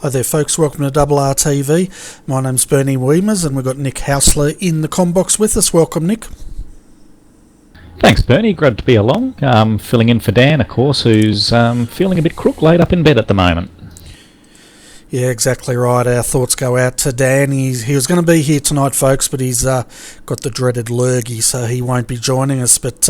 Hi there folks, welcome to RRTV. My name's Bernie Weemers and we've got Nick Hausler in the combox with us. Welcome, Nick. Thanks, Bernie. Glad to be along. Filling in for Dan, of course, who's feeling a bit crook, laid up in bed at the moment. Yeah, exactly right. Our thoughts go out to Dan. He was going to be here tonight, folks, but he's got the dreaded lurgy, so he won't be joining us. But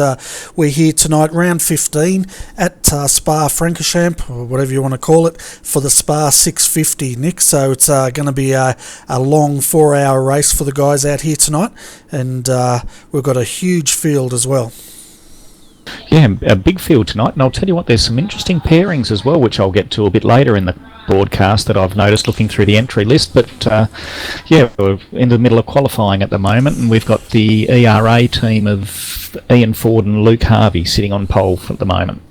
we're here tonight, round 15 at Spa-Francorchamps, or whatever you want to call it, for the Spa 650, Nick. So it's going to be a long 4-hour race for the guys out here tonight, and we've got a huge field as well. Yeah, a big field tonight, and I'll tell you what, there's some interesting pairings as well, which I'll get to a bit later in the broadcast that I've noticed looking through the entry list. But yeah, we're in the middle of qualifying at the moment, and we've got the ERA team of Ian Ford and Luke Harvey sitting on pole at the moment.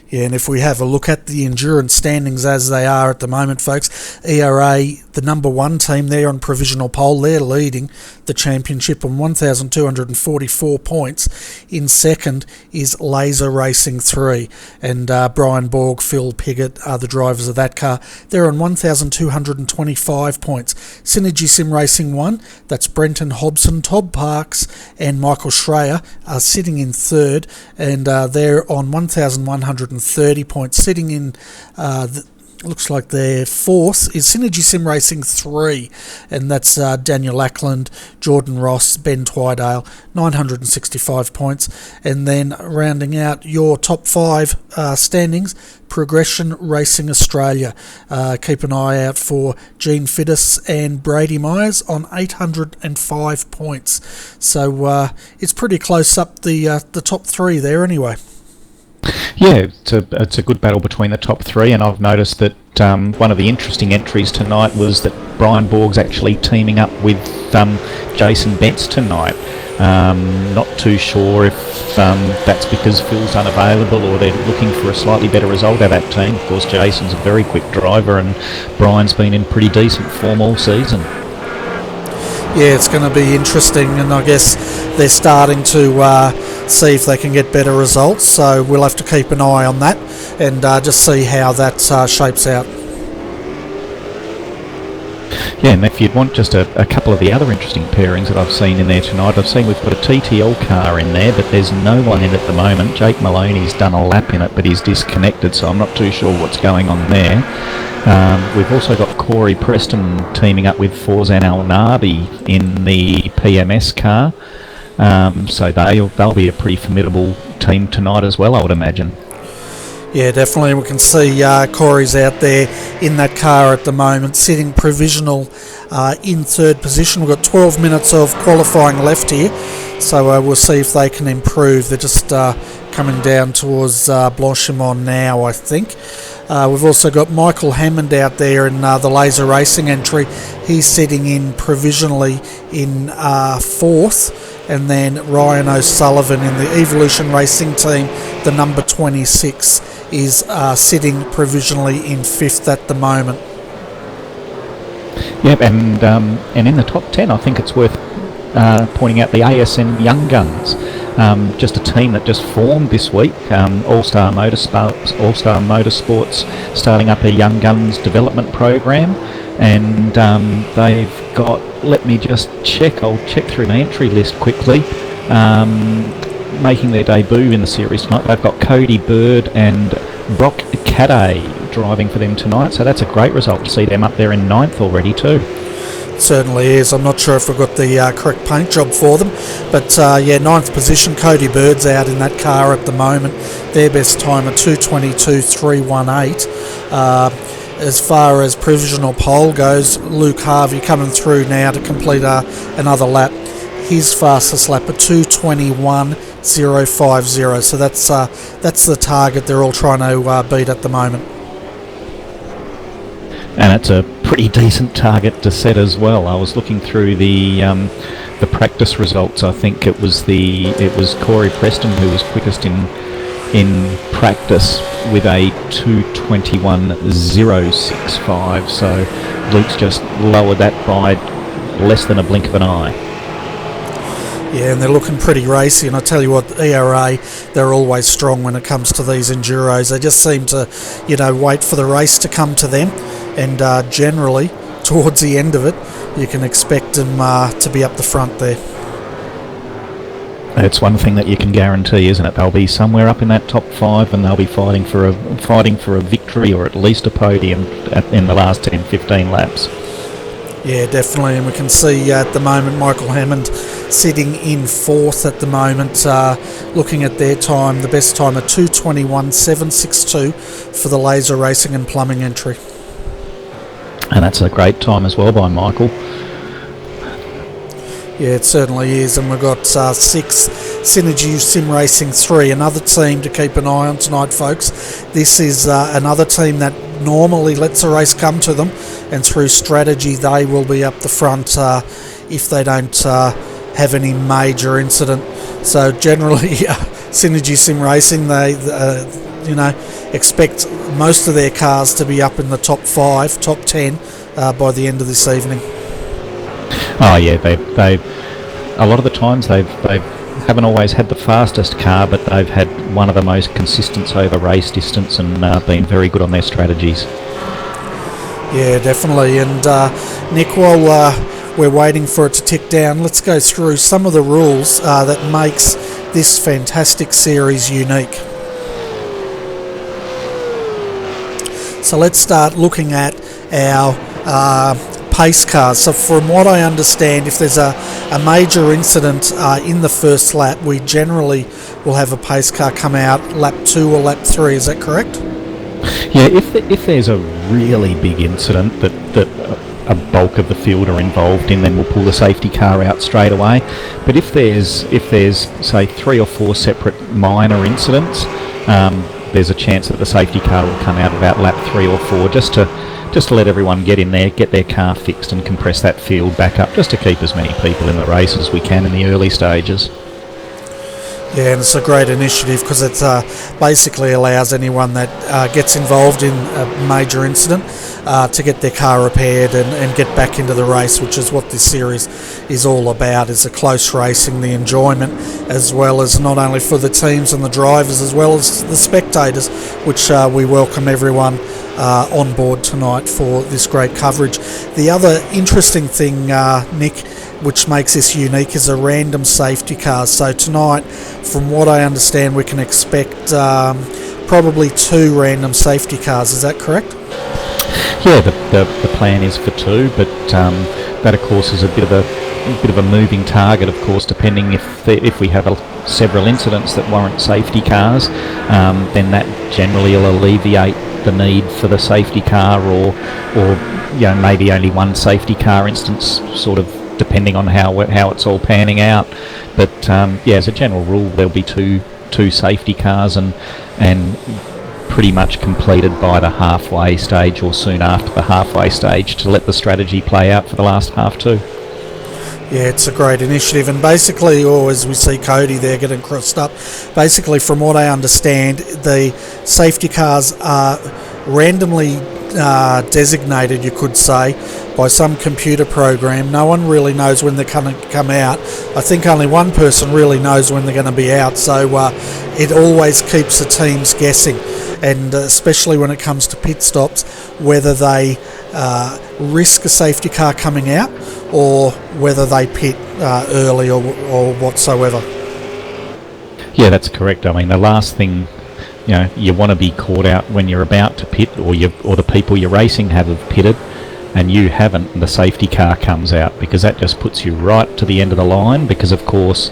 Yeah, and if we have a look at the endurance standings as they are at the moment, folks, ERA, the number one team there on provisional pole, they're leading the championship on 1,244 points. In second is Laser Racing 3, and Brian Borg, Phil Piggott are the drivers of that car. They're on 1,225 points. Synergy Sim Racing 1, that's Brenton Hobson, Todd Parks and Michael Schreier are sitting in third, and they're on 1,130 points. Sitting in looks like their fourth is Synergy Sim Racing 3, and that's Daniel Ackland, Jordan Ross, Ben Twydale, 965 points. And then rounding out your top five standings, Progression Racing Australia. Keep an eye out for Gene Fiddes and Brady Myers on 805 points. So it's pretty close up the top three there anyway. Yeah, it's a good battle between the top three, and I've noticed that one of the interesting entries tonight was that Brian Borg's actually teaming up with Jason Betts tonight. Not too sure if that's because Phil's unavailable or they're looking for a slightly better result out of that team. Of course, Jason's a very quick driver and Brian's been in pretty decent form all season. Yeah, it's going to be interesting, and I guess they're starting to see if they can get better results, so we'll have to keep an eye on that and just see how that shapes out. Yeah, and if you'd want just a couple of the other interesting pairings that I've seen in there tonight, I've seen we've got a TTL car in there, but there's no one in at the moment. Jake Maloney's done a lap in it, but he's disconnected, so I'm not too sure what's going on there. We've also got Corey Preston teaming up with Forzan Al Narbi in the PMS car, so they'll be a pretty formidable team tonight as well, I would imagine. Yeah, definitely. We can see Corey's out there in that car at the moment, sitting provisional in third position. We've got 12 minutes of qualifying left here, so we'll see if they can improve. They're just coming down towards Blanchimont now, I think. We've also got Michael Hammond out there in the Laser Racing entry. He's sitting in provisionally in fourth. And then Ryan O'Sullivan in the Evolution Racing team, the number 26, is sitting provisionally in fifth at the moment. Yep, and in the top 10, I think it's worth pointing out the ASN Young Guns. Just a team that just formed this week. All-Star Motorsports starting up a Young Guns development program, and they've got, let me just check, I'll check through the entry list quickly, making their debut in the series tonight. They've got Cody Bird and Brock Caday driving for them tonight, so that's a great result to see them up there in ninth already too. Certainly is. I'm not sure if we've got the correct paint job for them, but yeah, ninth position. Cody Bird's out in that car at the moment. Their best time at 2:22.318. As far as provisional pole goes, Luke Harvey coming through now to complete another lap. His fastest lap at 2:21.050. So that's the target they're all trying to beat at the moment. And it's a pretty decent target to set as well. I was looking through the practice results. I think it was Corey Preston who was quickest in practice with a 2:21.065. So Luke's just lowered that by less than a blink of an eye. Yeah, and they're looking pretty racy, and I tell you what, the ERA, they're always strong when it comes to these Enduros. They just seem to, wait for the race to come to them, and generally, towards the end of it, you can expect them to be up the front there. It's one thing that you can guarantee, isn't it? They'll be somewhere up in that top 5, and they'll be fighting for a victory, or at least a podium in the last 10-15 laps. Yeah, definitely, and we can see at the moment Michael Hammond sitting in 4th at the moment, looking at their time, the best time of 2:21.762 for the laser racing and plumbing entry. And that's a great time as well by Michael. Yeah, it certainly is, and we've got 6 Synergy Sim Racing 3, another team to keep an eye on tonight, folks. This is another team that normally lets a race come to them, and through strategy they will be up the front if they don't have any major incident. So generally, Synergy Sim Racing, they expect most of their cars to be up in the top 5, top 10 by the end of this evening. Oh yeah, they a lot of the times they haven't always had the fastest car, but they've had one of the most consistent over race distance, and been very good on their strategies. Yeah, definitely. And Nick, while we're waiting for it to tick down, let's go through some of the rules that makes this fantastic series unique. So let's start looking at our pace cars. So from what I understand, if there's a major incident in the first lap, we generally will have a pace car come out lap 2 or lap 3. Is that correct? Yeah, if there's a really big incident that a bulk of the field are involved in, then we'll pull the safety car out straight away. But if there's say 3 or 4 separate minor incidents, there's a chance that the safety car will come out about lap 3 or 4 just to let everyone get in there, get their car fixed and compress that field back up, just to keep as many people in the race as we can in the early stages. Yeah, and it's a great initiative because it basically allows anyone that gets involved in a major incident to get their car repaired and get back into the race, which is what this series is all about, is the close racing, the enjoyment, as well as not only for the teams and the drivers, as well as the spectators, which we welcome everyone on board tonight for this great coverage. The other interesting thing, Nick, which makes this unique, is a random safety car. So tonight, from what I understand, we can expect probably 2 random safety cars. Is that correct? Yeah, the plan is for 2, but that of course is a bit of a moving target, of course, depending if we have several incidents that warrant safety cars, then that generally will alleviate the need for the safety car, or maybe only one safety car instance, sort of depending on how it's all panning out. But as a general rule, there'll be two safety cars, and pretty much completed by the halfway stage or soon after the halfway stage, to let the strategy play out for the last half too. Yeah, it's a great initiative, and basically, or as we see Cody there getting crossed up, basically from what I understand, the safety cars are randomly designated, you could say, by some computer program. No one really knows when they're going to come out. I think only one person really knows when they're going to be out, so it always keeps the teams guessing, and especially when it comes to pit stops, whether they risk a safety car coming out or whether they pit early or whatsoever. Yeah, that's correct. I mean, the last thing you want to be caught out when you're about to pit, or the people you're racing have pitted and you haven't, and the safety car comes out, because that just puts you right to the end of the line, because of course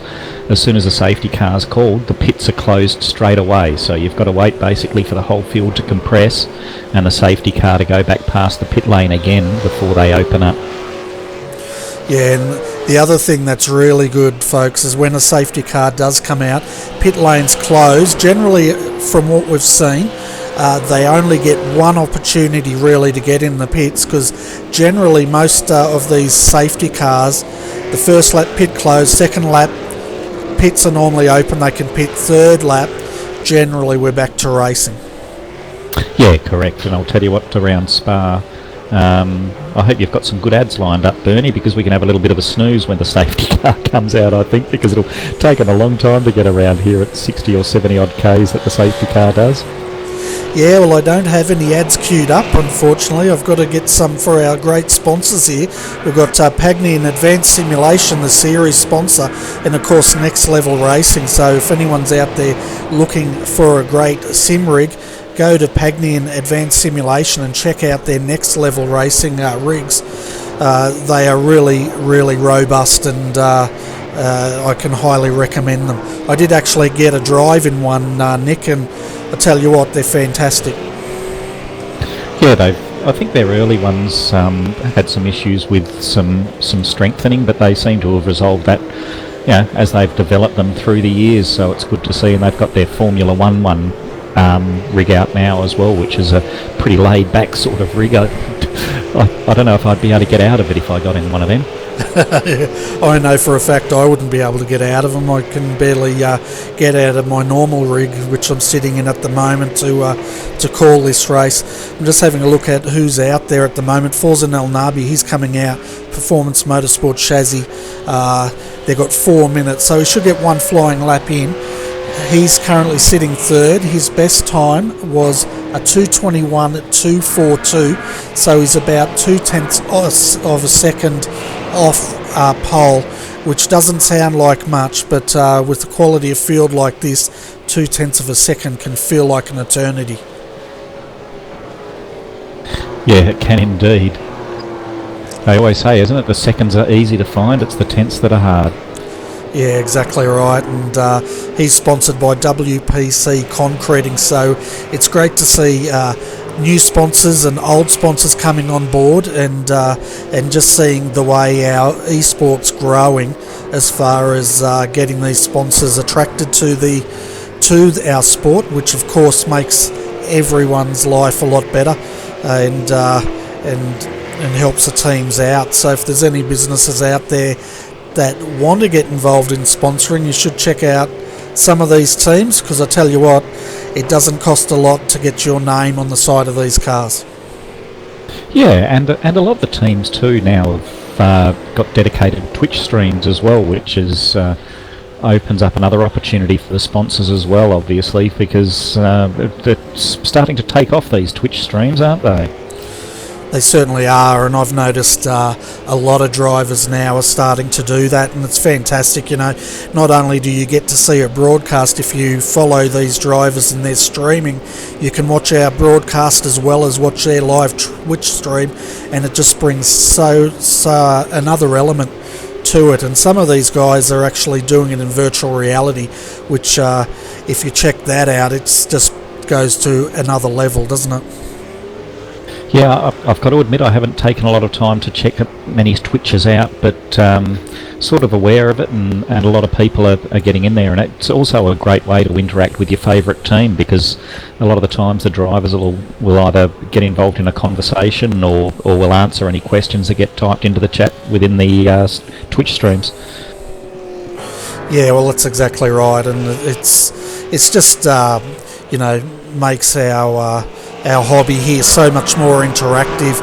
as soon as the safety car is called, the pits are closed straight away, so you've got to wait basically for the whole field to compress and the safety car to go back past the pit lane again before they open up. Yeah, and the other thing that's really good, folks, is when a safety car does come out, pit lanes close. Generally, from what we've seen, they only get one opportunity really to get in the pits, because generally most of these safety cars, the first lap pit closed, second lap pits are normally open, they can pit, third lap generally we're back to racing. Yeah, correct. And I'll tell you what, around Spa, I hope you've got some good ads lined up, Bernie, because we can have a little bit of a snooze when the safety car comes out, I think, because it'll take them a long time to get around here at 60 or 70 odd Ks that the safety car does. Yeah, well, I don't have any ads queued up, unfortunately. I've got to get some for our great sponsors here. We've got Pagny and Advanced Simulation, the series sponsor, and of course Next Level Racing. So if anyone's out there looking for a great sim rig, go to Pagny and Advanced Simulation and check out their Next Level Racing rigs. They are really, really robust, and I can highly recommend them. I did actually get a drive in one, Nick, and I tell you what, they're fantastic. Yeah, I think their early ones had some issues with some strengthening, but they seem to have resolved that, as they've developed them through the years. So it's good to see, and they've got their Formula One rig out now as well, which is a pretty laid back sort of rig. I don't know if I'd be able to get out of it if I got in one of them. I know for a fact I wouldn't be able to get out of them. I can barely get out of my normal rig, which I'm sitting in at the moment to call this race. I'm just having a look at who's out there at the moment. Forza Al Nabi, he's coming out, Performance Motorsport chassis. They've got 4 minutes, so he should get one flying lap in. He's currently sitting third. His best time was a 2:21.242, so he's about 0.2 of a second off pole, which doesn't sound like much, but with the quality of field like this, 0.2 of a second can feel like an eternity. Yeah, it can indeed. They always say, isn't it, the seconds are easy to find, it's the tenths that are hard. Yeah, exactly right, and he's sponsored by WPC Concreting, so it's great to see new sponsors and old sponsors coming on board, and just seeing the way our esports growing as far as getting these sponsors attracted to our sport, which of course makes everyone's life a lot better, and helps the teams out. So if there's any businesses out there that want to get involved in sponsoring, you should check out some of these teams, because I tell you what, it doesn't cost a lot to get your name on the side of these cars. Yeah, and a lot of the teams too now have got dedicated Twitch streams as well, which is opens up another opportunity for the sponsors as well, obviously, because they're starting to take off, these Twitch streams, aren't they? They certainly are, and I've noticed a lot of drivers now are starting to do that, and it's fantastic. Not only do you get to see it broadcast, if you follow these drivers and they're streaming, you can watch our broadcast as well as watch their live Twitch stream, and it just brings another element to it. And some of these guys are actually doing it in virtual reality, which if you check that out, it just goes to another level, doesn't it? Yeah, I've got to admit I haven't taken a lot of time to check many Twitches out, but sort of aware of it, and a lot of people are getting in there, and it's also a great way to interact with your favourite team, because a lot of the times the drivers will either get involved in a conversation or will answer any questions that get typed into the chat within the Twitch streams. Yeah, well, that's exactly right, and it's just makes our hobby here so much more interactive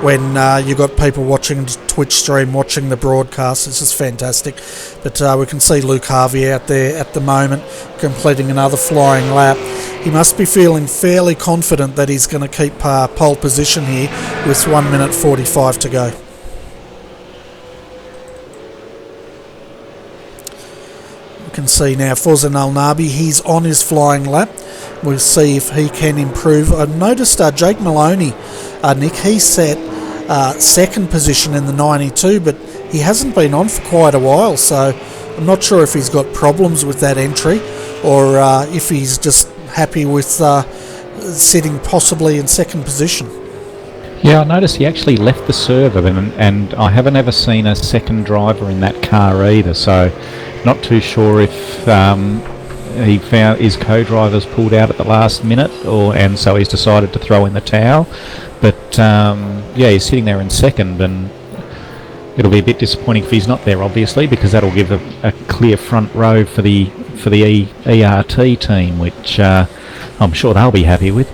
when you've got people watching the Twitch stream, watching the broadcast. It's just fantastic. But we can see Luke Harvey out there at the moment completing another flying lap. He must be feeling fairly confident that he's going to keep pole position here with 1:45 to go. We can see now Forza Al Nabi, he's on his flying lap. We'll see if he can improve. I noticed Jake Maloney, Nick, he set second position in the 92, but he hasn't been on for quite a while, so I'm not sure if he's got problems with that entry, or if he's just happy with sitting possibly in second position. Yeah, I noticed he actually left the server, and I haven't ever seen a second driver in that car either, so not too sure if he found his co-drivers pulled out at the last minute, and so he's decided to throw in the towel. But he's sitting there in second, and it'll be a bit disappointing if he's not there, obviously, because that'll give a clear front row for the ERT team, which I'm sure they'll be happy with.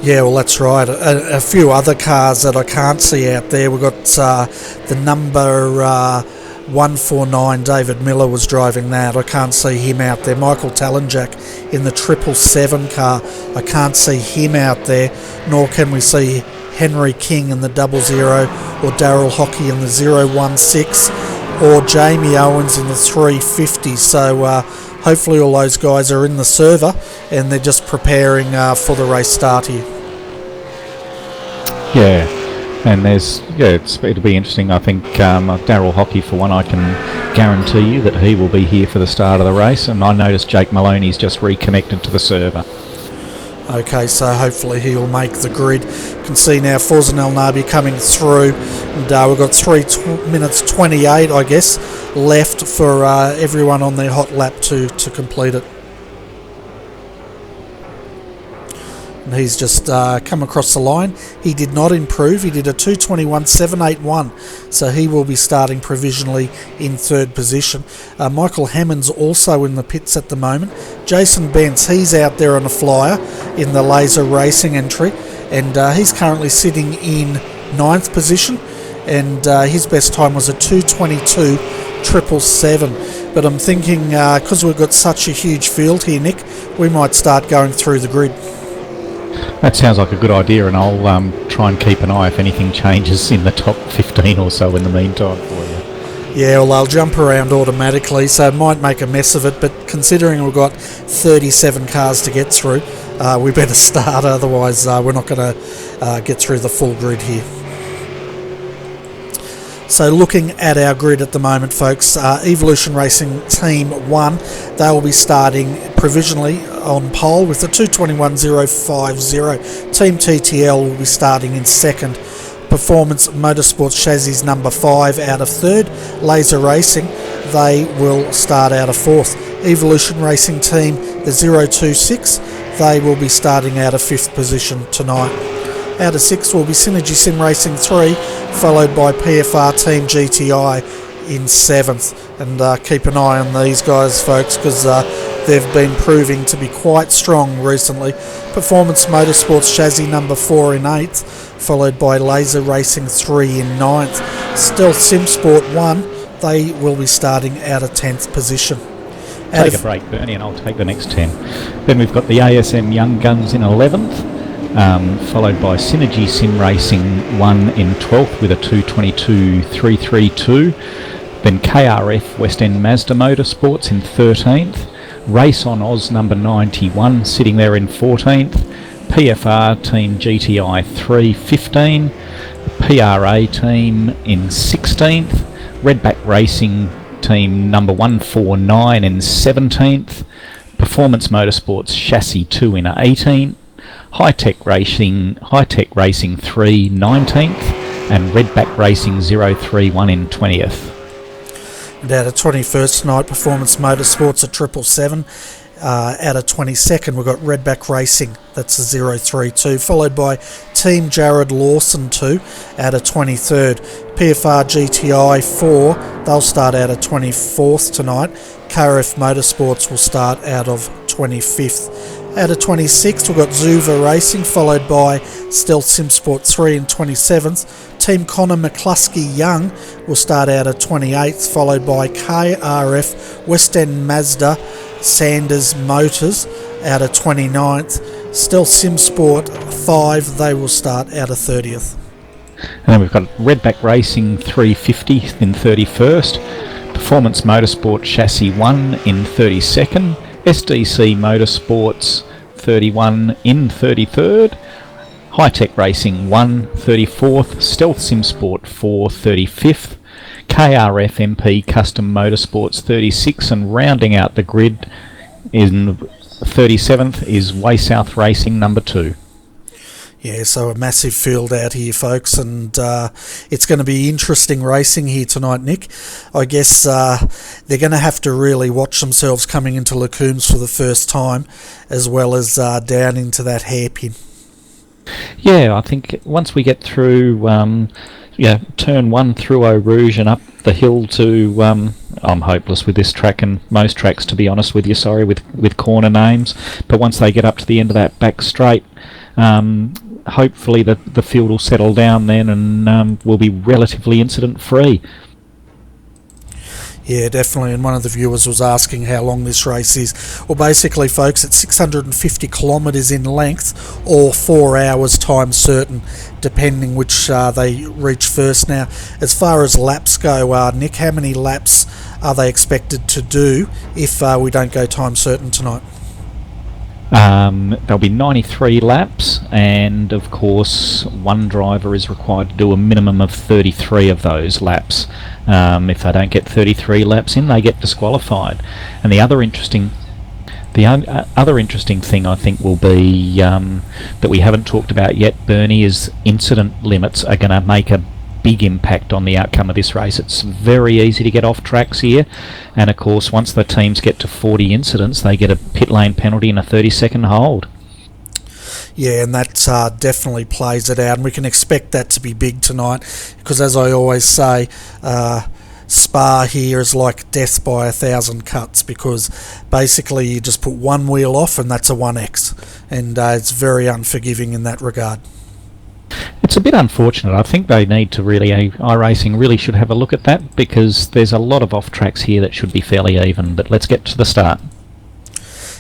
Yeah, well, that's right. A few other cars that I can't see out there. We've got the number 149, David Miller was driving that. I can't see him out there. Michael Talenjak in the 777 car. I can't see him out there, nor can we see Henry King in the 00 or Daryl Hockey in the 016 or Jamie Owens in the 350. So hopefully all those guys are in the server and they're just preparing for the race start here. Yeah, and it'll be interesting. I think Daryl Hockey, for one, I can guarantee you that he will be here for the start of the race, and I noticed Jake Maloney's just reconnected to the server. Okay, so hopefully he'll make the grid. You can see now Forzan El Nabi coming through, and we've got 3 minutes 28, I guess, left for everyone on their hot lap to complete it. And he's just come across the line. He did not improve. He did a 2:21.781, so he will be starting provisionally in third position. Michael Hammond's also in the pits at the moment. Jason Bentz, he's out there on a flyer in the Laser Racing entry, and he's currently sitting in 9th position, and his best time was a 2:22.777. But I'm thinking, because we've got such a huge field here, Nick, we might start going through the grid. That sounds like a good idea, and I'll try and keep an eye if anything changes in the top 15 or so in the meantime for you. Yeah, well, they'll jump around automatically, so it might make a mess of it, but considering we've got 37 cars to get through, we better start, otherwise we're not going to get through the full grid here. So looking at our grid at the moment, folks, Evolution Racing Team 1, they will be starting provisionally on pole with the 2:21.050. Team TTL will be starting in second. Performance Motorsports Chassis number 5 out of third. Laser Racing, they will start out of fourth. Evolution Racing Team, the 026, they will be starting out of fifth position tonight. Out of 6 will be Synergy Sim Racing 3, followed by PFR Team GTI in 7th. And keep an eye on these guys, folks, because they've been proving to be quite strong recently. Performance Motorsports Chassis number 4 in 8th, followed by Laser Racing 3 in 9th. Stealth Sim Sport 1, they will be starting out of 10th position. Take a break, Bernie, and I'll take the next 10. Then we've got the ASM Young Guns in 11th. Followed by Synergy Sim Racing 1 in 12th with a 2:22.332. Then KRF West End Mazda Motorsports in 13th. Race on Oz number 91 sitting there in 14th. PFR Team GTI 3:15. PRA Team in 16th. Redback Racing Team number 149 in 17th. Performance Motorsports Chassis 2 in 18th. High-Tech Racing 3 19th, and Redback Racing 031 in 20th. And out of 21st tonight, Performance Motorsports at 777. Out of 22nd, we've got Redback Racing, that's a 032, followed by Team Jared Lawson 2 out of 23rd. PFR GTI 4, they'll start out of 24th tonight. KRF Motorsports will start out of 25th. Out of 26th, we've got Zuva Racing, followed by Stealth Sim Sport 3 in 27th. Team Connor McCluskey Young will start out at 28th, followed by KRF West End Mazda Sanders Motors out of 29th. Stealth Sim Sport 5, they will start out of 30th. And then we've got Redback Racing 350 in 31st. Performance Motorsport Chassis 1 in 32nd. SDC Motorsports 31 in 33rd, High-Tech Racing 1 34th, Stealth Sim Sport 4 35th, KRF MP Custom Motorsports 36, and rounding out the grid in 37th is Way South Racing number 2. Yeah, so a massive field out here, folks, and it's going to be interesting racing here tonight, Nick. I guess they're going to have to really watch themselves coming into Lacooms for the first time, as well as down into that hairpin. Yeah, I think once we get through, turn 1 through Eau Rouge and up the hill to... I'm hopeless with this track and most tracks, to be honest with you, sorry, with corner names. But once they get up to the end of that back straight, hopefully the field will settle down then and will be relatively incident-free. Yeah, definitely, and one of the viewers was asking how long this race is. Well, basically, folks, it's 650 kilometres in length, or 4 hours time certain, depending which they reach first. Now, as far as laps go, Nick, how many laps are they expected to do if we don't go time certain tonight? There'll be 93 laps, and of course one driver is required to do a minimum of 33 of those laps. If they don't get 33 laps in, they get disqualified. And the other interesting thing I think will be that we haven't talked about yet, Bernie, is incident limits are going to make a big impact on the outcome of this race. It's very easy to get off tracks here, and of course once the teams get to 40 incidents they get a pit lane penalty and a 30-second hold. Yeah, and that definitely plays it out, and we can expect that to be big tonight, because as I always say, Spa here is like death by 1,000 cuts, because basically you just put one wheel off and that's a 1X, and it's very unforgiving in that regard. It's a bit unfortunate. I think they need to really, iRacing really should have a look at that, because there's a lot of off tracks here that should be fairly even. But let's get to the start.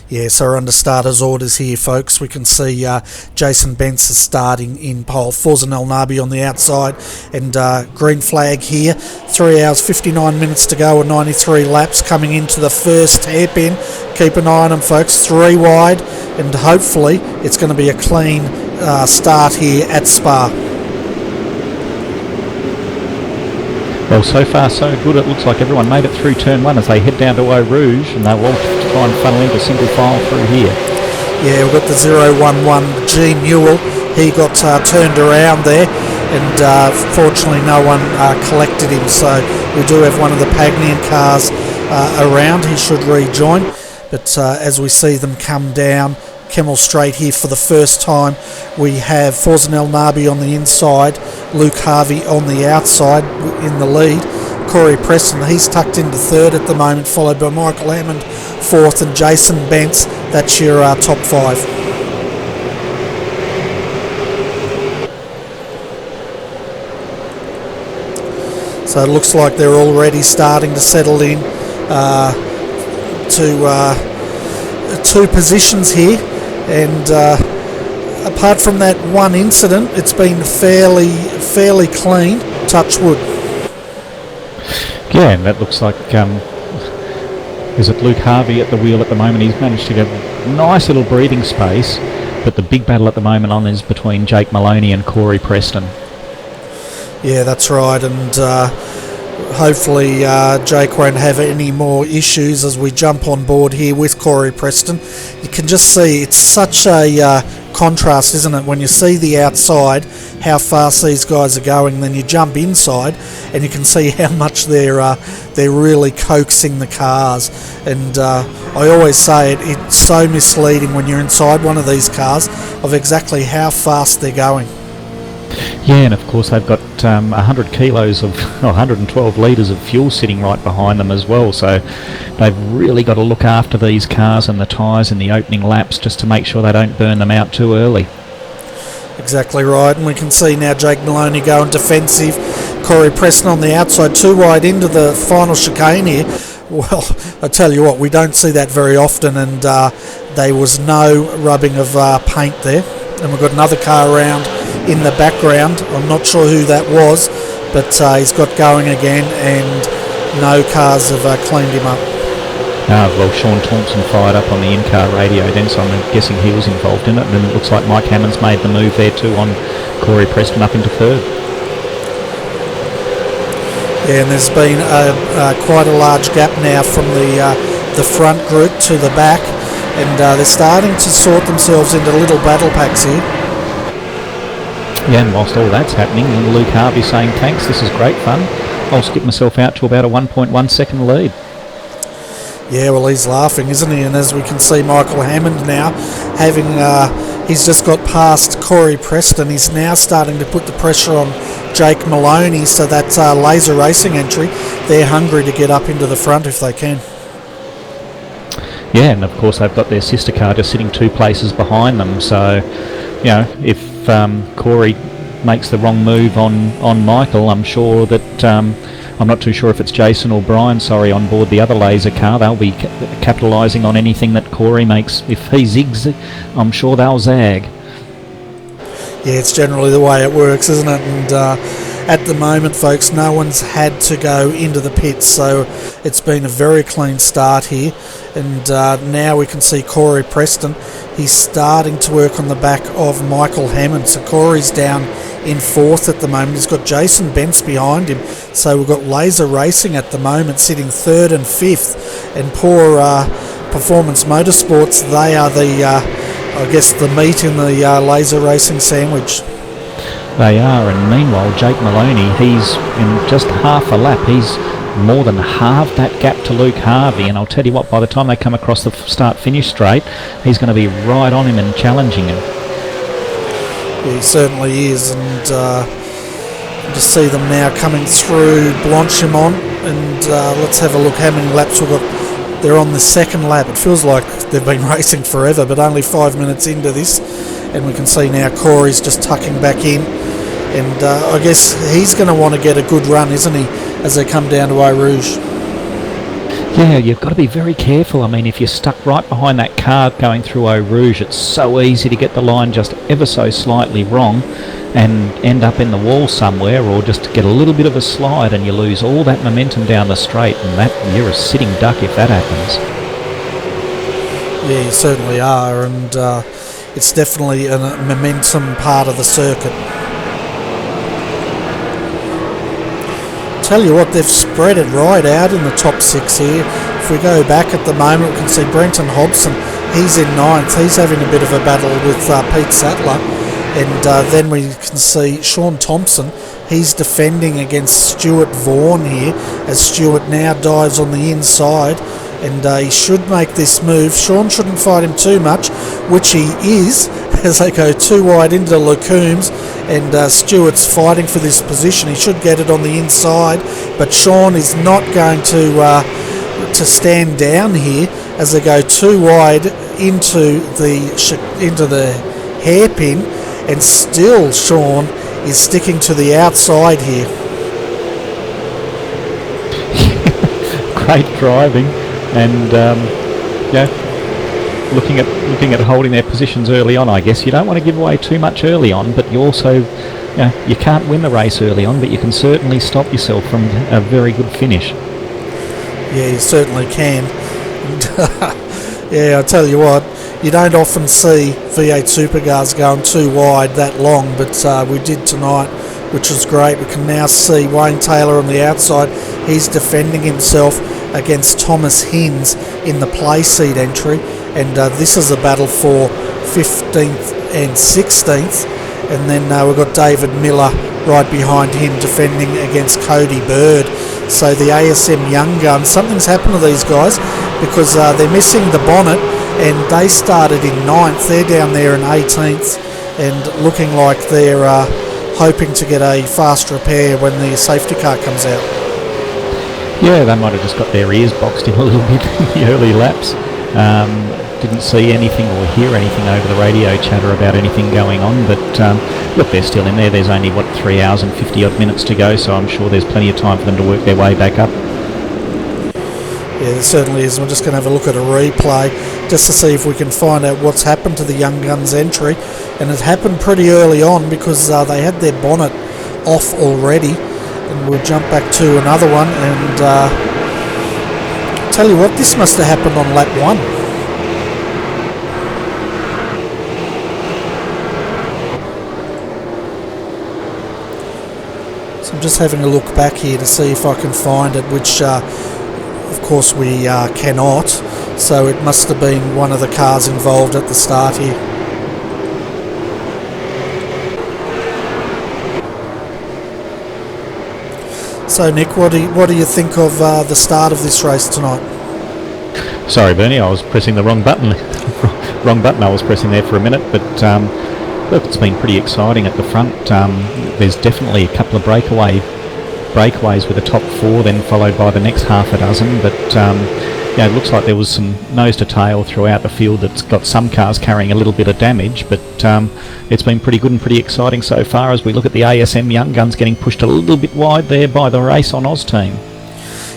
Yeah, so we're under starters orders here, folks. We can see Jason Bence is starting in pole, Forza El Nabi on the outside, and green flag here. 3 hours 59 minutes to go and 93 laps coming into the first hairpin. Keep an eye on them, folks. 3 wide, and hopefully it's going to be a clean start here at Spa. Well, so far so good. It looks like everyone made it through turn 1 as they head down to Eau Rouge, and they will try and funnel into single file through here. Yeah, we've got the 011 G Mule. He got turned around there, and fortunately no one collected him, so we do have one of the Pagnian cars around. He should rejoin, but as we see them come down Kemmel Straight here for the first time, we have Forza El Nabi on the inside, Luke Harvey on the outside in the lead. Corey Preston, he's tucked into third at the moment, followed by Michael Hammond fourth, and Jason Bence. That's your top 5. So it looks like they're already starting to settle in to 2 positions here, and apart from that one incident, it's been fairly clean, touch wood. Yeah, and that looks like, is it Luke Harvey at the wheel at the moment? He's managed to get a nice little breathing space, but the big battle at the moment on is between Jake Maloney and Corey Preston. Yeah, that's right, and hopefully Jake won't have any more issues as we jump on board here with Corey Preston. You can just see it's such a contrast, isn't it, when you see the outside, how fast these guys are going, then you jump inside and you can see how much they're really coaxing the cars. And I always say it's so misleading when you're inside one of these cars of exactly how fast they're going. Yeah, and of course they've got 100 kilos of 112 litres of fuel sitting right behind them as well, so they've really got to look after these cars and the tyres in the opening laps just to make sure they don't burn them out too early. Exactly right, and we can see now Jake Maloney going defensive, Corey Preston on the outside, 2 wide into the final chicane here. Well, I tell you what, we don't see that very often, and there was no rubbing of paint there. And we've got another car around in the background. I'm not sure who that was, but he's got going again, and no cars have cleaned him up. Well, Sean Thompson fired up on the in-car radio then, so I'm guessing he was involved in it, and then it looks like Mike Hammond's made the move there too on Corey Preston up into third. Yeah, and there's been quite a large gap now from the front group to the back, and they're starting to sort themselves into little battle packs here. Yeah, and whilst all that's happening, Luke Harvey saying, thanks, this is great fun. I'll skip myself out to about a 1.1 second lead. Yeah, well, he's laughing, isn't he? And as we can see, Michael Hammond now he's just got past Corey Preston. He's now starting to put the pressure on Jake Maloney, so that's Laser Racing entry. They're hungry to get up into the front if they can. Yeah, and of course they've got their sister car just sitting 2 places behind them. So, you know, if Corey makes the wrong move on Michael, I'm sure that I'm not too sure if it's Jason or Brian, on board the other laser car. They'll be capitalising on anything that Corey makes. If he zigs, I'm sure they'll zag. Yeah, it's generally the way it works, isn't it? And at the moment, folks, no one's had to go into the pits, so it's been a very clean start here. And now we can see Corey Preston. He's starting to work on the back of Michael Hammond. So Corey's down in 4th at the moment. He's got Jason Bentz behind him. So we've got Laser Racing at the moment sitting 3rd and 5th. And poor Performance Motorsports, they are the meat in the Laser Racing sandwich. They are, and meanwhile Jake Maloney, he's in just half a lap. He's more than half that gap to Luke Harvey, and I'll tell you what, by the time they come across the start-finish straight, he's going to be right on him and challenging him. Yeah, he certainly is, and just see them now coming through Blanchimont, and let's have a look how many laps we've got. They're on the 2nd lap. It feels like they've been racing forever, but only 5 minutes into this, and we can see now Corey's just tucking back in, and I guess he's going to want to get a good run, isn't he, as they come down to Eau Rouge. Yeah, you've got to be very careful. I mean, if you're stuck right behind that car going through Eau Rouge, it's so easy to get the line just ever so slightly wrong and end up in the wall somewhere, or just get a little bit of a slide and you lose all that momentum down the straight, and that you're a sitting duck if that happens. Yeah, you certainly are, and it's definitely a momentum part of the circuit. Tell you what, they've spread it right out in the top 6 here. If we go back at the moment, we can see Brenton Hobson, he's in 9th. He's having a bit of a battle with Pete Sattler. And then we can see Sean Thompson, he's defending against Stuart Vaughan here, as Stuart now dives on the inside, and he should make this move. Sean shouldn't fight him too much, which he is, as they go too wide into Lacoombs, and Stuart's fighting for this position. He should get it on the inside, but Sean is not going to stand down here as they go too wide into the hairpin, and still Sean is sticking to the outside here. Great driving, and looking at holding their positions early on. I guess you don't want to give away too much early on, but you also, you can't win the race early on, but you can certainly stop yourself from a very good finish. Yeah, you certainly can. And, yeah, I tell you what, you don't often see V8 Supercars going too wide that long, but we did tonight, which was great. We can now see Wayne Taylor on the outside. He's defending himself against Thomas Hinds in the play seat entry, and this is a battle for 15th and 16th, and then we've got David Miller right behind him defending against Cody Bird. So the ASM Young Guns, something's happened to these guys, because they're missing the bonnet, and they started in 9th. They're down there in 18th, and looking like they're hoping to get a fast repair when the safety car comes out. Yeah, they might have just got their ears boxed in a little bit in the early laps. Didn't see anything or hear anything over the radio chatter about anything going on, but look, they're still in there. There's only, 3 hours and 50 odd minutes to go, so I'm sure there's plenty of time for them to work their way back up. Yeah, there certainly is. We're just going to have a look at a replay just to see if we can find out what's happened to the Young Guns entry, and it happened pretty early on because they had their bonnet off already. And we'll jump back to another one, and tell you what, this must have happened on lap 1. So I'm just having a look back here to see if I can find it, which of course we cannot, so it must have been one of the cars involved at the start here. So Nick, what do you think of the start of this race tonight? Sorry Bernie, I was pressing the wrong button. Wrong button I was pressing there for a minute, but look, it's been pretty exciting at the front. There's definitely a couple of breakaways with the top four, then followed by the next half a dozen. But yeah, it looks like there was some nose to tail throughout the field that's got some cars carrying a little bit of damage. But it's been pretty good and pretty exciting so far as we look at the ASM Young Guns getting pushed a little bit wide there by the Race On Oz team.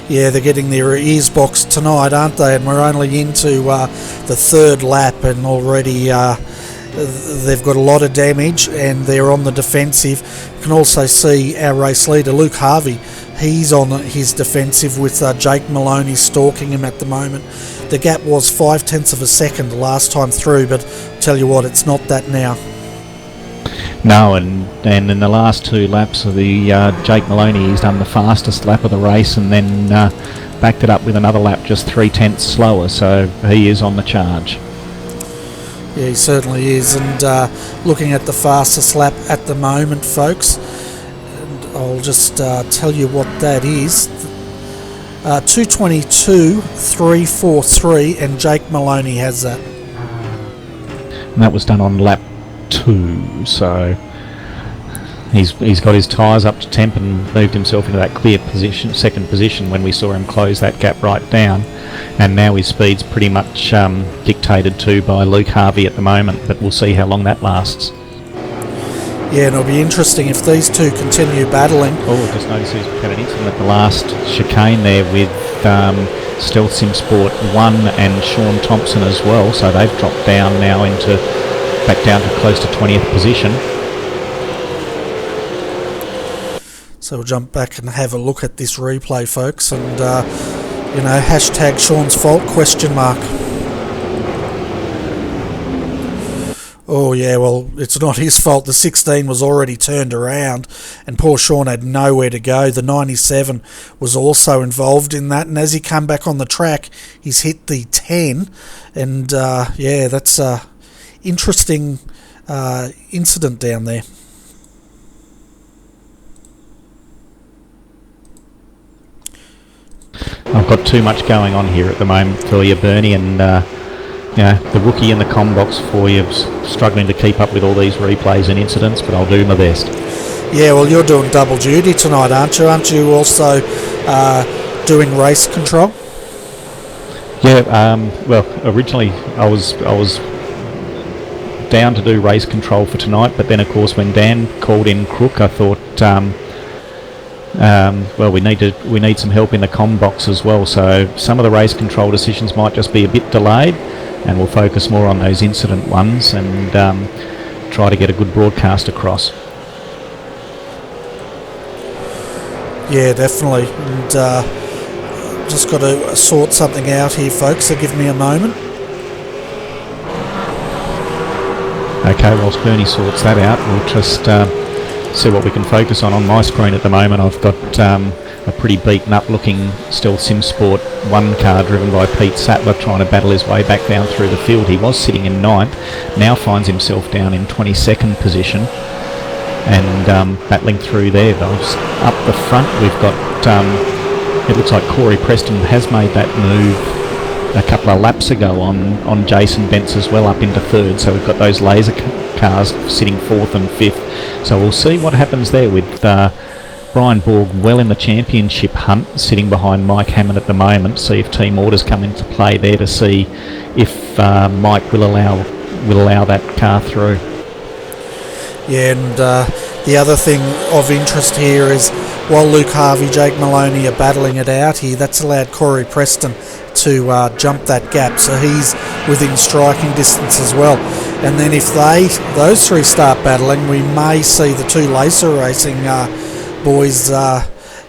Yeah, they're getting their ears boxed tonight, aren't they? And we're only into the third lap, and already they've got a lot of damage, and they're on the defensive. You can also see our race leader, Luke Harvey. He's on his defensive with Jake Maloney stalking him at the moment. The gap was 0.5 of a second the last time through, but tell you what, it's not that now. No, and in the last two laps of the Jake Maloney, he's done the fastest lap of the race, and then backed it up with another lap just 0.3 slower, so he is on the charge. Yeah, he certainly is, and looking at the fastest lap at the moment, folks, and I'll just tell you what that is. 2:22.343, and Jake Maloney has that. And that was done on lap 2, so he's got his tyres up to temp and moved himself into that clear position, second position, when we saw him close that gap right down. And now his speed's pretty much dictated to by Luke Harvey at the moment, but we'll see how long that lasts. Yeah, and it'll be interesting if these two continue battling. Oh, just noticed he's had an incident at the last chicane there with Stealth Sim Sport 1 and Sean Thompson as well, so they've dropped down now back down to close to 20th position. So we'll jump back and have a look at this replay, folks, and hashtag Sean's fault, ? Oh yeah, well, it's not his fault. The 16 was already turned around, and poor Sean had nowhere to go. The 97 was also involved in that, and as he come back on the track, he's hit the 10, and yeah, that's a interesting incident down there. I've got too much going on here at the moment for you, Bernie, and the rookie in the comm box for you, struggling to keep up with all these replays and incidents, but I'll do my best. Yeah, well, you're doing double duty tonight, aren't you? Aren't you also doing race control? Yeah, well, originally I was down to do race control for tonight, but then of course when Dan called in Crook, I thought well, we need some help in the comm box as well, so some of the race control decisions might just be a bit delayed, and we'll focus more on those incident ones and try to get a good broadcast across. Yeah, definitely, and just got to sort something out here, folks, so give me a moment. Okay, whilst Bernie sorts that out, we'll just see what we can focus on my screen at the moment. I've got a pretty beaten up looking Stealth Sim Sport 1 car driven by Pete Sattler trying to battle his way back down through the field. He was sitting in 9th, now finds himself down in 22nd position and battling through there. Up the front we've got, it looks like Corey Preston has made that move a couple of laps ago on Jason Bentz as well, up into 3rd, so we've got those laser cars sitting 4th and 5th, so we'll see what happens there with Brian Borg well in the championship hunt, sitting behind Mike Hammond at the moment. See if team orders come into play there to see if Mike will allow that car through. Yeah, and the other thing of interest here is while Luke Harvey, Jake Maloney are battling it out here, that's allowed Corey Preston to jump that gap, so he's within striking distance as well. And then if those three start battling, we may see the two Laser Racing boys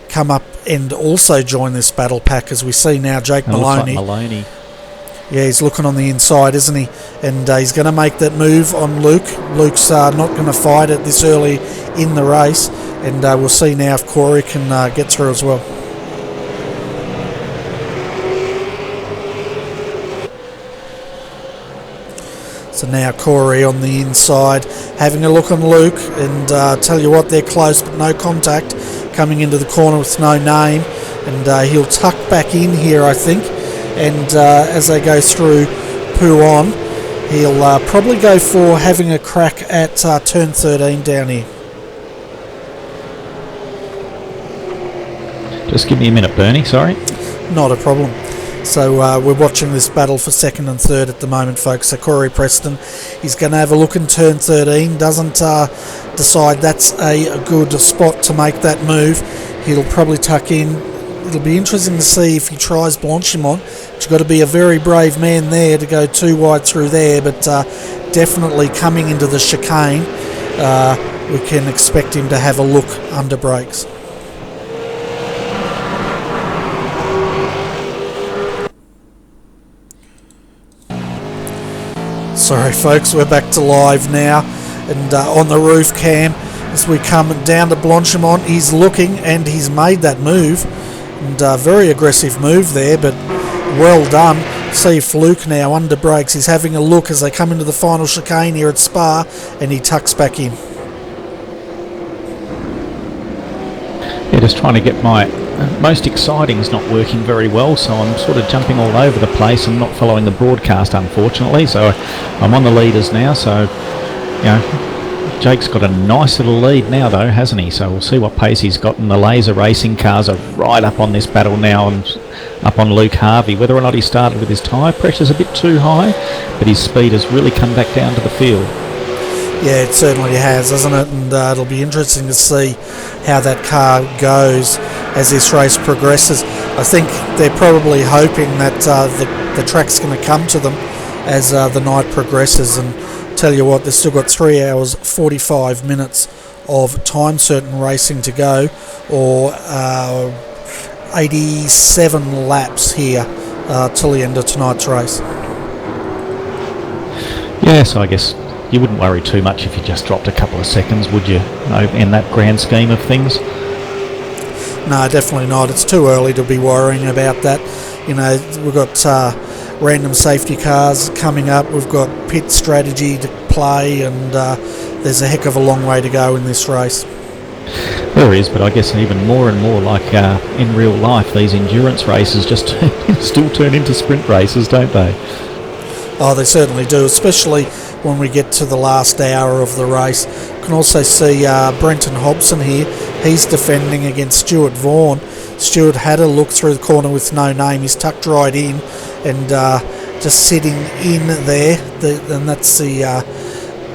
come up and also join this battle pack, as we see now Jake Maloney. Yeah, he's looking on the inside, isn't he? And he's going to make that move on Luke. Luke's not going to fight it this early in the race, and we'll see now if Corey can get through as well. So now Corey on the inside, having a look on Luke, and tell you what, they're close but no contact, coming into the corner with no name, and he'll tuck back in here, I think, and as they go through Pouon, He'll probably go for having a crack at turn 13 down here. Just give me a minute, Bernie, sorry. Not a problem. So we're watching this battle for second and third at the moment, folks. So Corey Preston, he's going to have a look in turn 13. Doesn't decide that's a good spot to make that move. He'll probably tuck in. It'll be interesting to see if he tries Blanchimont. He's got to be a very brave man there to go too wide through there, but definitely coming into the chicane, we can expect him to have a look under brakes. Sorry folks, we're back to live now, and on the roof cam as we come down to Blanchimont, he's looking and he's made that move, and very aggressive move there, but well done. See Fluke now under brakes, he's having a look as they come into the final chicane here at Spa, and he tucks back in. Yeah, just trying to get my most exciting's not working very well, so I'm sort of jumping all over the place and not following the broadcast, unfortunately. So I'm on the leaders now, so you know, Jake's got a nice little lead now though, hasn't he? So we'll see what pace he's got, and the laser racing cars are right up on this battle now and up on Luke Harvey. Whether or not he started with his tyre pressure's a bit too high, but his speed has really come back down to the field. Yeah, it certainly has, hasn't it? And it'll be interesting to see how that car goes as this race progresses. I think they're probably hoping that the track's going to come to them as the night progresses. And tell you what, they've still got 3 hours 45 minutes of time certain racing to go, or 87 laps here till the end of tonight's race. Yeah, so I guess you wouldn't worry too much if you just dropped a couple of seconds, would you, in that grand scheme of things? No, definitely not. It's too early to be worrying about that. You know, we've got random safety cars coming up. We've got pit strategy to play, and there's a heck of a long way to go in this race. There is, but I guess even more and more, like in real life, these endurance races just still turn into sprint races, don't they? Oh, they certainly do, especially when we get to the last hour of the race. You can also see Brenton Hobson here. He's defending against Stuart Vaughan. Stuart had a look through the corner with no name. He's tucked right in and just sitting in there. And that's the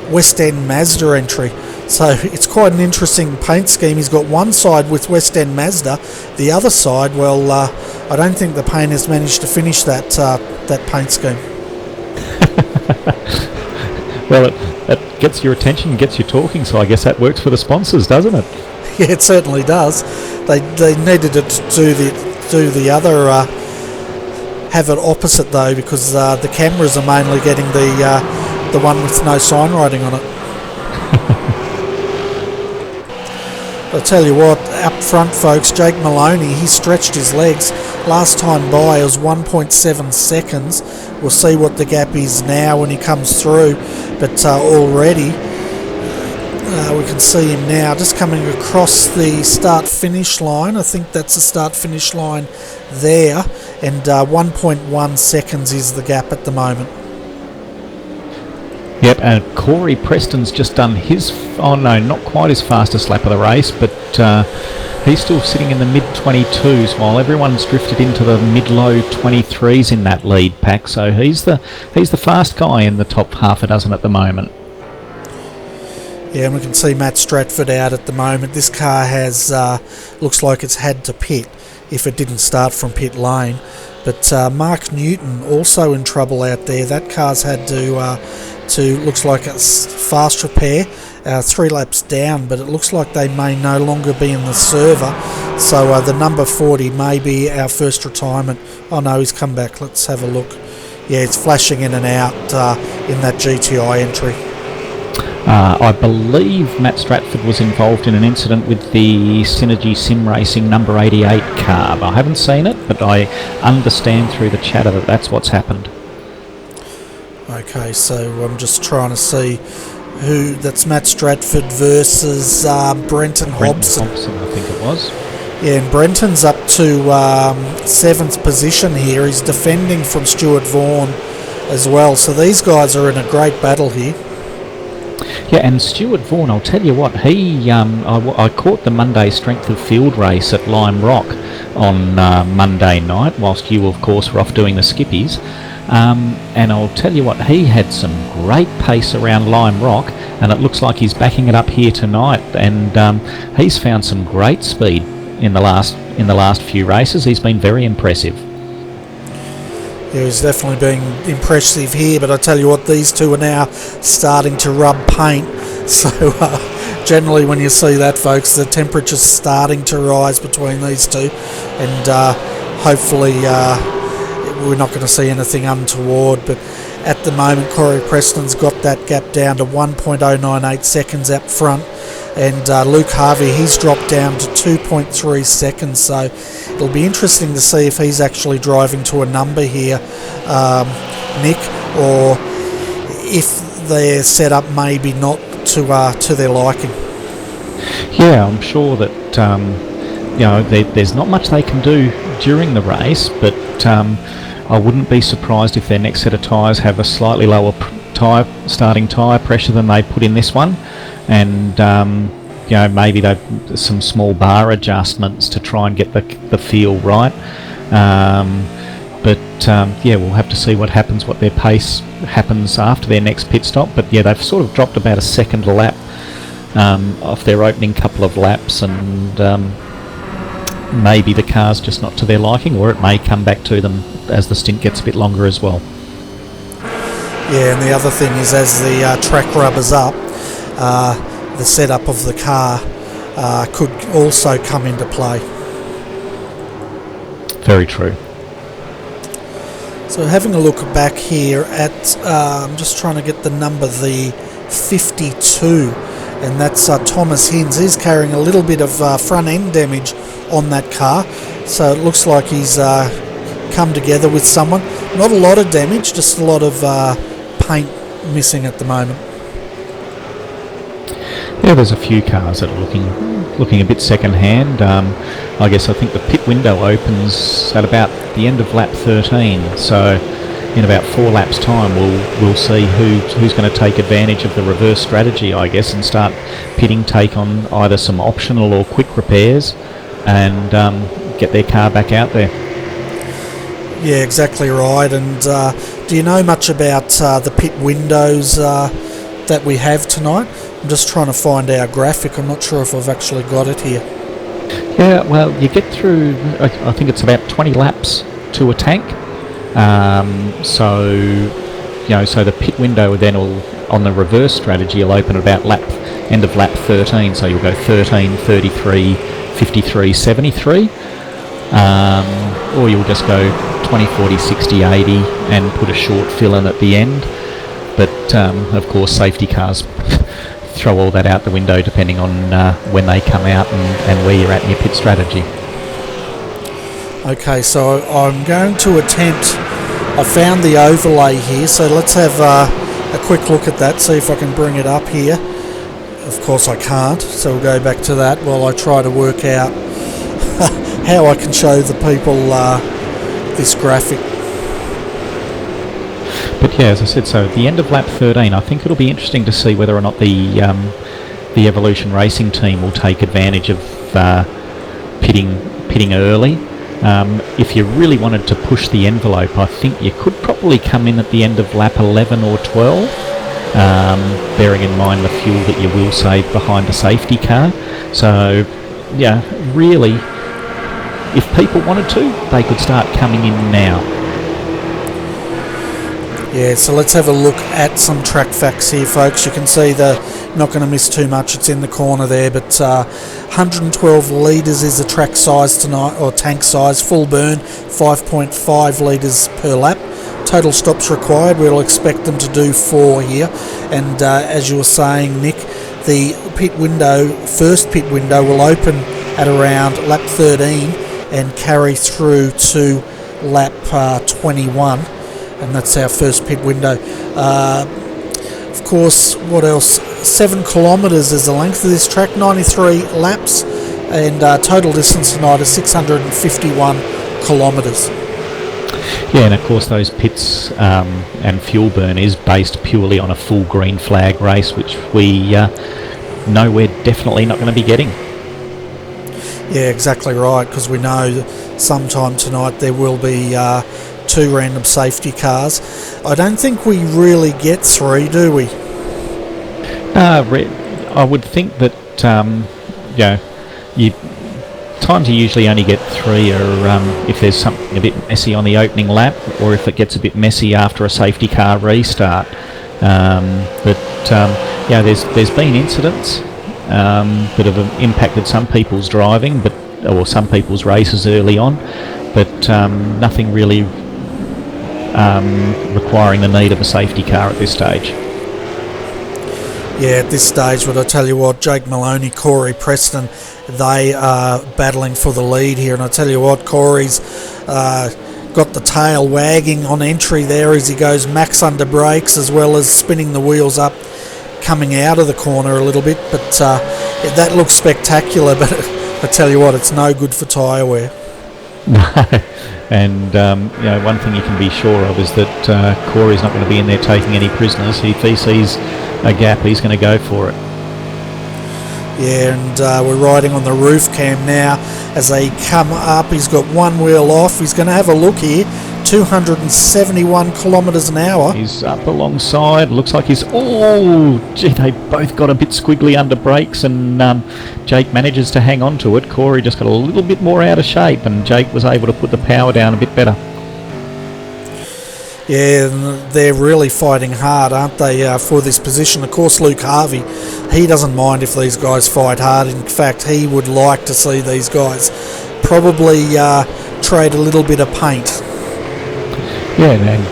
West End Mazda entry. So it's quite an interesting paint scheme. He's got one side with West End Mazda. The other side, well, I don't think the paint has managed to finish that paint scheme. Well, it gets your attention, gets you talking, so I guess that works for the sponsors, doesn't it? Yeah, it certainly does. They needed it to do the other, have it opposite though, because the cameras are mainly getting the one with no sign writing on it. I'll tell you what, up front folks, Jake Maloney, he stretched his legs. Last time by it was 1.7 seconds. We'll see what the gap is now when he comes through, but already we can see him now just coming across the start-finish line. I think that's the start-finish line there, and 1.1 seconds is the gap at the moment. Yep, and Corey Preston's just done his, oh no, not quite his fastest lap of the race, but he's still sitting in the mid-22s while everyone's drifted into the mid-low 23s in that lead pack, so he's the fast guy in the top half a dozen at the moment. Yeah, and we can see Matt Stratford out at the moment. This car has, looks like it's had to pit if it didn't start from pit lane. But Mark Newton also in trouble out there. That car's had to looks like it's fast repair, 3 laps down, but it looks like they may no longer be in the server. So the number 40 may be our first retirement. Oh no, he's come back. Let's have a look. Yeah, it's flashing in and out in that GTI entry. I believe Matt Stratford was involved in an incident with the Synergy Sim Racing number 88 car. I haven't seen it, but I understand through the chatter that that's what's happened. Okay, so I'm just trying to see who, that's Matt Stratford versus Brenton Hobson. Hobson, I think it was. Yeah, and Brenton's up to 7th position here. He's defending from Stuart Vaughan as well. So these guys are in a great battle here. Yeah, and Stuart Vaughan, I'll tell you what, I caught the Monday Strength of Field race at Lime Rock on Monday night, whilst you, of course, were off doing the skippies. And I'll tell you what, he had some great pace around Lime Rock, and it looks like he's backing it up here tonight. And he's found some great speed in the last few races. He's been very impressive. Yeah, he's definitely been impressive here, but I tell you what, these two are now starting to rub paint. So generally when you see that, folks, the temperature's starting to rise between these two, and hopefully we're not going to see anything untoward. But at the moment, Corey Preston's got that gap down to 1.098 seconds up front, and Luke Harvey, he's dropped down to 2.3 seconds. So it'll be interesting to see if he's actually driving to a number here, Nick, or if they're set up maybe not to their liking. Yeah, I'm sure that there's not much they can do during the race, but I wouldn't be surprised if their next set of tyres have a slightly lower starting tyre pressure than they put in this one, and maybe they've some small bar adjustments to try and get the feel right. We'll have to see what happens, what their pace happens after their next pit stop. But yeah, they've sort of dropped about a second a lap off their opening couple of laps, and maybe the car's just not to their liking, or it may come back to them as the stint gets a bit longer as well. Yeah, and the other thing is, as the track rubbers up, the setup of the car could also come into play. Very true. So having a look back here at, I'm just trying to get the number, the 52, and that's Thomas Hinds. He's carrying a little bit of front end damage on that car, so it looks like he's come together with someone. Not a lot of damage, just a lot of paint missing at the moment. Yeah, there's a few cars that are looking a bit second hand. I think the pit window opens at about the end of lap 13, so in about 4 laps time we'll see who's going to take advantage of the reverse strategy, I guess, and start pitting, take on either some optional or quick repairs, and get their car back out there. Yeah, exactly right. And do you know much about the pit windows that we have tonight? I'm just trying to find our graphic. I'm not sure if I've actually got it here. Yeah, well, you get through, I think it's about 20 laps to a tank. So the pit window then on the reverse strategy will open about end of lap 13. So you'll go 13, 33, 53, 73. Or you'll just go 20, 40, 60, 80 and put a short fill in at the end. But of course, safety cars throw all that out the window depending on when they come out and where you're at in your pit strategy. Okay, so I'm going to attempt, I found the overlay here, so let's have a quick look at that, see if I can bring it up here. Of course I can't, so we'll go back to that while I try to work out how I can show the people this graphic. But yeah, as I said, so at the end of lap 13, I think it'll be interesting to see whether or not the Evolution Racing team will take advantage of pitting early. If you really wanted to push the envelope, I think you could probably come in at the end of lap 11 or 12, bearing in mind the fuel that you will save behind a safety car. So, yeah, really, if people wanted to, they could start coming in now. Yeah, so let's have a look at some track facts here, folks. You can see not going to miss too much. It's in the corner there, but 112 litres is the track size tonight, or tank size, full burn, 5.5 litres per lap. Total stops required, we'll expect them to do 4 here. And as you were saying, Nick, the first pit window will open at around lap 13 and carry through to lap 21. And that's our first pit window. Of course, what else? 7 kilometres is the length of this track, 93 laps, and total distance tonight is 651 kilometres. Yeah, and of course those pits and fuel burn is based purely on a full green flag race, which we know we're definitely not going to be getting. Yeah, exactly right, because we know that sometime tonight there will be 2 random safety cars. I don't think we really get 3, do we? I would think that times you usually only get 3 are if there's something a bit messy on the opening lap, or if it gets a bit messy after a safety car restart. There's been incidents that have impacted some people's driving, or some people's races early on, but nothing really requiring the need of a safety car at this stage. Yeah, at this stage, but I tell you what, Jake Maloney, Corey Preston, they are battling for the lead here, and I tell you what, Corey's got the tail wagging on entry there as he goes max under brakes, as well as spinning the wheels up coming out of the corner a little bit, but that looks spectacular, but I tell you what, it's no good for tyre wear. No, and one thing you can be sure of is that Corey's not going to be in there taking any prisoners. If he sees a gap, he's going to go for it. Yeah, and we're riding on the roof cam now as they come up. He's got one wheel off. He's going to have a look here. 271 kilometres an hour. He's up alongside. Looks like he's... Oh, gee, they both got a bit squiggly under brakes, and Jake manages to hang on to it. Corey just got a little bit more out of shape, and Jake was able to put the power down a bit better. Yeah, they're really fighting hard, aren't they, for this position. Of course, Luke Harvey, he doesn't mind if these guys fight hard. In fact, he would like to see these guys probably trade a little bit of paint. Yeah, and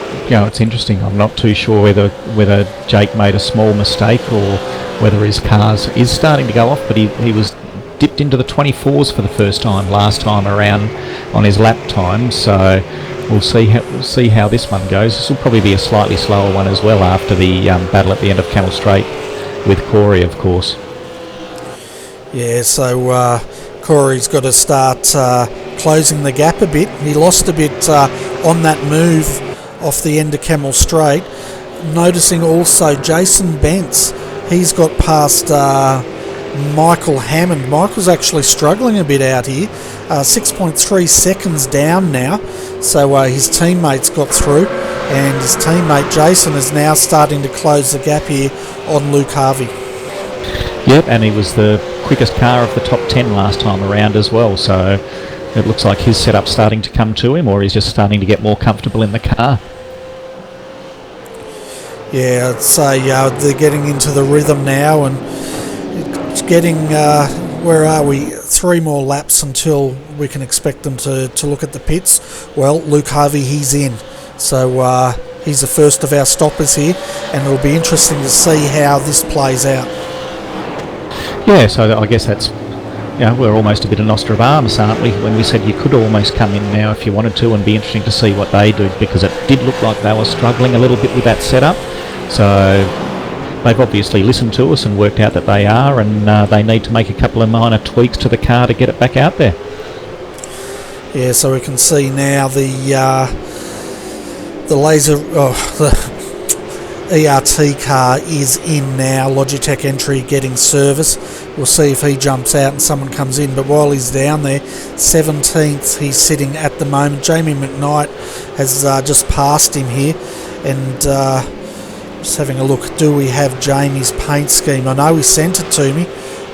it's interesting. I'm not too sure whether Jake made a small mistake or whether his cars is starting to go off, but he was dipped into the 24s for the first time last time around on his lap time, so we'll see how this one goes. This will probably be a slightly slower one as well after the battle at the end of Camel Straight with Corey, of course. Yeah, so Corey's got to start closing the gap a bit. He lost a bit on that move off the end of Camel Straight. Noticing also Jason Bentz, he's got past Michael Hammond. Michael's actually struggling a bit out here. 6.3 seconds down now. So his teammates got through, and his teammate Jason is now starting to close the gap here on Luke Harvey. Yep, and he was the quickest car of the top 10 last time around as well, so it looks like his setup's starting to come to him, or he's just starting to get more comfortable in the car. Yeah, I'd say they're getting into the rhythm now, and it's getting, where are we? 3 more laps until we can expect them to look at the pits. Well, Luke Harvey, he's in. So he's the first of our stoppers here, and it'll be interesting to see how this plays out. Yeah, so I guess that's, we're almost a bit of Nostradamus, aren't we, when we said you could almost come in now if you wanted to, and be interesting to see what they do, because it did look like they were struggling a little bit with that setup. So they've obviously listened to us and worked out that they are, and they need to make a couple of minor tweaks to the car to get it back out there. Yeah, so we can see now the ERT car is in now. Logitech entry getting service. We'll see if he jumps out and someone comes in. But while he's down there, 17th he's sitting at the moment. Jamie McKnight has just passed him here, and just having a look. Do we have Jamie's paint scheme? I know he sent it to me,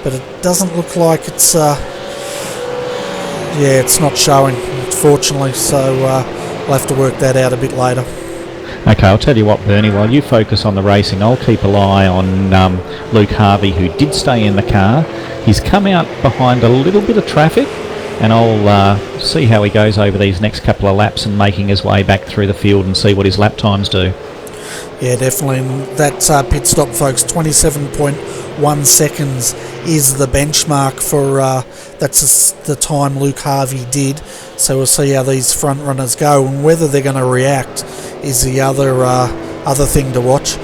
but it doesn't look like it's. It's not showing, unfortunately. So we'll have to work that out a bit later. Okay, I'll tell you what, Bernie, while you focus on the racing, I'll keep an eye on Luke Harvey, who did stay in the car. He's come out behind a little bit of traffic, and I'll see how he goes over these next couple of laps and making his way back through the field and see what his lap times do. Yeah, definitely. And that pit stop, folks, 27.1 seconds is the benchmark for, that's the time Luke Harvey did. So we'll see how these front runners go, and whether they're going to react is the other thing to watch.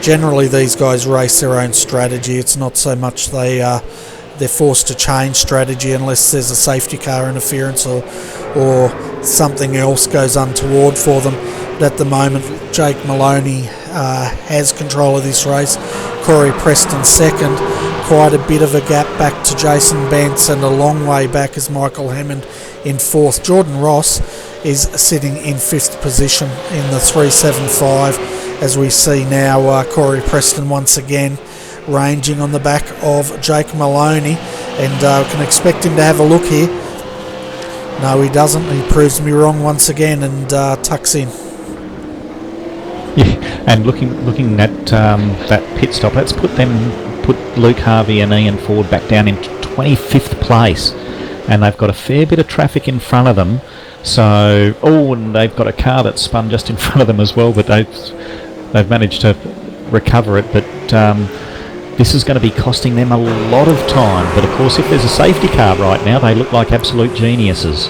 Generally, these guys race their own strategy. It's not so much they're forced to change strategy unless there's a safety car interference or something else goes untoward for them. But at the moment, Jake Maloney has control of this race. Corey Preston second. Quite a bit of a gap back to Jason Bence, and a long way back is Michael Hammond in fourth. Jordan Ross is sitting in fifth position in the 375, as we see now Corey Preston once again ranging on the back of Jake Maloney, and can expect him to have a look here. No, he doesn't. He proves me wrong once again and tucks in. Yeah, and looking at that pit stop, let's put Luke Harvey and Ian Ford back down in 25th place, and they've got a fair bit of traffic in front of them. So, and they've got a car that's spun just in front of them as well, but they've managed to recover it. But this is going to be costing them a lot of time. But of course, if there's a safety car right now, they look like absolute geniuses.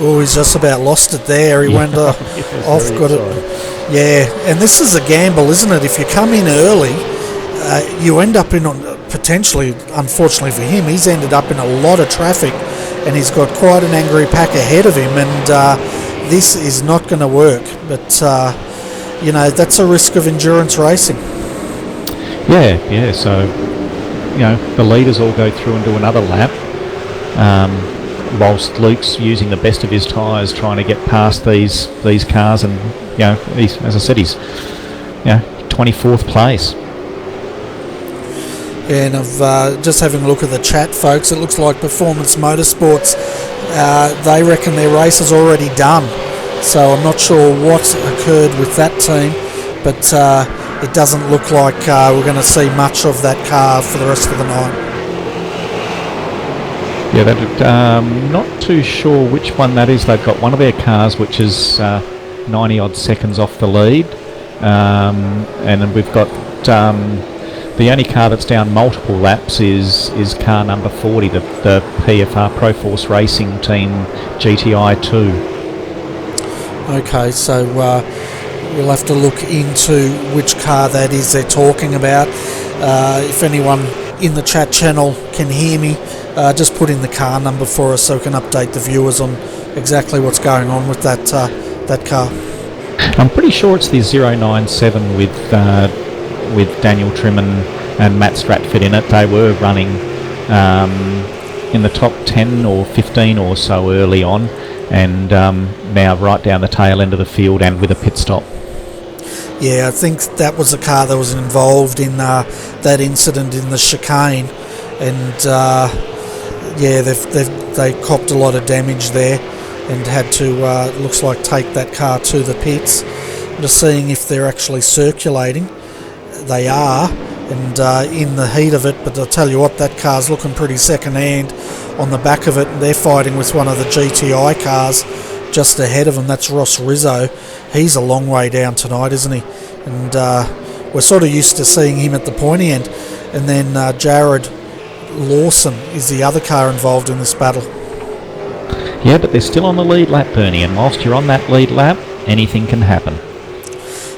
Oh, he's just about lost it there. He went off, got it. Yeah, and this is a gamble, isn't it? If you come in early, you end up in, potentially, unfortunately for him, he's ended up in a lot of traffic, and he's got quite an angry pack ahead of him, and this is not going to work. But, that's a risk of endurance racing. Yeah, so, the leaders all go through and do another lap, whilst Luke's using the best of his tyres trying to get past these cars, and, he's, as I said, he's, 24th place. And of just having a look at the chat, folks, it looks like Performance Motorsports, they reckon their race is already done. So I'm not sure what occurred with that team, but it doesn't look like we're going to see much of that car for the rest of the night. Yeah, not too sure which one that is. They've got one of their cars which is 90 odd seconds off the lead, and then we've got the only car that's down multiple laps is car number 40, the PFR Proforce Racing Team GTI 2. Okay, so we'll have to look into which car that is they're talking about. If anyone in the chat channel can hear me, just put in the car number for us so we can update the viewers on exactly what's going on with that car. I'm pretty sure it's the 097 with Daniel Trim and Matt Stratford in it. They were running in the top 10 or 15 or so early on, and now right down the tail end of the field and with a pit stop. Yeah, I think that was the car that was involved in that incident in the chicane, and they copped a lot of damage there and had to, looks like, take that car to the pits. I'm just seeing if they're actually circulating. They are, and in the heat of it, but I'll tell you what, that car's looking pretty second-hand on the back of it, and they're fighting with one of the GTI cars just ahead of them. That's Ross Rizzo. He's a long way down tonight, isn't he? And we're sort of used to seeing him at the pointy end. And then Jared Lawson is the other car involved in this battle. Yeah, but they're still on the lead lap, Bernie, and whilst you're on that lead lap, anything can happen.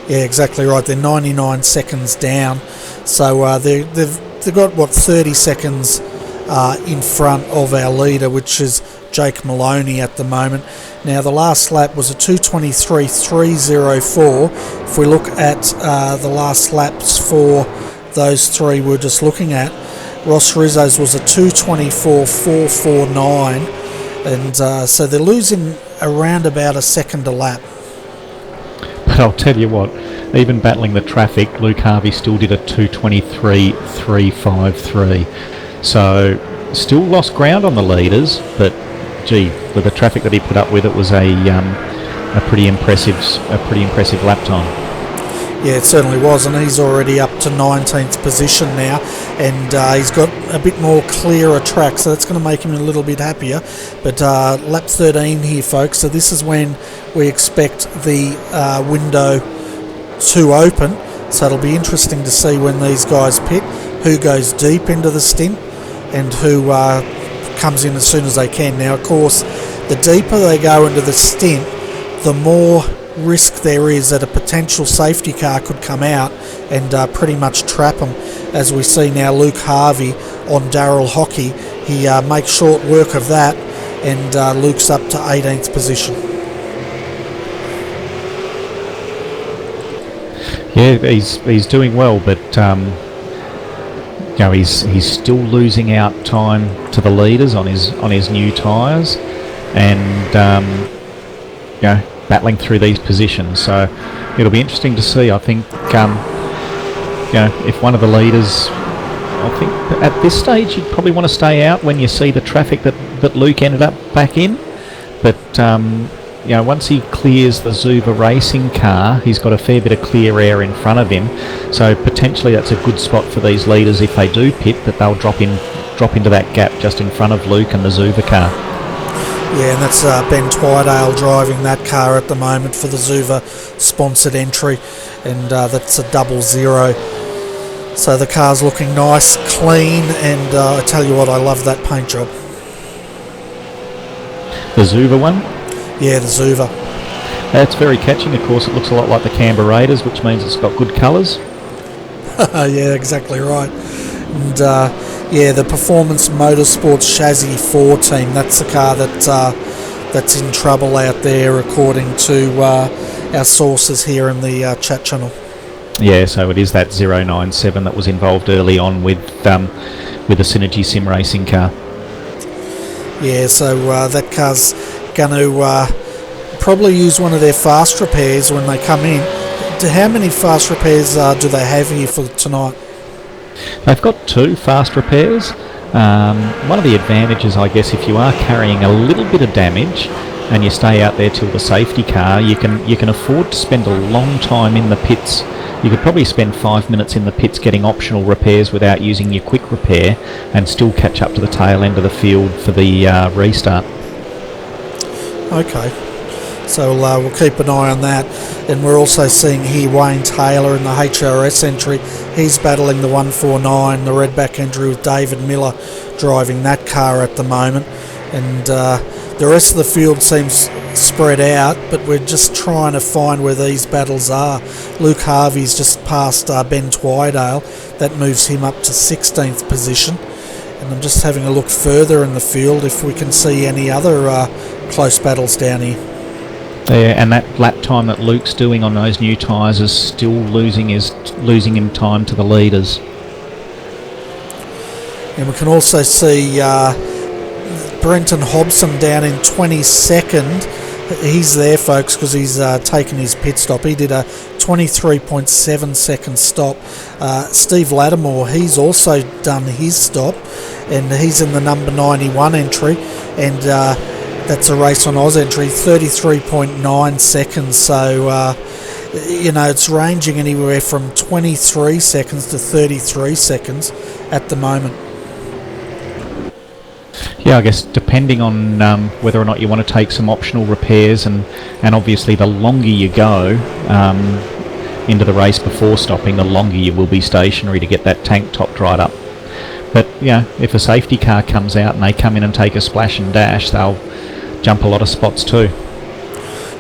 Yeah, exactly right. They're 99 seconds down, so they've got 30 seconds in front of our leader, which is Jake Maloney at the moment. Now the last lap was a 2:23.304. If we look at the last laps for those three we're just looking at, Ross Rizzo's was a 2:24.449, and so they're losing around about a second a lap. But I'll tell you what, even battling the traffic, Luke Harvey still did a 2:23.353. So still lost ground on the leaders, but gee, with the traffic that he put up with, it was a pretty impressive lap time. Yeah, it certainly was, and he's already up to 19th position now, and he's got a bit more clearer track, so that's going to make him a little bit happier. But lap 13 here, folks, so this is when we expect the window to open, so it'll be interesting to see when these guys pit, who goes deep into the stint and who comes in as soon as they can. Now, of course, the deeper they go into the stint, the more risk there is that a potential safety car could come out and pretty much trap them. As we see now, Luke Harvey on Darryl Hockey, he makes short work of that, and Luke's up to 18th position. Yeah, he's doing well, but he's still losing out time to the leaders on his new tyres, and battling through these positions. So it'll be interesting to see. I think if one of the leaders, I think at this stage you'd probably want to stay out when you see the traffic that Luke ended up back in. But once he clears the Zuva racing car, he's got a fair bit of clear air in front of him. So potentially that's a good spot for these leaders if they do pit, that they'll drop into that gap just in front of Luke and the Zuva car. Yeah, and that's Ben Twydale driving that car at the moment for the Zuva sponsored entry, and that's a 00. So the car's looking nice, clean, and I tell you what, I love that paint job. The Zuva one? Yeah, the Zuva. That's very catching. Of course, it looks a lot like the Canberra Raiders, which means it's got good colours. Yeah, exactly right. And the Performance Motorsports Chassis 4 team, that's the car that's in trouble out there, according to our sources here in the chat channel. Yeah, so it is that 097 that was involved early on with the Synergy Sim racing car. Yeah, so that car's going to probably use one of their fast repairs when they come in. How many fast repairs do they have here for tonight? They've got 2 fast repairs. One of the advantages, I guess, if you are carrying a little bit of damage and you stay out there till the safety car, you can afford to spend a long time in the pits. You could probably spend 5 minutes in the pits getting optional repairs without using your quick repair and still catch up to the tail end of the field for the restart. Okay, so we'll keep an eye on that. And we're also seeing here Wayne Taylor in the HRS entry. He's battling the 149, the redback entry, with David Miller driving that car at the moment. And the rest of the field seems spread out, but we're just trying to find where these battles are. Luke Harvey's just passed Ben Twydale. That moves him up to 16th position. And I'm just having a look further in the field if we can see any other close battles down here. Yeah, and that lap time that Luke's doing on those new tyres is still losing him time to the leaders. And we can also see Brenton Hobson down in 22nd. He's there, folks, because he's taken his pit stop. He did a 23.7 second stop. Steve Lattimore, he's also done his stop, and he's in the number 91 entry, and that's a Race on Oz entry, 33.9 seconds. So, it's ranging anywhere from 23 seconds to 33 seconds at the moment. Yeah, I guess depending on whether or not you want to take some optional repairs, and obviously the longer you go into the race before stopping, the longer you will be stationary to get that tank top dried up. But if a safety car comes out and they come in and take a splash and dash, they'll jump a lot of spots too.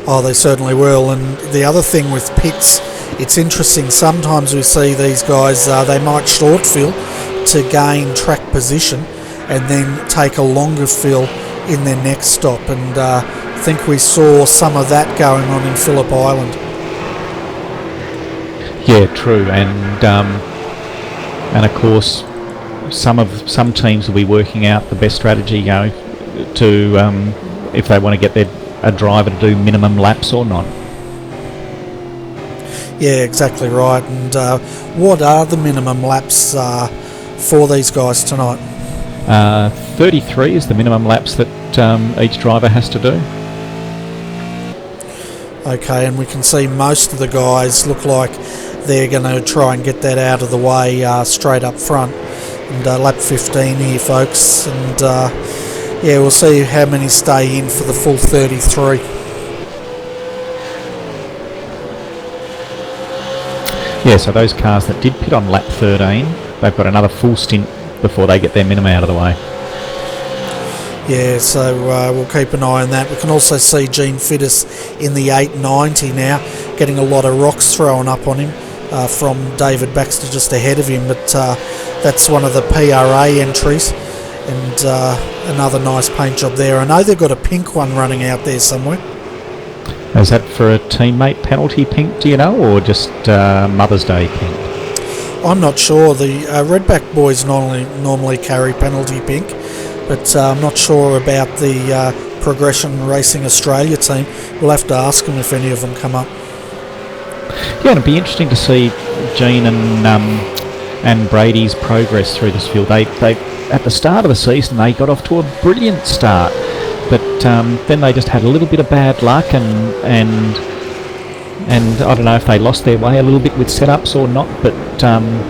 Oh, they certainly will. And the other thing with pits, it's interesting, sometimes we see these guys, they might short fill to gain track position and then take a longer fill in their next stop, and I think we saw some of that going on in Phillip Island. Yeah, true, and of course some teams will be working out the best strategy, to if they want to get a driver to do minimum laps or not. Yeah, exactly right. And what are the minimum laps for these guys tonight? 33 is the minimum laps that each driver has to do. Okay, and we can see most of the guys look like they're going to try and get that out of the way straight up front. And lap 15 here, folks. And we'll see how many stay in for the full 33. Yeah, so those cars that did pit on lap 13, they've got another full stint before they get their minimum out of the way. Yeah, so we'll keep an eye on that. We can also see Gene Fittis in the 890 now, getting a lot of rocks thrown up on him from David Baxter just ahead of him, but that's one of the PRA entries, and another nice paint job there. I know they've got a pink one running out there somewhere. Is that for a teammate penalty pink, do you know, or just Mother's Day pink? I'm not sure. The Redback boys normally carry penalty pink, but I'm not sure about the Progression Racing Australia team. We'll have to ask them if any of them come up. Yeah, it'd be interesting to see Gene and Brady's progress through this field. They at the start of the season they got off to a brilliant start, but then they just had a little bit of bad luck, and I don't know if they lost their way a little bit with setups or not. But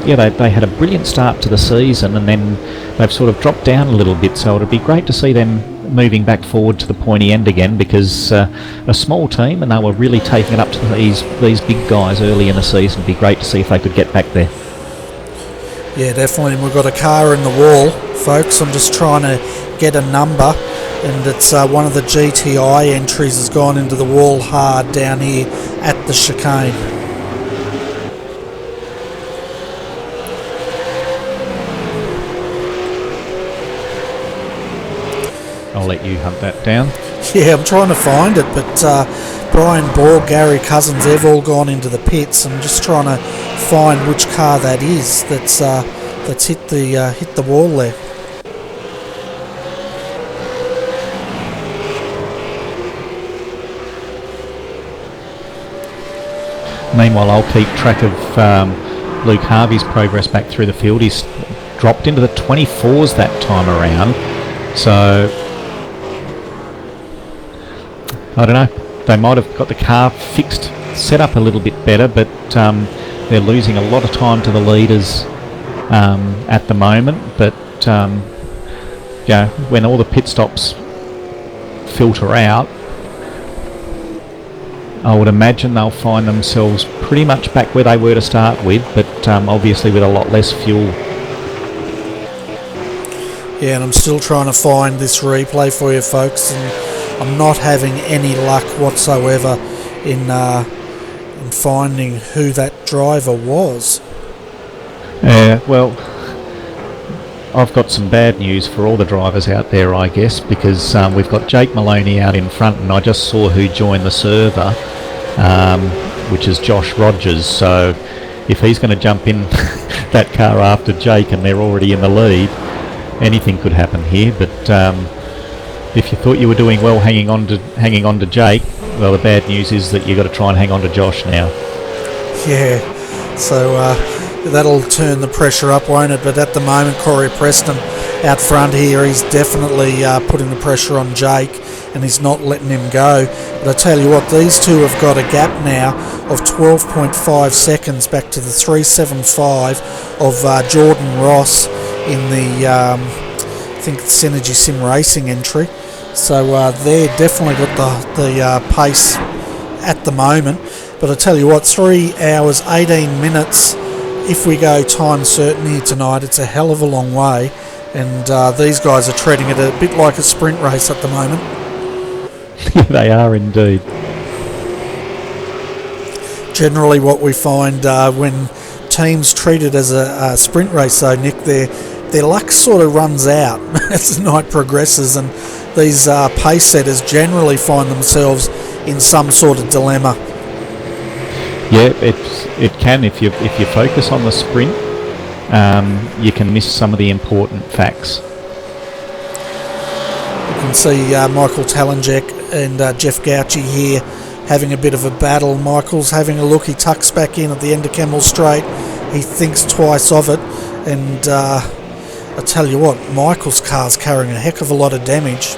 yeah, they had a brilliant start to the season, and then they've sort of dropped down a little bit. So it'd be great to see them moving back forward to the pointy end again, because a small team, and they were really taking it up to these big guys early in the season. It'd be great to see if they could get back there. Yeah, definitely. And we've got a car in the wall, folks. I'm just trying to get a number, and it's one of the GTI entries has gone into the wall hard down here at the chicane. I'll let you hunt that down. Yeah, I'm trying to find it, but Brian Borg, Gary Cousins, they've all gone into the pits. I'm just trying to find which car that is that's hit the wall there. Meanwhile, I'll keep track of Luke Harvey's progress back through the field. He's dropped into the 24s that time around, so I don't know. They might have got the car fixed, set up a little bit better, but they're losing a lot of time to the leaders at the moment. But yeah, when all the pit stops filter out, I would imagine they'll find themselves pretty much back where they were to start with, but obviously with a lot less fuel. Yeah, and I'm still trying to find this replay for you folks, and I'm not having any luck whatsoever in finding who that driver was. Well, I've got some bad news for all the drivers out there, I guess, because we've got Jake Maloney out in front, and I just saw who joined the server, which is Josh Rogers. So if he's going to jump in that car after Jake and they're already in the lead, anything could happen here. But if you thought you were doing well hanging on to Jake, well, the bad news is that you've got to try and hang on to Josh now. Yeah, so that'll turn the pressure up, won't it? But at the moment, Corey Preston out front here, he's definitely putting the pressure on Jake, and he's not letting him go. But I tell you what, these two have got a gap now of 12.5 seconds back to the 3.75 of Jordan Ross in the I think it's Synergy Sim Racing entry. So they're definitely got the pace at the moment. But I tell you what, 3 hours 18 minutes if we go time certain here tonight. It's a hell of a long way, and these guys are treating it a bit like a sprint race at the moment. They are indeed. Generally what we find when teams treat it as a sprint race, though, Nick, their luck sort of runs out as the night progresses, and these pace setters generally find themselves in some sort of dilemma. Yeah, it can. If you focus on the sprint, you can miss some of the important facts. You can see Michael Talenjek and Jeff Gauci here having a bit of a battle. Michael's having a look. He tucks back in at the end of Kemmel Straight. He thinks twice of it, and I tell you what, Michael's car's carrying a heck of a lot of damage.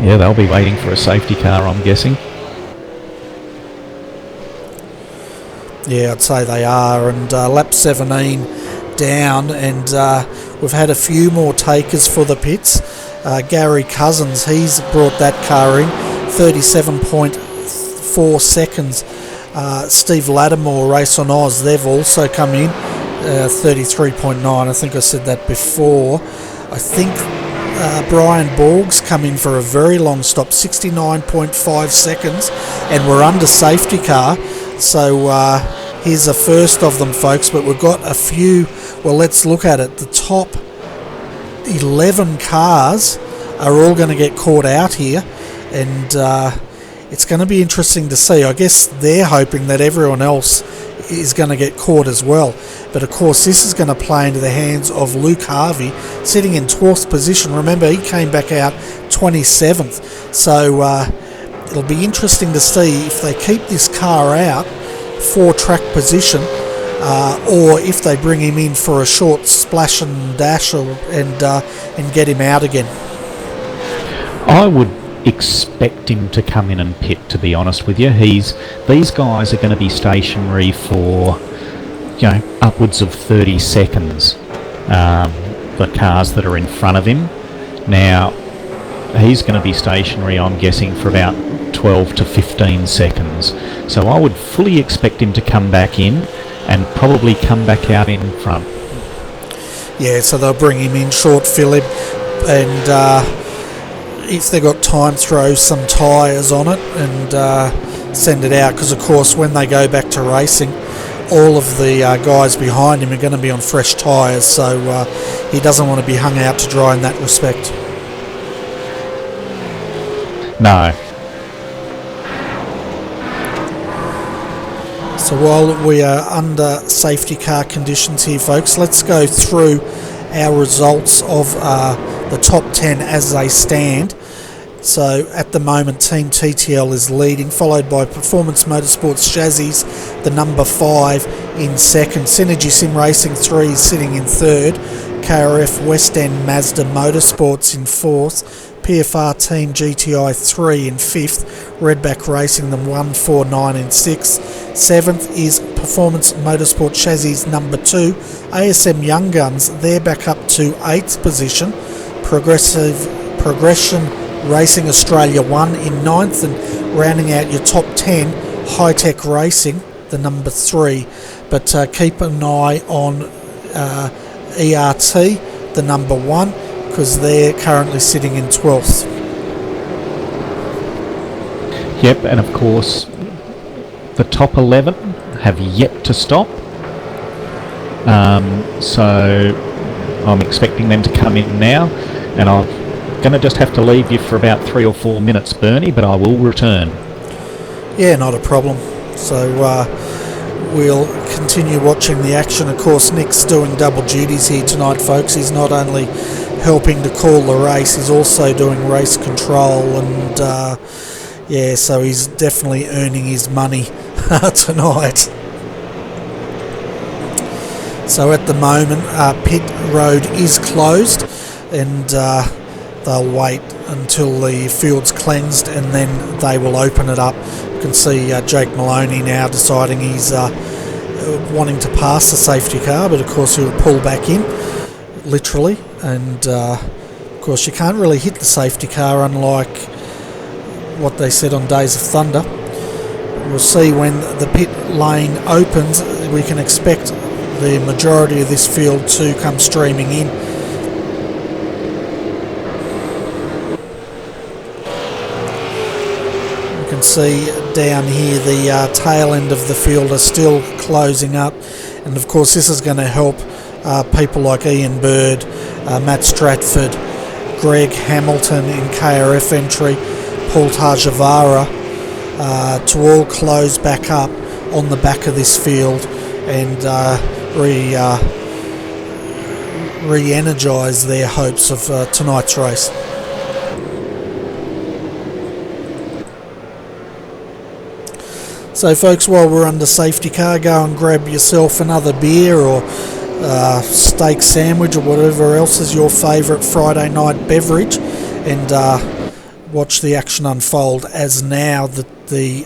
Yeah, they'll be waiting for a safety car, I'm guessing. Yeah, I'd say they are, and lap 17 down, and we've had a few more takers for the pits. Gary Cousins, he's brought that car in, 37.4 seconds. Steve Lattimore, Race on Oz, they've also come in, 33.9. I think I said that before. I think Brian Borg's come in for a very long stop, 69.5 seconds, and we're under safety car. So here's the first of them, folks, but we've got a few. Well, let's look at it. The top 11 cars are all going to get caught out here. and it's going to be interesting to see. I guess they're hoping that everyone else is going to get caught as well, but of course this is going to play into the hands of Luke Harvey, sitting in 12th position. Remember, he came back out 27th, so it'll be interesting to see if they keep this car out for track position, or if they bring him in for a short splash and dash, and get him out again. I would expect him to come in and pit, to be honest with you. These guys are going to be stationary for, upwards of 30 seconds, the cars that are in front of him. Now, he's going to be stationary, I'm guessing, for about 12 to 15 seconds. So I would fully expect him to come back in and probably come back out in front. Yeah, so they'll bring him in, short fill him, and if they've got time, throw some tyres on it and send it out, because of course when they go back to racing, all of the guys behind him are going to be on fresh tyres, so he doesn't want to be hung out to dry in that respect. No. So while we are under safety car conditions here, folks, let's go through our results of the top 10 as they stand. So at the moment, Team TTL is leading, followed by Performance Motorsports Chassis, the number 5, in second. Synergy Sim Racing 3 is sitting in third. KRF West End Mazda Motorsports in fourth. PFR Team GTI 3 in 5th, Redback Racing them 1, 4, 9 in 6th. 7th is Performance Motorsport Chassis number 2. ASM Young Guns, they're back up to 8th position. Progression Racing Australia 1 in 9th, and rounding out your top 10, High Tech Racing, the number 3. But keep an eye on ERT, the number 1, because they're currently sitting in 12th. Yep, and of course the top 11 have yet to stop, so I'm expecting them to come in now, and I'm going to just have to leave you for about 3 or 4 minutes, Bernie, but I will return. Yeah, not a problem. So we'll continue watching the action. Of course, Nick's doing double duties here tonight, folks. He's not only helping to call the race, he's also doing race control, and yeah, so he's definitely earning his money tonight. So at the moment, pit road is closed, and they'll wait until the field's cleansed, and then they will open it up. You can see Jake Maloney now deciding he's wanting to pass the safety car, but of course he'll pull back in, literally, and of course you can't really hit the safety car, unlike what they said on Days of Thunder. We'll see when the pit lane opens. We can expect the majority of this field to come streaming in. You can see down here the tail end of the field are still closing up, and of course this is going to help people like Ian Bird, Matt Stratford, Greg Hamilton in KRF entry, Paul Tarjavara, to all close back up on the back of this field and re-energise their hopes of tonight's race. So folks, while we're under safety car, go and grab yourself another beer or steak sandwich or whatever else is your favourite Friday night beverage, and watch the action unfold as now that the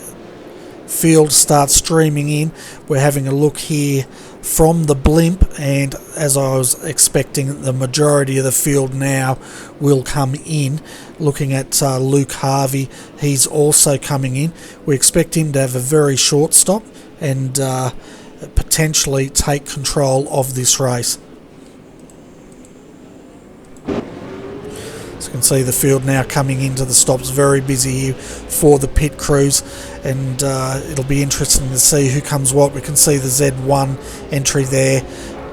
field starts streaming in. We're having a look here from the blimp, and as I was expecting, the majority of the field now will come in. Looking at Luke Harvey, he's also coming in. We expect him to have a very short stop and potentially take control of this race. As you can see, the field now coming into the stops, very busy here for the pit crews, and it'll be interesting to see who comes what. We can see the Z1 entry there,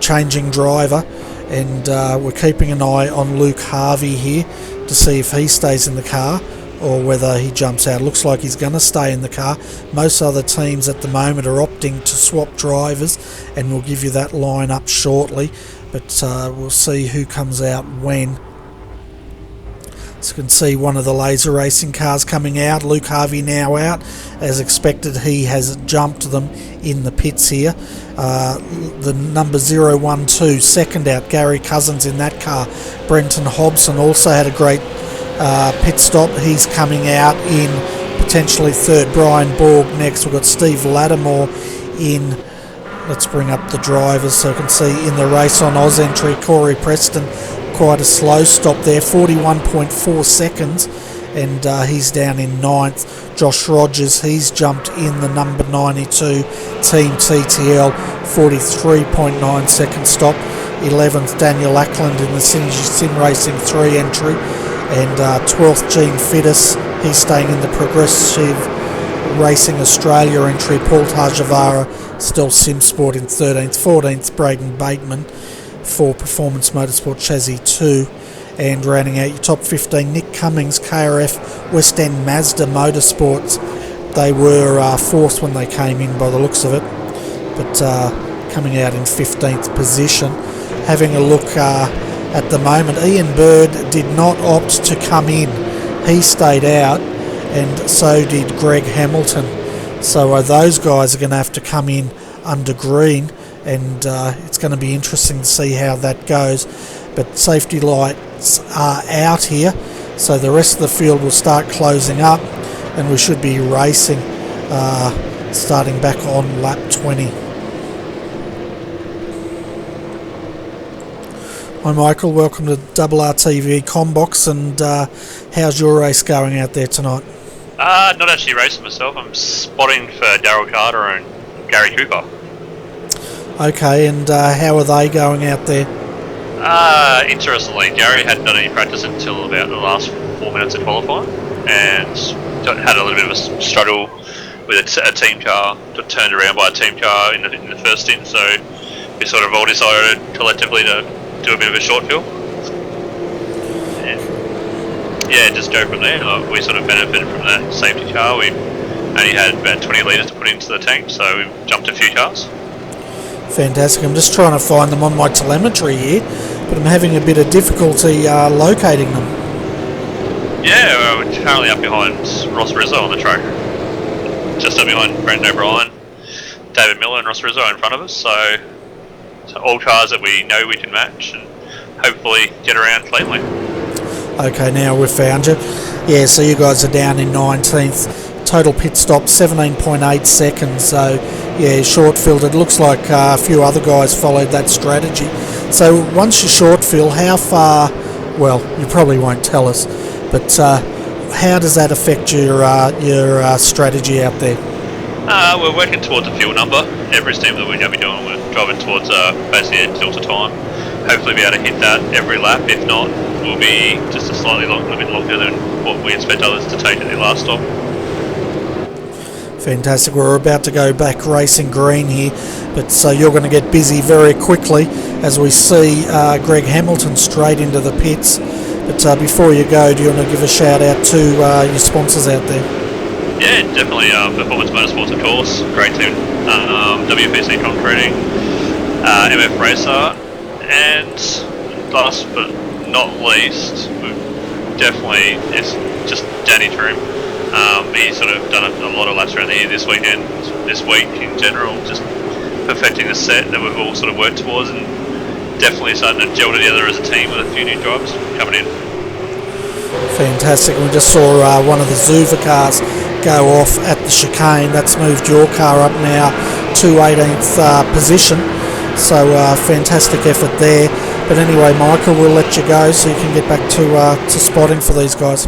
changing driver, and we're keeping an eye on Luke Harvey here to see if he stays in the car or whether he jumps out. Looks like he's going to stay in the car. Most other teams at the moment are opting to swap drivers, and we'll give you that line up shortly, but we'll see who comes out when. So you can see one of the laser racing cars coming out. Luke Harvey now out. As expected, he has jumped them in the pits here. The number 012 second out, Gary Cousins in that car. Brenton Hobson also had a great pit stop. He's coming out in potentially third. Brian Borg next. We've got Steve Lattimore in. Let's bring up the drivers so you can see in the Race on Oz entry. Corey Preston, quite a slow stop there, 41.4 seconds, and he's down in ninth. Josh Rogers, he's jumped in the number 92 Team TTL, 43.9 second stop. 11th Daniel Ackland in the Synergy Sim Racing 3 entry, and 12th Gene Fittis, he's staying in the Progressive Racing Australia entry. Paul Tajavara, still Sim Sport in 13th. 14th Braden Bateman for Performance Motorsport Chassis 2, and rounding out your top 15, Nick Cummings, KRF West End Mazda Motorsports. They were fourth when they came in by the looks of it, but coming out in 15th position. Having a look at the moment, Ian Bird did not opt to come in. He stayed out, and so did Greg Hamilton. So those guys are going to have to come in under green, and it's going to be interesting to see how that goes. But safety lights are out here, so the rest of the field will start closing up, and we should be racing starting back on lap 20. Hi Michael, welcome to RRTV Combox, and how's your race going out there tonight? Not actually racing myself. I'm spotting for Daryl Carter and Gary Cooper. Okay, and how are they going out there? Interestingly, Gary hadn't done any practice until about the last 4 minutes of qualifying, and had a little bit of a struggle with a team car. Got turned around by a team car in the first stint, so we sort of all decided collectively to do a bit of a short fill. And yeah, just go from there. Like, we sort of benefited from that safety car. We only had about 20 litres to put into the tank, so we jumped a few cars. Fantastic. I'm just trying to find them on my telemetry here, but I'm having a bit of difficulty locating them. Yeah, we're currently up behind Ross Rizzo on the track. Just up behind Brendan O'Brien, David Miller and Ross Rizzo in front of us, so all cars that we know we can match and hopefully get around cleanly. Okay, now we've found you. Yeah, so you guys are down in 19th. Total pit stop 17.8 seconds, so yeah, short filled. It looks like a few other guys followed that strategy. So once you short fill, how far, well, you probably won't tell us, but how does that affect your strategy out there? We're working towards a fuel number. Every stint that we're going to be doing, we're driving towards basically a filter time. Hopefully be able to hit that every lap. If not, we'll be just a little bit longer than what we expect others to take at their last stop. Fantastic. We're about to go back racing green here, but so you're going to get busy very quickly as we see Greg Hamilton straight into the pits. But before you go, do you want to give a shout out to your sponsors out there? Yeah, definitely. Performance Motorsports, of course. Great team. WPC Concreting, MF Racer, and last but not least, definitely it's just Danny Troom. He's sort of done a lot of laps around here this weekend, this week in general, just perfecting the set that we've all sort of worked towards, and definitely starting to gel together as a team with a few new drivers coming in. Fantastic. We just saw one of the Zuva cars go off at the chicane. That's moved your car up now to 18th position, so fantastic effort there. But anyway, Michael, we'll let you go so you can get back to spotting for these guys.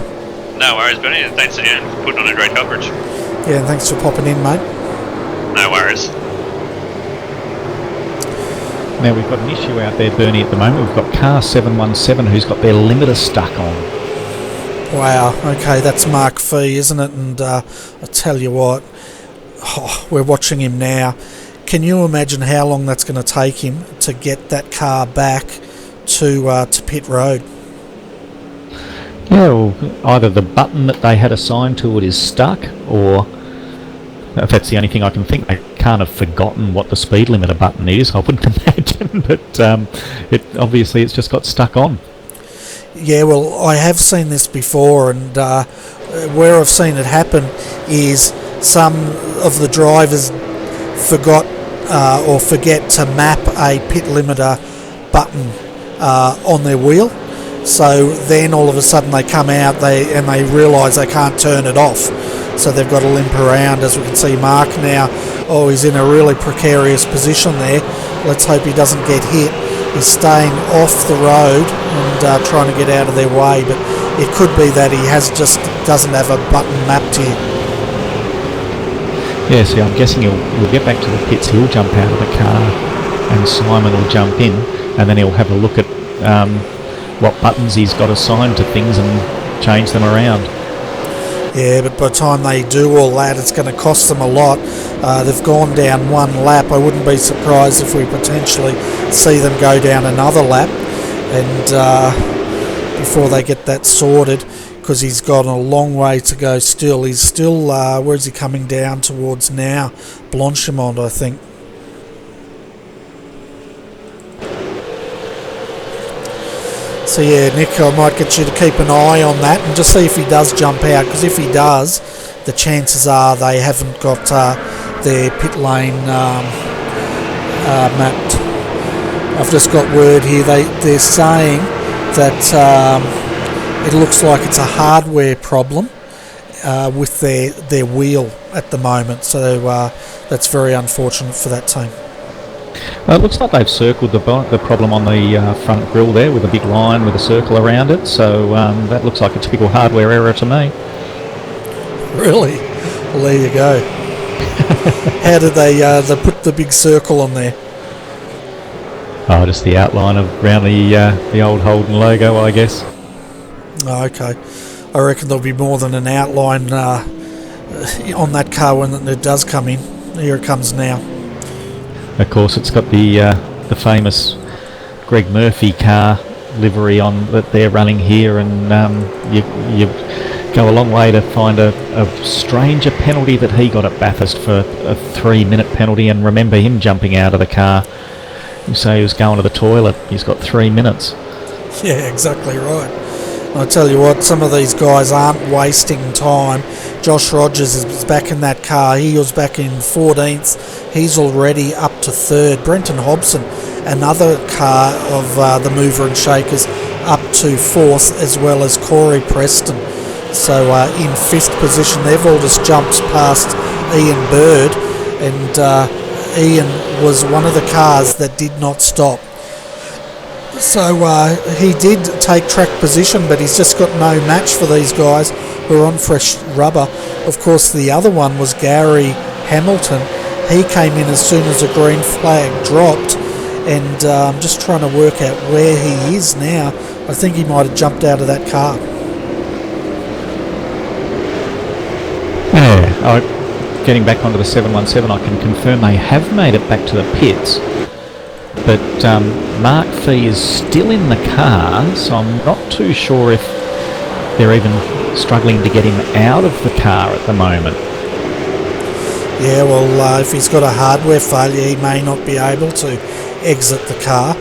No worries, Benny, and thanks again for putting on a great coverage. Yeah, and thanks for popping in, mate. No worries. Now we've got an issue out there, Bernie, at the moment. We've got car 717 who's got their limiter stuck on. Wow, okay, that's Mark Fee, isn't it? And I tell you what, we're watching him now. Can you imagine how long that's going to take him to get that car back to pit road? Yeah, well, either the button that they had assigned to it is stuck, or if that's the only thing I can think, they can't have forgotten what the speed limiter button is, I wouldn't imagine, but obviously it's just got stuck on. Yeah, well, I have seen this before, and where I've seen it happen is some of the drivers forget to map a pit limiter button on their wheel. So then all of a sudden they come out and they realise they can't turn it off. So they've got to limp around. As we can see, Mark now, he's in a really precarious position there. Let's hope he doesn't get hit. He's staying off the road and trying to get out of their way, but it could be that he doesn't have a button mapped here. Yeah, see, I'm guessing he'll get back to the pits, he'll jump out of the car, and Simon will jump in, and then he'll have a look at what buttons he's got assigned to things and change them around. Yeah, but by the time they do all that, it's going to cost them a lot. They've gone down one lap. I wouldn't be surprised if we potentially see them go down another lap, and before they get that sorted, because he's got a long way to go still. He's still, where is he coming down towards now? Blanchimont, I think. So yeah, Nick, I might get you to keep an eye on that and just see if he does jump out, because if he does, the chances are they haven't got their pit lane mapped. I've just got word here, they're saying that it looks like it's a hardware problem with their wheel at the moment, so that's very unfortunate for that team. It looks like they've circled the problem on the front grille there with a big line with a circle around it, so that looks like a typical hardware error to me. Really? Well, there you go. How did they put the big circle on there? Oh, just the outline around the old Holden logo, I guess. Oh, okay. I reckon there'll be more than an outline on that car when it does come in. Here it comes now. Of course, it's got the famous Greg Murphy car livery on that they're running here, and you go a long way to find a stranger penalty that he got at Bathurst for a 3-minute penalty, and remember him jumping out of the car. You say he was going to the toilet, he's got 3 minutes. Yeah, exactly right. I tell you what, some of these guys aren't wasting time. Josh Rogers is back in that car. He was back in 14th. He's already up to 3rd. Brenton Hobson, another car of the mover and shakers, up to 4th, as well as Corey Preston. So in 5th position, they've all just jumped past Ian Bird, and Ian was one of the cars that did not stop. So he did take track position, but he's just got no match for these guys who are on fresh rubber. Of course, the other one was Gary Hamilton. He came in as soon as the green flag dropped, and I'm just trying to work out where he is now. I think he might have jumped out of that car. Yeah, getting back onto the 717, I can confirm they have made it back to the pits. But Mark Fee is still in the car, so I'm not too sure if they're even struggling to get him out of the car at the moment. Yeah, well, if he's got a hardware failure, he may not be able to exit the car.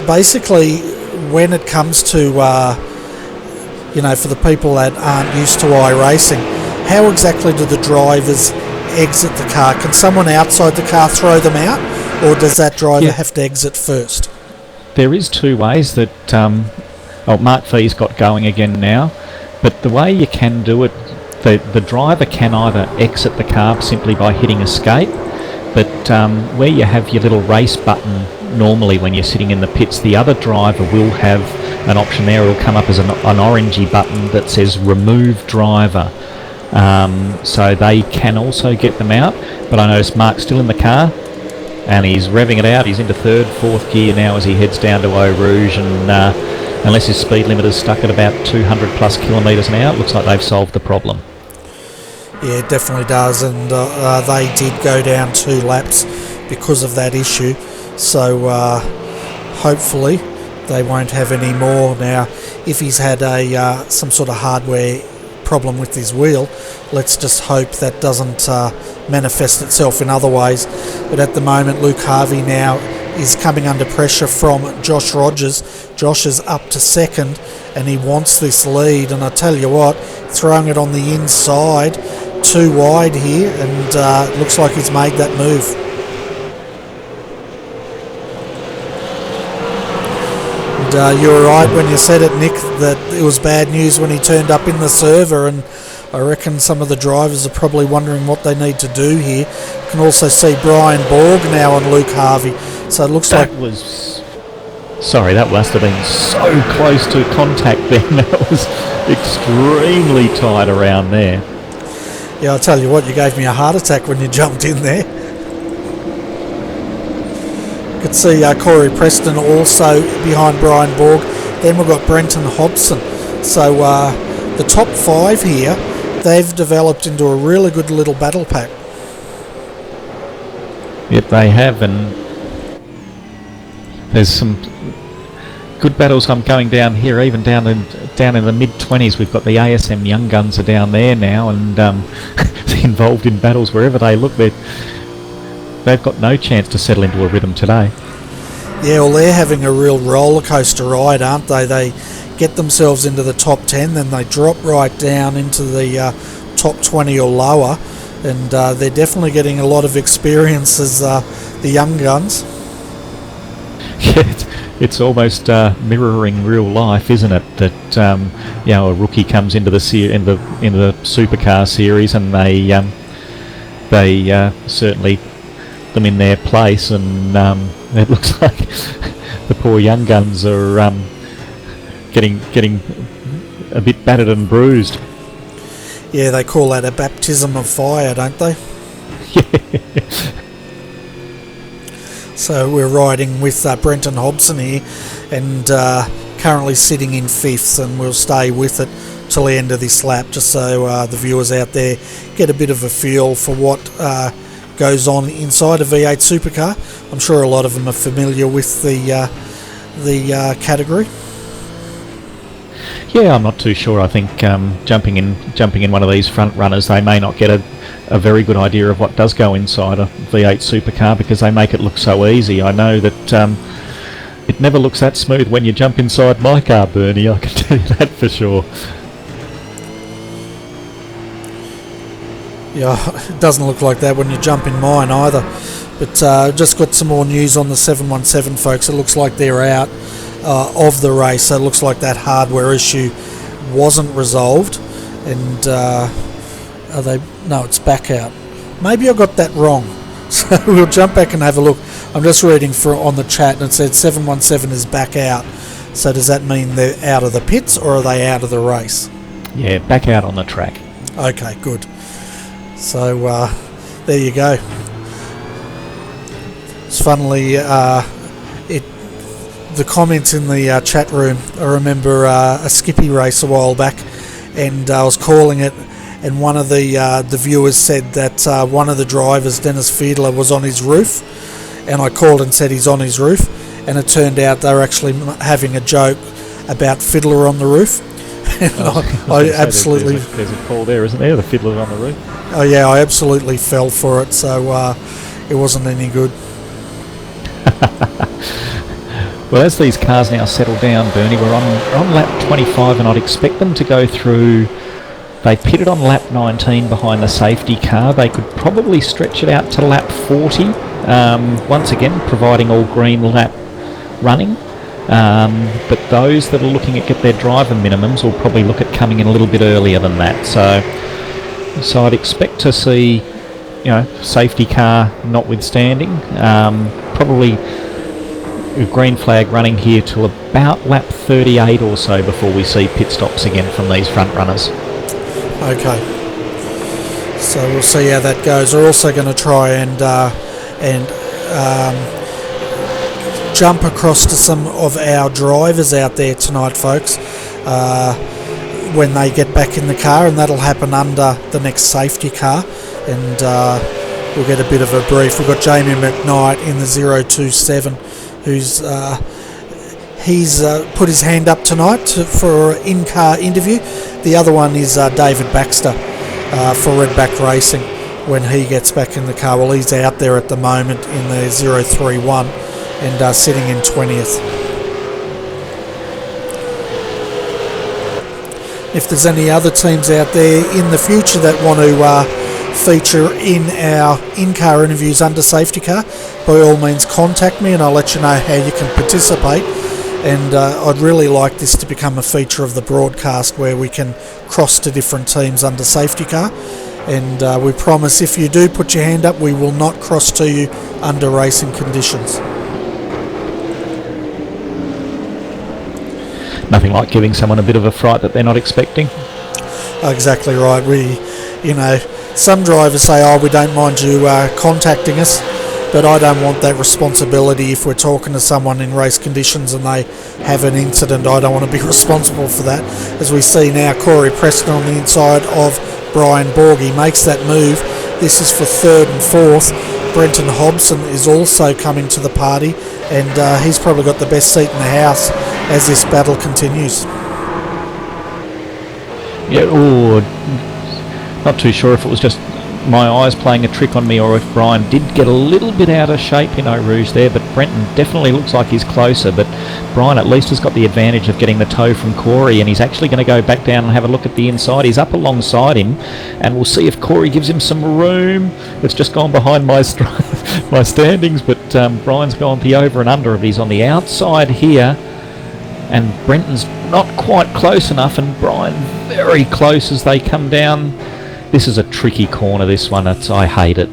Basically, when it comes to, for the people that aren't used to iRacing, how exactly do the drivers exit the car? Can someone outside the car throw them out, or does that driver have to exit first? There is 2 ways that Mark Fee's got going again now, but the way you can do it, the driver can either exit the car simply by hitting escape, but where you have your little race button normally when you're sitting in the pits, the other driver will have an option there. It'll come up as an orangey button that says remove driver. So they can also get them out, but I notice Mark's still in the car and he's revving it out. He's into 3rd, 4th gear now as he heads down to Eau Rouge, and unless his speed limit is stuck at about 200 plus kilometres an hour, it looks like they've solved the problem. Yeah, it definitely does, and they did go down 2 laps because of that issue, so hopefully they won't have any more. Now, if he's had a some sort of hardware problem with his wheel. Let's just hope that doesn't manifest itself in other ways. But at the moment, Luke Harvey now is coming under pressure from Josh Rogers. Josh is up to second and he wants this lead, and I tell you what, throwing it on the inside too wide here, and looks like he's made that move. And you were right when you said it, Nick, that it was bad news when he turned up in the server, and I reckon some of the drivers are probably wondering what they need to do here. You can also see Brian Borg now on Luke Harvey, so it looks that like... Sorry, that must have been so close to contact then. That was extremely tight around there. Yeah, I'll tell you what, you gave me a heart attack when you jumped in there. You could see Corey Preston also behind Brian Borg. Then we've got Brenton Hobson. So the top five here, they've developed into a really good little battle pack. Yep, they have, and there's some good battles. I'm going down here, even down in the mid-20s. We've got the ASM Young Guns are down there now, and involved in battles wherever they look. They've got no chance to settle into a rhythm today. Yeah, well, they're having a real roller coaster ride, aren't they? They get themselves into the top 10, then they drop right down into the top 20 or lower, and they're definitely getting a lot of experience as the Young Guns. Yeah, it's almost mirroring real life, isn't it? That a rookie comes into the Supercar series, and they certainly them in their place, and it looks like the poor Young Guns are getting a bit battered and bruised. Yeah, they call that a baptism of fire, don't they? Yeah. So we're riding with Brenton Hobson here, and currently sitting in fifth, and we'll stay with it till the end of this lap, just so the viewers out there get a bit of a feel for what goes on inside a V8 Supercar. I'm sure a lot of them are familiar with the category. Yeah, I'm not too sure. I think jumping in one of these front runners, they may not get a very good idea of what does go inside a V8 Supercar, because they make it look so easy. I know that it never looks that smooth when you jump inside my car, Bernie, I can tell you that for sure. Yeah, it doesn't look like that when you jump in mine either. But just got some more news on the 717, folks. It looks like they're out of the race, so it looks like that hardware issue wasn't resolved, and are they? No, it's back out. Maybe I got that wrong. So we'll jump back and have a look. I'm just reading on the chat, and it said 717 is back out. So does that mean they're out of the pits, or are they out of the race? Yeah, back out on the track. Okay, good. So there you go. It's funnily the comments in the chat room. I remember a Skippy race a while back, and I was calling it, and one of the viewers said that one of the drivers, Dennis Fiedler, was on his roof, and I called and said he's on his roof, and it turned out they were actually having a joke about Fiddler on the roof. And I absolutely... There's a call there, isn't there? The Fiddler on the roof. Oh yeah, I absolutely fell for it, so it wasn't any good. Well, as these cars now settle down, Bernie, we're on lap 25, and I'd expect them to go through... They pitted on lap 19 behind the safety car. They could probably stretch it out to lap 40, once again providing all green lap running. But those that are looking at get their driver minimums will probably look at coming in a little bit earlier than that. So I'd expect to see, safety car notwithstanding, probably a green flag running here till about lap 38 or so before we see pit stops again from these front runners. Okay, so we'll see how that goes. We're also going to try and jump across to some of our drivers out there tonight, folks, when they get back in the car, and that'll happen under the next safety car, and we'll get a bit of a brief. We've got Jamie McKnight in the 027, who's He's put his hand up tonight for an in-car interview. The other one is David Baxter for Redback Racing when he gets back in the car. Well, he's out there at the moment in the 031 and sitting in 20th. If there's any other teams out there in the future that want to feature in our in-car interviews under safety car, by all means contact me and I'll let you know how you can participate. And I'd really like this to become a feature of the broadcast where we can cross to different teams under safety car. And we promise if you do put your hand up, we will not cross to you under racing conditions. Nothing like giving someone a bit of a fright that they're not expecting. Exactly right. Some drivers say, oh, we don't mind you contacting us, but I don't want that responsibility. If we're talking to someone in race conditions and they have an incident, I don't want to be responsible for that. As we see now, Corey Preston on the inside of Brian Borg. He makes that move. This is for third and fourth. Brenton Hobson is also coming to the party, and he's probably got the best seat in the house as this battle continues. Yeah, not too sure if it was just my eyes playing a trick on me or if Brian did get a little bit out of shape in Eau Rouge there, but Brenton definitely looks like he's closer, but Brian at least has got the advantage of getting the tow from Corey, and he's actually going to go back down and have a look at the inside. He's up alongside him, and we'll see if Corey gives him some room. It's just gone behind my my standings, but Brian's gone the over and under of it. He's on the outside here, and Brenton's not quite close enough, and Brian very close as they come down. This is a tricky corner, this one. I hate it.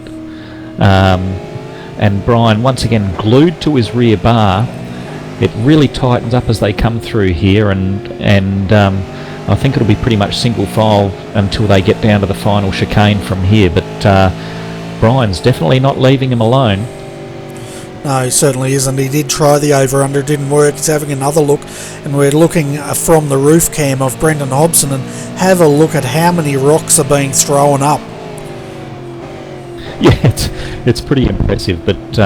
And Brian, once again, glued to his rear bar. It really tightens up as they come through here, and I think it'll be pretty much single file until they get down to the final chicane from here. But Brian's definitely not leaving him alone. No, he certainly isn't. He did try the over-under, didn't work. He's having another look, and we're looking from the roof cam of Brendan Hobson, and have a look at how many rocks are being thrown up. Yeah, it's pretty impressive, but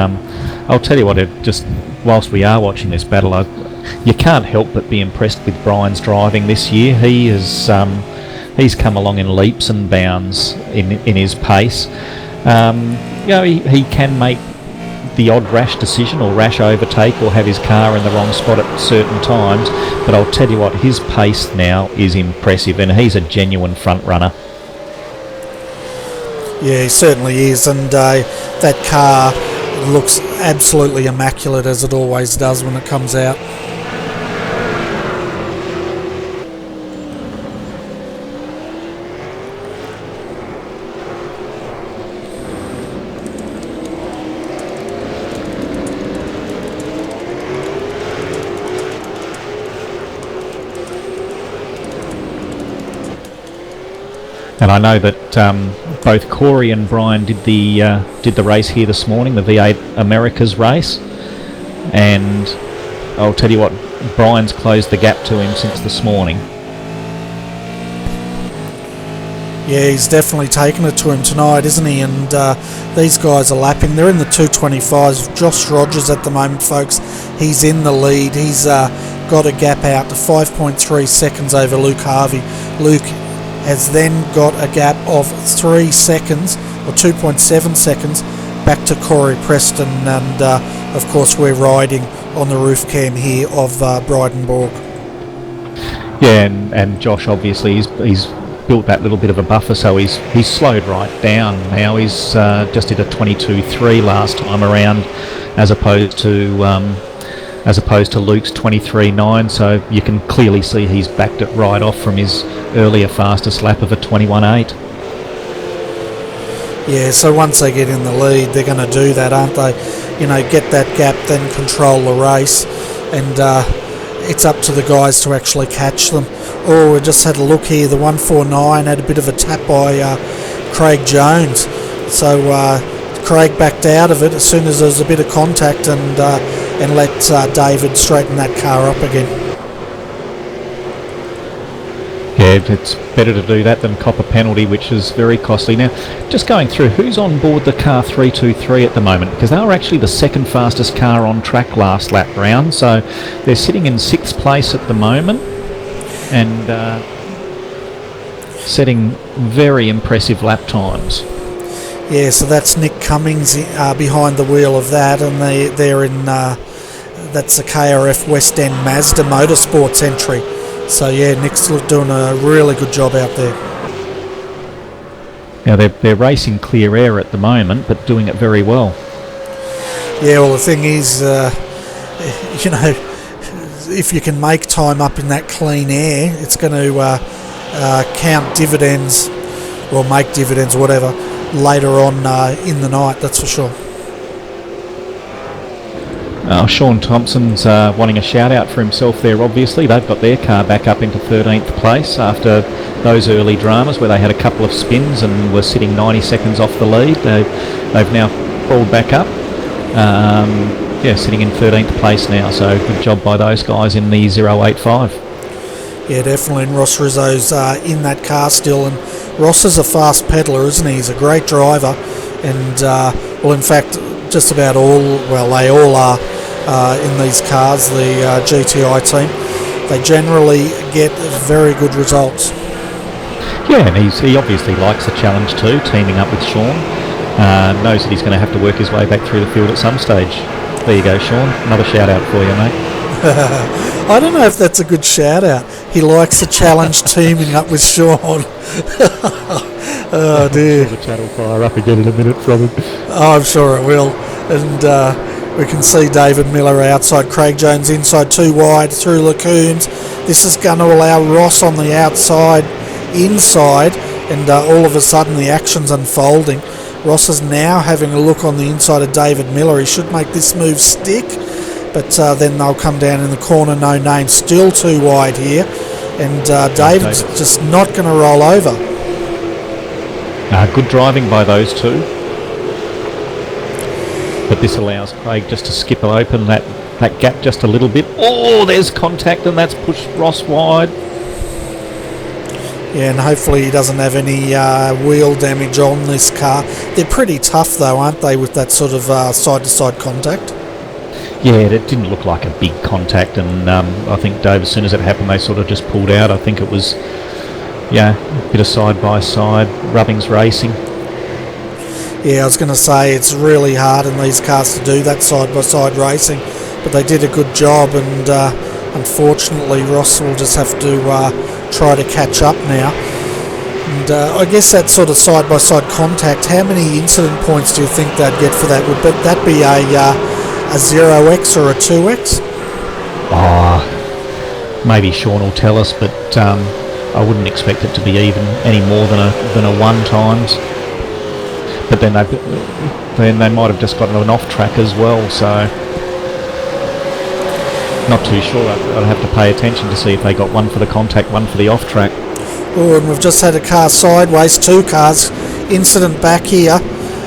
I'll tell you what, just whilst we are watching this battle, you can't help but be impressed with Brian's driving this year. He has he's come along in leaps and bounds in his pace. He can make the odd rash decision or rash overtake or have his car in the wrong spot at certain times, but I'll tell you what, his pace now is impressive, and he's a genuine front runner. Yeah, he certainly is, and that car looks absolutely immaculate, as it always does when it comes out. And I know that both Corey and Brian did the race here this morning, the V8 Americas race, and I'll tell you what, Brian's closed the gap to him since this morning. Yeah, he's definitely taken it to him tonight, isn't he? And these guys are lapping. They're in the 225s. Josh Rogers at the moment, folks. He's in the lead. He's got a gap out to 5.3 seconds over Luke Harvey. Luke has then got a gap of 3 seconds, or 2.7 seconds, back to Corey Preston, and of course we're riding on the roof cam here of Bryden Borg. Yeah, and Josh obviously he's built that little bit of a buffer, so he's slowed right down now. He's just did a 22.3 last time around, as opposed to Luke's 23.9, so you can clearly see he's backed it right off from his earlier fastest lap of a 21.8. Yeah, so once they get in the lead, they're going to do that, aren't they? Get that gap, then control the race, and it's up to the guys to actually catch them. Oh, we just had a look here. The 149 had a bit of a tap by Craig Jones, so Craig backed out of it as soon as there was a bit of contact, and let David straighten that car up again. Yeah, Yeah, it's better to do that than cop a penalty, which is very costly. Now, just going through, who's on board the car 323 at the moment? Because they were actually the second fastest car on track last lap round, so they're sitting in 6th place at the moment, and setting very impressive lap times. Yeah, so that's Nick Cummings behind the wheel of that, and they're in, that's the KRF West End Mazda Motorsports entry. So yeah, Nick's doing a really good job out there. Now they're racing clear air at the moment, but doing it very well. Yeah, well the thing is, you know, if you can make time up in that clean air, it's going to count dividends, or make dividends, whatever, later on in the night, that's for sure. Sean Thompson's wanting a shout out for himself there, obviously. They've got their car back up into 13th place after those early dramas where they had a couple of spins and were sitting 90 seconds off the lead. They've now crawled back up. Yeah, sitting in 13th place now, so good job by those guys in the 085. Yeah, definitely, and Ross Rizzo's in that car still, and Ross is a fast peddler, isn't he? He's a great driver, and well, in fact, just about all, well, they all are in these cars, the GTI team. They generally get very good results. Yeah, and he obviously likes the challenge too, teaming up with Sean. Knows that he's going to have to work his way back through the field at some stage. There you go, Sean. Another shout out for you, mate. I don't know if that's a good shout out. He likes the challenge teaming up with Sean. Oh dear. I'm sure the chat will fire up again in a minute from him. Oh, I'm sure it will. And we can see David Miller outside, Craig Jones inside, too wide through Lacoombs. This is going to allow Ross on the outside, inside, and all of a sudden the action's unfolding. Ross is now having a look on the inside of David Miller. He should make this move stick, but then they'll come down in the corner. No name, still too wide here, and David's just not going to roll over. Good driving by those two, but this allows Craig just to skip open that gap just a little bit. Oh, there's contact, and that's pushed Ross wide. Yeah, and hopefully he doesn't have any wheel damage on this car. They're pretty tough though, aren't they, with that sort of side-to-side contact? Yeah, it didn't look like a big contact, and I think, Dave, as soon as it happened, they sort of just pulled out. I think it was, yeah, a bit of side-by-side, Rubbings racing. Yeah, I was going to say, it's really hard in these cars to do that side-by-side racing, but they did a good job, and unfortunately Ross will just have to try to catch up now. And I guess that sort of side-by-side contact, how many incident points do you think they'd get for that? Would that be a 0x or a 2x? Maybe Sean will tell us, but I wouldn't expect it to be even any more than a 1 times. But then they might have just gotten an off track as well, so not too sure. I'd have to pay attention to see if they got one for the contact, one for the off track. Oh, and we've just had a car sideways, 2 cars, incident back here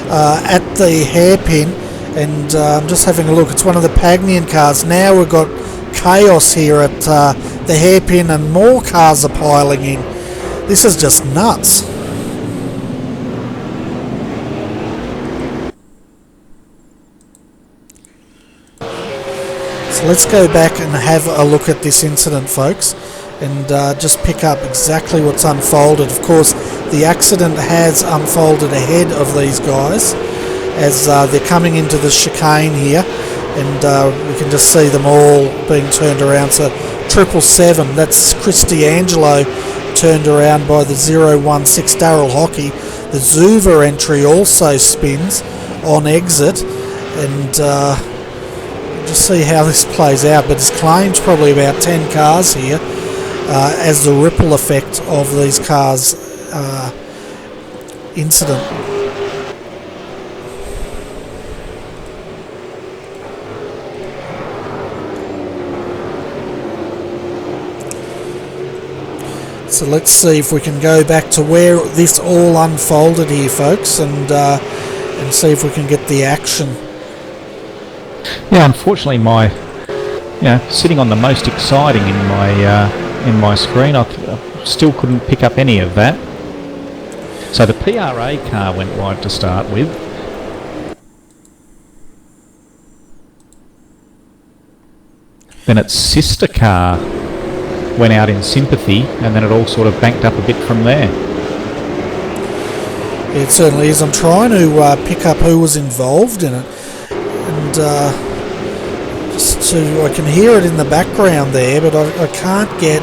at the hairpin, and I'm just having a look. It's one of the Pagnian cars. Now we've got chaos here at the hairpin, and more cars are piling in. This is just nuts. So let's go back and have a look at this incident, folks, and just pick up exactly what's unfolded. Of course, the accident has unfolded ahead of these guys as they're coming into the chicane here, and we can just see them all being turned around. So 777, that's Chris D'Angelo turned around by the 016 Darryl Hockey. The Zuva entry also spins on exit, and just see how this plays out, but it's claimed probably about 10 cars here as the ripple effect of these cars incident. So let's see if we can go back to where this all unfolded here, folks, and see if we can get the action. Yeah, unfortunately, sitting on the most exciting in my screen, I still couldn't pick up any of that. So the PRA car went wide to start with. Then its sister car went out in sympathy, and then it all sort of banked up a bit from there. It certainly is. I'm trying to pick up who was involved in it, and I can hear it in the background there, but I can't get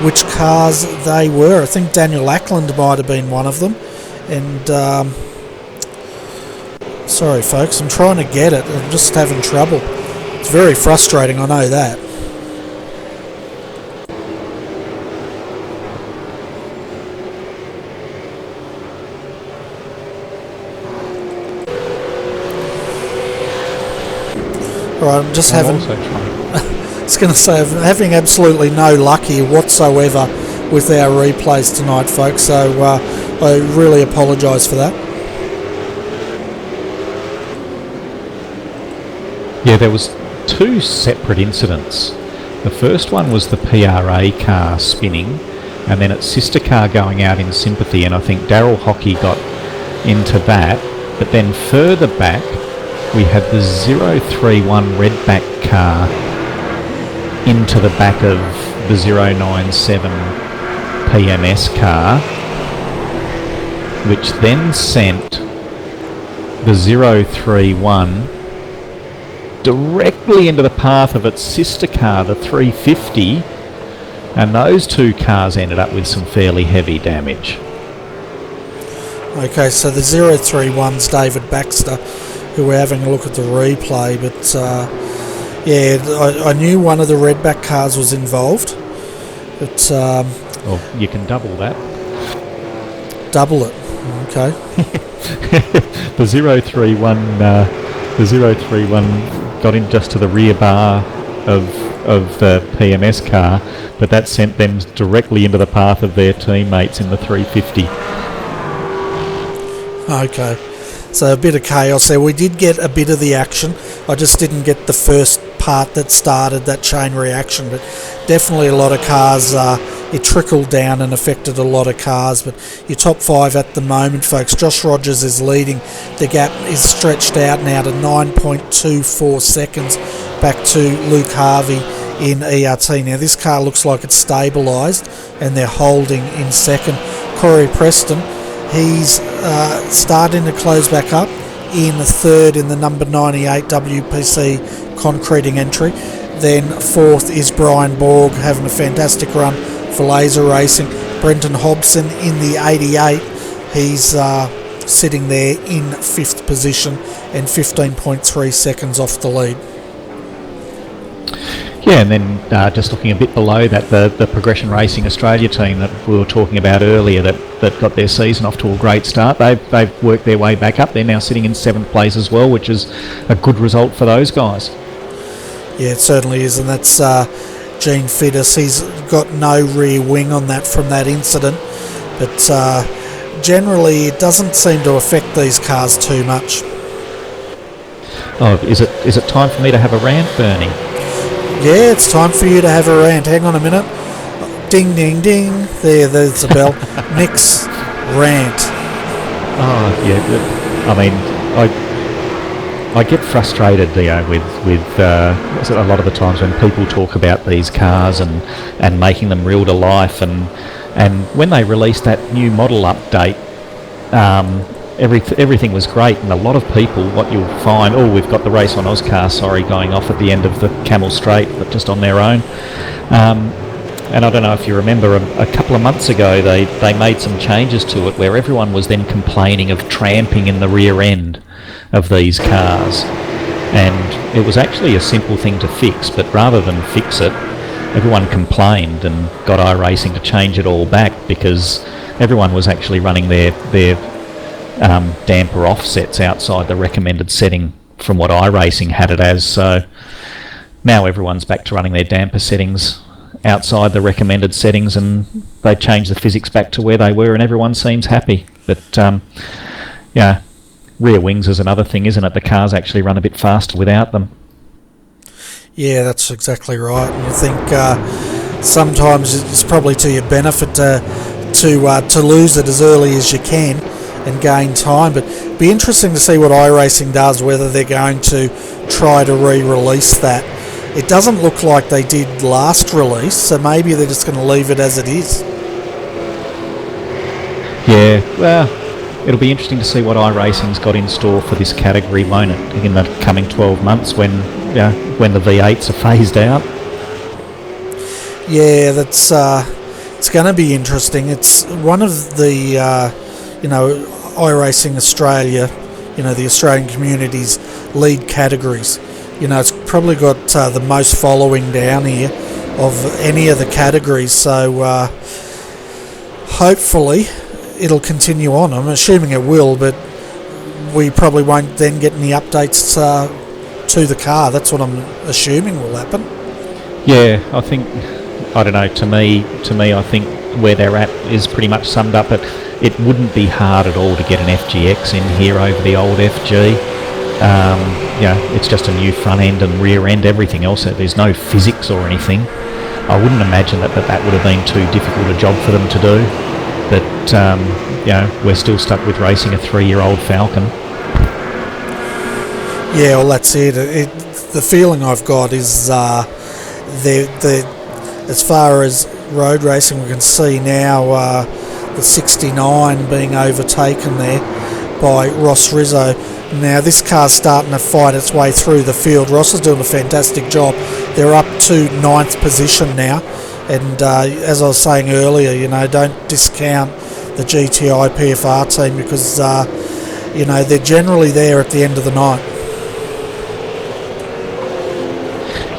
which cars they were. I think Daniel Ackland might have been one of them, and sorry folks, I'm trying to get it. I'm just having trouble. It's very frustrating, I know that. Alright, I'm just having... I was going to say, I'm having absolutely no luck here whatsoever with our replays tonight, folks, so I really apologise for that. Yeah, there was two separate incidents. The first one was the PRA car spinning, and then its sister car going out in sympathy, and I think Daryl Hockey got into that. But then further back, we had the 031 Redback car into the back of the 097 PMS car, which then sent the 031 directly into the path of its sister car, the 350, and those two cars ended up with some fairly heavy damage. Okay, so the 031's David Baxter, who we're having a look at the replay, but yeah, I knew one of the Redback cars was involved, but... well, you can double that. Double it, okay. The 031 got in just to the rear bar of the PMS car, but that sent them directly into the path of their teammates in the 350. Okay, so a bit of chaos there. We did get a bit of the action. I just didn't get the first part that started that chain reaction, but definitely a lot of cars, it trickled down and affected a lot of cars. But your top five at the moment, folks, Josh Rogers is leading. The gap is stretched out now to 9.24 seconds back to Luke Harvey in ERT. Now this car looks like it's stabilised and they're holding in second. Corey Preston, he's starting to close back up in third in the number 98 WPC concreting entry. Then fourth is Brian Borg, having a fantastic run for Laser Racing. Brenton Hobson in the 88, he's sitting there in fifth position and 15.3 seconds off the lead. Yeah, and then just looking a bit below that, the Progression Racing Australia team that we were talking about earlier that got their season off to a great start. They've worked their way back up. They're now sitting in seventh place as well, which is a good result for those guys. Yeah, it certainly is, and that's Gene Fittis. He's got no rear wing on that from that incident, but generally it doesn't seem to affect these cars too much. Oh, is it time for me to have a rant, Bernie? Yeah, it's time for you to have a rant. Hang on a minute. Ding, ding, ding. There's the bell. Nick's rant. Oh, yeah. I mean, I get frustrated, with a lot of the times when people talk about these cars and making them real to life, and when they released that new model update, everything was great, and a lot of people, what you'll find, we've got the Race on Oscar, going off at the end of the Camel Straight, but just on their own. And I don't know if you remember, a couple of months ago they made some changes to it where everyone was then complaining of tramping in the rear end of these cars, and it was actually a simple thing to fix, but rather than fix it, everyone complained and got iRacing to change it all back, because everyone was actually running their damper offsets outside the recommended setting from what iRacing had it as. So now everyone's back to running their damper settings outside the recommended settings, and they changed the physics back to where they were, and everyone seems happy. But yeah, rear wings is another thing, isn't it? The cars actually run a bit faster without them. Yeah, that's exactly right. And you think sometimes it's probably to your benefit to lose it as early as you can and gain time. But it'd be interesting to see what iRacing does, whether they're going to try to re-release that. It doesn't look like they did last release, so maybe they're just going to leave it as it is. Yeah, well, it'll be interesting to see what iRacing's got in store for this category, won't it, in the coming 12 months when the V8s are phased out. Yeah, that's it's going to be interesting. It's one of the iRacing Australia, the Australian community's lead categories. It's probably got the most following down here of any of the categories. So hopefully it'll continue on. I'm assuming it will, but we probably won't then get any updates to the car. That's what I'm assuming will happen. Yeah, I don't know, to me I think where they're at is pretty much summed up. It wouldn't be hard at all to get an FGX in here over the old FG. It's just a new front end and rear end, everything else. There's no physics or anything. I wouldn't imagine that would have been too difficult a job for them to do. But, we're still stuck with racing a 3-year-old Falcon. Yeah, well, that's it. The feeling I've got is as far as road racing, we can see now the 69 being overtaken there by Ross Rizzo. Now this car's starting to fight its way through the field. Ross is doing a fantastic job. They're up to 9th position now, and as I was saying earlier, don't discount the GTI PFR team because they're generally there at the end of the night.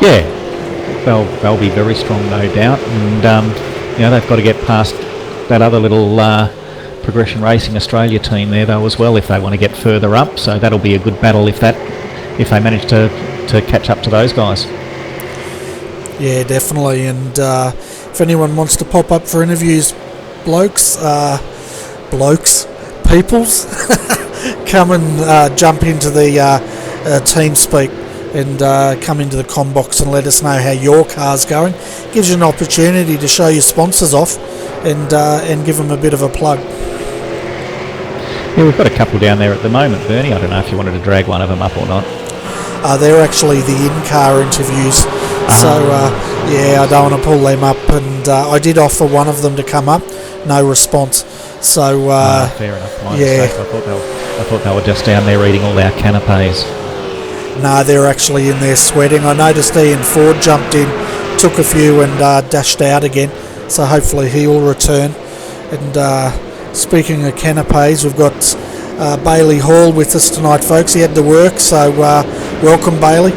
Yeah, they'll be very strong, no doubt, and they've got to get past that other little Progression Racing Australia team there though as well if they want to get further up. So that'll be a good battle if they manage to catch up to those guys. Yeah, definitely. And if anyone wants to pop up for interviews, peoples, come and jump into the TeamSpeak and come into the Combox and let us know how your car's going. Gives you an opportunity to show your sponsors off and give them a bit of a plug. Yeah, we've got a couple down there at the moment, Bernie. I don't know if you wanted to drag one of them up or not. They're actually the in-car interviews, so I don't want to pull them up. And I did offer one of them to come up, no response. So fair enough. My mistake. I thought they were just down there eating all our canapes. No, they're actually in there sweating. I noticed Ian Ford jumped in, took a few and dashed out again. So hopefully he will return. And speaking of canapes, we've got Bailey Hall with us tonight, folks. He had to work, so welcome, Bailey.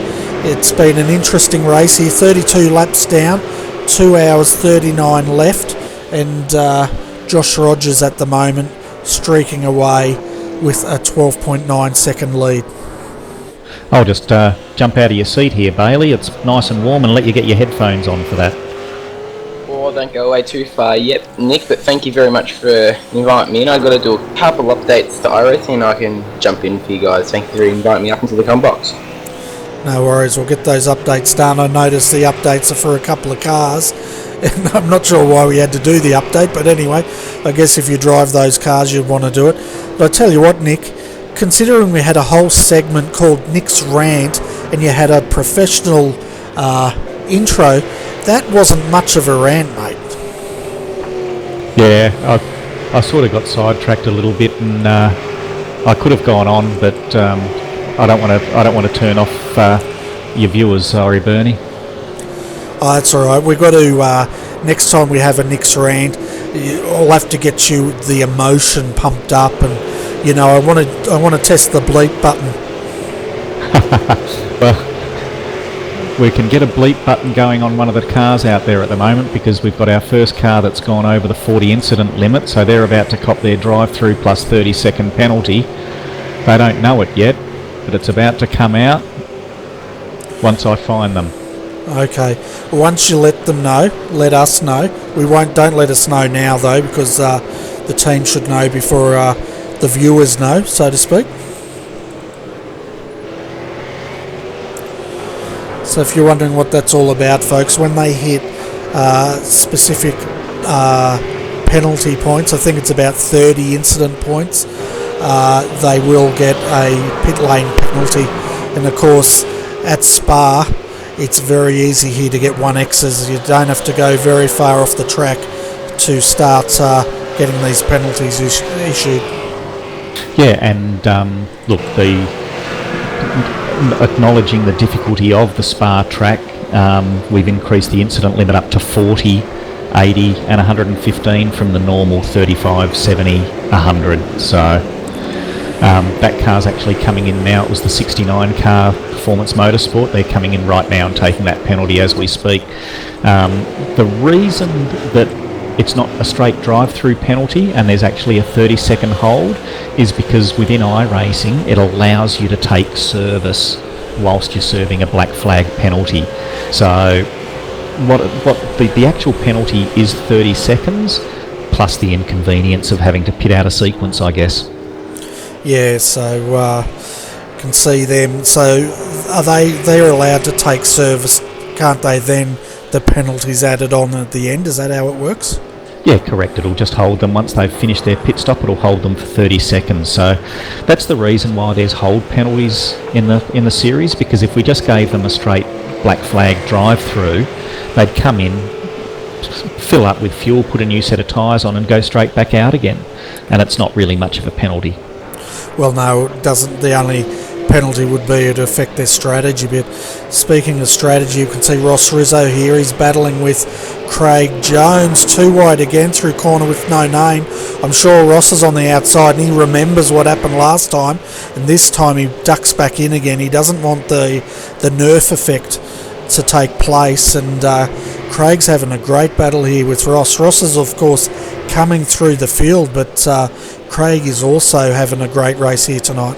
It's been an interesting race here. 32 laps down, 2 hours 39 left, and Josh Rogers at the moment streaking away with a 12.9 second lead. I'll just jump out of your seat here, Bailey. It's nice and warm, and let you get your headphones on for that. Don't go away too far yet, Nick, but thank you very much for inviting me in. I've got to do a couple updates to iRacing and I can jump in for you guys. Thank you for inviting me up into the Combox. No worries, we'll get those updates done. I noticed the updates are for a couple of cars, and I'm not sure why we had to do the update, but anyway, I guess if you drive those cars you'd want to do it. But I tell you what, Nick, considering we had a whole segment called Nick's Rant and you had a professional intro, that wasn't much of a rant, mate. Yeah, I sort of got sidetracked a little bit, and I could have gone on, but I don't want to turn off your viewers. Sorry, Bernie. Oh, that's all right. We've got to next time we have a Nick's Rant, I'll have to get you the emotion pumped up, and I want to test the bleep button. Well, we can get a bleep button going on one of the cars out there at the moment because we've got our first car that's gone over the 40 incident limit, so they're about to cop their drive-through plus 30-second penalty. They don't know it yet, but it's about to come out once I find them. Okay. Once you let them know, let us know. Don't let us know now though, because the team should know before the viewers know, so to speak. So if you're wondering what that's all about, folks, when they hit specific penalty points. I think it's about 30 incident points. They will get a pit lane penalty, and of course at Spa it's very easy here to get 1Xs. You don't have to go very far off the track to start getting these penalties issued. Yeah, and look, acknowledging the difficulty of the Spa track, we've increased the incident limit up to 40, 80 and 115 from the normal 35, 70, 100. So that car's actually coming in now. It was the 69 car, Performance Motorsport. They're coming in right now and taking that penalty as we speak. The reason that it's not a straight drive-through penalty and there's actually a 30-second hold is because within iRacing it allows you to take service whilst you're serving a black flag penalty. So what the actual penalty is 30 seconds plus the inconvenience of having to pit out a sequence, I guess. Yeah, so can see them. So they're allowed to take service, can't they? Then the penalty's added on at the end. Is that how it works? Yeah, correct. It'll just hold them once they've finished their pit stop. It'll hold them for 30 seconds. So that's the reason why there's hold penalties in the series, because if we just gave them a straight black flag drive through, they'd come in, fill up with fuel, put a new set of tyres on and go straight back out again, and it's not really much of a penalty. Well, no, it doesn't. The only penalty would be to affect their strategy. But speaking of strategy, you can see Ross Rizzo here. He's battling with Craig Jones, too wide again through corner with no name. I'm sure Ross is on the outside and he remembers what happened last time, and this time he ducks back in again. He doesn't want the nerf effect to take place, and Craig's having a great battle here with Ross. Ross is of course coming through the field, but Craig is also having a great race here tonight.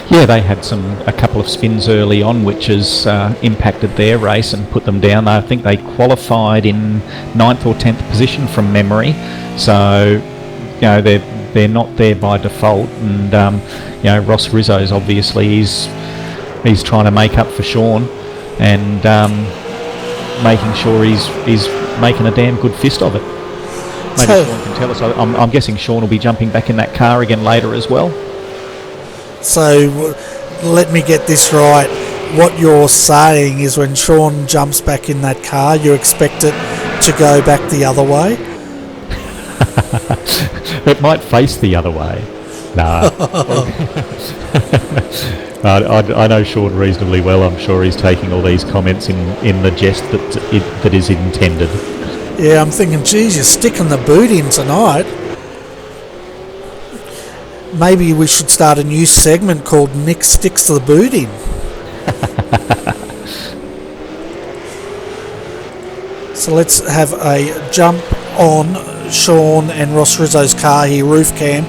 Yeah, they had a couple of spins early on, which has impacted their race and put them down. I think they qualified in 9th or 10th position from memory, so they're not there by default. And Ross Rizzo's obviously he's trying to make up for Sean and making sure he's making a damn good fist of it. Maybe Sean can tell us. I'm guessing Sean will be jumping back in that car again later as well. So let me get this right. What you're saying is when Sean jumps back in that car, you expect it to go back the other way? It might face the other way. Nah. I know Sean reasonably well. I'm sure he's taking all these comments in the jest that is intended. Yeah, I'm thinking, geez, you're sticking the boot in tonight. Maybe we should start a new segment called Nick Sticks the Boot In. So let's have a jump on Sean and Ross Rizzo's car here, roof cam,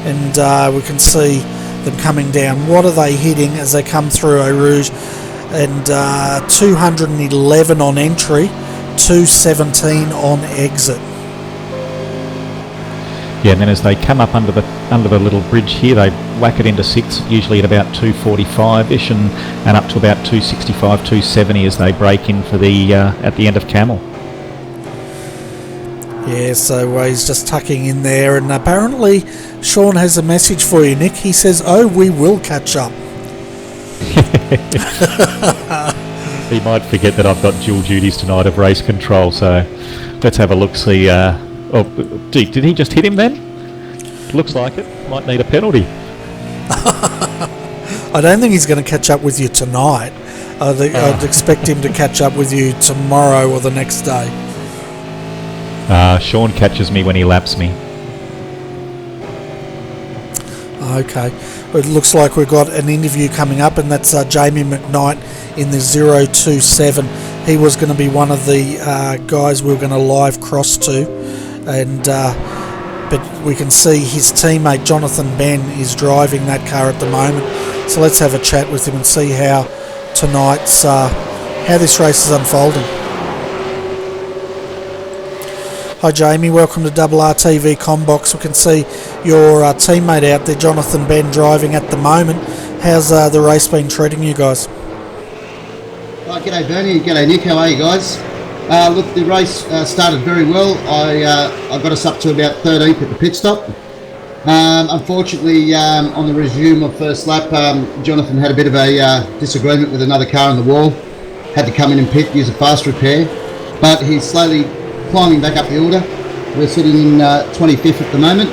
and we can see them coming down. What are they hitting as they come through Eau Rouge? And 211 on entry, 217 on exit. Yeah, and then as they come up under the little bridge here, they whack it into 6, usually at about 245-ish, and up to about 265, 270 as they break in for the at the end of Camel. Yeah, so he's just tucking in there, and apparently Sean has a message for you, Nick. He says, "Oh, we will catch up." He might forget that I've got dual duties tonight of race control, so let's have a look, see... did he just hit him then? Looks like it. Might need a penalty. I don't think he's going to catch up with you tonight. I'd expect him to catch up with you tomorrow or the next day. Sean catches me when he laps me. Okay. It looks like we've got an interview coming up, and that's Jamie McKnight in the 027. He was going to be one of the guys we were going to live cross to, and but we can see his teammate Jonathan Ben is driving that car at the moment. So let's have a chat with him and see how tonight's how this race is unfolding. Hi Jamie, welcome to RRTV Combox. We can see your teammate out there, Jonathan Ben, driving at the moment. How's the race been treating you guys? G'day Bernie, g'day Nick, how are you guys? Look, the race started very well. I got us up to about 13th at the pit stop. Unfortunately, on the resume of first lap, Jonathan had a bit of a disagreement with another car on the wall. Had to come in and pit, use a fast repair. But he's slowly climbing back up the order. We're sitting in 25th at the moment,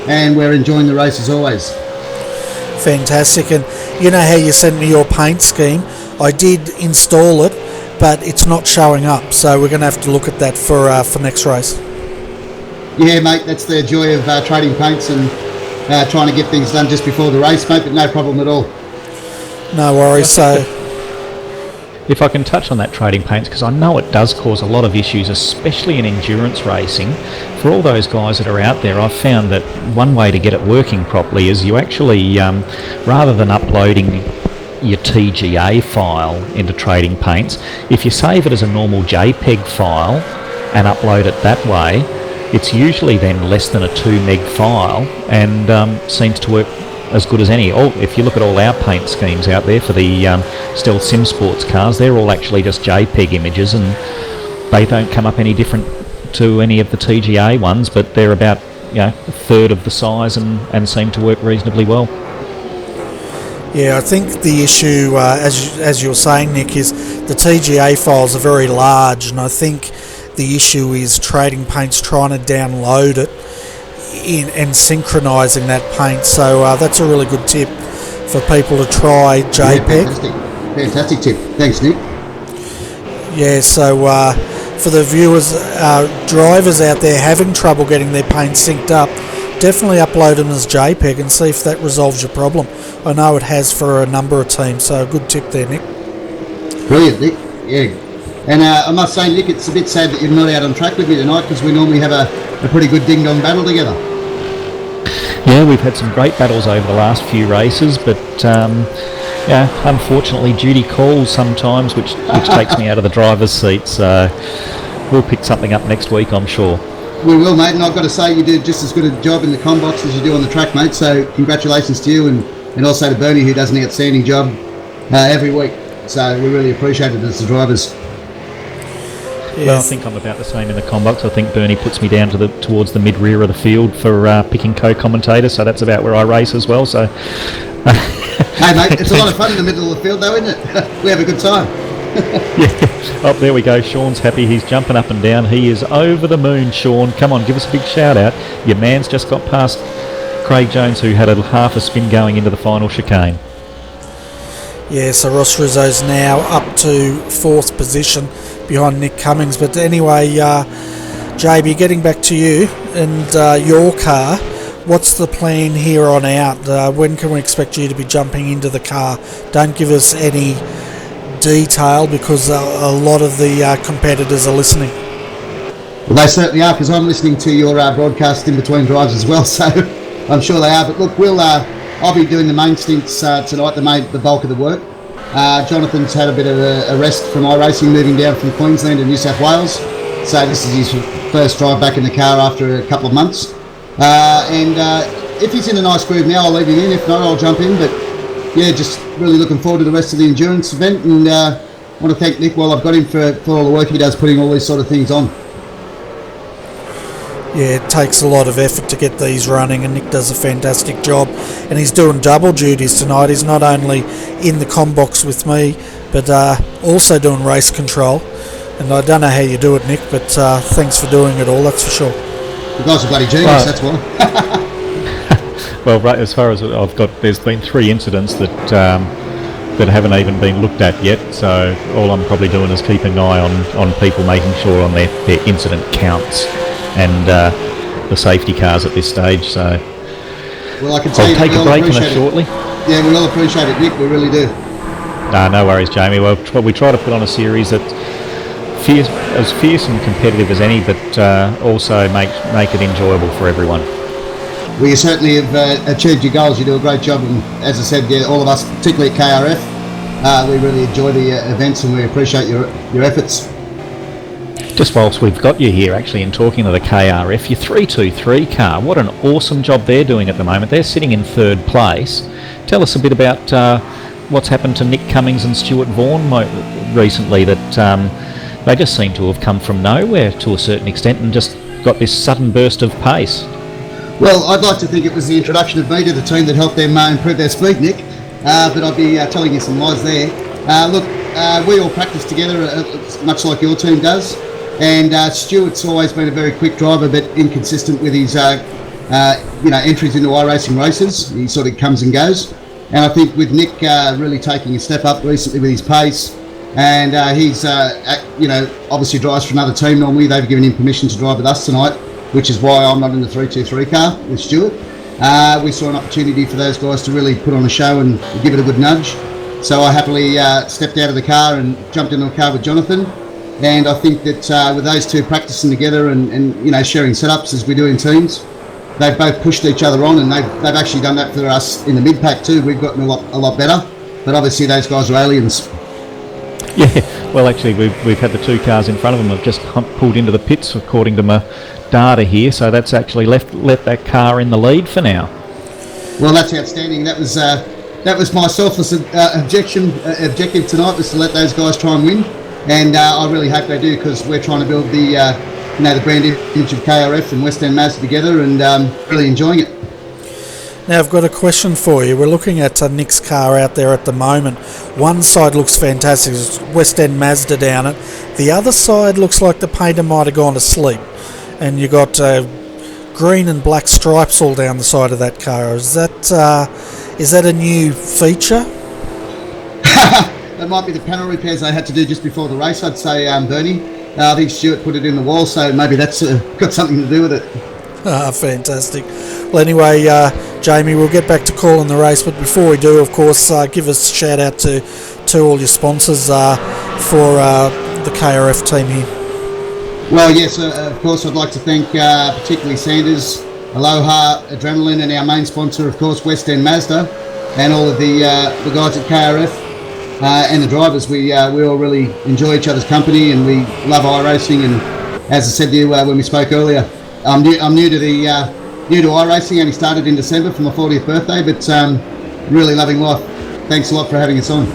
and we're enjoying the race as always. Fantastic. And you know how you sent me your paint scheme? I did install it, but it's not showing up, so we're going to have to look at that for next race. Yeah, mate, that's the joy of trading paints and trying to get things done just before the race, mate, but no problem at all. No worries. So, if I can touch on that trading paints, because I know it does cause a lot of issues, especially in endurance racing. For all those guys that are out there, I've found that one way to get it working properly is you actually, rather than uploading your TGA file into trading paints, if you save it as a normal JPEG file and upload it that way, it's usually then less than a 2 meg file and seems to work as good as any. If you look at all our paint schemes out there for the Stealth Sim Sports cars, they're all actually just JPEG images, and they don't come up any different to any of the TGA ones, but they're about a third of the size and seem to work reasonably well. yeah, I think the issue, as you were saying, Nick, is the TGA files are very large, and I think the issue is trading paints trying to download it and synchronising that paint. So that's a really good tip for people to try JPEG. Yeah, fantastic tip. Thanks, Nick. Yeah, so for the viewers, drivers out there having trouble getting their paint synced up, definitely upload them as JPEG and see if that resolves your problem. I know it has for a number of teams, so a good tip there, Nick. Brilliant, Nick. Yeah. And I must say, Nick, it's a bit sad that you're not out on track with me tonight, because we normally have a pretty good ding-dong battle together. Yeah, we've had some great battles over the last few races, but unfortunately duty calls sometimes, which takes me out of the driver's seat, so we'll pick something up next week, I'm sure. We will, mate, and I've got to say you did just as good a job in the com box as you do on the track, mate, so congratulations to you, and also to Bernie, who does an outstanding job every week. So we really appreciate it as the drivers. Yes. Well, I think I'm about the same in the com box. I think Bernie puts me down towards the mid-rear of the field for picking co-commentator, so that's about where I race as well. So, hey, mate, it's a lot of fun in the middle of the field, though, isn't it? We have a good time. Yeah. Oh, there we go. Sean's happy. He's jumping up and down. He is over the moon, Sean. Come on, give us a big shout-out. Your man's just got past Craig Jones, who had half a spin going into the final chicane. Yeah, so Ross Rizzo's now up to 4th position behind Nick Cummings. But anyway, JB, getting back to you and your car, what's the plan here on out? When can we expect you to be jumping into the car? Don't give us any detail, because a lot of the competitors are listening. Well, they certainly are, because I'm listening to your broadcast in between drives as well, so I'm sure they are. But look, I'll be doing the main stints tonight, the bulk of the work. Jonathan's had a bit of a rest from iRacing, moving down from Queensland to New South Wales. So this is his first drive back in the car after a couple of months. If he's in a nice groove now, I'll leave him in. If not, I'll jump in. But yeah, just really looking forward to the rest of the endurance event. And I want to thank Nick while I've got him for all the work he does putting all these sort of things on. Yeah, it takes a lot of effort to get these running, and Nick does a fantastic job. And he's doing double duties tonight. He's not only in the com box with me, but also doing race control. And I don't know how you do it, Nick, but thanks for doing it all, that's for sure. You guys are bloody genius, that's why. Well, right, as far as I've got, there's been 3 incidents that haven't even been looked at yet, so all I'm probably doing is keeping an eye on people, making sure on their incident counts and the safety cars at this stage. So well, I can tell I'll you take a break on it it shortly. Yeah, we all appreciate it, Nick, we really do. No worries, Jamie. Well, we try to put on a series that as fierce and competitive as any, but also make it enjoyable for everyone. Well, you certainly have achieved your goals. You do a great job, and as I said, yeah, all of us, particularly at KRF, we really enjoy the events, and we appreciate your efforts. Just whilst we've got you here, actually, in talking to the KRF, your 323 car, what an awesome job they're doing at the moment. They're sitting in 3rd place. Tell us a bit about what's happened to Nick Cummings and Stuart Vaughan recently, that they just seem to have come from nowhere to a certain extent and just got this sudden burst of pace. Well, I'd like to think it was the introduction of me to the team that helped them improve their speed, Nick, but I'd be telling you some lies there. Look, we all practice together, much like your team does, and Stuart's always been a very quick driver, but inconsistent with his entries into iRacing races. He sort of comes and goes, and I think with Nick really taking a step up recently with his pace, and he's obviously drives for another team. Normally they've given him permission to drive with us tonight, which is why I'm not in the 323 car with Stuart. We saw an opportunity for those guys to really put on a show and give it a good nudge. So I happily stepped out of the car and jumped into a car with Jonathan. And I think that with those two practicing together and sharing setups as we do in teams, they've both pushed each other on, and they've actually done that for us in the mid-pack too. We've gotten a lot better, but obviously those guys are aliens. Yeah, well actually we've had the two cars in front of them have just pulled into the pits according to my data here, so that's actually let that car in the lead for now. Well, that's outstanding. That was my selfless objective tonight, was to let those guys try and win, and I really hope they do, because we're trying to build the brand image of KRF and West End Mazda together, and really enjoying it. Now I've got a question for you. We're looking at Nick's car out there at the moment. One side looks fantastic, it's West End Mazda down it. The other side looks like the painter might have gone to sleep, and you got green and black stripes all down the side of that car. Is that a new feature? That might be the panel repairs they had to do just before the race, I'd say, Bernie. I think Stuart put it in the wall, so maybe that's got something to do with it. Fantastic. Well, anyway, Jamie, we'll get back to calling the race, but before we do, of course, give us a shout out to all your sponsors for the KRF team here. Well, yes, of course, I'd like to thank particularly Sanders, Aloha, Adrenaline, and our main sponsor, of course, West End Mazda, and all of the guys at KRF and the drivers. We all really enjoy each other's company, and we love iRacing. And as I said to you when we spoke earlier, I'm new to iRacing. Only started in December for my 40th birthday, but really loving life. Thanks a lot for having us on.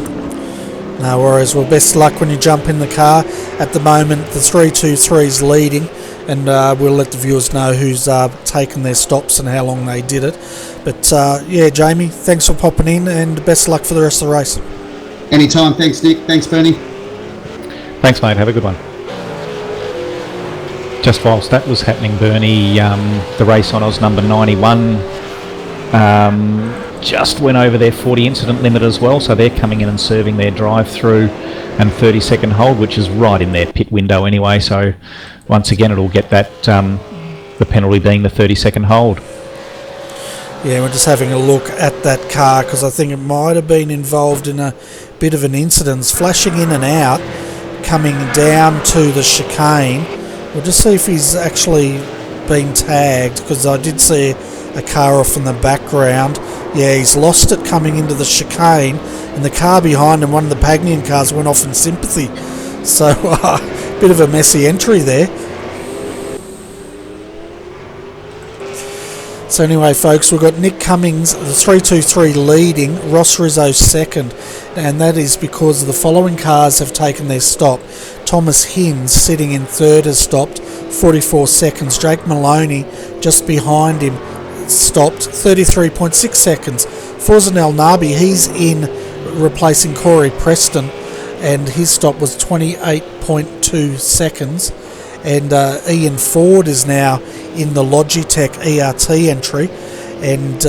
No worries. Well, best luck when you jump in the car. At the moment, the 323 is leading, and we'll let the viewers know who's taken their stops and how long they did it. But yeah, Jamie, thanks for popping in, and best luck for the rest of the race. Anytime. Thanks, Nick. Thanks, Bernie. Thanks, mate. Have a good one. Just whilst that was happening, Bernie, the race on Oz number 91 just went over their 40 incident limit as well, so they're coming in and serving their drive-through and 30-second hold, which is right in their pit window anyway, so once again it'll get that the penalty being the 30-second hold. Yeah, we're just having a look at that car, because I think it might have been involved in a bit of an incident. It's flashing in and out, coming down to the chicane. We'll just see if he's actually been tagged, because I did see a car off in the background. Yeah, he's lost it coming into the chicane, and the car behind him, one of the Pagnian cars, went off in sympathy. So, bit of a messy entry there. So anyway, folks, we've got Nick Cummings, the 323 leading, Ross Rizzo second, and that is because the following cars have taken their stop. Thomas Hinds, sitting in third, has stopped, 44 seconds. Jake Maloney, just behind him, stopped, 33.6 seconds. Fawzan El Nabi, he's in replacing Corey Preston, and his stop was 28.2 seconds. And Ian Ford is now in the Logitech ERT entry, and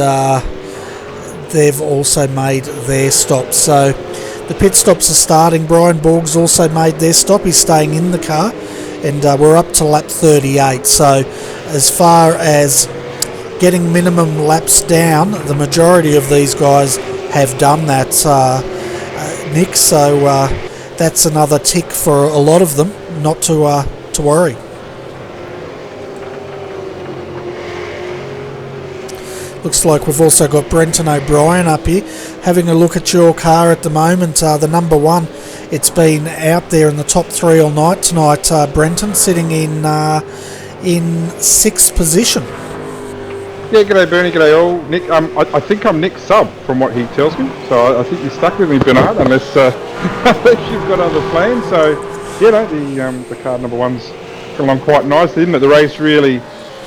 they've also made their stop. So the pit stops are starting. Brian Borg's also made their stop. He's staying in the car, and we're up to lap 38. So as far as getting minimum laps down, the majority of these guys have done that, Nick. So that's another tick for a lot of them, not to worry. Looks like we've also got Brenton O'Brien up here having a look at your car at the moment. The number one, it's been out there in the top three all night tonight. Brenton sitting in sixth position. Yeah, g'day Bernie, g'day all. Nick, I think I'm Nick's sub from what he tells me, so I think you're stuck with me, Bernard, unless you've got other plans. So the car number one's come along quite nicely, isn't it? The race really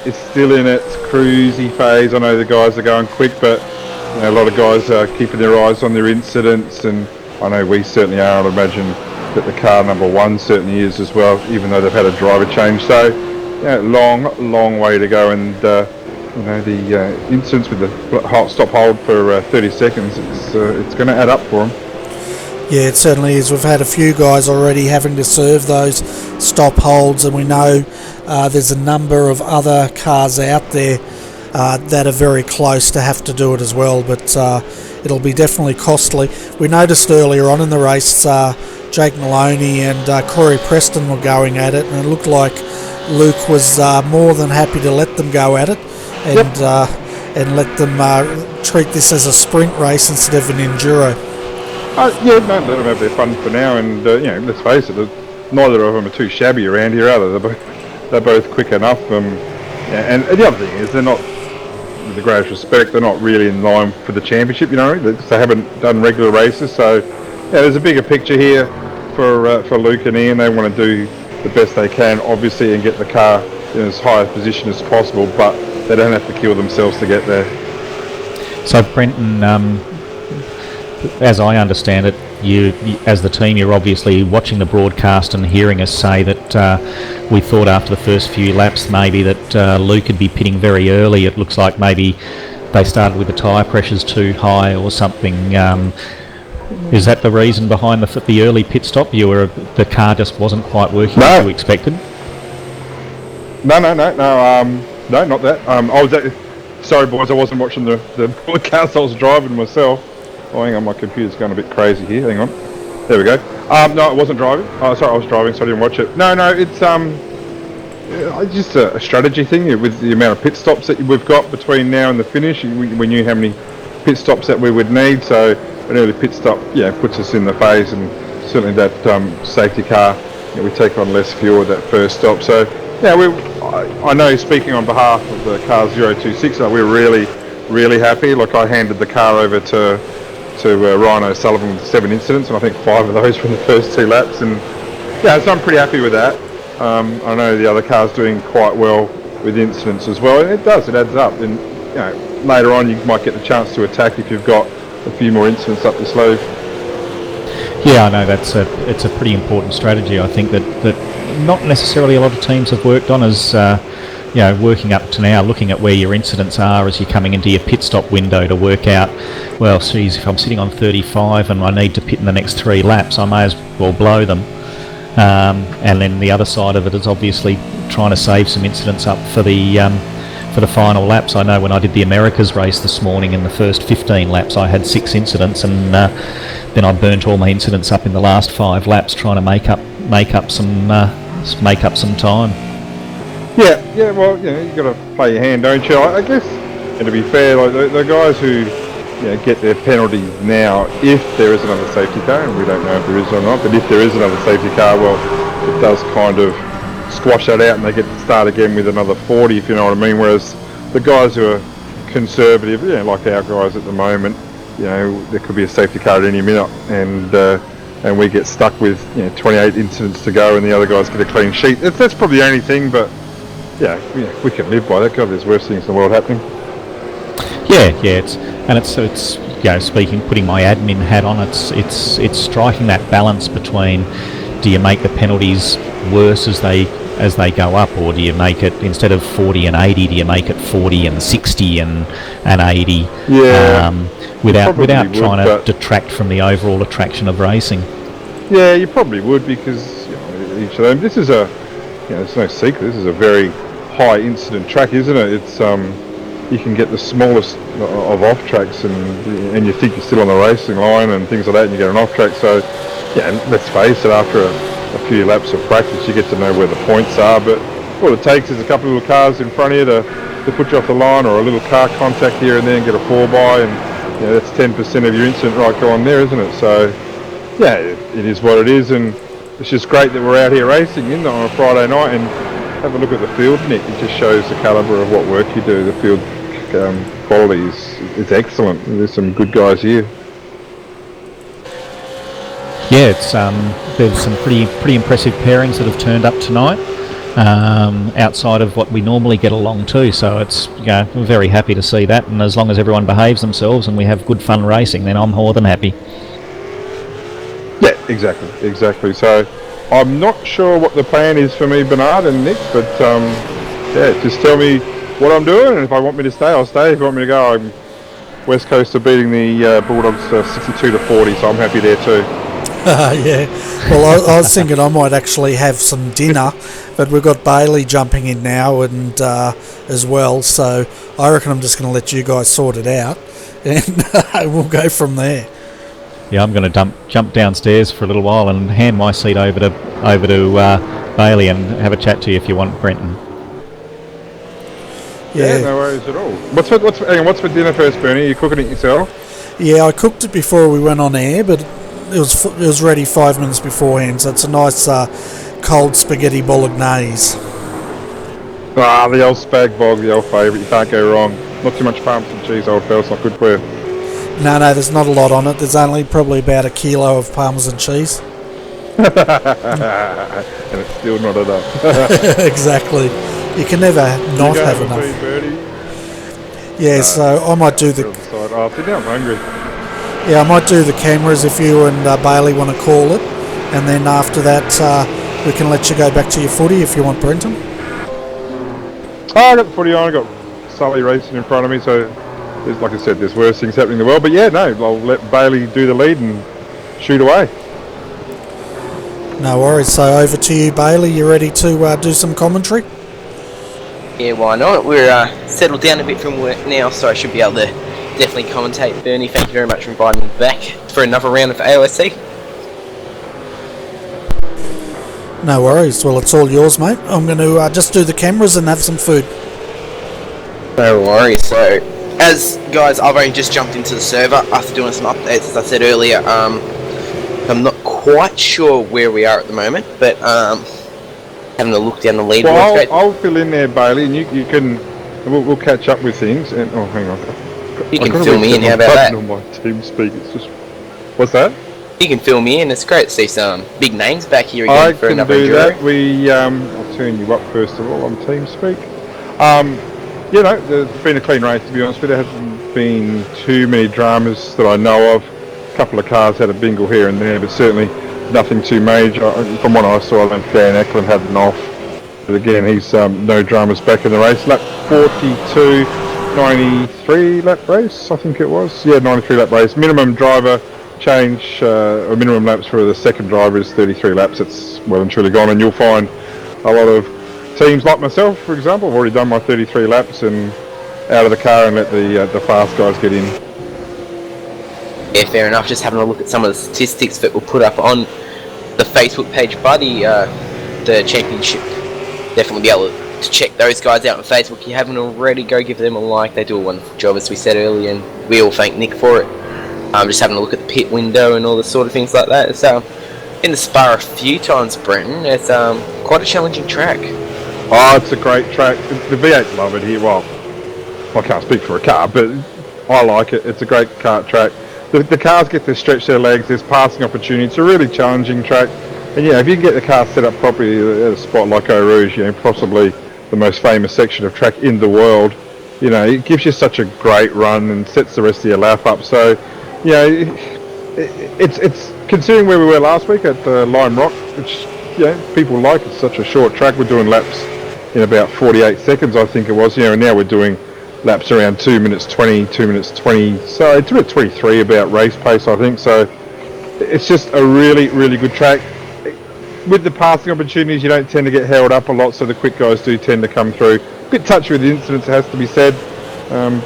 is still in its cruisy phase. I know the guys are going quick, but a lot of guys are keeping their eyes on their incidents, and I know we certainly are. I'd imagine that the car number one certainly is as well, even though they've had a driver change. So, long way to go, and the incidents with the stop hold for 30 seconds, it's going to add up for them. Yeah, it certainly is. We've had a few guys already having to serve those stop holds, and we know there's a number of other cars out there that are very close to have to do it as well, but it'll be definitely costly. We noticed earlier on in the race Jake Maloney and Corey Preston were going at it, and it looked like Luke was more than happy to let them go at it and let them treat this as a sprint race instead of an enduro. Let them have their fun for now, and let's face it, neither of them are too shabby around here, are they? They're both quick enough. And the other thing is, they're not, with the greatest respect, they're not really in line for the championship. They haven't done regular races, so there's a bigger picture here for Luke and Ian. They want to do the best they can, obviously, and get the car in as high a position as possible, but they don't have to kill themselves to get there. So, Brenton, as I understand it, you as the team, you're obviously watching the broadcast and hearing us say that we thought after the first few laps maybe that Luke would be pitting very early. It looks like maybe they started with the tyre pressures too high or something. Is that the reason behind the early pit stop? The car just wasn't quite working as you expected? No, not that. Sorry, boys, I wasn't watching the broadcast. I was driving myself. Oh, hang on, my computer's going a bit crazy here. Hang on. There we go. No, I wasn't driving. Oh, sorry, I was driving, so I didn't watch it. No, it's just a strategy thing with the amount of pit stops that we've got between now and the finish. We knew how many pit stops that we would need, so an early pit stop, puts us in the phase, and certainly that safety car, we take on less fuel at that first stop. So, I know, speaking on behalf of the car 026, we're really, really happy. Like, I handed the car over to Ryan O'Sullivan with 7 incidents, and I think 5 of those were in the first 2 laps, and so I'm pretty happy with that. I know the other car's doing quite well with incidents as well, and it adds up, and later on you might get the chance to attack if you've got a few more incidents up your sleeve. I know it's a pretty important strategy. I think that not necessarily a lot of teams have worked on as working up to now, looking at where your incidents are as you're coming into your pit stop window to work out, well, geez, if I'm sitting on 35 and I need to pit in the next 3 laps, I may as well blow them. And then the other side of it is obviously trying to save some incidents up for the final laps. I know when I did the Americas race this morning, in the first 15 laps I had 6 incidents, and then I burnt all my incidents up in the last 5 laps trying to make up some time. Well, you've got to play your hand, don't you? I guess, and to be fair, like the guys who get their penalties now, if there is another safety car, and we don't know if there is or not, but if there is another safety car, well, it does kind of squash that out, and they get to start again with another 40, if you know what I mean. Whereas the guys who are conservative, like our guys at the moment, there could be a safety car at any minute, and we get stuck with 28 incidents to go, and the other guys get a clean sheet. That's probably the only thing, but we can live by that. God, there's worse things in the world happening. It's putting my admin hat on, it's striking that balance between, do you make the penalties worse as they go up, or do you make it, instead of 40 and 80, do you make it 40 and 60 and 80? Without trying to detract from the overall attraction of racing. Yeah, you probably would, because each of them. This is it's no secret. This is a very high incident track, isn't it? It's you can get the smallest of off tracks, and you think you're still on the racing line and things like that, and you get an off track. So let's face it, after a few laps of practice, you get to know where the points are. But all it takes is a couple of little cars in front of you to put you off the line, or a little car contact here and there and get a 4x, and that's 10% of your incident right going there, isn't it? So it is what it is, and it's just great that we're out here racing on a Friday night. And have a look at the field, Nick. It just shows the calibre of what work you do. The field quality is excellent. There's some good guys here. Yeah, it's there's some pretty impressive pairings that have turned up tonight, outside of what we normally get along to. So it's we're very happy to see that, and as long as everyone behaves themselves and we have good fun racing, then I'm more than happy. Yeah, exactly. So I'm not sure what the plan is for me, Bernard and Nick, but just tell me what I'm doing, and if I want me to stay, I'll stay. If you want me to go, I'm West Coast are beating the Bulldogs 62-40, so I'm happy there too. Yeah, well, I was thinking I might actually have some dinner, but we've got Bailey jumping in now and as well, so I reckon I'm just going to let you guys sort it out, and we'll go from there. Yeah, I'm going to jump downstairs for a little while and hand my seat over to Bailey and have a chat to you if you want, Brenton. Yeah, no worries at all. What's for dinner first, Bernie? Are you cooking it yourself? Yeah, I cooked it before we went on air, but it was ready 5 minutes beforehand, so it's a nice cold spaghetti bolognese. Ah, the old spag bog, the old favourite. You can't go wrong. Not too much parmesan cheese, old fella. It's not good for you. No, there's not a lot on it. There's only probably about a kilo of parmesan cheese. And it's still not enough. Exactly. You can never not have enough. Yeah, so I might do the... Oh, sit down, I'm hungry. Yeah, I might do the cameras if you and Bailey want to call it. And then after that, we can let you go back to your footy if you want, Brenton. Oh, I got the footy on. I got Sully racing in front of me, so like I said, there's worse things happening in the world. But yeah, no, I'll let Bailey do the lead and shoot away. No worries. So over to you, Bailey. You ready to do some commentary? Yeah, why not? We're settled down a bit from work now, so I should be able to definitely commentate. Bernie, thank you very much for inviting me back for another round of AOSC. No worries. Well, it's all yours, mate. I'm going to just do the cameras and have some food. No worries. So, as guys, I've only just jumped into the server after doing some updates, as I said earlier. I'm not quite sure where we are at the moment, but having a look down the leaderboard. Well, I'll fill in there, Bailey, and you can. We'll catch up with things. And oh, hang on. You can fill me in. How about that? On my team speak. It's just. What's that? You can fill me in. It's great to see some big names back here again for another enduro. I can do that. I'll turn you up first of all on TeamSpeak. There's been a clean race, to be honest with you. There hasn't been too many dramas that I know of. A couple of cars had a bingle here and there, but certainly nothing too major. From what I saw, I think Dan Eklund had an off. But again, he's no dramas back in the race. Lap 42, 93 lap race, I think it was. Yeah, 93 lap race. Minimum driver change, or minimum laps for the second driver is 33 laps. It's well and truly gone, and you'll find a lot of teams like myself, for example, have already done my 33 laps and out of the car and let the fast guys get in. Yeah, fair enough. Just having a look at some of the statistics that were put up on the Facebook page by the championship. Definitely be able to check those guys out on Facebook. If you haven't already, go give them a like. They do a wonderful job, as we said earlier, and we all thank Nick for it. Just having a look at the pit window and all the sort of things like that. It's in the Spa a few times, Brenton. It's quite a challenging track. Oh, it's a great track. The V8s love it here. Well, I can't speak for a car, but I like it. It's a great kart track. The cars get to stretch their legs. There's passing opportunity. It's a really challenging track. And if you can get the car set up properly at a spot like Eau Rouge, possibly the most famous section of track in the world, it gives you such a great run and sets the rest of your lap up. So, it's considering where we were last week at Lime Rock, which people like. It's such a short track. We're doing laps in about 48 seconds, I think it was. And now we're doing laps around 2 minutes 20, 2 minutes 20. So it's about 23 about race pace, I think. So it's just a really, really good track. With the passing opportunities, you don't tend to get held up a lot, so the quick guys do tend to come through. A bit touchy with the incidents, it has to be said.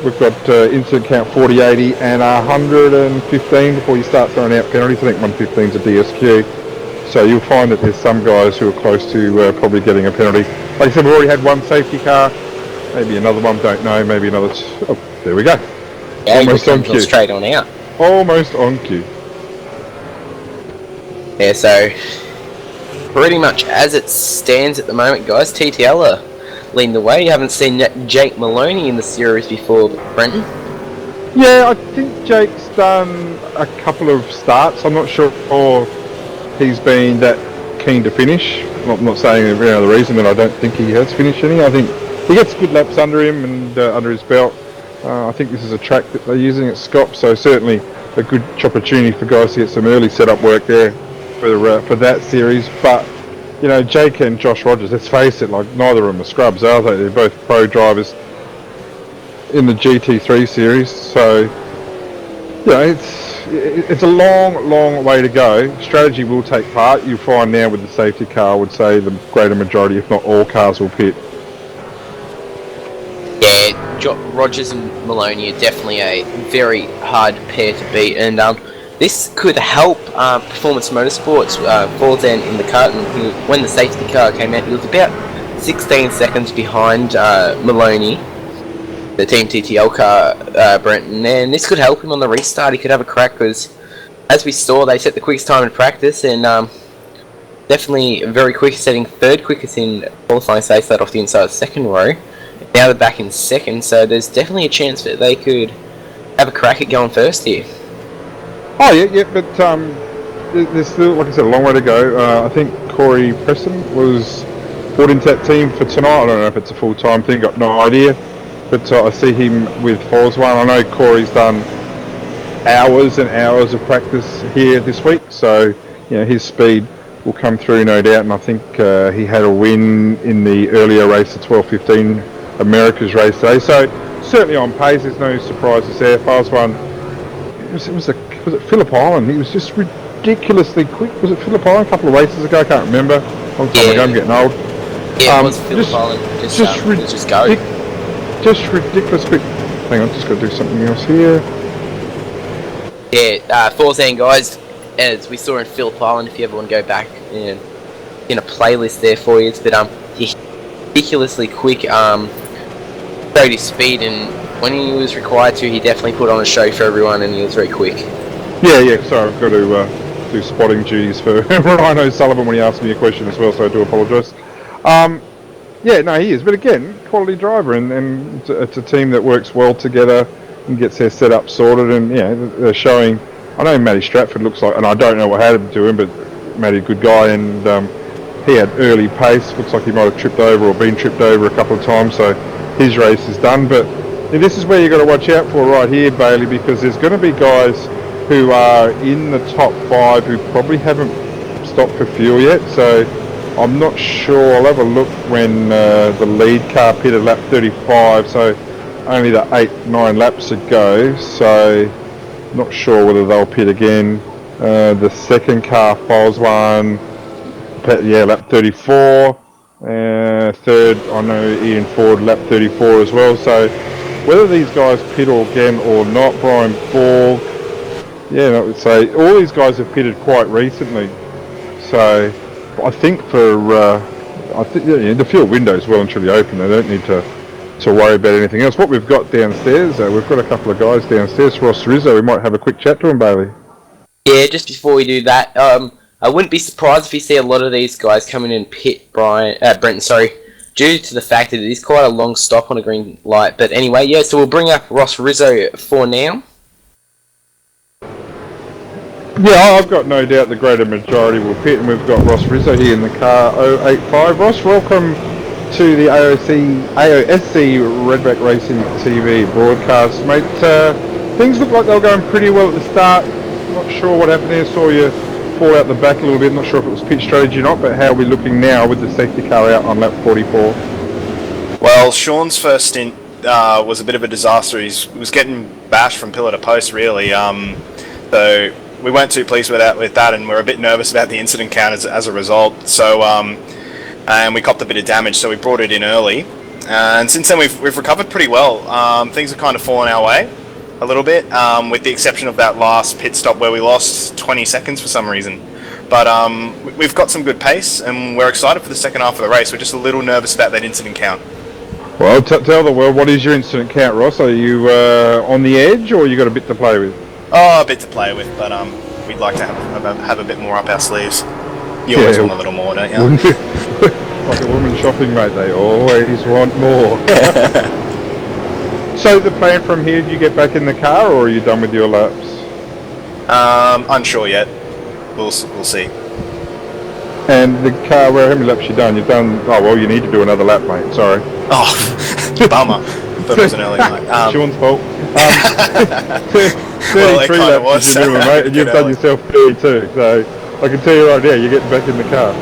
We've got incident count 40, 80 and 115 before you start throwing out penalties. I think 115 is a DSQ. So you'll find that there's some guys who are close to probably getting a penalty. Like I said, we've already had one safety car, maybe another one, don't know, maybe another. Oh, there we go. Yeah, almost on cue. Straight on out. Almost on cue. Yeah, so pretty much as it stands at the moment, guys, TTL are leading the way. You haven't seen Jake Maloney in the series before, Brenton? Yeah, I think Jake's done a couple of starts. I'm not sure he's been that keen to finish. I'm not saying for any other reason that I don't think he has finished any. I think he gets good laps under him and under his belt. I think this is a track that they're using at Scop, so certainly a good opportunity for guys to get some early setup work there for that series. But you know, Jake and Josh Rogers, let's face it, like neither of them are scrubs, are they? They're both pro drivers in the GT3 series, so you know, it's a long way to go. Strategy will take part. You'll find now with the safety car, I would say the greater majority, if not all cars, will pit. Yeah, Rogers and Maloney are definitely a very hard pair to beat, and this could help Performance Motorsports fall down in the car. When the safety car came out, he was about 16 seconds behind Maloney, the Team TTL car, Brenton, and this could help him on the restart. He could have a crack, because as we saw, they set the quickest time in practice, and definitely very quick, setting third quickest in qualifying, so they start off the inside second row. Now they're back in second, so there's definitely a chance that they could have a crack at going first here. Oh yeah, but there's still, like I said, a long way to go. I think Corey Preston was brought into that team for tonight. I don't know if it's a full-time thing, got no idea. But I see him with Forswan. I know Corey's done hours and hours of practice here this week, so you know his speed will come through, no doubt. And I think he had a win in the earlier race, the 12:15 America's race today. So certainly on pace. There's no surprises there. Forswan. Was it Phillip Island? He was just ridiculously quick. Was it Phillip Island a couple of races ago? I can't remember. Long time ago. I'm getting old. Yeah, it was Phillip Island. Just go. Just ridiculous quick. Hang on, just got to do something else here. Yeah, 14 guys, as we saw in Phillip Island, if you ever want to go back in a playlist there for you, but he's ridiculously quick, showed his speed, and when he was required to, he definitely put on a show for everyone, and he was very quick. Yeah, sorry, I've got to do spotting duties for Ryan O'Sullivan when he asked me a question as well, so I do apologise. Yeah, no, he is. But again, quality driver, and it's a team that works well together and gets their setup sorted. And yeah, they're showing. I know Matty Stratford looks like, and I don't know what happened to him, but Matty, a good guy, and he had early pace. Looks like he might have tripped over or been tripped over a couple of times, so his race is done. But this is where you've got to watch out for right here, Bailey, because there's going to be guys who are in the top 5 who probably haven't stopped for fuel yet. So I'm not sure. I'll have a look when the lead car pitted lap 35, so only the 8-9 laps to go, so not sure whether they'll pit again. The second car files one, lap 34. Third, I know Ian Ford, lap 34 as well, so whether these guys pit again or not, Brian Borg, I would say all these guys have pitted quite recently, so I think the fuel window is well and truly open. They don't need to worry about anything else. What we've got downstairs, we've got a couple of guys downstairs. Ross Rizzo, we might have a quick chat to him, Bailey. Yeah, just before we do that, I wouldn't be surprised if you see a lot of these guys coming in pit, Brenton, due to the fact that it is quite a long stop on a green light. But anyway, yeah, so we'll bring up Ross Rizzo for now. Yeah, I've got no doubt the greater majority will pit, and we've got Ross Rizzo here in the car 085. Ross, welcome to the AOSC Redback Racing TV broadcast, mate. Things look like they were going pretty well at the start. Not sure what happened there. Saw you fall out the back a little bit. Not sure if it was pit strategy or not, but how are we looking now with the safety car out on lap 44? Well, Sean's first stint was a bit of a disaster. He was getting bashed from pillar to post, really. So we weren't too pleased with that, and we're a bit nervous about the incident count as a result. So, and we copped a bit of damage, so we brought it in early. And since then, we've recovered pretty well. Things have kind of fallen our way a little bit, with the exception of that last pit stop where we lost 20 seconds for some reason. But we've got some good pace, and we're excited for the second half of the race. We're just a little nervous about that incident count. Well, tell the world, what is your incident count, Ross? Are you on the edge, or you got a bit to play with? Oh, a bit to play with, but we'd like to have a bit more up our sleeves. You always want a little more, don't you? Like a woman shopping, mate, they always want more. So the plan from here, do you get back in the car, or are you done with your laps? Unsure yet. We'll see. And the car, how many laps you done? You've done, oh well, you need to do another lap, mate, sorry. Oh, bummer. Thought it was an early night. Sean's fault. 33 well, laps is your minimum, mate, and you've done yourself 32, so I can tell you right now, you're getting back in the car.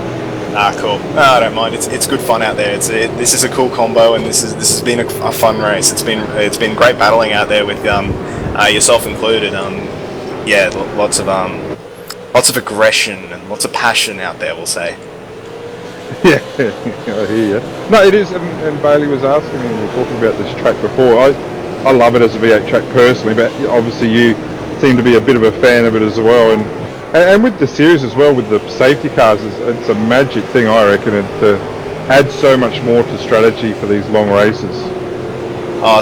Cool. No, I don't mind. It's good fun out there. This is a cool combo, and this has been a fun race. It's been great battling out there with yourself included. Yeah, lots of aggression and lots of passion out there, we'll say. Yeah, I hear you. No, it is, and Bailey was asking me, we were talking about this track before. I love it as a V8 track personally, but obviously you seem to be a bit of a fan of it as well. And with the series as well, with the safety cars, it's a magic thing, I reckon. It adds so much more to strategy for these long races.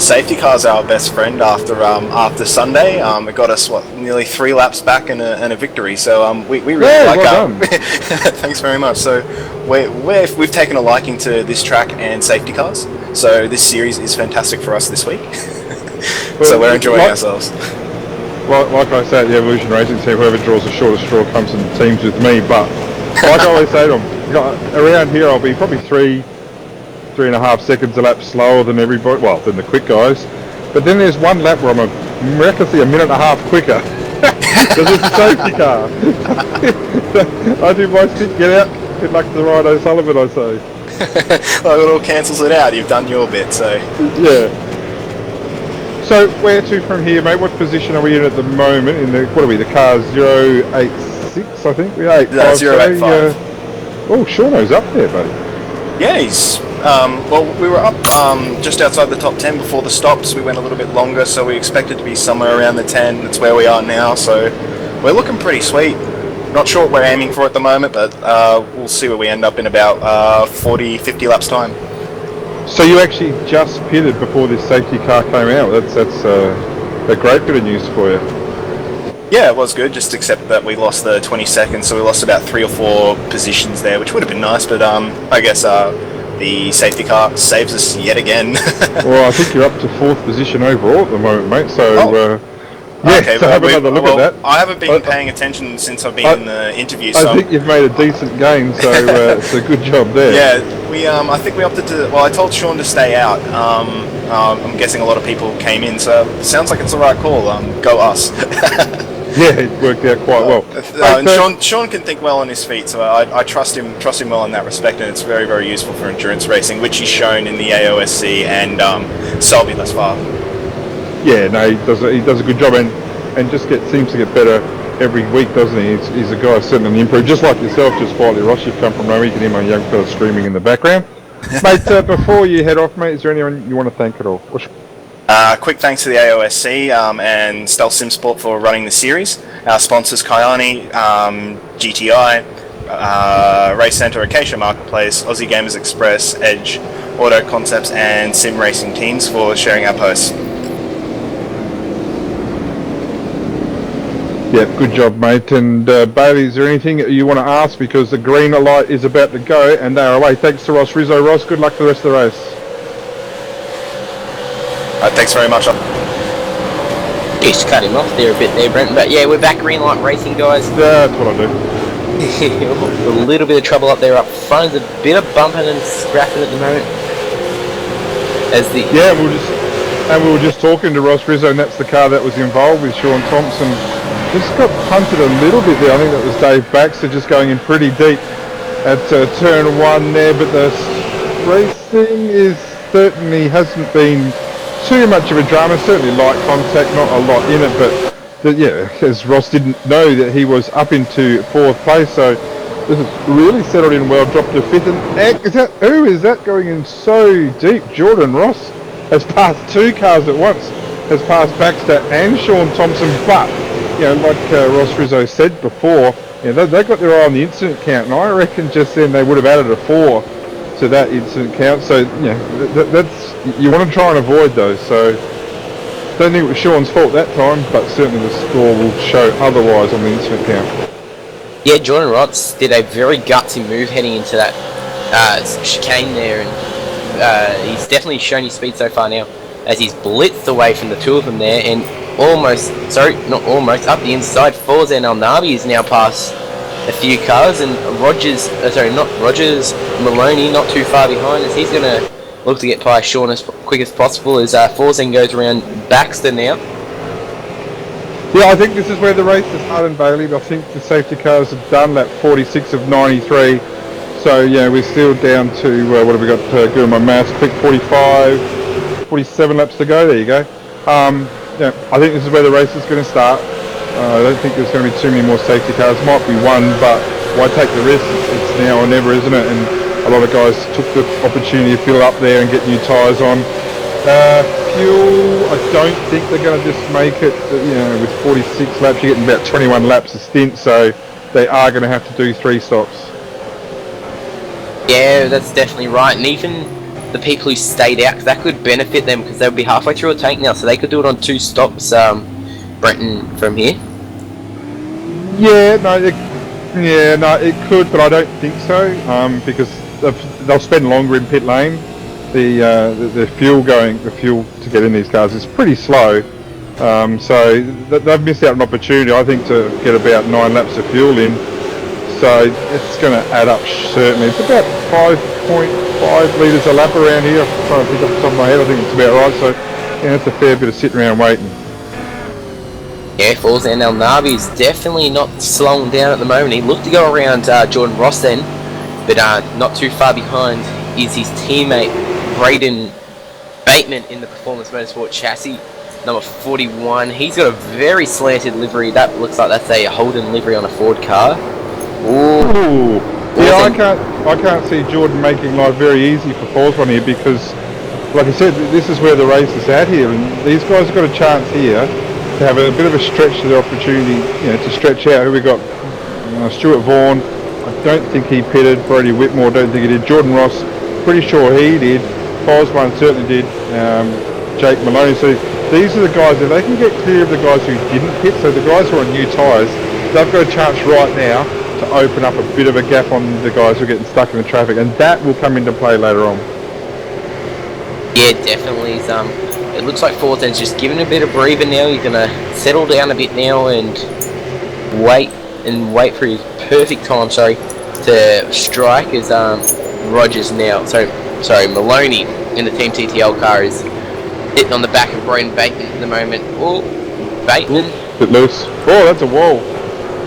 Safety cars are our best friend after Sunday. It got us nearly 3 laps back and a victory. So we really like well done. Thanks very much. So we've taken a liking to this track and safety cars. So this series is fantastic for us this week. So we're enjoying ourselves. Like I say at the Evolution Racing team, whoever draws the shortest straw comes in teams with me. But like I always say to them, around here I'll be probably 3.5 seconds a lap slower than everybody, well, than the quick guys. But then there's one lap where I'm miraculously a minute and a half quicker because it's a safety car. I do my stick, get out, good luck to Ryan O'Sullivan, I say. Well, it all cancels it out. You've done your bit, so yeah. So where to from here, mate? What position are we in at the moment? In the, what are we? The car 086, I think. We 085. Oh, Shauno's up there, buddy. Yeah, he's well, we were up just outside the top 10 before the stops. We went a little bit longer, so we expected to be somewhere around the 10. That's where we are now, so we're looking pretty sweet. Not sure what we're aiming for at the moment, but we'll see where we end up in about 40-50 laps time. So you actually just pitted before this safety car came out. That's a great bit of news for you. Yeah, it was good, just except that we lost the 20 seconds, so we lost about 3 or 4 positions there, which would have been nice, but I guess the safety car saves us yet again. Well, I think you're up to 4th position overall at the moment, mate, so yeah, okay, so have another look at that. I haven't been paying attention since I've been in the interview, so... I think you've made a decent gain, so it's a good job there. Yeah, I think we opted to... Well, I told Sean to stay out. I'm guessing a lot of people came in, so it sounds like it's the right call. Go us. Yeah, it worked out quite well. And Sean can think well on his feet, so I trust him well in that respect, and it's very, very useful for endurance racing, which he's shown in the AOSC and Selby thus far. Yeah, no, he does a good job, and just seems to get better every week, doesn't he? He's a guy certainly improved, just like yourself, just quietly. Ross, you've come from nowhere. You can hear my young fella screaming in the background. Mate, before you head off, mate, is there anyone you want to thank at all? Quick thanks to the AOSC and Stealth Sim Sport for running the series. Our sponsors, Kyani, GTI, Race Centre, Acacia Marketplace, Aussie Gamers Express, Edge, Auto Concepts, and Sim Racing Teams for sharing our posts. Yeah, good job, mate. And Bailey, is there anything you want to ask? Because the green light is about to go, and they're away. Thanks to Ross Rizzo. Ross, good luck for the rest of the race. Thanks very much. Just cut him off there a bit there, Brent. But yeah, we're back green light racing, guys. That's what I do. A little bit of trouble up there up front. There's a bit of bumping and scrapping at the moment. Yeah, we were just talking to Ross Rizzo, and that's the car that was involved with Sean Thompson. Just got punted a little bit there. I think that was Dave Baxter just going in pretty deep at turn 1 there, but the racing certainly hasn't been too much of a drama. Certainly light contact, not a lot in it, but as Ross didn't know that he was up into 4th place, so this is really settled in well, dropped to 5th. And who is that going in so deep? Jordan Ross has passed 2 cars at once, has passed Baxter and Sean Thompson, but like Ross Rizzo said before, they got their eye on the incident count, and I reckon just then they would have added a 4 to that incident count. So that's, you want to try and avoid those. So don't think it was Sean's fault that time, but certainly the score will show otherwise on the incident count. Yeah, Jordan Ross did a very gutsy move heading into that chicane there, and he's definitely shown his speed so far now, as he's blitzed away from the 2 of them there, and up the inside, Forza and Alnabi is now past a few cars, and Maloney not too far behind, as he's going to look to get by Sean as quick as possible, as Forzen goes around Baxter now. Yeah, I think this is where the race is starting, Bailey. I think the safety cars have done lap 46 of 93. So, yeah, we're still down to, what have we got, doing my maths, quick 47 laps to go. There you go. Yeah, I think this is where the race is going to start. I don't think there's going to be too many more safety cars. Might be one, but why take the risk? It's now or never, isn't it? And a lot of guys took the opportunity to fill up there and get new tyres on. Fuel, I don't think they're going to just make it. You know, with 46 laps, you're getting about 21 laps a stint, so they are going to have to do 3 stops. Yeah, that's definitely right. And even the people who stayed out, because that could benefit them, because they'll be halfway through a tank now, so they could do it on 2 stops. Brenton, from here. Yeah, no, it could, but I don't think so. Because they'll spend longer in pit lane. The fuel to get in these cars is pretty slow. So they've missed out an opportunity, I think, to get about 9 laps of fuel in. So it's going to add up, certainly. It's about 5.5 litres a lap around here. I'm trying to think off the top of my head. I think it's about right. So yeah, it's a fair bit of sitting around waiting. Yeah, Forzen El Navi is definitely not slowing down at the moment. He looked to go around Jordan Ross then, but not too far behind is his teammate Braden Bateman in the Performance Motorsport chassis, number 41. He's got a very slanted livery. That looks like that's a Holden livery on a Ford car. Ooh. Yeah, I can't see Jordan making life very easy for Forzen here, because, like I said, this is where the race is at here, and these guys have got a chance here to have a bit of a stretch to the opportunity, you know, to stretch out. Who we got? Stuart Vaughan. I don't think he pitted. Brody Whitmore, don't think he did. Jordan Ross, pretty sure he did. Fosman certainly did. Jake Maloney. So these are the guys, if they can get clear of the guys who didn't pit, so the guys who are on new tyres, they've got a chance right now to open up a bit of a gap on the guys who are getting stuck in the traffic, and that will come into play later on. Yeah, definitely. It looks like Forzen's just giving a bit of breather now. He's going to settle down a bit now and wait for his perfect time, to strike, as Rogers now, Maloney in the Team TTL car is hitting on the back of Braden Bateman at the moment. Oh, Bateman. Bit loose. Oh, that's a wall.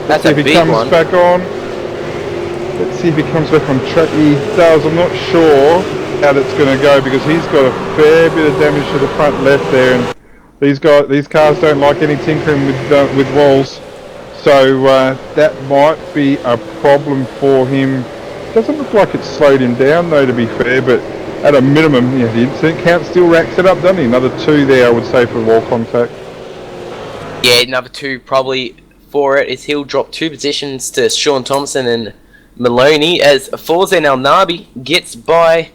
That's a big one. Let's see if he comes back on. Let's see if he comes back on track. He does. I'm not sure how that's going to go, because he's got a fair bit of damage to the front left there, and these cars don't like any tinkering with walls, so that might be a problem for him. Doesn't look like it's slowed him down though, to be fair, but at a minimum, yeah, the incident count still racks it up, doesn't he? Another 2 there, I would say, for wall contact. Yeah, number 2 probably for it, is he'll drop 2 positions to Sean Thompson and Maloney, as Forzen El Nabi gets by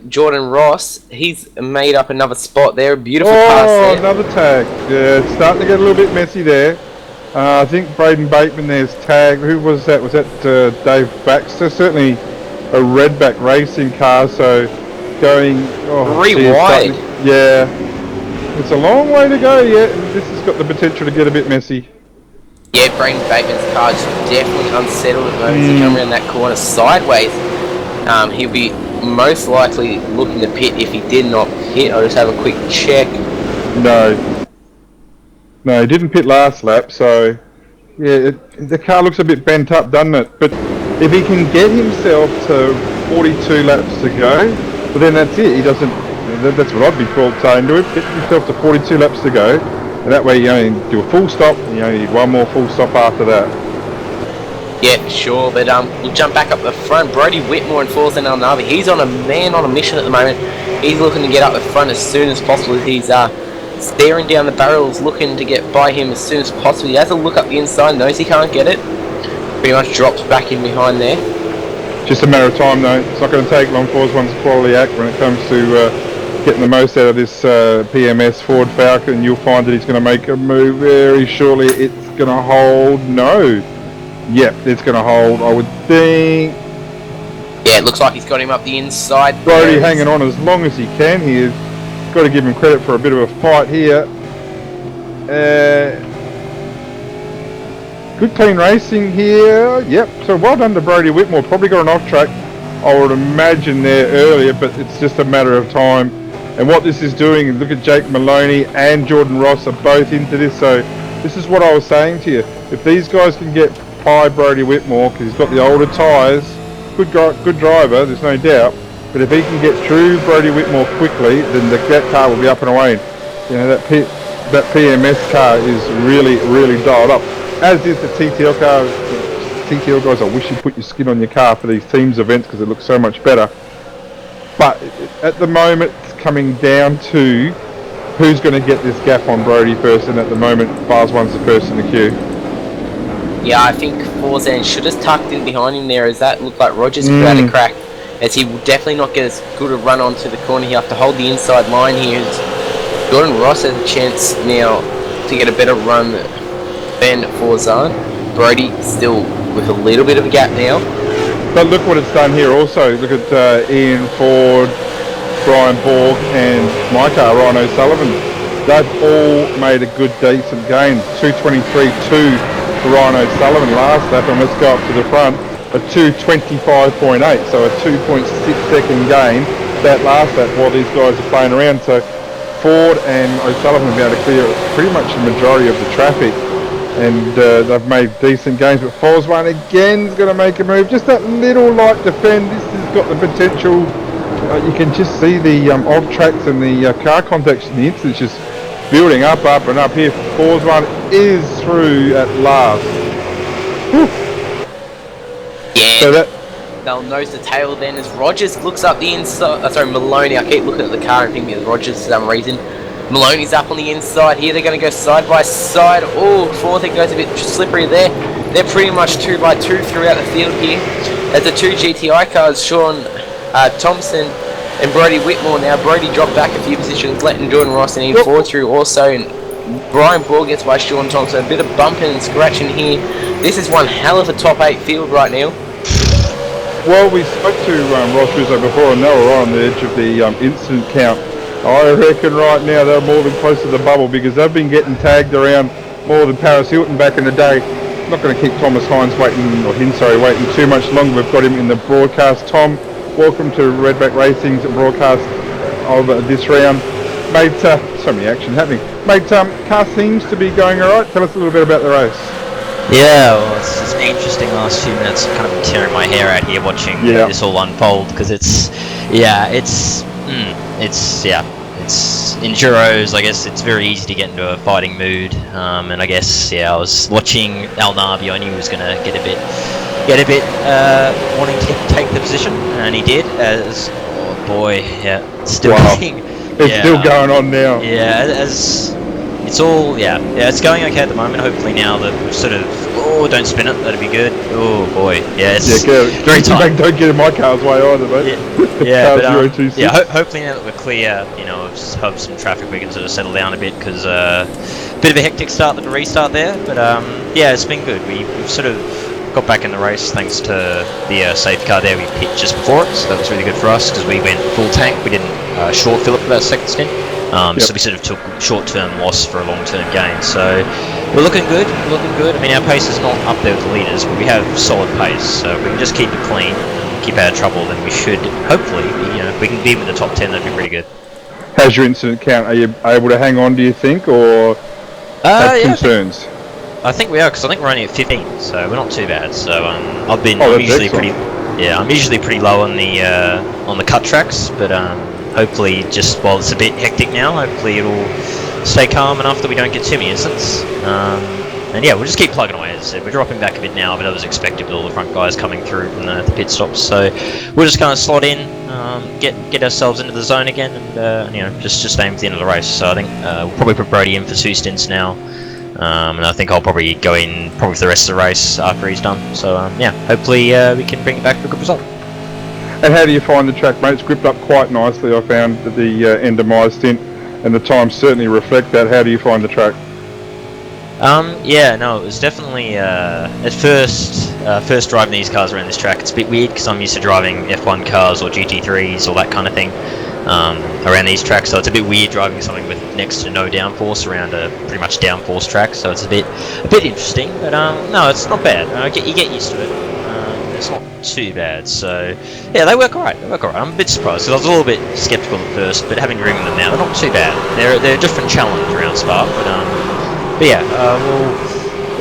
Jordan Ross. He's made up another spot there. Beautiful pass there. Another tag. Yeah, it's starting to get a little bit messy there. I think Braden Bateman there's tagged. Who was that? Was that Dave Baxter? Certainly a Redback racing car, so going... wide. Yeah. It's a long way to go yet. This has got the potential to get a bit messy. Yeah, Braden Bateman's car is definitely unsettled at the moment. As he comes around that corner sideways, he'll be most likely looking to pit if he did not pit. I'll just have a quick check. No, he didn't pit last lap, so yeah, the car looks a bit bent up, doesn't it? But if he can get himself to 42 laps to go, well, then that's it. He doesn't. That's what I'd be saying to him. Get yourself to 42 laps to go, and that way you only do a full stop, and you only need 1 more full stop after that. Yeah, for sure, but we'll jump back up the front. Brody Whitmore and Forzen El Navi. He's on a mission at the moment. He's looking to get up the front as soon as possible. He's staring down the barrels, looking to get by him as soon as possible. He has a look up the inside, knows he can't get it. Pretty much drops back in behind there. Just a matter of time though. It's not going to take long for one's quality act when it comes to getting the most out of this PMS Ford Falcon. You'll find that he's going to make a move very shortly. It's going to hold. No. Yep, it's going to hold, I would think. Yeah, it looks like he's got him up the inside. Brody hanging on as long as he can here. Got to give him credit for a bit of a fight here. good clean racing here. Yep, so well done to Brody Whitmore. Probably got an off track, I would imagine, there earlier, but it's just a matter of time. And what this is doing, look at Jake Maloney and Jordan Ross are both into this. So this is what I was saying to you. If these guys can get by Brody Whitmore, because he's got the older tyres, good driver, there's no doubt. But if he can get through Brody Whitmore quickly, then that car will be up and away. You know, that PMS car is really, really dialed up. As is the TTL car. TTL guys, I wish you put your skin on your car for these teams events because it looks so much better. But at the moment, it's coming down to who's going to get this gap on Brody first, and at the moment, Bars 1's the first in the queue. Yeah, I think Forzan should have tucked in behind him there, as that looked like Rogers could have had a crack, as he will definitely not get as good a run onto the corner. He'll have to hold the inside line here. Jordan Ross has a chance now to get a better run than Forzan. Brody still with a little bit of a gap now. But look what it's done here also. Look at Ian Ford, Brian Borg and my car, Ryan O'Sullivan. They've all made a good, decent gain. 2:23.2 for Ryan O'Sullivan last lap, and let's go up to the front. A 2:25.8, so a 2.6 second gain that last lap while these guys are playing around. So Ford and O'Sullivan have been able to clear pretty much the majority of the traffic, and they've made decent gains. But Foz one again is going to make a move. Just that little light defend. This has got the potential. You can just see the off tracks and the car contacts in the instance just building up and up here. Foz one is through at last. Whew. Yeah. So that, they'll nose the tail then as Rogers looks up the inside. Sorry, Maloney. I keep looking at the car and thinking it's Rogers for some reason. Maloney's up on the inside here. They're going to go side by side. Oh, fourth, it goes a bit slippery there. They're pretty much 2 by 2 throughout the field here. As the two GTI cars, Sean Thompson and Brody Whitmore. Now Brody dropped back a few positions, letting Jordan Ross and Ian Ford through also. And Brian Borg gets by Sean Thompson. A bit of bumping and scratching here. This is one hell of a top 8 field right now. well, we spoke to Ross Rizzo before, and they were right on the edge of the incident count. I reckon right now they're more than close to the bubble because they've been getting tagged around more than Paris Hilton back in the day. Not going to keep Thomas Hines waiting too much longer. We've got him in the broadcast. Tom, welcome to Redback Racing's broadcast of this round. Mate, so many action happening. Mate, car seems to be going alright. Tell us a little bit about the race. Yeah, well, it's been interesting last few minutes. Kind of tearing my hair out here watching this all unfold because it's enduros. I guess it's very easy to get into a fighting mood, and I guess I was watching Al Nabi. I knew he was going to get a bit wanting to take the position, and he did. As still it's still going on now. Yeah, as it's all it's going okay at the moment. Hopefully now that we've sort of don't spin it, that'd be good. Oh boy, it's very tight. Don't get in my car's way either, mate. Hopefully now that we're clear, of some traffic, we can sort of settle down a bit because bit of a hectic start to restart there. But it's been good. We've sort of got back in the race thanks to the safety car there we pit just before it, so that was really good for us because we went full tank. We didn't short fill it for that second stint. So we sort of took short-term loss for a long-term gain. So we're looking good. I mean, our pace is not up there with the leaders, but we have solid pace. So if we can just keep it clean, keep out of trouble, then we should hopefully, if we can be with the top 10, that'd be pretty good. How's your incident count? Are you able to hang on, do you think, or have concerns? I think we are, because I think we're only at 15, so we're not too bad. So I'm usually pretty low on the cut tracks, but hopefully, just while it's a bit hectic now, hopefully it'll stay calm enough that we don't get too many incidents. We'll just keep plugging away. As I said, we're dropping back a bit now, but that was expected with all the front guys coming through from the pit stops. So we're just going to slot in, get ourselves into the zone again, and just aim for the end of the race. So I think we'll probably put Brody in for 2 stints now, and I think I'll probably go in for the rest of the race after he's done. So hopefully we can bring it back to a good result. And how do you find the track, mate? It's gripped up quite nicely, I found, at the end of my stint, and the times certainly reflect that. How do you find the track? It was definitely, at first driving these cars around this track, it's a bit weird because I'm used to driving F1 cars or GT3s or that kind of thing around these tracks, so it's a bit weird driving something with next to no downforce around a pretty much downforce track, so it's a bit interesting. But no, it's not bad. You get used to it. It's not too bad. So yeah, they work alright. I'm a bit surprised because I was a little bit skeptical at first, but having driven them now, they're not too bad. They're a different challenge around Spa, but yeah,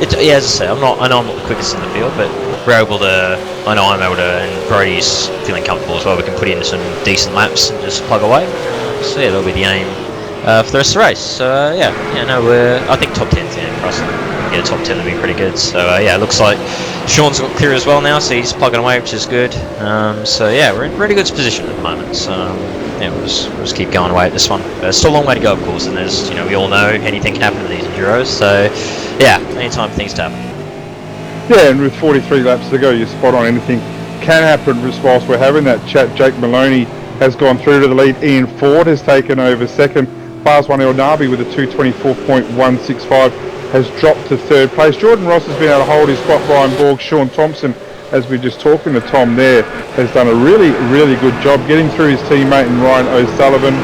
as I say, I know I'm not the quickest in the field, but we're able to. I know I'm able to, and Brody's feeling comfortable as well. We can put in some decent laps and just plug away. So yeah, that'll be the aim for the rest of the race. So I think top 10's in for us. Yeah, top 10 will be pretty good. So yeah, it looks like Sean's got clear as well now, so he's plugging away, which is good. So yeah, we're in a really good position at the moment. So yeah, we'll just keep going away at this one. But it's still a long way to go, of course, and there's, we all know anything can happen in these Enduros. So yeah, anytime things to happen. Yeah, and with 43 laps to go, you're spot on. Anything can happen just whilst we're having that chat. Jake Maloney has gone through to the lead. Ian Ford has taken over second. Class 1 El Nabi with a 224.165 has dropped to third place. Jordan Ross has been able to hold his spot. Brian Borg, Sean Thompson, as we just talking to Tom there, has done a really, really good job getting through his teammate and Ryan O'Sullivan.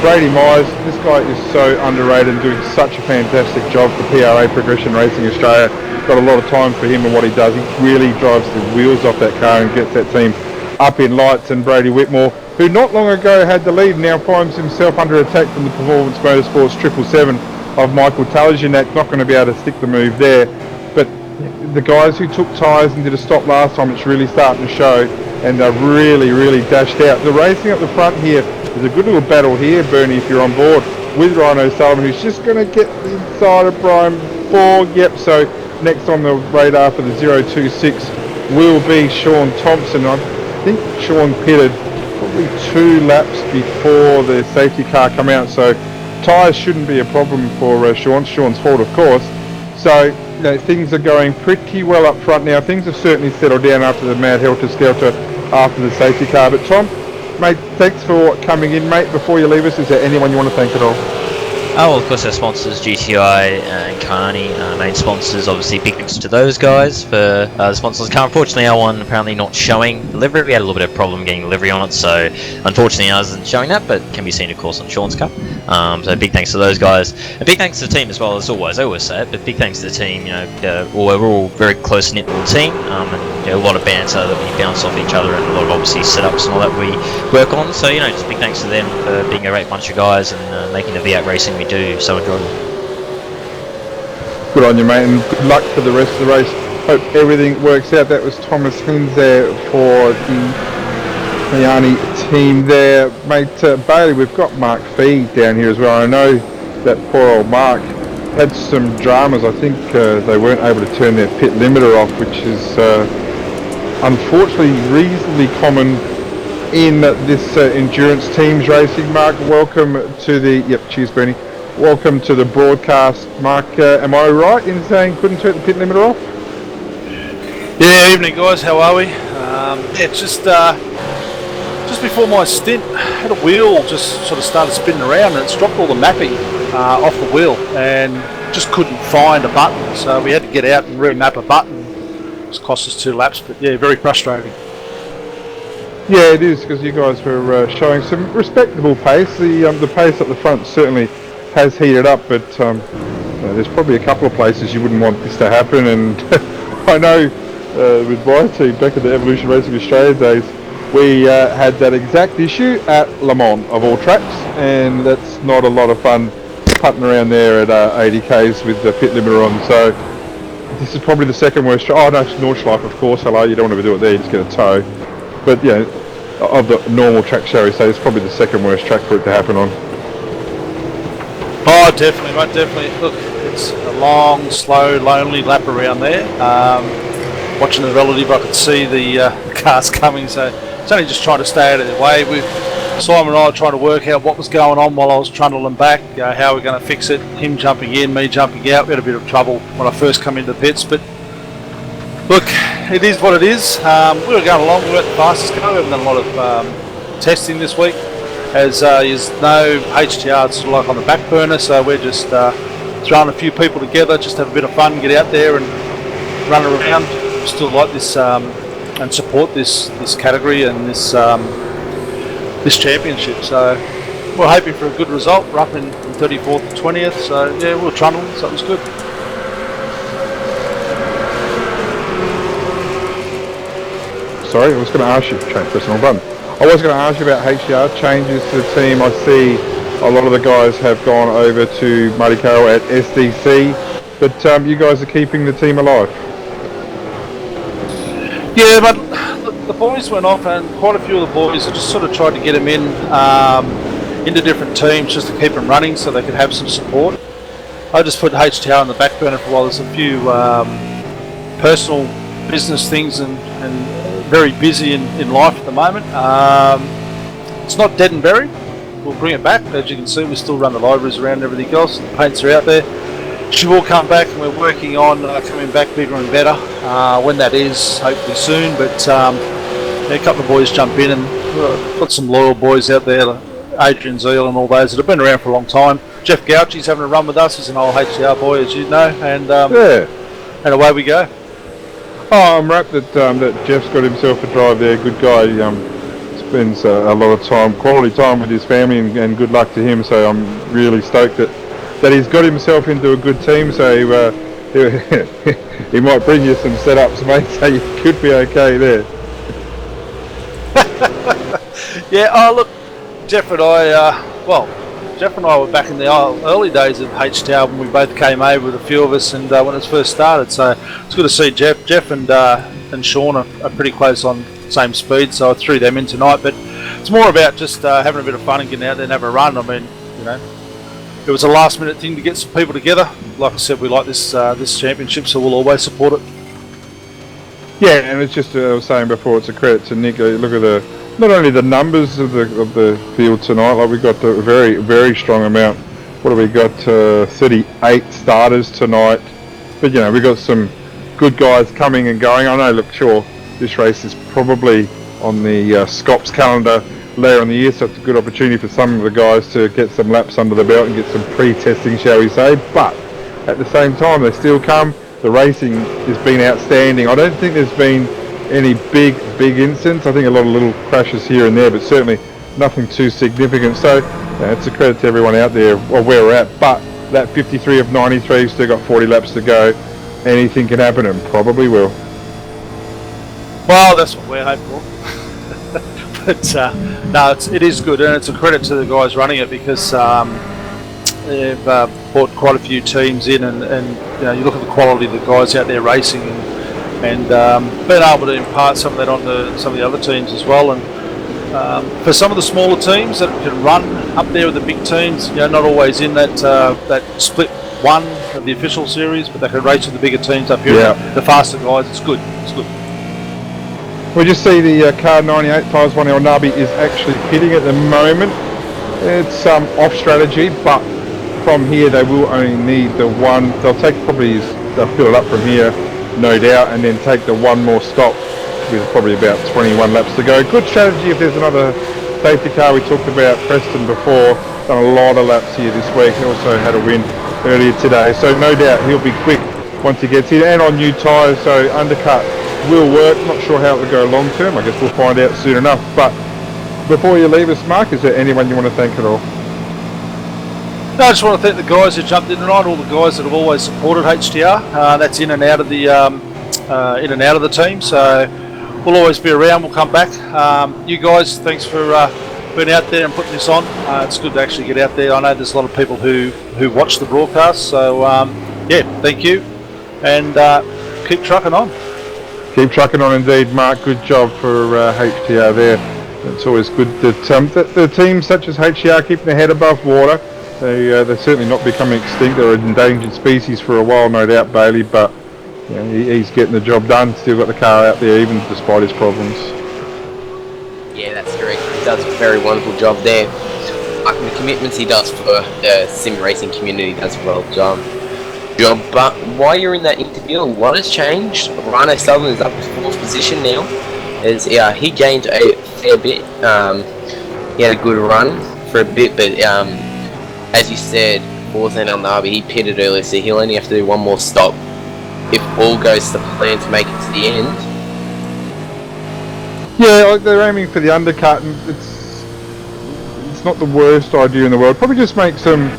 Brady Myers, this guy is so underrated and doing such a fantastic job for PRA Progression Racing Australia. Got a lot of time for him and what he does. He really drives the wheels off that car and gets that team up in lights. And Brady Whitmore, who not long ago had the lead, now finds himself under attack from the Performance Motorsports 777 of Michael Talajinak. Not going to be able to stick the move there. But the guys who took tyres and did a stop last time, it's really starting to show, and they're really, really dashed out. The racing up the front here is a good little battle here, Bernie, if you're on board, with Ryan O'Sullivan, who's just going to get inside of Brian Borg. Yep, so next on the radar for the 026 will be Sean Thompson. I think Sean pitted probably 2 laps before the safety car come out, so tyres shouldn't be a problem for Sean. Sean's fault, of course. So things are going pretty well up front now. Things have certainly settled down after the mad helter-skelter after the safety car. But Tom, mate, thanks for coming in, mate. Before you leave us, is there anyone you want to thank at all? Oh, well, of course, our sponsors, GTI and Carney, main sponsors. Obviously, big thanks to those guys for the sponsors. Car, unfortunately, our one apparently not showing delivery. We had a little bit of problem getting delivery on it, so unfortunately ours isn't showing that, but can be seen, of course, on Sean's car. So big thanks to those guys. And big thanks to the team as well, as always. I always say it, but big thanks to the team. We're all very close-knit little team, and a lot of banter that we bounce off each other, and a lot of obviously setups and all that we work on. So just big thanks to them for being a great bunch of guys and making the V8 racing we do so enjoyable. Good on you, mate, and good luck for the rest of the race. Hope everything works out. That was Thomas Hines there for the Miani team there. Mate, Bailey, we've got Mark Fee down here as well. I know that poor old Mark had some dramas. I think they weren't able to turn their pit limiter off, which is unfortunately reasonably common in this endurance teams racing. Mark, welcome to the... Yep, cheers, Bernie. Welcome to the broadcast. Mark, am I right in saying couldn't turn the pit limiter off? Yeah, evening guys, how are we? Just before my stint, I had a wheel just sort of started spinning around and it's dropped all the mapping off the wheel and just couldn't find a button, so we had to get out and remap a button. It's cost us 2 laps, but yeah, very frustrating. Yeah, it is, because you guys were showing some respectable pace. The pace up the front certainly has heated up, but there's probably a couple of places you wouldn't want this to happen, and I know with my team back in the Evolution Racing Australia days, we had that exact issue at Le Mans of all tracks, and that's not a lot of fun putting around there at 80 k's with the pit limiter on. So this is probably the second worst track. Oh no, it's Nordschleife, of course. Hello, you don't want to do it there, you just get a tow. But of the normal track, shall we say, it's probably the second worst track for it to happen on. Oh, definitely, mate, definitely. Look, it's a long, slow, lonely lap around there. Watching the relative, I could see the cars coming, so it's only just trying to stay out of their way. Simon and I were trying to work out what was going on while I was trundling them back, how we're going to fix it, him jumping in, me jumping out. We had a bit of trouble when I first come into the pits, but look, it is what it is. We were going along, we weren't the fastest car. We haven't done a lot of testing this week. As there's no HTR, it's like on the back burner, so we're just throwing a few people together, just have a bit of fun, get out there and run around. Still like this and support this category and this championship. So we're hoping for a good result. We're up in 34th to 20th, so yeah, we'll trundle, so it was good. Sorry, I was going to ask you, press the wrong button. I was going to ask you about HDR changes to the team. I see a lot of the guys have gone over to Marty Carroll at SDC, but you guys are keeping the team alive. Yeah, but the boys went off, and quite a few of the boys have just sort of tried to get them into different teams just to keep them running so they could have some support. I just put HTR on the back burner for a while. There's a few personal business things and very busy in life at the moment. It's not dead and buried. We'll bring it back. As you can see, we still run the libraries around and everything else. The paints are out there. She will come back, and we're working on coming back bigger and better. When that is, hopefully soon. But a couple of boys jump in, and got some loyal boys out there, like Adrian Zeal and all those that have been around for a long time. Jeff Gouchy's having a run with us. He's an old HCR boy, as you know, and and away we go. Oh, I'm wrapped that Jeff's got himself a drive there. Good guy. Spends a lot of time, quality time with his family, and good luck to him. So I'm really stoked that he's got himself into a good team. So he might bring you some setups, mate. So you could be okay there. Yeah. Oh, look, Jeff and I were back in the early days of HTR when we both came over with a few of us, and when it was first started. So it's good to see Jeff. Jeff and Sean are pretty close on same speed, so I threw them in tonight. But it's more about just having a bit of fun and getting out there and have a run. I mean, you know, it was a last minute thing to get some people together. Like I said, we like this championship, so we'll always support it. Yeah, and it's just I was saying before, it's a credit to Nick. Look at not only the numbers of the field tonight. Like we got a very, very strong amount. What have we got? 38 starters tonight. But you know, we got some good guys coming and going. I know. Look, sure, this race is probably on the Scops calendar later in the year, so it's a good opportunity for some of the guys to get some laps under the belt and get some pre-testing, shall we say. But at the same time, they still come. The racing has been outstanding. I don't think there's been any big incidents. I think a lot of little crashes here and there, but certainly nothing too significant. So it's a credit to everyone out there of where we're at. But that 53 of 93, still got 40 laps to go. Anything can happen, and probably will. Well, that's what we're hoping for. But no, it is good, and it's a credit to the guys running it, because they've brought quite a few teams in, and you know, you look at the quality of the guys out there racing, and being able to impart some of that onto some of the other teams as well. And for some of the smaller teams that can run up there with the big teams, you know, not always in that split one of the official series, but they can race with the bigger teams up here. Yeah. The faster guys, it's good. It's good. We just see the car 98 Tyres 1 El Nabi is actually pitting at the moment. It's off strategy, but from here they will only need the one. They'll fill it up from here, no doubt, and then take the one more stop with probably about 21 laps to go. Good strategy if there's another safety car. We talked about Preston before, done a lot of laps here this week. He also had a win earlier today, so no doubt he'll be quick once he gets here, and on new tyres, so undercut will work. Not sure how it will go long term. I guess we'll find out soon enough. But before you leave us, Mark, is there anyone you want to thank at all? No, I just want to thank the guys who jumped in tonight, all the guys that have always supported HTR. That's in and out of the team. So we'll always be around. We'll come back. You guys, thanks for being out there and putting this on. It's good to actually get out there. I know there's a lot of people who watch the broadcast. So yeah, thank you, and keep trucking on. Keep trucking on indeed, Mark. Good job for HTR there. It's always good that the teams such as HTR keeping their head above water. They're certainly not becoming extinct. They're an endangered species for a while, no doubt, Bailey, but you know, he's getting the job done. Still got the car out there, even despite his problems. Yeah, that's correct. He does a very wonderful job there. Like the commitments he does for the sim racing community does well job. But while you're in that interview, what has changed? Rhino Southern is up to 4th position now. He gained a fair bit. He had a good run for a bit, but as you said, Forza El Nabi, he pitted earlier, so he'll only have to do one more stop if all goes to plan to make it to the end. Yeah, they're aiming for the undercut, and it's it's not the worst idea in the world. Probably just make some,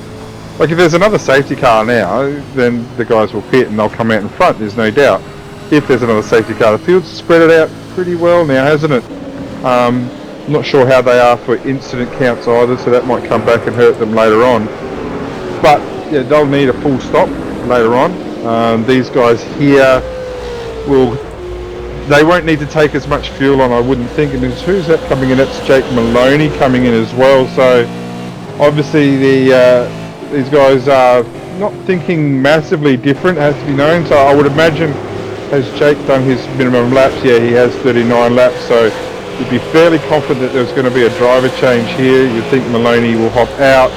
like if there's another safety car now, then the guys will pit and they'll come out in front, there's no doubt. If there's another safety car, the field's spread it out pretty well now, hasn't it? I'm not sure how they are for incident counts either, so that might come back and hurt them later on. But yeah, they'll need a full stop later on. These guys here they won't need to take as much fuel on, I wouldn't think. And who's that coming in? That's Jake Maloney coming in as well. So obviously these guys are not thinking massively different, has to be known. So I would imagine, has Jake done his minimum laps? Yeah, he has 39 laps. So you'd be fairly confident that there's going to be a driver change here. You'd think Maloney will hop out.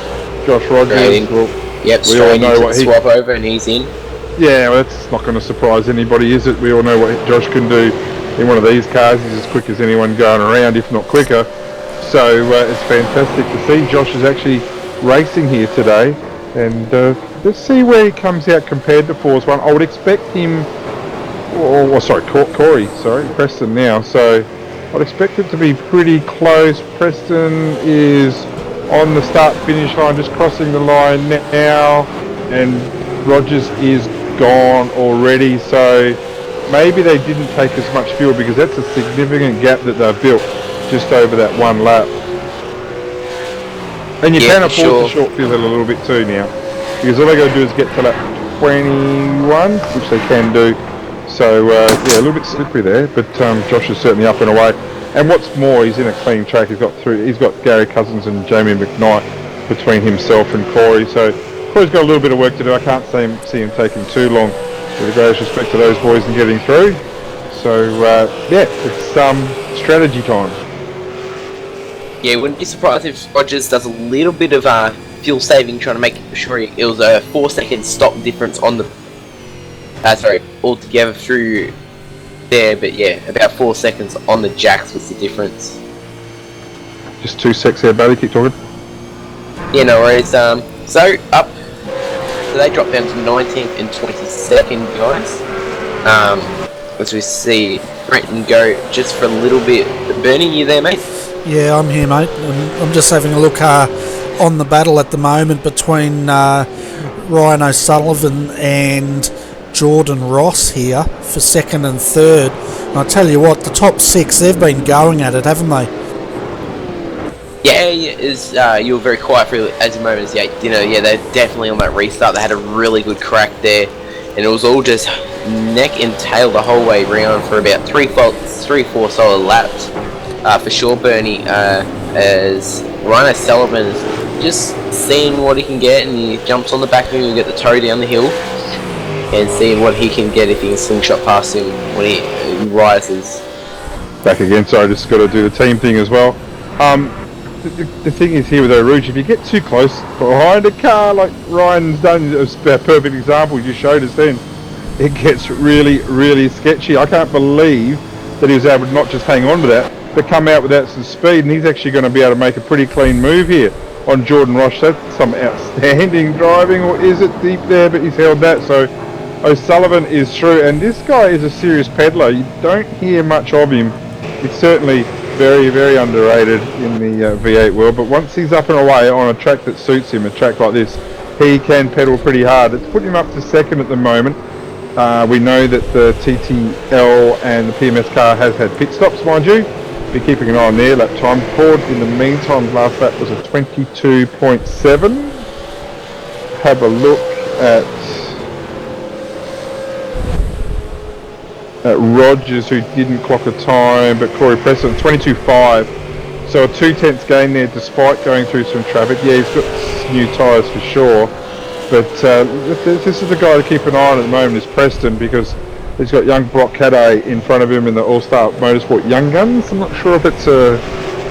Josh Rogers will. Yep, straight into the swap over and he's in. Yeah, well, that's not going to surprise anybody, is it? We all know what Josh can do in one of these cars. He's as quick as anyone going around, if not quicker. So it's fantastic to see. Josh is actually racing here today. And let's see where he comes out compared to Force 1. I would expect him... Corey, Preston now. So I'd expect it to be pretty close. Preston is on the start-finish line, just crossing the line now. And Rogers is gone already, so maybe they didn't take as much fuel because that's a significant gap that they've built just over that one lap. And you can afford to short fuel it a little bit too now, because all they got to do is get to lap 21, which they can do. So yeah, a little bit slippery there, but Josh is certainly up and away. And what's more, he's in a clean track. He's got Gary Cousins and Jamie McKnight between himself and Corey. So Corey's got a little bit of work to do. I can't see him taking too long, with the greatest respect to those boys and getting through. So yeah, it's strategy time. Yeah, wouldn't be surprised if Rogers does a little bit of fuel saving, trying to make sure it was a 4-second stop difference on the altogether through there. But yeah, about 4 seconds on the jacks was the difference. Just 2 secs here, buddy. Keep talking. Yeah, no worries. So they dropped down to 19th and 22nd, guys. As we see Brenton go just for a little bit. Bernie, you there, mate? Yeah, I'm here, mate. I'm just having a look on the battle at the moment between Ryan O'Sullivan and Jordan Ross here for second and third. And I tell you what, the top six, they've been going at it, haven't they? Yeah, you were very quiet for as a moment as they're definitely on that restart. They had a really good crack there, and it was all just neck and tail the whole way round for about 3-4 solid laps. For sure, Bernie, as Ryan Sullivan is just seeing what he can get, and he jumps on the back of him and get the toe down the hill, and seeing what he can get if he can slingshot past him when he rises. Back again, so I just got to do the team thing as well. The thing is here with O'Rouge, if you get too close behind a car like Ryan's done, it's a perfect example you just showed us then, it gets really, really sketchy. I can't believe that he was able to not just hang on to that, but come out without some speed, and he's actually going to be able to make a pretty clean move here on Jordan Ross. That's some outstanding driving, or is it deep there, but he's held that. So O'Sullivan is through, and this guy is a serious peddler. You don't hear much of him. It's certainly very, very underrated in the V8 world, but once he's up and away on a track that suits him, a track like this, he can pedal pretty hard. It's put him up to second at the moment. We know that the TTL and the PMS car has had pit stops, mind you. Be keeping an eye on their lap time. Ford, in the meantime, last lap was a 22.7. Have a look at Rogers, who didn't clock a time, but Corey Preston 22.5. So a 2/10 gain there, despite going through some traffic. Yeah, he's got new tyres for sure, but this is the guy to keep an eye on at the moment, is Preston, because he's got young Brock Cadday in front of him in the All-Star Motorsport Young Guns. I'm not sure if it's a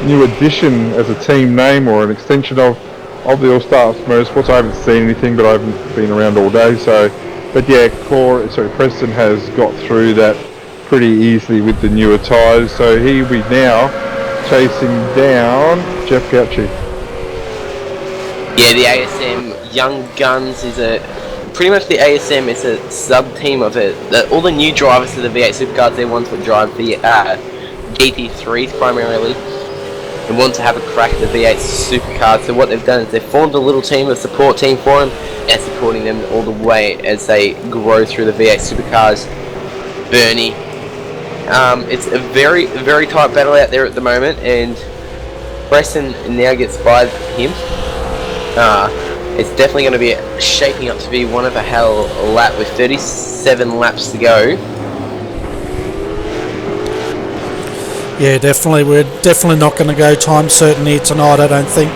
new addition as a team name or an extension of the All-Star Motorsports. I haven't seen anything, but I haven't been around all day. So, but yeah, Preston has got through that pretty easily with the newer tyres. So he will be now chasing down Jeff Gauci. Yeah, the ASM Young Guns is pretty much the ASM is a sub-team of it. All the new drivers to the V8 Supercars, they're ones that drive the GT3s primarily. and want to have a crack at the V8 Supercar. So what they've done is they've formed a little team, a support team for them, and supporting them all the way as they grow through the V8 Supercars. Bernie, it's a very, very tight battle out there at the moment, and Preston now gets by him. It's definitely going to be shaping up to be one of a hell of a lap with 37 laps to go. Yeah, definitely. We're definitely not going to go time certain here tonight, I don't think.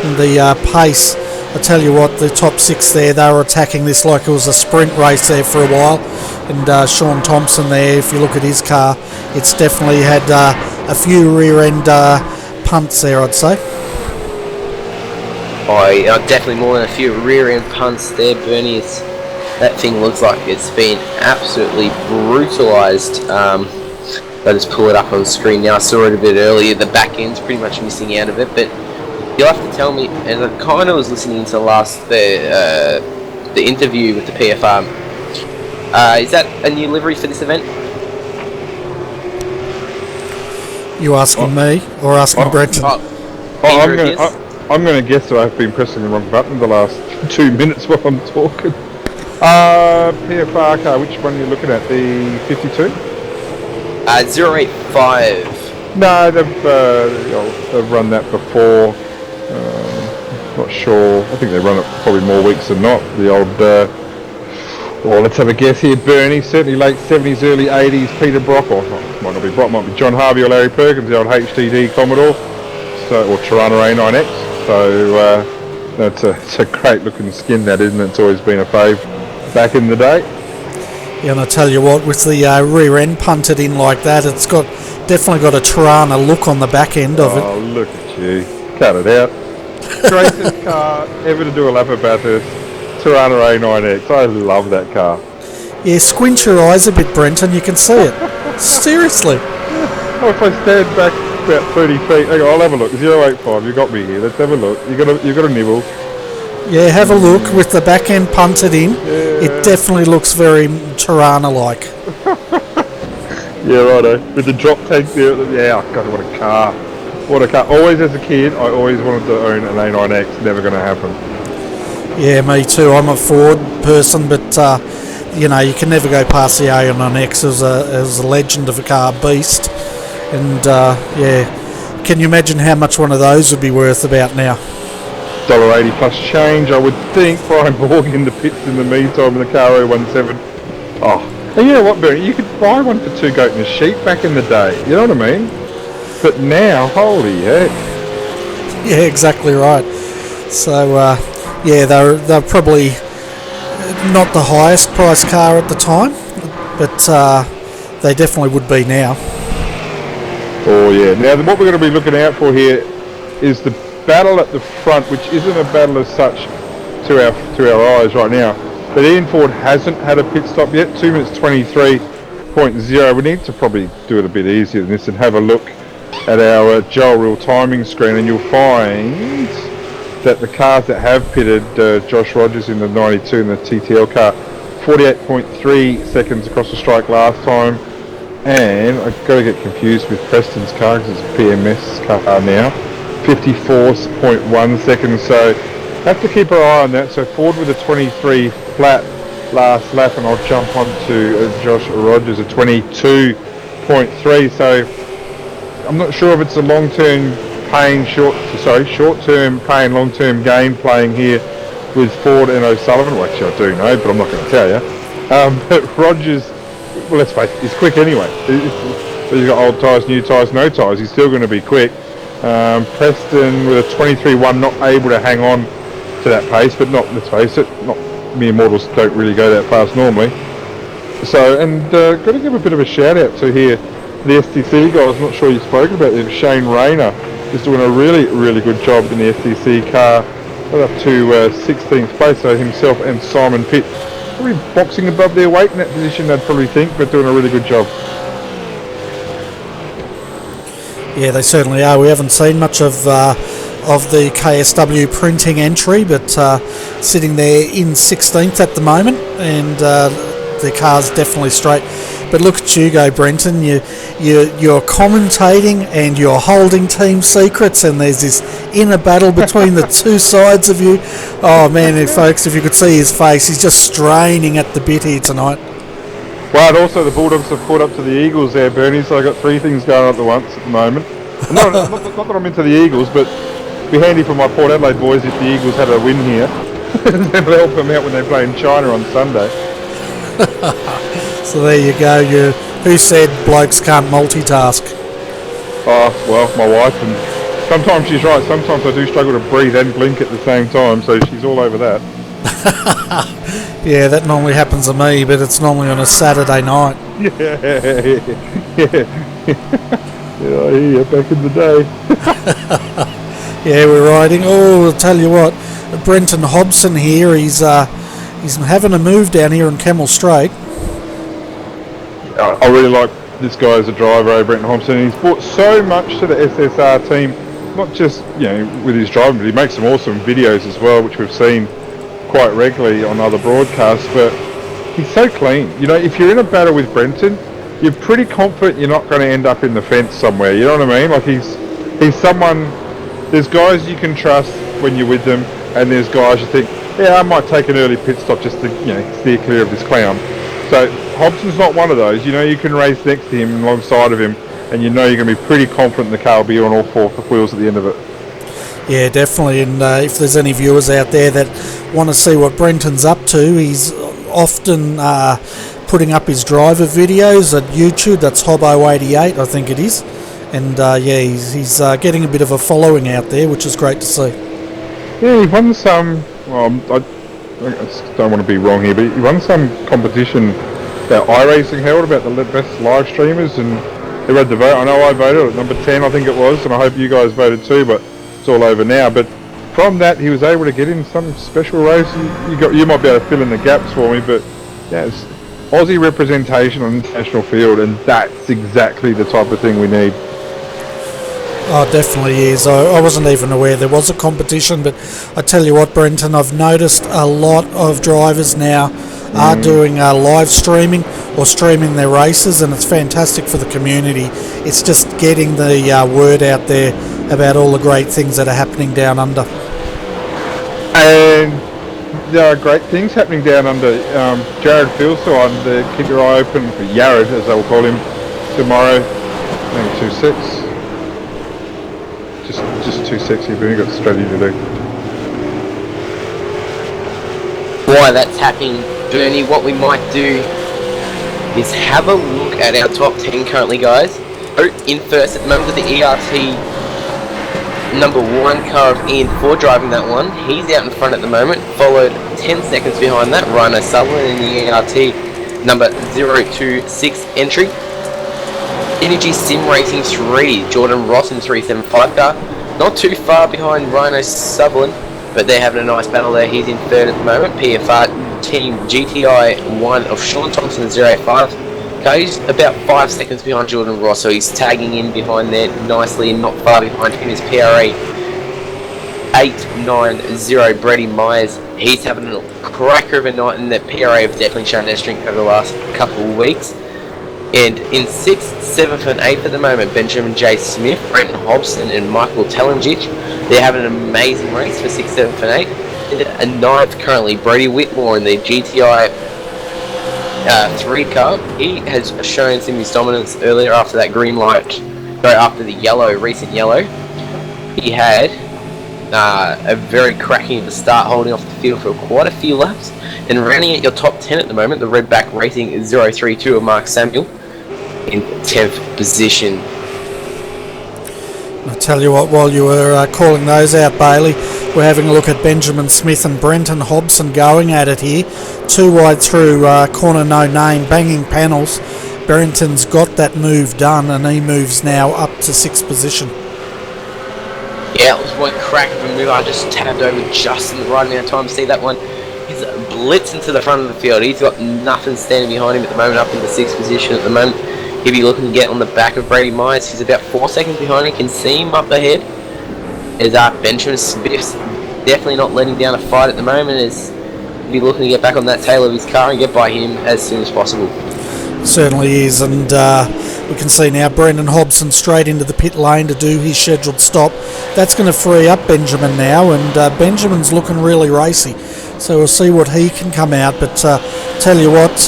And the pace, I tell you what, the top 6 there, they were attacking this like it was a sprint race there for a while. And Sean Thompson there, if you look at his car, it's definitely had a few rear end punts there, I'd say. Definitely more than a few rear end punts there, Bernie. That thing looks like it's been absolutely brutalised. I'll just pull it up on the screen now. I saw it a bit earlier. The back end's pretty much missing out of it, but you'll have to tell me. And I kind of was listening to the interview with the PFR. Is that a new livery for this event? You asking me or asking Brenton? I'm going to guess that I've been pressing the wrong button the last 2 minutes while I'm talking. PFR car, which one are you looking at? The 52? 085. No, they've run that before. Not sure. I think they've run it probably more weeks than not. The old, well, let's have a guess here. Bernie, certainly late 70s, early 80s. Peter Brock, or might not be Brock, might be John Harvey or Larry Perkins, the old HDD Commodore, or Tirana A9X. So it's a great looking skin, that, isn't it? It's always been a fave back in the day. Yeah, and I tell you what, with the rear end punted in like that, it's definitely got a Tirana look on the back end of it. Oh, look at you. Cut it out. Greatest car ever to do a lap of Bathurst. Tirana A9X. I love that car. Yeah, squint your eyes a bit, Brenton, you can see it. Seriously. Oh, if I stand back about 30 feet, hang on, I'll have a look. 085, you got me here. Let's have a look. You got a nibble. Yeah, have a look with the back end punted in. Yeah. It definitely looks very Tirana-like. Yeah, righto. With the drop tank there. Yeah, oh God, what a car. What a car. Always as a kid, I always wanted to own an A9X. Never going to happen. Yeah, me too. I'm a Ford person, but you can never go past the A9X. It was a legend of a car, beast. And yeah, can you imagine how much one of those would be worth about now? $1.80 plus change, I would think. Brian Borg in the pits in the meantime in the car 017. Oh, and you know what, Barry? You could buy one for 2 goat and a sheep back in the day. You know what I mean? But now, holy heck. Yeah, exactly right. So yeah, they're probably not the highest priced car at the time, but they definitely would be now. Oh yeah. Now what we're going to be looking out for here is the battle at the front, which isn't a battle as such to our eyes right now. But Ian Ford hasn't had a pit stop yet. 2 minutes 23.0. We need to probably do it a bit easier than this and have a look at our Joel Real timing screen, and you'll find that the cars that have pitted, Josh Rogers in the 92 and the TTL car, 48.3 seconds across the strike last time. And I've got to get confused with Preston's car because it's a PMS car now. 54.1 seconds, so have to keep our eye on that. So Ford with a 23 flat last lap, and I'll jump on to Josh Rogers at 22.3. So I'm not sure if it's a long-term pain, short-term pain, long-term gain playing here with Ford and O'Sullivan. Well, actually I do know, but I'm not going to tell you. But Rogers, well, let's face it, he's quick anyway. He's got old tyres, new tyres, no tyres. He's still going to be quick. Preston with a 23.1, not able to hang on to that pace, but not, let's face it, not mere mortals don't really go that fast normally. So, and got to give a bit of a shout out to here the STC guys. I'm not sure you've spoken about them. Shane Rayner is doing a really, really good job in the STC car. Got up to 16th place, so himself and Simon Pitt probably boxing above their weight in that position, I'd probably think, but doing a really good job. Yeah, they certainly are. We haven't seen much of the KSW printing entry, but sitting there in 16th at the moment, and the car's definitely straight. But look at you go, Brenton. You're commentating and you're holding team secrets, and there's this inner battle between the two sides of you. Oh man, folks, if you could see his face, he's just straining at the bit here tonight. Well, and also the Bulldogs have caught up to the Eagles there, Bernie, so I've got three things going on at once at the moment. not that I'm into the Eagles, but it'd be handy for my Port Adelaide boys if the Eagles had a win here. It'll help them out when they play in China on Sunday. So there you go. Who said blokes can't multitask? Oh, well, my wife, and sometimes she's right. Sometimes I do struggle to breathe and blink at the same time, so she's all over that. Yeah, that normally happens to me, but it's normally on a Saturday night. Yeah, I hear you, back in the day. Yeah, we're riding. Oh, I'll tell you what, Brenton Hobson here, he's having a move down here in Camel Straight. I really like this guy as a driver, Brenton Hobson. He's brought so much to the SSR team, not just with his driving, but he makes some awesome videos as well, which we've seen quite regularly on other broadcasts. But he's so clean. If you're in a battle with Brenton, you're pretty confident you're not going to end up in the fence somewhere. You know what I mean? Like he's someone. There's guys you can trust when you're with them, and there's guys you think, yeah, I might take an early pit stop just to steer clear of this clown. So Hobson's not one of those. You can race next to him, alongside of him, and you're going to be pretty confident the car will be on all four wheels at the end of it. Yeah, definitely. And if there's any viewers out there that want to see what Brenton's up to, he's often putting up his driver videos at YouTube. That's Hobbo88, I think it is. And he's getting a bit of a following out there, which is great to see. Yeah, he won some. Well, I don't want to be wrong here, but he won some competition that iRacing held about the best live streamers, and they read the vote. I know I voted at number 10, I think it was, and I hope you guys voted too, but it's all over now. But from that, he was able to get in some special race. You might be able to fill in the gaps for me, but yeah, it's Aussie representation on the international field, and that's exactly the type of thing we need. Oh, definitely is. I wasn't even aware there was a competition, but I tell you what, Brenton, I've noticed a lot of drivers now are doing live streaming or streaming their races, and it's fantastic for the community. It's just getting the word out there about all the great things that are happening down under. And there are great things happening down under. Jared Fieldstone, keep your eye open for Yared, as they will call him, tomorrow. Maybe 2-6. Just too sexy, but you've got strategy to do. While that's happening, Bernie, what we might do is have a look at our top 10 currently, guys. In first at the moment with the ERT number 1 car of Ian Ford driving that one. He's out in front at the moment, followed 10 seconds behind that, Rhino Sutherland in the ERT number 026 entry. Energy Sim Racing 3, Jordan Ross in 375 car. Not too far behind Rhino Sutherland, but they're having a nice battle there. He's in third at the moment. PFR Team GTI 1 of Sean Thompson 085 car. He's about 5 seconds behind Jordan Ross, so he's tagging in behind there nicely, and not far behind him is PRA 890 Brady Myers. He's having a cracker of a night, and the PRA have definitely shown their strength over the last couple of weeks. And in 6th, 7th and 8th at the moment, Benjamin J. Smith, Brenton Hobson and Michael Telengich. They're having an amazing race for 6th, 7th and 8th. And 9th currently, Brady Whitmore in the GTI 3 car. He has shown some of his dominance earlier after that green light, after the recent yellow. He had a very cracking start, holding off the field for quite a few laps. And rounding at your top 10 at the moment, the Redback Racing 032 of Mark Samuel in 10th position. I tell you what, while you were calling those out, Bailey, we're having a look at Benjamin Smith and Brenton Hobson going at it here. 2 wide through corner no name, banging panels. Brenton's got that move done, and he moves now up to 6th position. Yeah, it was one crack of a move. I just tabbed over just in the right amount of time to see that one. He's blitzing to the front of the field. He's got nothing standing behind him at the moment, up in the 6th position at the moment. He'll be looking to get on the back of Brady Myers. He's about 4 seconds behind him. Can see him up ahead. As Benjamin Smith's definitely not letting down a fight at the moment, as be looking to get back on that tail of his car and get by him as soon as possible. Certainly is, and we can see now Brendan Hobson straight into the pit lane to do his scheduled stop. That's going to free up Benjamin now, and Benjamin's looking really racy, so we'll see what he can come out. But tell you what,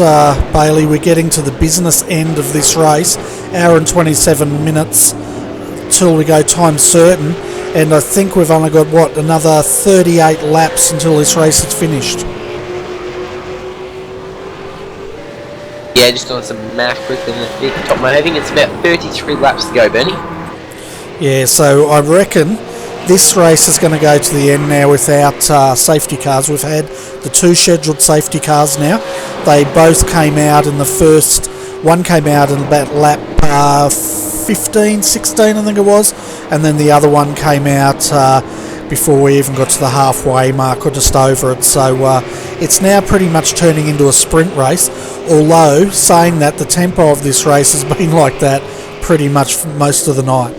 Bailey, we're getting to the business end of this race. Hour and 27 minutes till we go time certain, and I think we've only got, what, another 38 laps until this race is finished. Yeah, just doing some math quickly in the top of my head. I think it's about 33 laps to go, Bernie. Yeah, so I reckon this race is going to go to the end now without safety cars. We've had the 2 scheduled safety cars now. They both came out in the first... One came out in about lap 15, 16, I think it was. And then the other one came out before we even got to the halfway mark or just over it. So it's now pretty much turning into a sprint race. Although, saying that, the tempo of this race has been like that pretty much for most of the night.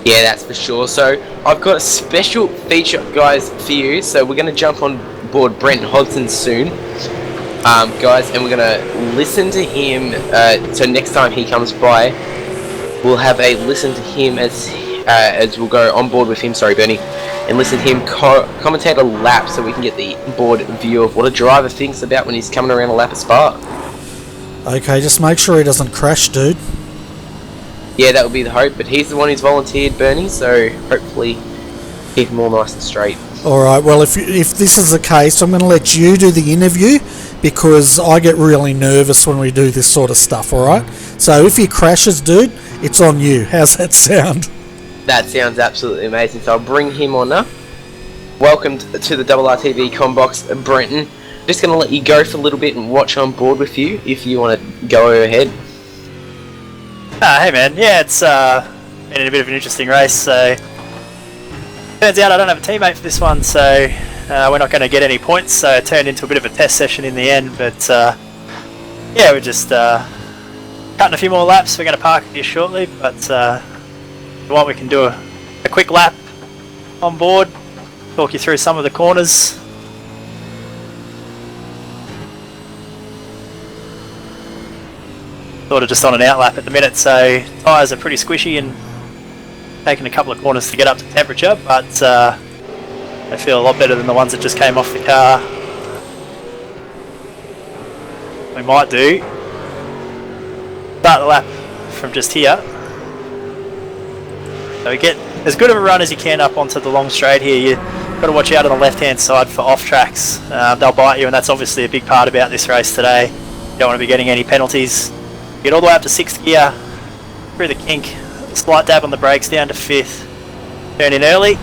Yeah, that's for sure. So I've got a special feature, guys, for you. So we're going to jump on board Brenton Hodgson soon, guys, and we're going to listen to him. So next time he comes by, we'll have a listen to him as we'll go on board with him. Sorry, Bernie, and listen to him commentate a lap, so we can get the onboard view of what a driver thinks about when he's coming around a lap of Spa. Okay, just make sure he doesn't crash, dude. Yeah, that would be the hope, but he's the one who's volunteered, Bernie, so hopefully keep him all nice and straight. Alright, well, if this is the case, I'm going to let you do the interview, because I get really nervous when we do this sort of stuff, alright? So if he crashes, dude, it's on you. How's that sound? That sounds absolutely amazing, so I'll bring him on now. Welcome to the RRTV Combox, Brenton. Just going to let you go for a little bit and watch on board with you, if you want to go ahead. Hey man, yeah, it's been a bit of an interesting race, so turns out I don't have a teammate for this one, so we're not going to get any points, so it turned into a bit of a test session in the end, but yeah, we're just cutting a few more laps. We're going to park here shortly, but if you want, we can do a quick lap on board, talk you through some of the corners. Sort of just on an out lap at the minute, so tyres are pretty squishy and taking a couple of corners to get up to temperature, but they feel a lot better than the ones that just came off the car. We might do start the lap from just here, so we get as good of a run as you can up onto the long straight here. You've got to watch out on the left hand side for off tracks. They'll bite you, and that's obviously a big part about this race today. You don't want to be getting any penalties. Get all the way up to 6th gear, through the kink, slight dab on the brakes down to 5th, turn in early,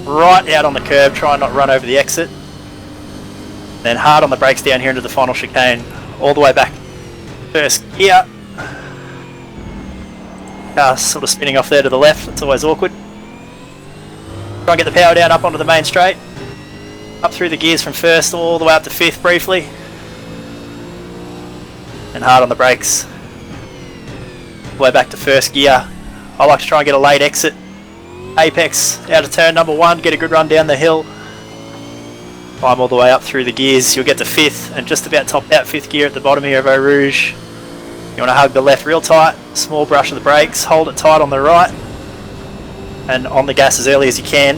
right out on the curb, try and not run over the exit, then hard on the brakes down here into the final chicane, all the way back 1st gear, car sort of spinning off there to the left, it's always awkward, try and get the power down up onto the main straight, up through the gears from 1st all the way up to 5th briefly, and hard on the brakes. Way back to 1st gear. I like to try and get a late exit. Apex out of turn number 1, get a good run down the hill. Climb all the way up through the gears. You'll get to 5th and just about topped out 5th gear at the bottom here of Eau Rouge. You want to hug the left real tight, small brush of the brakes, hold it tight on the right, and on the gas as early as you can.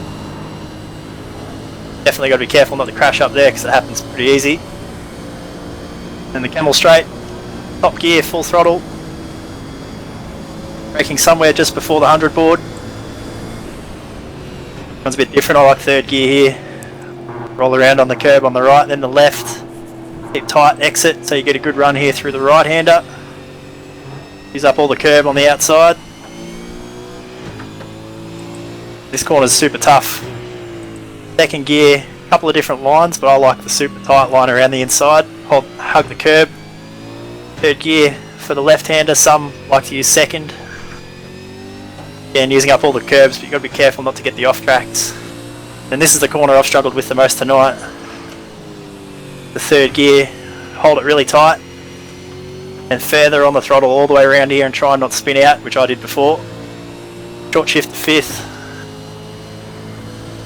Definitely got to be careful not to crash up there, because it happens pretty easy. And the camel straight, top gear, full throttle. Braking somewhere just before the 100 board. One's a bit different, I like 3rd gear here. Roll around on the curb on the right, then the left. Keep tight, exit, so you get a good run here through the right hander. Use up all the curb on the outside. This corner's super tough. 2nd gear, a couple of different lines, but I like the super tight line around the inside. Hug the curb. 3rd gear for the left hander, some like to use 2nd. Again, using up all the curbs, but you've got to be careful not to get the off tracks. And this is the corner I've struggled with the most tonight. The 3rd gear, hold it really tight, and further on the throttle all the way around here and try and not spin out, which I did before. Short shift to 5th.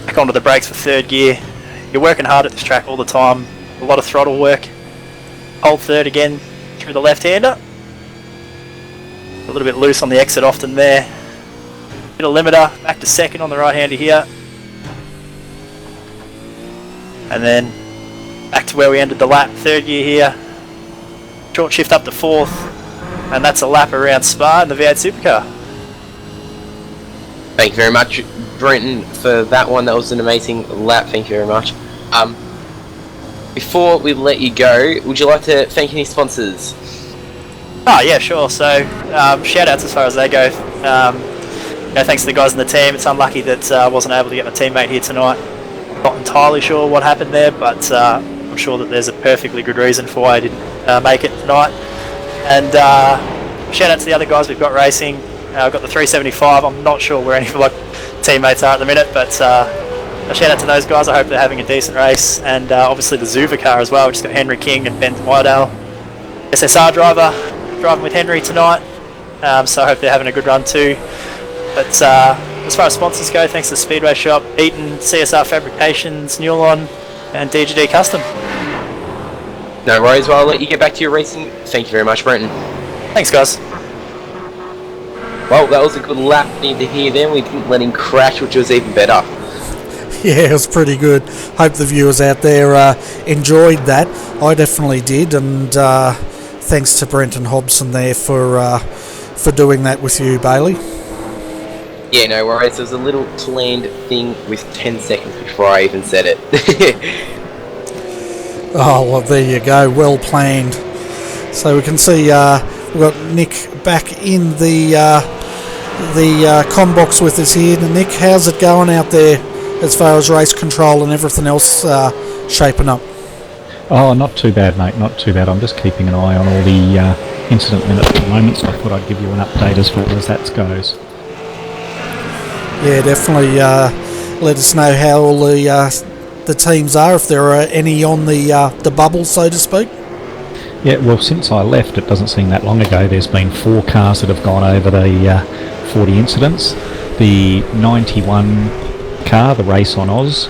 Back onto the brakes for 3rd gear. you're working hard at this track all the time. A lot of throttle work. Hold third again through the left-hander. A little bit loose on the exit often there. Bit of limiter, back to second on the right-hander here. And then back to where we ended the lap, third gear here. Short shift up to fourth. And that's a lap around Spa in the V8 Supercar. Thank you very much, Brenton, for that one. That was an amazing lap. Thank you very much. Before we let you go, would you like to thank any sponsors? Oh yeah, sure. So shout outs as far as they go. Thanks to the guys in the team. It's unlucky that I wasn't able to get my teammate here tonight. Not entirely sure what happened there, but I'm sure that there's a perfectly good reason for why I didn't make it tonight. And shout out to the other guys we've got racing. I've got the 375. I'm not sure where any of my teammates are at the minute, but a shout out to those guys. I hope they're having a decent race. And obviously the Supercar as well, which has got Henry King and Ben Wydale. SSR driver, driving with Henry tonight. So I hope they're having a good run too. But as far as sponsors go, thanks to the Speedway Shop, Eaton, CSR Fabrications, Newlon, and DGD Custom. No worries, well, I'll let you get back to your racing. Thank you very much, Brenton. Thanks, guys. Well, that was a good lap need to hear then. We didn't let him crash, which was even better. Yeah, it was pretty good. Hope the viewers out there enjoyed that. I definitely did, and thanks to Brenton Hobson there for doing that with you, Bailey. Yeah, no worries. There was a little planned thing with 10 seconds before I even said it. Oh, well, there you go. Well planned. So we can see we've got Nick back in the comm box with us here. Nick, how's it going out there as far as race control and everything else shaping up? Oh, not too bad, mate. Not too bad. I'm just keeping an eye on all the incident minutes at the moment, so I thought I'd give you an update as far as that goes. Yeah, definitely let us know how all the teams are, if there are any on the bubble, so to speak. Yeah, well, since I left, it doesn't seem that long ago, there's been 4 cars that have gone over the 40 incidents. The 91 car, the Race on Oz,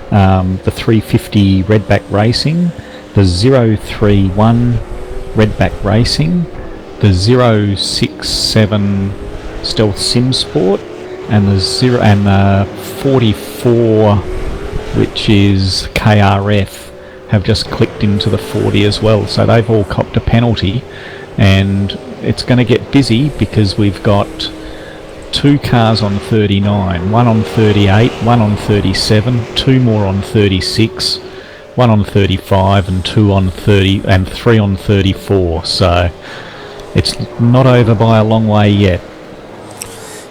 the 350 Redback Racing, the 031 Redback Racing, the 067 Stealth Sim Sport, and the 44, which is KRF, have just clicked into the 40 as well. So they've all copped a penalty, and it's going to get busy because we've got 2 cars on 39, 1 on 38, 1 on 37, 2 more on 36, 1 on 35, and 2 on 30, and 3 on 34. So it's not over by a long way yet.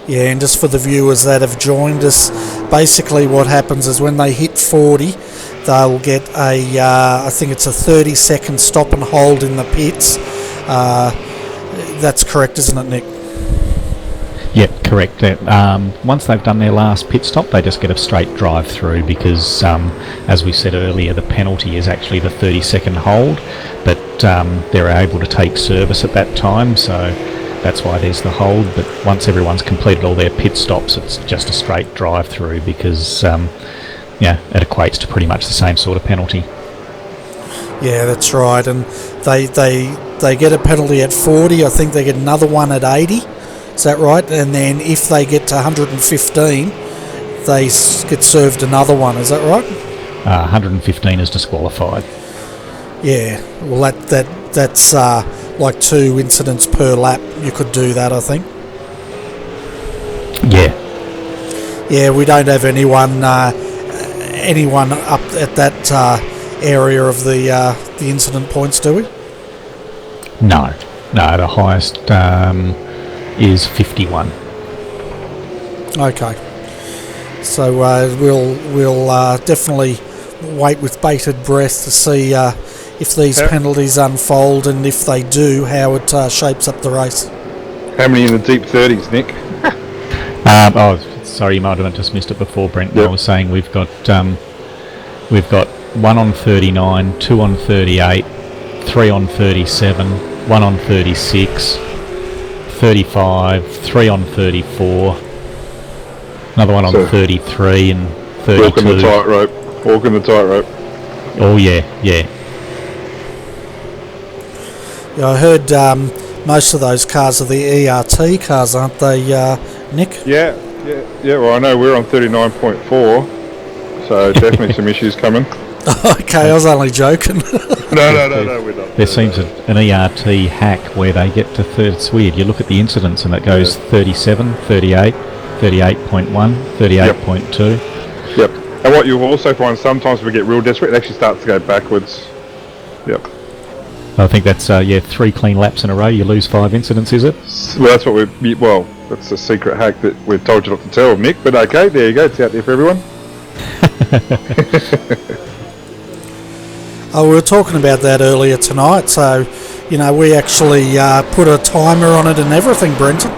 Yeah, and just for the viewers that have joined us, basically what happens is when they hit 40, they'll get I think it's a 30-second stop and hold in the pits. That's correct, isn't it, Nick? Yep, correct. Once they've done their last pit stop, they just get a straight drive through because, as we said earlier, the penalty is actually the 30-second hold, but they're able to take service at that time, so that's why there's the hold. But once everyone's completed all their pit stops, it's just a straight drive through because it equates to pretty much the same sort of penalty. Yeah, that's right. And they get a penalty at 40. I think they get another one at 80. Is that right? And then if they get to 115, they get served another one. Is that right? 115 is disqualified. Yeah. Well, that's like 2 incidents per lap. You could do that, I think. Yeah. Yeah, we don't have anyone up at that area of the incident points, do we? No, the highest is 51. Okay, so we'll definitely wait with bated breath to see if these penalties unfold, and if they do, how it shapes up the race. How many in the deep 30s, Nick? Sorry, you might have just missed it before, Brent. Yep. I was saying we've got 1 on 39, 2 on 38, 3 on 37, 1 on 36, 35, 3 on 34, another one on 33 and 32. Walking the tightrope. Walking the tightrope. Oh yeah. Yeah, I heard most of those cars are the ERT cars, aren't they, Nick? Yeah. Well, I know we're on 39.4, so definitely some issues coming. Okay, I was only joking. No, we're not. There seems an ERT hack where they get to third. It's weird. You look at the incidents and it goes 37, 38, 38.1, 38.2. Yep. And what you'll also find sometimes we get real desperate, it actually starts to go backwards. Yep. I think that's 3 clean laps in a row. You lose 5 incidents, is it? Well, that's what that's a secret hack that we've told you not to tell, Nick. But okay, there you go. It's out there for everyone. Oh, we were talking about that earlier tonight, so, we actually put a timer on it and everything, Brenton.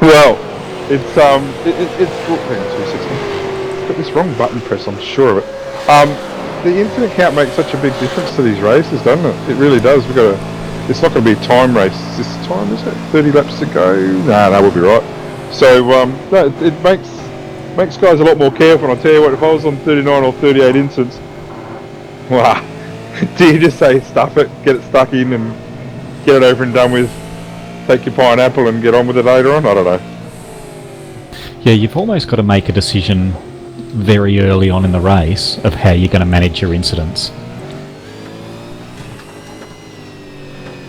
Well, it's hang on 260. Got this wrong button press, I'm sure of it. The incident count makes such a big difference to these races, doesn't it? It really does. It's not going to be a time race this time, is it? 30 laps to go? No, we'll be right. So, no, it makes guys a lot more careful. And I'll tell you what, if I was on 39 or 38 incidents, wow, do you just say stuff it, get it stuck in and get it over and done with, take your pineapple and get on with it later on? I don't know. Yeah, you've almost got to make a decision very early on in the race of how you're going to manage your incidents.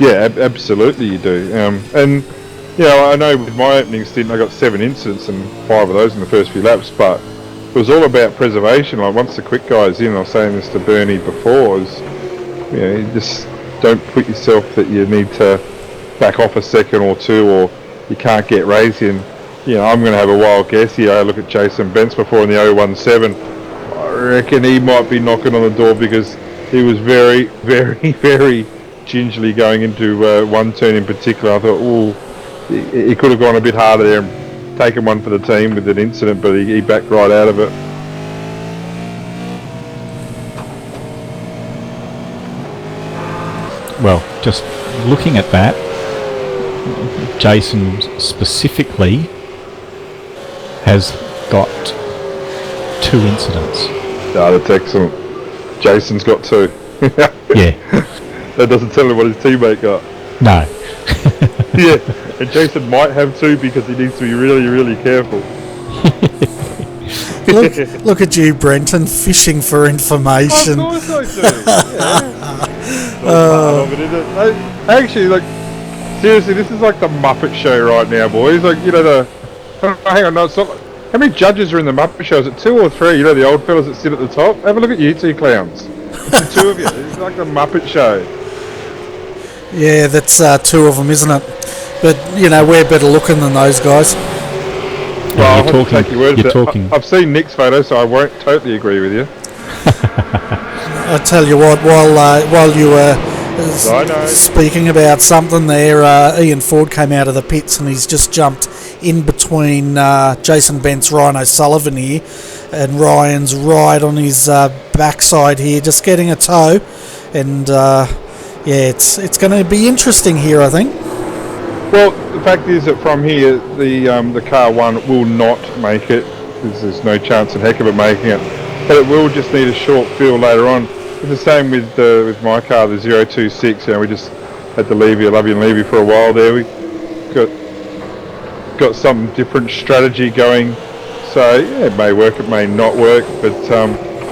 Yeah, absolutely you do. And I know with my opening stint I got 7 incidents and 5 of those in the first few laps, but it was all about preservation. Like once the quick guys in, I was saying this to Bernie before, you just don't put yourself that you need to back off a second or two, or you can't get racing. I'm going to have a wild guess here. I look at Jason Bentz before in the 017. I reckon he might be knocking on the door because he was very, very, very gingerly going into one turn in particular. I thought, he could have gone a bit harder there and taken one for the team with an incident, but he backed right out of it. Well, just looking at that, Jason specifically has got 2 incidents. Oh, that's excellent. Jason's got 2. Yeah. That doesn't tell him what his teammate got. No. Yeah, and Jason might have 2 because he needs to be really, really careful. Look at you, Brenton, fishing for information. Of course I do. Part of it, isn't it? Actually, seriously, this is like the Muppet Show right now, boys. Hang on, no, it's not. How many judges are in the Muppet Show? Is it 2 or 3? The old fellas that sit at the top? Have a look at you 2 clowns. It's the 2 of you. It's like the Muppet Show. Yeah, that's 2 of them, isn't it? But, we're better looking than those guys. Well, you're talking. I've seen Nick's photo, so I won't totally agree with you. I tell you what, while you were speaking about something there, Ian Ford came out of the pits and he's just jumped in between Jason Bentz, Ryan O'Sullivan here, and Ryan's right on his backside here, just getting a tow, and it's going to be interesting here, I think. Well, the fact is that from here, the car 1 will not make it. There's no chance in heck of it making it, but it will just need a short fill later on. It's the same with my car, the 026. We just had to leave you, love you and leave you for a while there. We got some different strategy going, so it may work, it may not work, but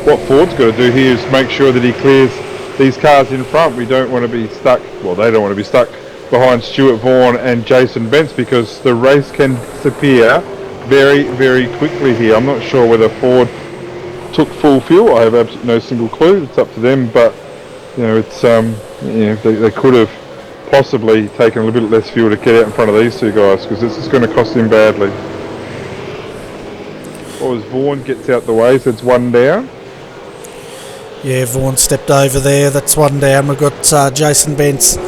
what Ford's got to do here is make sure that he clears these cars in front. We don't want to be stuck, well, they don't want to be stuck behind Stuart Vaughan and Jason Bentz, because the race can disappear very, very quickly here. I'm not sure whether Ford took full fuel. I have absolutely no single clue. It's up to them, but it's they could have possibly taken a little bit less fuel to get out in front of these 2 guys, because this is going to cost him badly. Or as Vaughan gets out the way, so it's 1 down. Yeah, Vaughan stepped over there. That's 1 down. We've got Jason Bentz,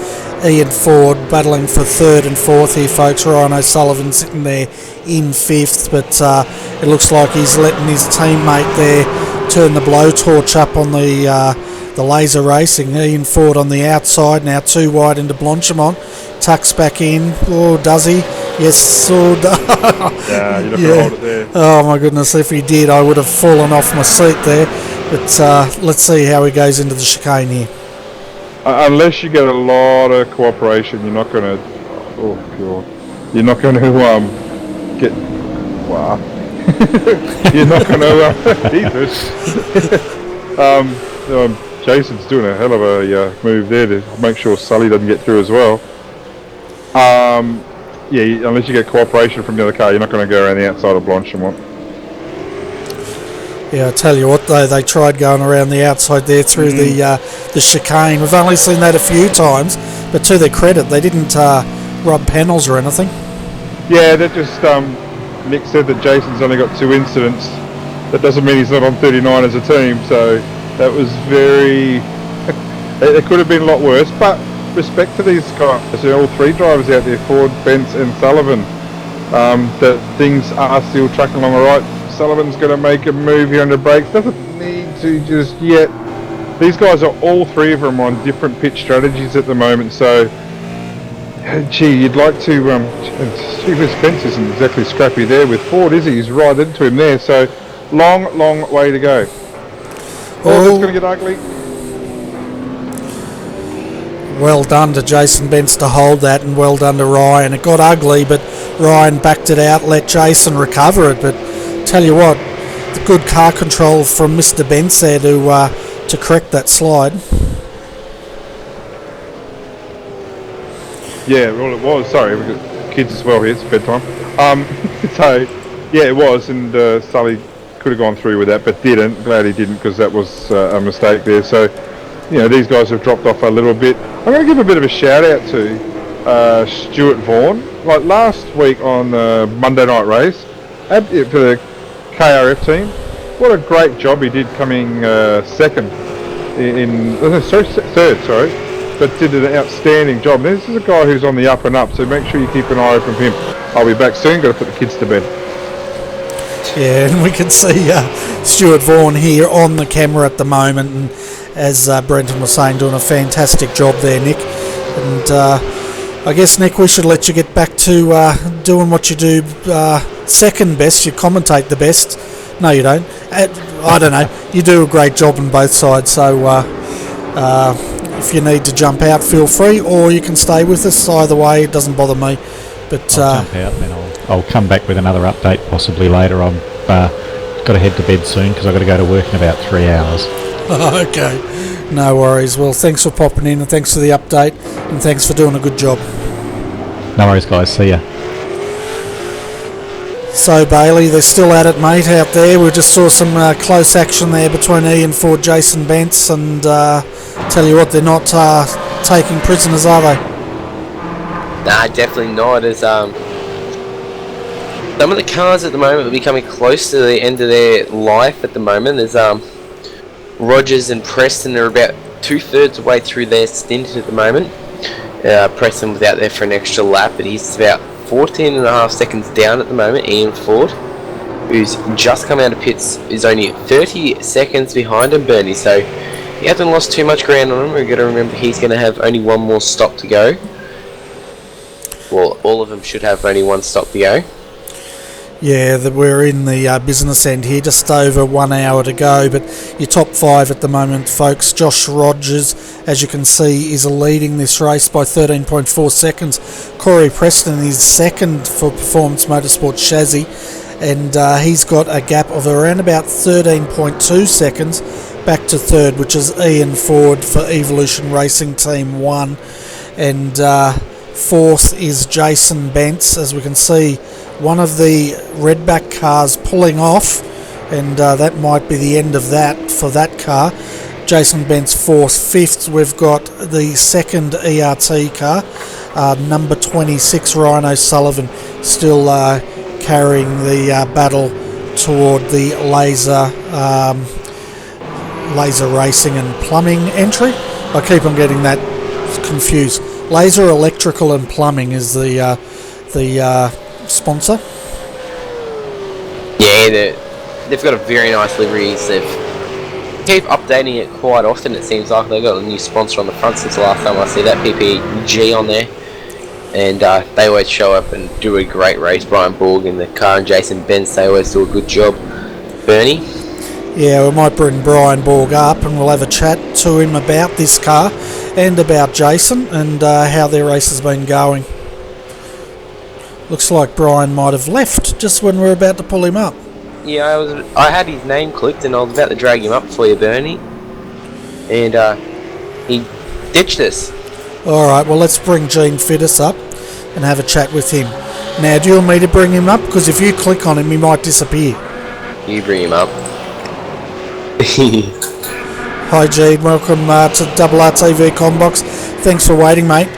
Ian Ford battling for 3rd and 4th here, folks. Ryan O'Sullivan sitting there in 5th, but it looks like he's letting his teammate there turn the blowtorch up on the laser racing. Ian Ford on the outside now, 2 wide into Blanchimont. Tucks back in. Oh, does he? Yes, so Yeah, you're not going to hold it there. Oh my goodness, if he did, I would have fallen off my seat there. But let's see how he goes into the chicane here. Unless you get a lot of cooperation, you're not going to. Oh god, you're not going to get. Wow. You're not going to. Jesus. Jason's doing a hell of a move there to make sure Sully doesn't get through as well. Yeah, unless you get cooperation from the other car, you're not going to go around the outside of Blanchimont. Yeah, I tell you what though, they tried going around the outside there through the chicane. We've only seen that a few times, but to their credit, they didn't rub panels or anything. Yeah, that just Nick said that Jason's only got 2 incidents. That doesn't mean he's not on 39 as a team, so that was very. It could have been a lot worse, but respect to these guys. All 3 drivers out there, Ford, Bence, and Sullivan. That things are still tracking along all right. Sullivan's going to make a move here on the brakes. Doesn't need to just yet. These guys are all 3 of them on different pitch strategies at the moment. So, gee, you'd like to. Steve Spence isn't exactly scrappy there with Ford, is he? He's right into him there. So, long way to go. Oh, it's going to get ugly. Well done to Jason Bence to hold that, and well done to Ryan. It got ugly, but Ryan backed it out, let Jason recover it. But tell you what, the good car control from Mr. Bence there to correct that slide. Yeah, well it was. Sorry, we've got kids as well here. It's bedtime. So yeah, it was, and Sully could have gone through with that, but didn't. Glad he didn't, because that was a mistake there. So, you know, these guys have dropped off a little bit. I'm going to give a bit of a shout out to Stuart Vaughan. Like last week on Monday Night Race for the KRF team, what a great job he did coming third, but did an outstanding job. This is a guy who's on the up and up, so make sure you keep an eye open for him. I'll be back soon. Got to put the kids to bed. Yeah, and we can see Stuart Vaughan here on the camera at the moment, and as Brenton was saying, doing a fantastic job there, Nick. And I guess, Nick, we should let you get back to doing what you do second best. You commentate the best. No, you don't. I don't know. You do a great job on both sides, so if you need to jump out, feel free, or you can stay with us. Either way, it doesn't bother me. But I'll jump out, and then I'll come back with another update possibly later. I've got to head to bed soon because I've got to go to work in about 3 hours. Okay, no worries. Well, thanks for popping in, and thanks for the update, and thanks for doing a good job. No worries, guys. See ya. So, Bailey, they're still at it, mate, out there. We just saw some close action there between Ian Ford, Jason Bence, and tell you what, they're not taking prisoners, are they? Nah, definitely not. As some of the cars at the moment are becoming close to the end of their life at the moment. There's Rogers and Preston are about 2/3 way through their stint at the moment. Preston was out there for an extra lap, but he's about 14.5 seconds down at the moment. Ian Ford, who's just come out of pits, is only 30 seconds behind him, Bernie, so he hasn't lost too much ground on him. We've got to remember he's going to have only one more stop to go. Well, all of them should have only one stop to go. Yeah, we're in the business end here, just over 1 hour to go, but your top 5 at the moment, folks. Josh Rogers, as you can see, is leading this race by 13.4 seconds. Corey Preston is second for Performance Motorsport chassis, and he's got a gap of around about 13.2 seconds back to third, which is Ian Ford for Evolution Racing Team 1, and fourth is Jason Bence. As we can see, one of the redback cars pulling off, and that might be the end of that for that car. Jason Bence fourth. Fifth, we've got the second ERT car, number 26, Ryan O'Sullivan, still carrying the battle toward the laser racing and plumbing entry. I keep on getting that confused. Laser Electrical and Plumbing is the sponsor. Yeah, they've got a very nice liveries. They keep updating it quite often. It seems like they've got a new sponsor on the front since the last time I see that PPG on there. and they always show up and do a great race. Brian Borg in the car and Jason Benz, they always do a good job. Bernie? Yeah, we might bring Brian Borg up and we'll have a chat to him about this car and about Jason and how their race has been going. Looks like Brian might have left just when we're about to pull him up. Yeah, I had his name clicked and I was about to drag him up for you, Bernie. And he ditched us. Alright, well let's bring Gene Fittis up and have a chat with him. Now, do you want me to bring him up? Because if you click on him, he might disappear. You bring him up. Hi Gene, welcome to RRTV Combox. Thanks for waiting, mate.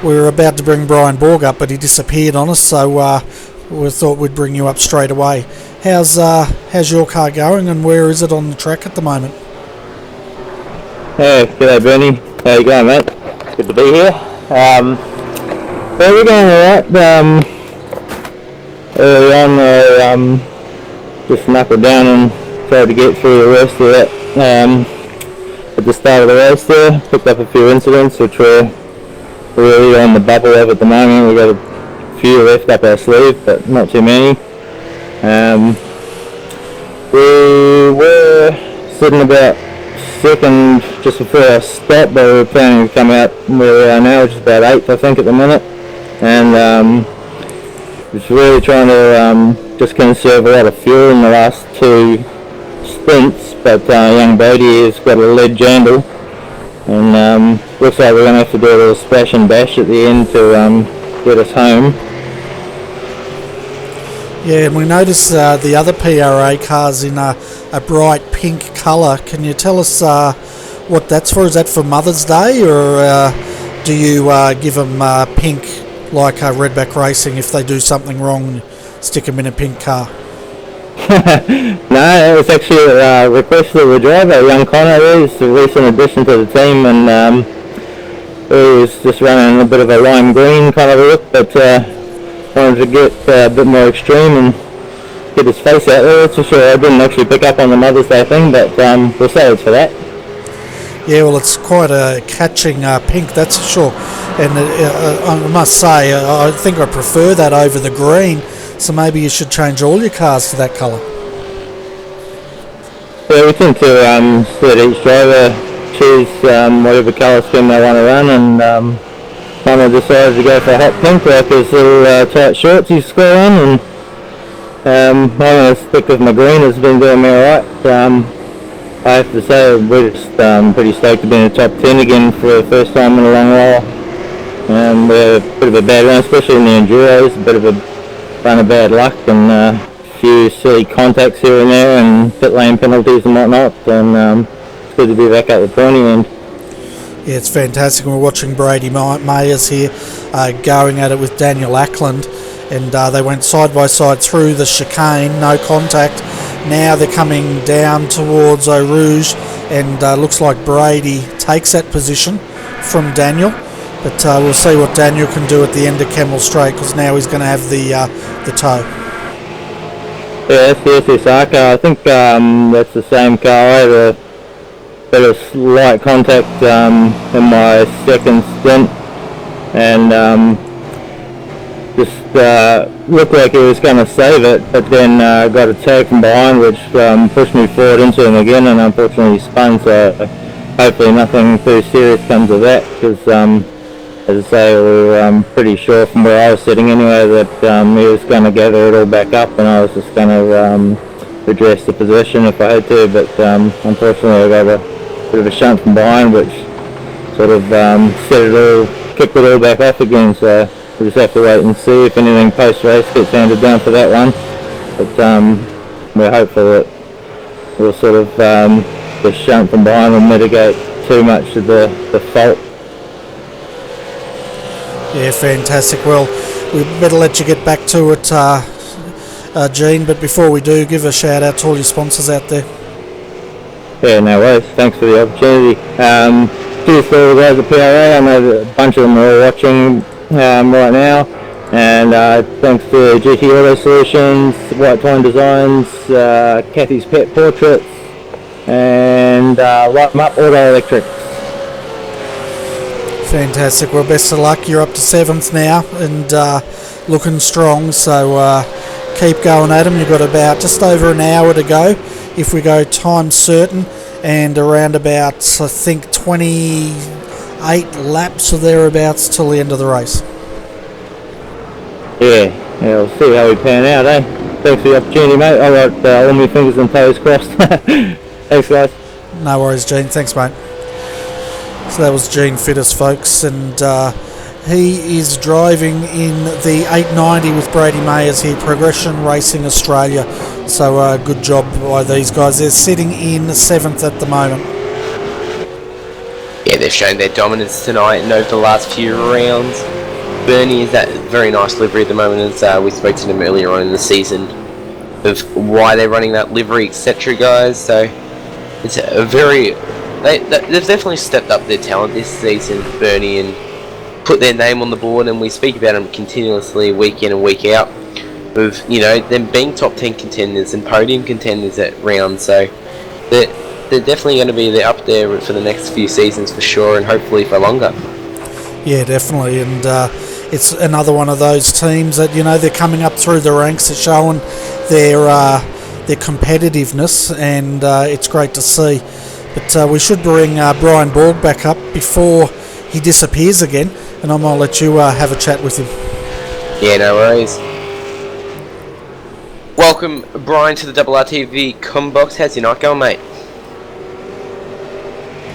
We were about to bring Brian Borg up, but he disappeared on us, so we thought we'd bring you up straight away. How's your car going, and where is it on the track at the moment? Hey, g'day Bernie. How you going, mate? Good to be here. Well, we're going alright. Early on, just knuckled down and tried to get through the rest of it. At the start of the race there, picked up a few incidents which we're really on the bubble of at the moment. We've got a few left up our sleeve, but not too many. We were sitting about second just before our stop, but we were planning to come out where we are now, which is about 8th I think at the minute, and just really trying to just conserve a lot of fuel in the last 2 sprints, but young Bodie has got a lead jandle, and looks like we're going to have to do a little splash and dash at the end to get us home. Yeah, and we noticed the other PRA cars in a bright pink colour. Can you tell us what that's for? Is that for Mother's Day, or do you give them pink like Redback Racing if they do something wrong, stick them in a pink car? No, it's actually a request of the driver, young Connor. He's a recent addition to the team, and he was just running a bit of a lime green kind of a look, but wanted to get a bit more extreme and get his face out there, that's for sure. I didn't actually pick up on the Mother's Day thing, but we'll say it's for that. Yeah, well, it's quite a catching pink, that's for sure. And I must say, I think I prefer that over the green, so maybe you should change all your cars to that colour. Yeah, we tend to let each driver choose whatever colour scheme they want to run, and Connor decided to go for hot pink, like his little tight shorts he's got on, and I'm going to stick with my green. It's been doing me alright. I have to say we're just pretty stoked to be in the top 10 again for the first time in a long while. We're a bit of a bad run, especially in the Enduros, a bit of a run of bad luck, and a few silly contacts here and there, and pit lane penalties and whatnot, and it's good to be back at the pointy end. Yeah, it's fantastic. We're watching Brady Mayers here going at it with Daniel Ackland, and they went side by side through the chicane, no contact. Now they're coming down towards Eau Rouge, and looks like Brady takes that position from Daniel, but we'll see what Daniel can do at the end of Kemmel Straight, because now he's going to have the tow. Yeah, that's the SSR car. I think that's the same car. I had a bit of slight contact in my second stint, and just looked like he was going to save it, but then got a tag from behind which pushed me forward into him again, and unfortunately he spun, so hopefully nothing too serious comes of that, because as I say, we were pretty sure from where I was sitting anyway that he was going to gather it all back up, and I was just going to redress the position if I had to, but unfortunately I got a bit of a shunt from behind which sort of kicked it all back off again, so we just have to wait and see if anything post-race gets handed down for that one, but we're hopeful that we'll sort of the shunt from behind will mitigate too much of the fault. Yeah, fantastic. Well, we better let you get back to it, Gene, but before we do, give a shout out to all your sponsors out there. Yeah, no worries. Thanks for the opportunity. Cheers to all the guys at PRA. I know that a bunch of them are all watching right now. And thanks to GT Auto Solutions, White Twine Designs, Kathy's Pet Portraits, and Light 'em Up Auto Electrics. Fantastic. Well, best of luck. You're up to 7th now and looking strong. So keep going, Adam. You've got about just over an hour to go. If we go time certain, and around about, I think, 28 laps or thereabouts till the end of the race. Yeah, we'll see how we pan out, eh? Thanks for the opportunity, mate. I got all my fingers and toes crossed. Thanks, guys. No worries, Gene. Thanks, mate. So that was Gene Fittis, folks, and he is driving in the 890 with Brady Mayers here, Progression Racing Australia. So good job by these guys. They're sitting in 7th at the moment. Yeah, they've shown their dominance tonight and over the last few rounds. Bernie is that very nice livery at the moment, as we spoke to them earlier on in the season, of why they're running that livery, etc., guys. So it's a very... They've definitely stepped up their talent this season, Bernie, and put their name on the board, and we speak about them continuously week in and week out, with, you know, them being top 10 contenders and podium contenders at rounds. So they're definitely going to be up there for the next few seasons for sure, and hopefully for longer. Yeah, definitely, and it's another one of those teams that, you know, they're coming up through the ranks, they're showing their competitiveness, and it's great to see. But we should bring Brian Borg back up before he disappears again, and I'm going to let you have a chat with him. Yeah, no worries. Welcome, Brian, to the RRTV Combox. How's your night going, mate?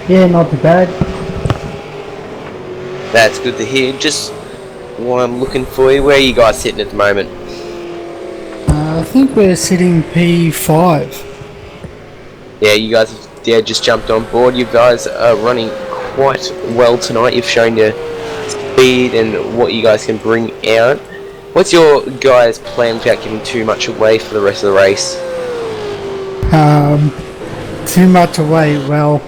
Yeah, not too bad. That's good to hear. Just while I'm looking for you, where are you guys sitting at the moment? I think we're sitting P5. Yeah, you guys have just jumped on board. You guys are running quite well tonight. You've shown your speed and what you guys can bring out. What's your guys' plan without giving too much away for the rest of the race? Too much away, well,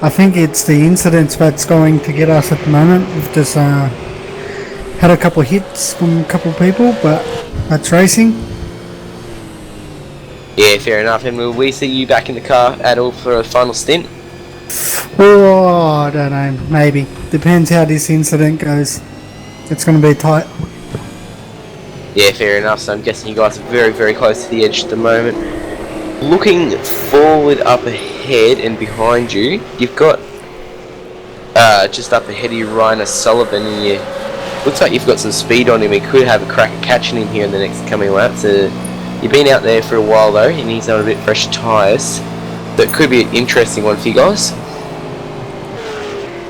I think it's the incidents that's going to get us at the moment. We've just had a couple of hits from a couple of people, but that's racing. Yeah, fair enough. And will we see you back in the car at all for a final stint? Oh, I don't know. Maybe. Depends how this incident goes. It's going to be tight. Yeah, fair enough. So I'm guessing you guys are very, very close to the edge at the moment. Looking forward up ahead and behind you, you've got just up ahead of you Ryan Sullivan, and you looks like you've got some speed on him. He could have a crack at catching him here in the next coming laps. You've been out there for a while though, and he's on a bit fresh tyres. That could be an interesting one for you guys.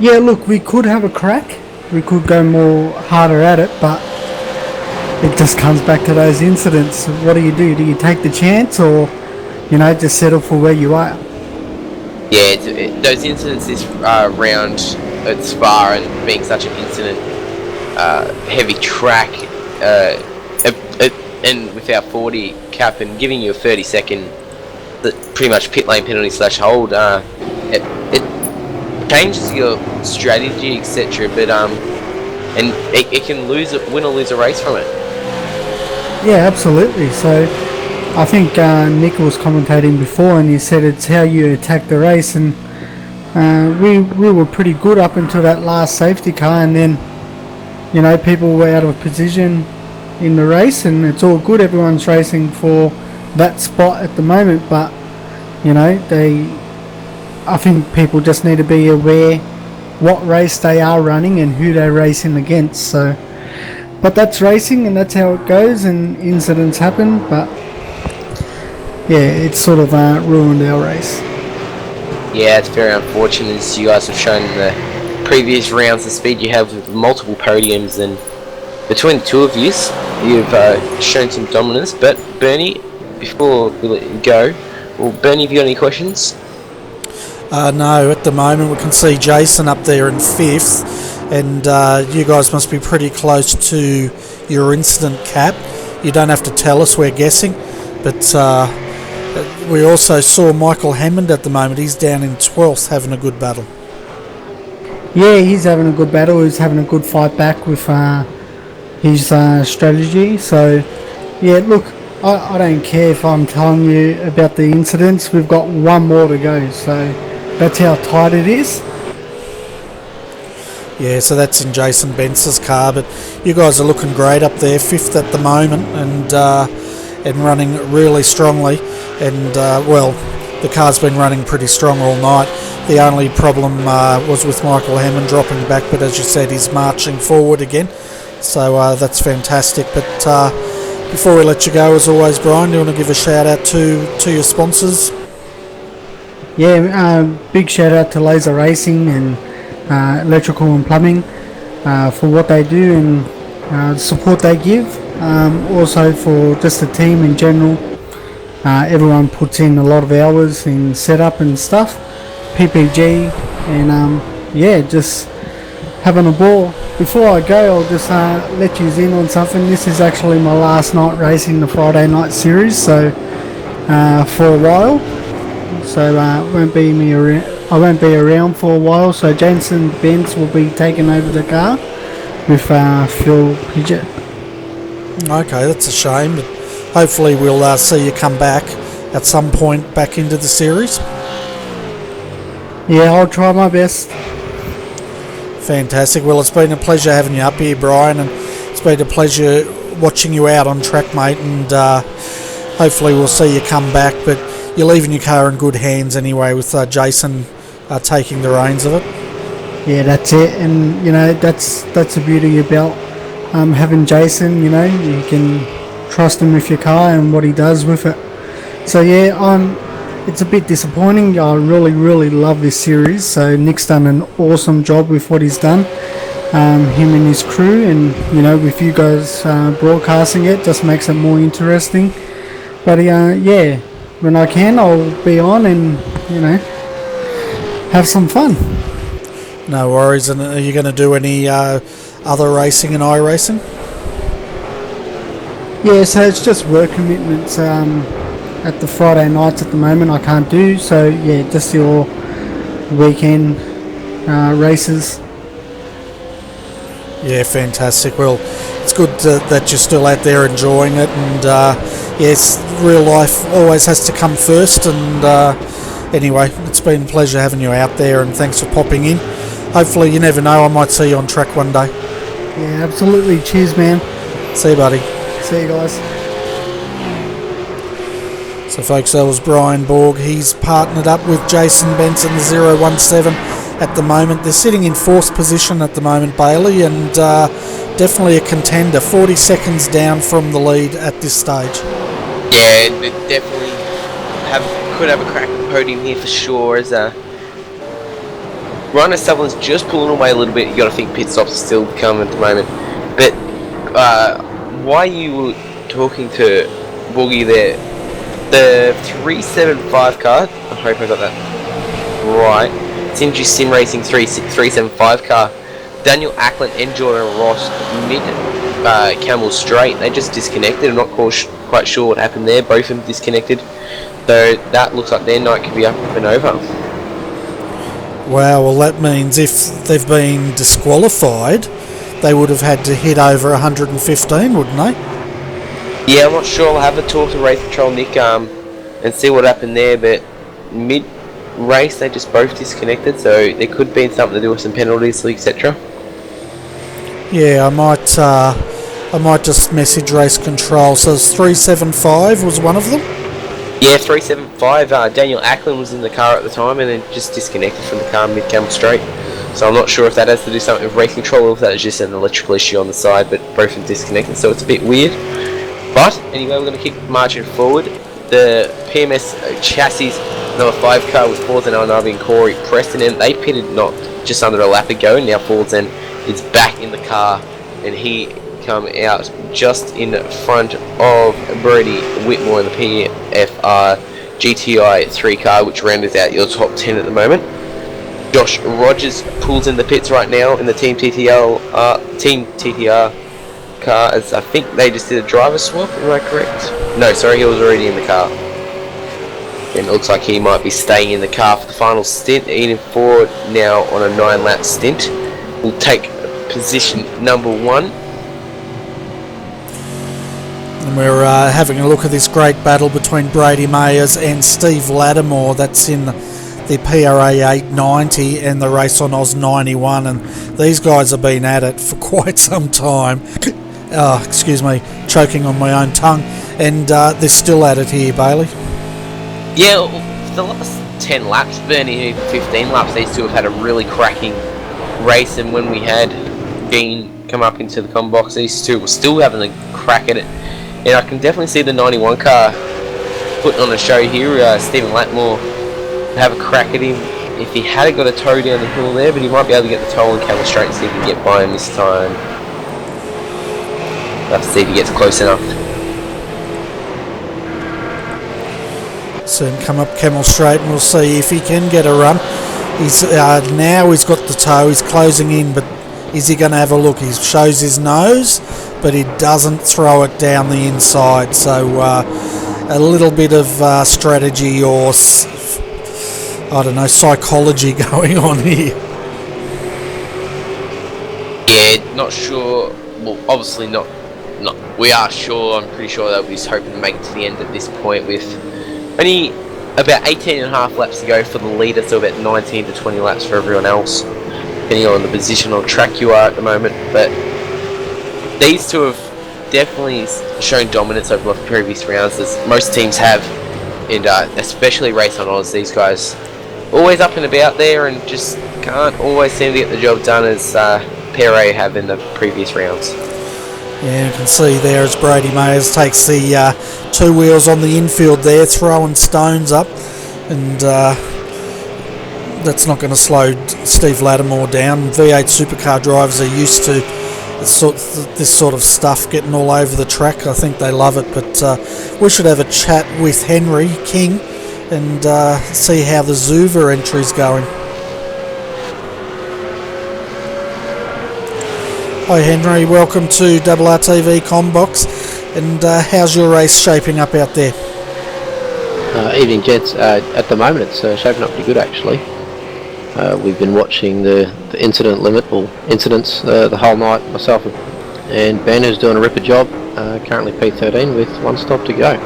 Yeah, look, we could have a crack. We could go more harder at it, but it just comes back to those incidents. What do? Do you take the chance, or, you know, just settle for where you are? Yeah, those incidents this round at Spa, and being such an incident, heavy track, and with our 40 cap and giving you a 30-second, pretty much pit lane penalty / hold, it changes your strategy, etc. But and it can win or lose a race from it. Yeah, absolutely. So I think Nick was commentating before, and he said it's how you attack the race, and we were pretty good up until that last safety car, and then, you know, people were out of position in the race, and it's all good. Everyone's racing for that spot at the moment, but, you know, I think people just need to be aware what race they are running and who they're racing against. So, but that's racing, and that's how it goes, and incidents happen. But yeah, it's sort of ruined our race. Yeah, it's very unfortunate, as you guys have shown in the previous rounds the speed you have with multiple podiums, and between the two of you, you've shown some dominance. But Bernie, before we let you go, well, Bernie, have you got any questions? No, at the moment we can see Jason up there in 5th, and you guys must be pretty close to your incident cap. You don't have to tell us, we're guessing, but we also saw Michael Hammond at the moment. He's down in 12th having a good battle. Yeah, he's having a good battle. He's having a good fight back with his strategy. So yeah, look, I don't care if I'm telling you about the incidents. We've got one more to go, so that's how tight it is. Yeah, so that's in Jason Bence's car, but you guys are looking great up there, 5th at the moment, and running really strongly. And well, the car's been running pretty strong all night. The only problem was with Michael Hammond dropping back, but as you said, he's marching forward again, so that's fantastic. But before we let you go, as always, Brian, do you want to give a shout out to your sponsors? Yeah, big shout out to Laser Racing and Electrical and Plumbing for what they do and the support they give. Also for just the team in general. Everyone puts in a lot of hours in setup and stuff. PPG and yeah, just having a ball. Before I go, I'll just let you in on something. This is actually my last night racing the Friday night series, so for a while. So I won't be around for a while. So Jason Benz will be taking over the car with Phil Pidgett. Okay, that's a shame, but hopefully we'll see you come back at some point back into the series. Yeah, I'll try my best. Fantastic. Well, it's been a pleasure having you up here, Brian, and it's been a pleasure watching you out on track, mate, and hopefully we'll see you come back, but you're leaving your car in good hands anyway with Jason taking the reins of it. Yeah, that's it, and you know that's the beauty about having Jason. You know, you can trust him with your car and what he does with it. So yeah, it's a bit disappointing. I really love this series. So Nick's done an awesome job with what he's done. Him and his crew, and you know, with you guys broadcasting it, just makes it more interesting. But yeah, when I can, I'll be on and you know have some fun. No worries. And are you going to do any other racing in iRacing? Yeah, so it's just work commitments at the Friday nights at the moment I can't do, so yeah, just your weekend races. Yeah, fantastic. Well, it's good that you're still out there enjoying it, and yes, real life always has to come first, and anyway, it's been a pleasure having you out there, and thanks for popping in. Hopefully, you never know, I might see you on track one day. Yeah, absolutely. Cheers, man. See you, buddy. See you guys. So folks, that was Brian Borg. He's partnered up with Jason Benson, the 017 at the moment. They're sitting in 4th position at the moment, Bailey, and definitely a contender, 40 seconds down from the lead at this stage. Yeah, they definitely could have a crack at the podium here for sure, as Ryan Sutherland's just pulling away a little bit. You got to think pit stops are still coming at the moment. But while you were talking to Boogie there, the 375 car, I hope I got that right, Sinji Sim Racing 375 car, Daniel Ackland and Jordan Ross mid Camel Straight, they just disconnected. I'm not quite sure what happened there. Both of them disconnected, so that looks like their night could be up and over. Wow, well that means if they've been disqualified, they would have had to hit over 115, wouldn't they? Yeah, I'm not sure. I'll have a talk to Race Control Nick and see what happened there, but mid-race they just both disconnected, so there could be something to do with some penalties, etc. Yeah, I might just message Race Control. So 375 was one of them? Yeah, 375. Daniel Ackland was in the car at the time and then just disconnected from the car mid-Camel Straight. So I'm not sure if that has to do something with race control or if that is just an electrical issue on the side, but both are disconnected, so it's a bit weird. But anyway, we're going to keep marching forward. The PMS chassis number 5 car with Forza Narvi and Corey Preston, and they pitted not just under a lap ago. Now Forza is back in the car, and he come out just in front of Brody Whitmore in the PFR GTI 3 car, which rounded out your top 10 at the moment. Josh Rogers pulls in the pits right now in the Team TTR car, as I think they just did a driver swap, am I correct? No, sorry, he was already in the car. And it looks like he might be staying in the car for the final stint. Ian Ford now on a 9-lap stint will take position number 1. And we're having a look at this great battle between Brady Mayers and Steve Lattimore. That's in the PRA 890 and the Race on Oz 91, and these guys have been at it for quite some time. Excuse me, choking on my own tongue, and they're still at it here, Bailey. Yeah, the last 10 laps, Bernie, 15 laps, these two have had a really cracking race, and when we had Dean come up into the com box, these two were still having a crack at it, and I can definitely see the 91 car putting on a show here. Stephen Latmore have a crack at him if he had got a toe down the hill there, but he might be able to get the toe on Camel Straight and see if he can get by him this time. We'll have to see if he gets close enough. Soon come up Camel Straight and we'll see if he can get a run. He's now he's got the toe, he's closing in, but is he going to have a look? He shows his nose, but he doesn't throw it down the inside, so a little bit of strategy or I don't know, psychology going on here. Yeah, not sure. Well, obviously not. We are sure. I'm pretty sure that he's hoping to make it to the end at this point with only about 18 and a half laps to go for the leader, so about 19 to 20 laps for everyone else, depending on the position on track you are at the moment. But these two have definitely shown dominance over the previous rounds, as most teams have, and especially Race on Oz. These guys always up and about there and just can't always seem to get the job done as PRA have in the previous rounds. Yeah, you can see there as Brady Mayers takes the two wheels on the infield there, throwing stones up, and that's not going to slow Steve Lattimore down. V8 supercar drivers are used to this sort of stuff getting all over the track. I think they love it, but we should have a chat with Henry King and see how the Zuva entry's going. Hi Henry, welcome to RRTV Combox, and how's your race shaping up out there? Evening gents, at the moment it's shaping up pretty good actually. We've been watching the incident limit, or incidents, the whole night, myself and Ben, who's doing a ripper job, currently P13 with one stop to go.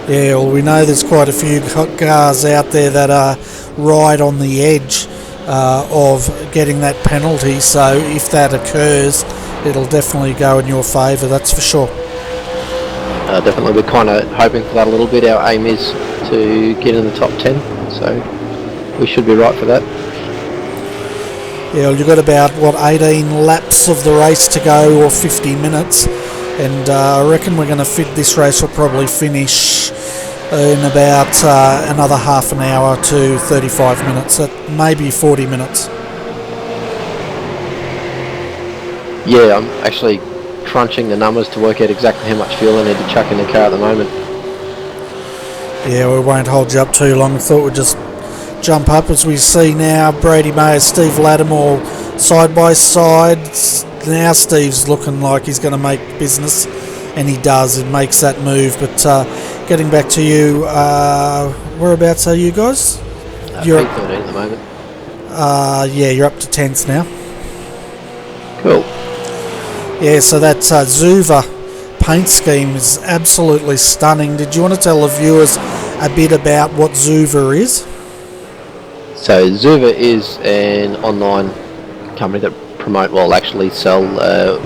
Yeah, well, we know there's quite a few cars out there that are right on the edge of getting that penalty, so if that occurs, it'll definitely go in your favour, that's for sure. Definitely, we're kind of hoping for that a little bit. Our aim is to get in the top 10, so we should be right for that. Yeah, well, you've got about, 18 laps of the race to go, or 50 minutes, and I reckon we're going to this race will probably finish in about another half an hour to 35 minutes, maybe 40 minutes. Yeah, I'm actually crunching the numbers to work out exactly how much fuel I need to chuck in the car at the moment. Yeah, we won't hold you up too long. I thought we'd just jump up as we see now Brady Mayer, Steve Lattimore side by side. Now Steve's looking like he's going to make business, and he does. It makes that move. But getting back to you, whereabouts are you guys? You're up 13 at the moment. Yeah, you're up to 10th now. Cool. Yeah, so that Zuva paint scheme is absolutely stunning. Did you want to tell the viewers a bit about what Zuva is? So Zuva is an online company that actually sell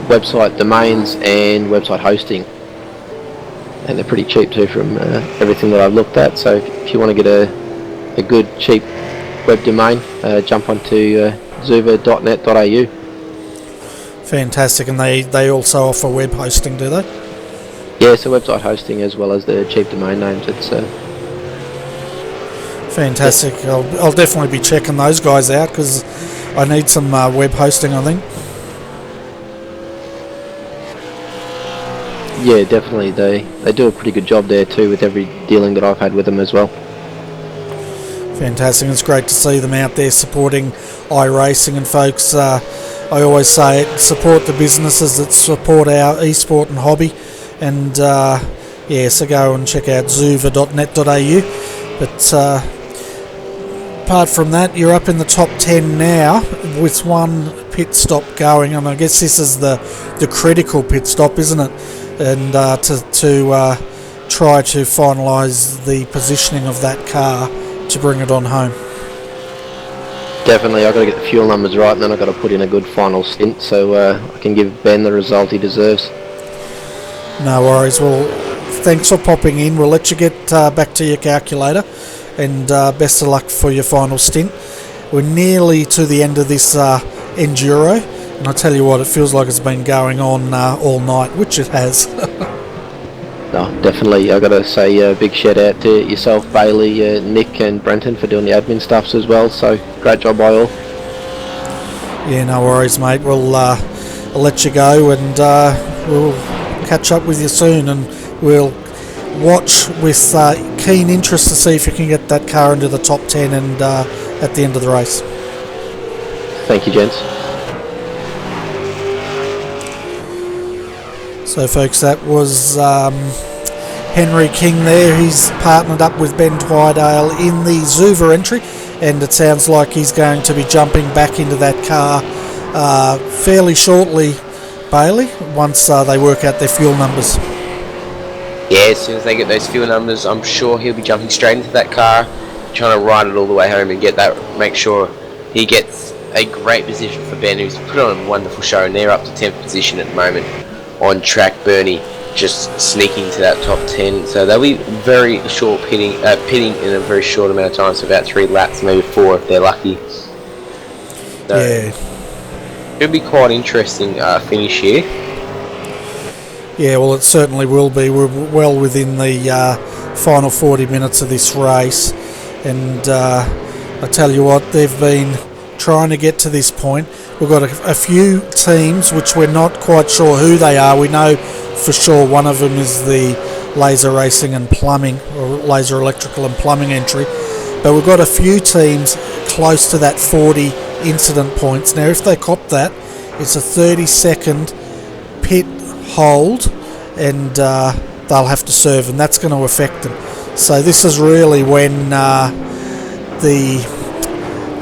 website domains and website hosting, and they're pretty cheap too from everything that I've looked at. So if you want to get a good cheap web domain, jump onto zuva.net.au. Fantastic, and they also offer web hosting, do they? Yeah, so website hosting as well as the cheap domain names. It's fantastic. Yeah. I'll definitely be checking those guys out because I need some web hosting, I think. Yeah, definitely. They do a pretty good job there too with every dealing that I've had with them as well. Fantastic. It's great to see them out there supporting iRacing, and folks, I always say it, support the businesses that support our esport and hobby, and yeah, so go and check out zuva.net.au. But apart from that, you're up in the top 10 now with one pit stop going, and I guess this is the critical pit stop, isn't it? And to try to finalise the positioning of that car to bring it on home. Definitely, I've got to get the fuel numbers right, and then I've got to put in a good final stint so I can give Ben the result he deserves. No worries. Well, thanks for popping in. We'll let you get back to your calculator, and best of luck for your final stint. We're nearly to the end of this Enduro, and I tell you what, it feels like it's been going on all night, which it has. No, definitely. I've got to say a big shout out to yourself, Bailey, Nick and Brenton for doing the admin stuffs as well, so great job by all. Yeah, no worries, mate. I'll let you go, and we'll catch up with you soon, and we'll watch with keen interest to see if you can get that car into the top 10 and at the end of the race. Thank you, gents. So folks, that was Henry King there. He's partnered up with Ben Twydale in the Zuva entry, and it sounds like he's going to be jumping back into that car fairly shortly, Bailey, once they work out their fuel numbers. Yeah, as soon as they get those fuel numbers, I'm sure he'll be jumping straight into that car, trying to ride it all the way home and get that. Make sure he gets a great position for Ben, who's put on a wonderful show, and they're up to 10th position at the moment on track. Bernie just sneaking to that top 10, so they'll be very short pitting in a very short amount of time, so about 3 laps, maybe 4 if they're lucky. So yeah, it'll be quite interesting finish here. Yeah, well, it certainly will be. We're well within the final 40 minutes of this race, and I tell you what, they've been trying to get to this point. We've got a few teams which we're not quite sure who they are. We know for sure one of them is the Laser Racing and Plumbing, or Laser Electrical and Plumbing entry, but we've got a few teams close to that 40 incident points. Now, if they cop that, it's a 30-second pit hold, and they'll have to serve, and that's going to affect them. So this is really when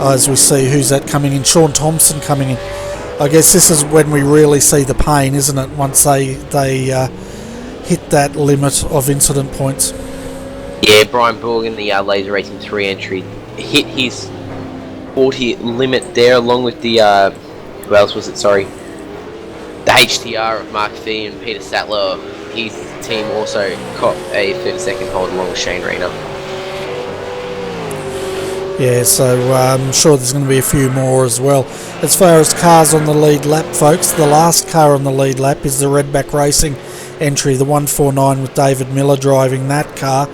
as we see who's that coming in, Sean Thompson coming in. I guess this is when we really see the pain, isn't it, once they hit that limit of incident points. Yeah, Brian Borg in the Laser Racing 3 entry hit his 40 limit there, along with the who else was it, sorry, the HTR of Mark Fee and Peter Sattler. His team also caught a 30-second hold along with Shane Rayner. Yeah, so I'm sure there's going to be a few more as well. As far as cars on the lead lap, folks, the last car on the lead lap is the Redback Racing entry, the 149 with David Miller driving that car,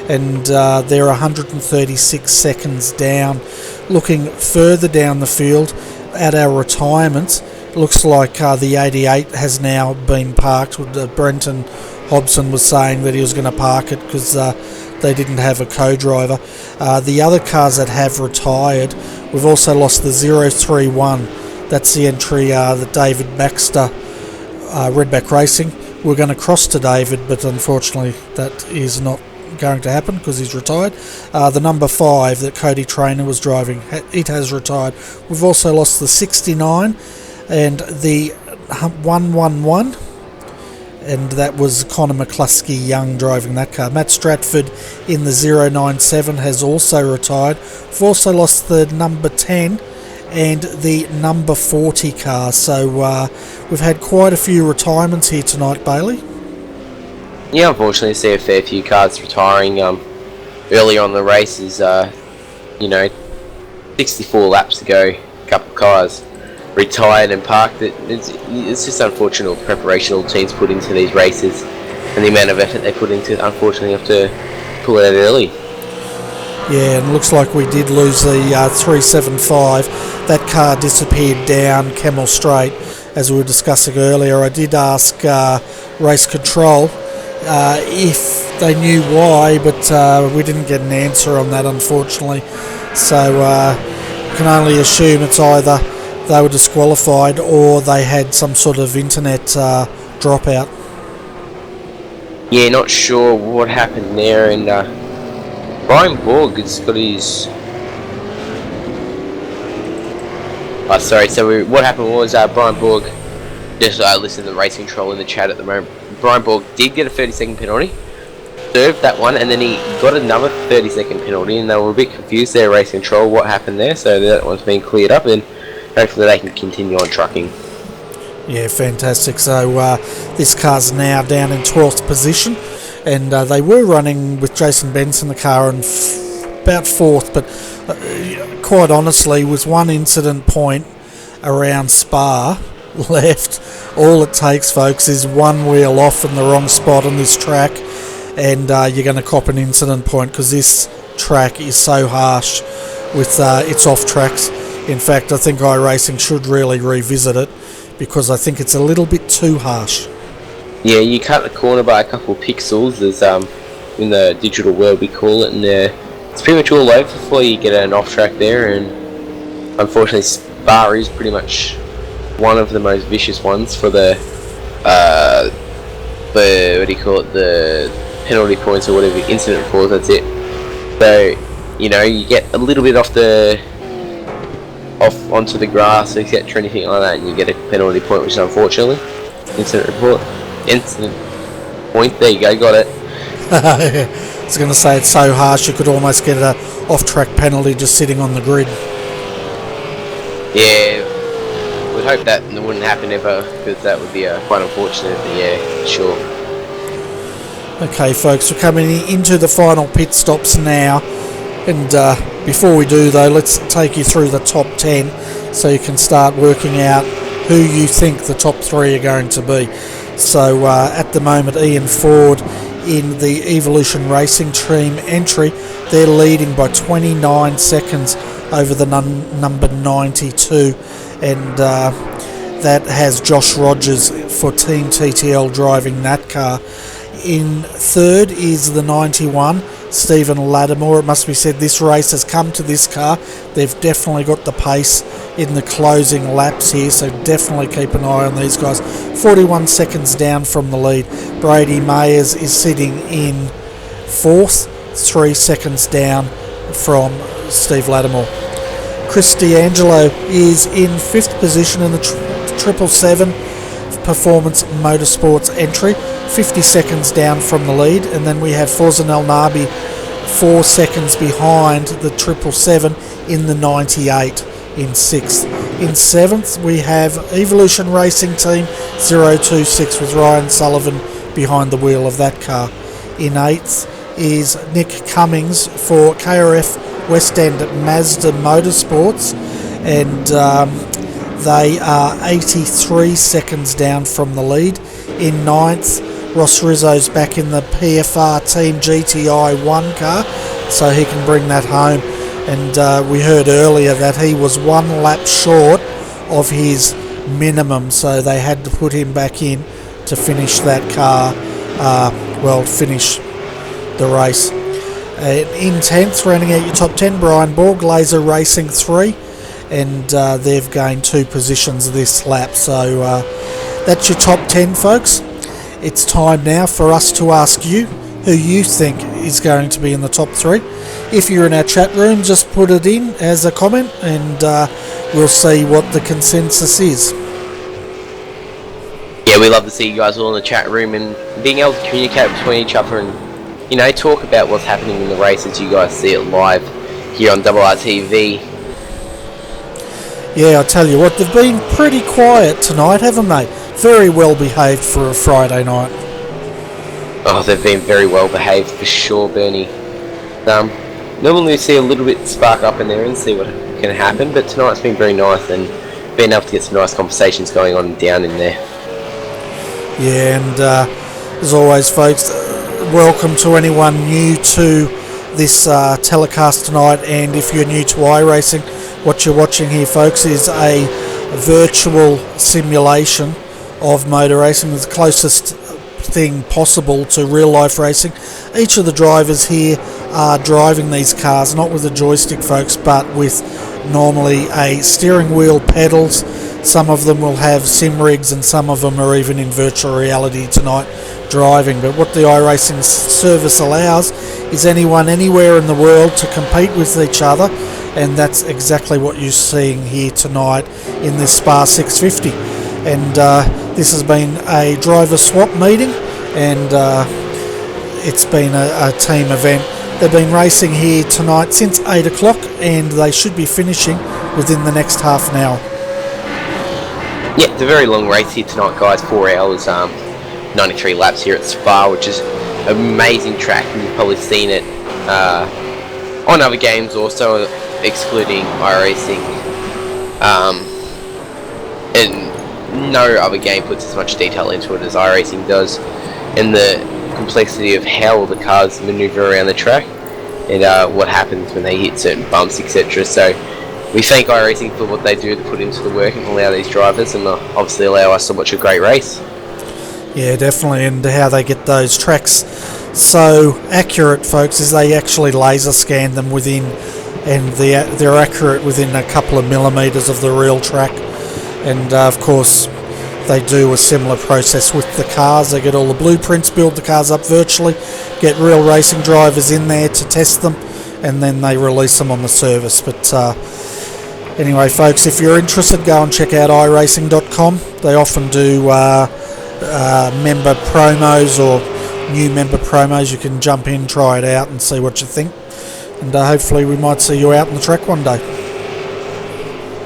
and they're 136 seconds down. Looking further down the field at our retirements, looks like the 88 has now been parked. Brenton Hobson was saying that he was going to park it because they didn't have a co-driver. The other cars that have retired, we've also lost the 031. That's the entry that David Baxter, Redback Racing. We're going to cross to David, but unfortunately that is not going to happen because he's retired. The number 5 that Cody Traynor was driving, it has retired. We've also lost the 69 and the 111, and that was Connor McCluskey Young driving that car. Matt Stratford in the 097 has also retired. We've also lost the number 10 and the number 40 car, so we've had quite a few retirements here tonight, Bailey. Yeah, unfortunately I see a fair few cars retiring early on the races. 64 laps to go, a couple of cars retired and parked. It's just unfortunate the preparation all teams put into these races and the amount of effort they put into it. Unfortunately, have to pull it out early. Yeah, and it looks like we did lose the 375. That car disappeared down Camel Straight, as we were discussing earlier. I did ask Race Control if they knew why, but we didn't get an answer on that, unfortunately. So you can only assume it's either they were disqualified or they had some sort of internet dropout. Yeah, not sure what happened there, and Brian Borg has got his... what happened was Brian Borg, just listening to the Racing Control in the chat at the moment, Brian Borg did get a 30-second penalty, served that one, and then he got another 30-second penalty, and they were a bit confused there, race control, what happened there, so that one's been cleared up, and hopefully they can continue on trucking. Yeah, fantastic. So this car's now down in 12th position, and they were running with Jason Benson, the car, in about 4th, but quite honestly, with one incident point around Spa left, all it takes, folks, is one wheel off in the wrong spot on this track, and you're going to cop an incident point, because this track is so harsh with its off tracks. In fact, I think iRacing should really revisit it, because I think it's a little bit too harsh. Yeah, you cut the corner by a couple of pixels, as in the digital world we call it, and it's pretty much all over before you get an off track there, and unfortunately Spa is pretty much one of the most vicious ones for the what do you call it, the penalty points or whatever, incident reports, that's it. So, you know, you get a little bit off onto the grass, etc., anything like that, and you get a penalty point, which is unfortunately incident point. There you go, got it. I was going to say, it's so harsh you could almost get an off-track penalty just sitting on the grid. Yeah, would hope that wouldn't happen ever, because that would be quite unfortunate, but yeah, sure. Okay folks, we're coming into the final pit stops now, and before we do though, let's take you through the top 10 so you can start working out who you think the top 3 are going to be. So at the moment, Ian Ford in the Evolution Racing Team entry, they're leading by 29 seconds over the number 92, and that has Josh Rogers for Team TTL driving that car. In third is the 91, Stephen Lattimore. It must be said, this race has come to this car. They've definitely got the pace in the closing laps here, so definitely keep an eye on these guys. 41 seconds down from the lead. Brady Mayers is sitting in fourth, 3 seconds down from Steve Lattimore. Chris D'Angelo is in 5th position in the 777 Performance Motorsports entry, 50 seconds down from the lead, and then we have Forzan El Nabi 4 seconds behind the 777 in the 98 in 6th. In 7th we have Evolution Racing Team 026 with Ryan Sullivan behind the wheel of that car. In 8th is Nick Cummings for KRF West End Mazda Motorsports, and they are 83 seconds down from the lead. In 9th, Ross Rizzo's back in the PFR Team GTI 1 car, so he can bring that home. And we heard earlier that he was 1 lap short of his minimum, so they had to put him back in to finish that car, finish the race. In 10th, rounding out your top 10, Brian Borg, Laser Racing 3, and they've gained 2 positions this lap. So that's your top 10, folks. It's time now for us to ask you who you think is going to be in the top 3. If you're in our chat room, just put it in as a comment, and we'll see what the consensus is. Yeah, we love to see you guys all in the chat room and being able to communicate between each other and, you know, talk about what's happening in the race as you guys see it live here on RRTV. Yeah, I tell you what, they've been pretty quiet tonight, haven't they? Very well behaved for a Friday night. Oh, they've been very well behaved for sure, Bernie. Normally we see a little bit spark up in there and see what can happen, but tonight's been very nice and been able to get some nice conversations going on down in there. Yeah, and as always, folks, welcome to anyone new to this telecast tonight, and if you're new to iRacing, what you're watching here, folks, is a virtual simulation of motor racing, the closest thing possible to real life racing. Each of the drivers here are driving these cars not with a joystick, folks, but with normally a steering wheel, pedals. Some of them will have sim rigs, and some of them are even in virtual reality tonight driving. But what the iRacing service allows is anyone anywhere in the world to compete with each other, and that's exactly what you're seeing here tonight in this Spa 650. And this has been a driver swap meeting, and it's been a team event. They've been racing here tonight since 8 o'clock, and they should be finishing within the next half an hour. Yeah, it's a very long race here tonight, guys. 4 hours, 93 laps here at Spa, which is an amazing track, and you've probably seen it on other games also, excluding iRacing. And no other game puts as much detail into it as iRacing does, and the complexity of how all the cars maneuver around the track and what happens when they hit certain bumps, etc. So we thank iRacing for what they do to put into the work and allow these drivers, and obviously allow us to watch a great race. Yeah, definitely, and how they get those tracks so accurate, folks, is they actually laser scan them within, and they're accurate within a couple of millimetres of the real track. And of course they do a similar process with the cars. They get all the blueprints, build the cars up virtually, get real racing drivers in there to test them, and then they release them on the service. But anyway, folks, if you're interested, go and check out iRacing.com. They often do member promos or new member promos. You can jump in, try it out and see what you think, and hopefully we might see you out on the track one day.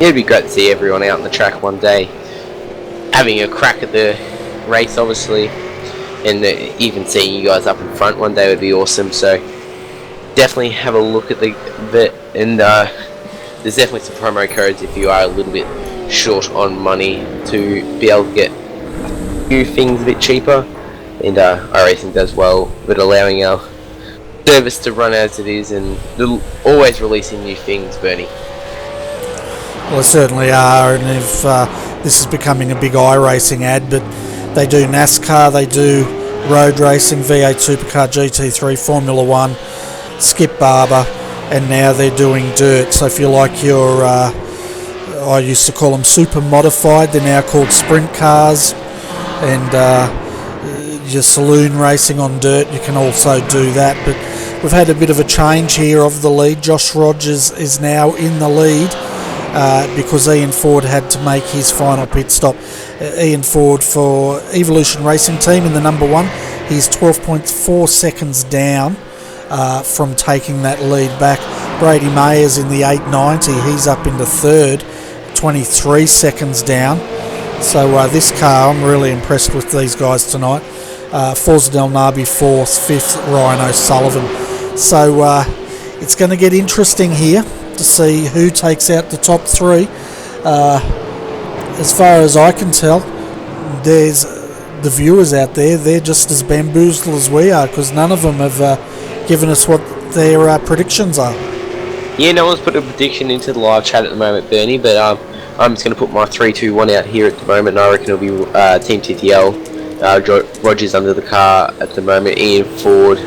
It'd be great to see everyone out on the track one day, having a crack at the race, obviously, and even seeing you guys up in front one day would be awesome. So definitely have a look at the and there's definitely some promo codes if you are a little bit short on money to be able to get a few things a bit cheaper. And iRacing does well with allowing our service to run as it is, and always releasing new things, Bernie. Well, they certainly are, and if this is becoming a big iRacing ad, but they do NASCAR, they do road racing, V8 Supercar, GT3, Formula 1, Skip Barber, and now they're doing dirt. So if you like your, I used to call them super modified, they're now called sprint cars, and your saloon racing on dirt, you can also do that. But we've had a bit of a change here of the lead. Josh Rogers is now in the lead, because Ian Ford had to make his final pit stop. Ian Ford for Evolution Racing Team in the number one. He's 12.4 seconds down from taking that lead back. Brady Mayer's in the 890. He's up into third, 23 seconds down. So this car, I'm really impressed with these guys tonight. Forza Del Nabi fourth, fifth Ryan O'Sullivan. So it's going to get interesting here to see who takes out the top three. As far as I can tell, there's the viewers out there, they're just as bamboozled as we are, because none of them have given us what their predictions are. Yeah, no one's put a prediction into the live chat at the moment, Bernie, but I'm just going to put my 3-2-1 out here at the moment, and I reckon it'll be Team TTL, Rogers under the car at the moment, Ian Ford,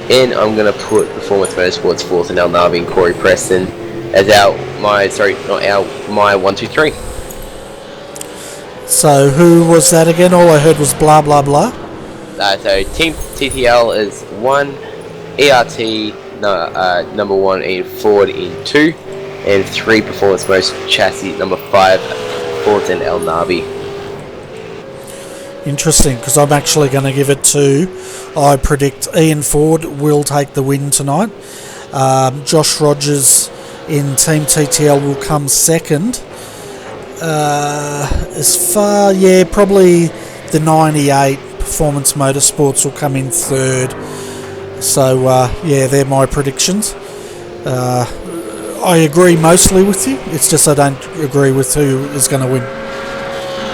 and I'm going to put Performance Motorsports fourth, and El Navi and Corey Preston as my 1-2-3. So who was that again? All I heard was blah blah blah. So Team TTL is 1, ERT number 1, Ian Ford in 2, and 3 Performance Motorsports chassis number 5, Ford and El Navi. Interesting, because I'm actually going to give it to, I predict Ian Ford will take the win tonight. Josh Rogers in Team TTL will come second. Probably the 98 Performance Motorsports will come in third. So they're my predictions. I agree mostly with you. It's just I don't agree with who is going to win.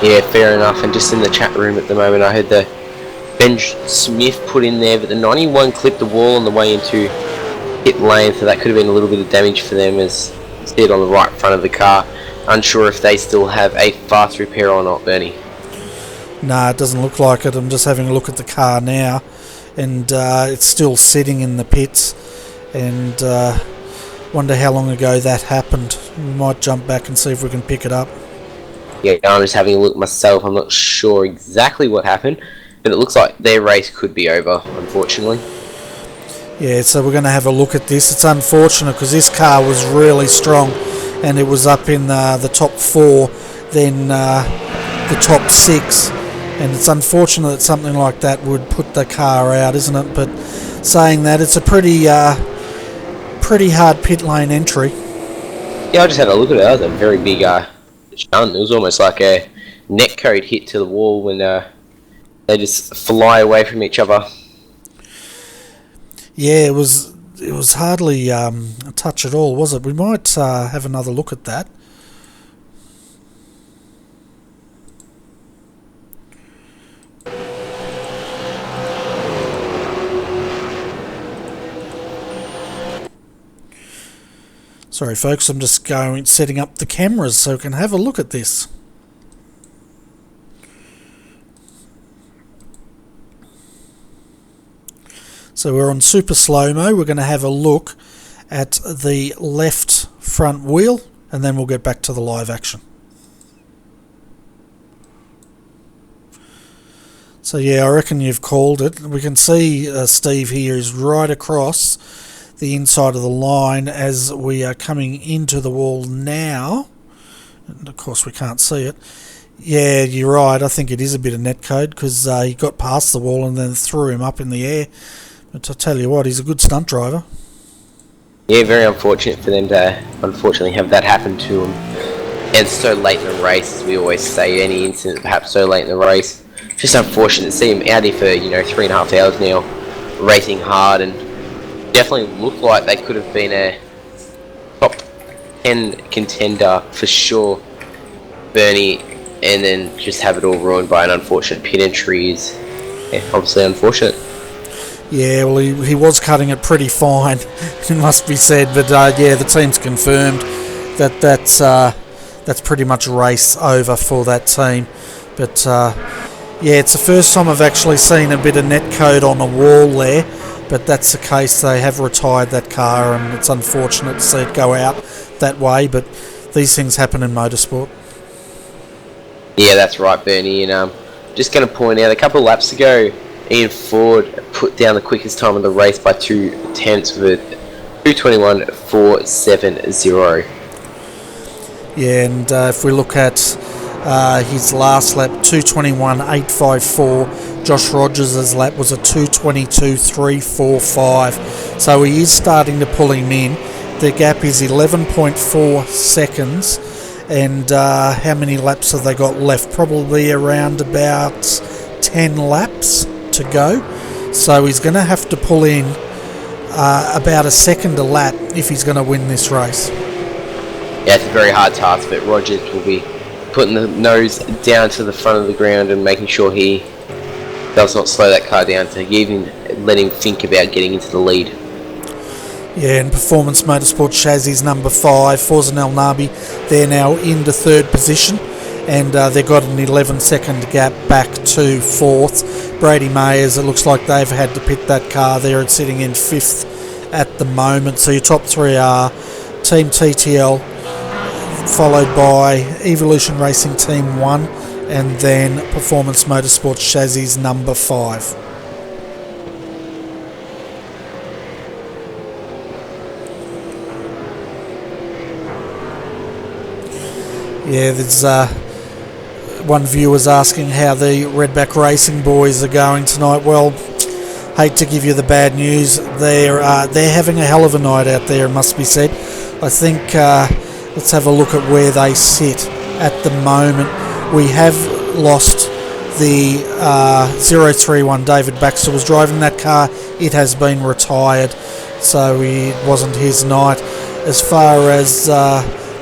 Yeah, fair enough. And just in the chat room at the moment, I heard the Ben Smith put in there, but the 91 clipped the wall on the way into pit lane, so that could have been a little bit of damage for them as stayed on the right front of the car. Unsure if they still have a fast repair or not, Bernie. Nah, it doesn't look like it. I'm just having a look at the car now, and it's still sitting in the pits, and wonder how long ago that happened. We might jump back and see if we can pick it up. Yeah, I'm just having a look myself. I'm not sure exactly what happened, but it looks like their race could be over, unfortunately. Yeah, so we're going to have a look at this. It's unfortunate because this car was really strong, and it was up in the top 4, then the top 6, and it's unfortunate that something like that would put the car out, isn't it? But saying that, it's a pretty hard pit lane entry. Yeah, I just had a look at it. That was a very big shunt. It was almost like a netcode hit to the wall when they just fly away from each other. Yeah, it was hardly a touch at all, was it? We might have another look at that. Sorry folks, I'm just setting up the cameras so we can have a look at this. So we're on super slow-mo. We're going to have a look at the left front wheel and then we'll get back to the live action. So yeah, I reckon you've called it. We can see Steve here is right across the inside of the line as we are coming into the wall now. And of course we can't see it. Yeah, you're right. I think it is a bit of netcode because he got past the wall and then threw him up in the air. But I tell you what, he's a good stunt driver. Yeah, very unfortunate for them to unfortunately have that happen to him. And so late in the race, as we always say, any incident perhaps so late in the race. Just unfortunate to see him out here for 3.5 hours now, racing hard, and definitely looked like they could have been a top 10 contender for sure, Bernie, and then just have it all ruined by an unfortunate pit entry is obviously unfortunate. Yeah, well, he was cutting it pretty fine, it must be said, but yeah, the team's confirmed that that's pretty much race over for that team. But yeah, it's the first time I've actually seen a bit of netcode on a wall there, but that's the case. They have retired that car, and it's unfortunate to see it go out that way, but these things happen in motorsport. Yeah, that's right, Bernie, and just going to point out, a couple of laps ago, Ian Ford put down the quickest time of the race by 2 tenths with 2:21.470. Yeah, and if we look at his last lap, 2:21.854. Josh Rogers' lap was a 2:22.345. So he is starting to pull him in. The gap is 11.4 seconds. And how many laps have they got left? Probably around about 10 laps to go. So he's going to have to pull in about a second a lap if he's going to win this race. Yeah, it's a very hard task, but Rogers will be putting the nose down to the front of the ground and making sure he does not slow that car down to even let him think about getting into the lead. Yeah, and Performance Motorsport chassis number 5, Forza El Nabi, they're now into third position, and they've got an 11-second gap back to fourth. Brady Mayers, it looks like they've had to pit that car there. It's sitting in fifth at the moment. So your top three are Team TTL, followed by Evolution Racing Team 1, and then Performance Motorsport chassis number 5. Yeah, there's one viewer's asking how the Redback Racing boys are going tonight. Well, hate to give you the bad news. They're having a hell of a night out there, it must be said. I think let's have a look at where they sit at the moment. We have lost the 031. David Baxter was driving that car. It has been retired, so it wasn't his night. As far as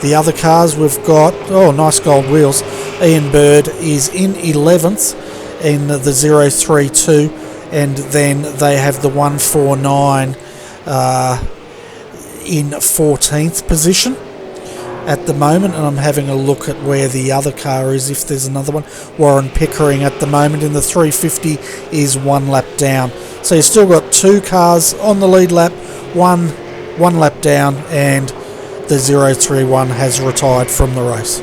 the other cars, we've got, nice gold wheels. Ian Bird is in 11th in the 032, and then they have the 149 in 14th position at the moment, and I'm having a look at where the other car is, if there's another one. Warren Pickering at the moment in the 350 is 1 lap down. So you've still got 2 cars on the lead lap, one lap down, and the 031 has retired from the race.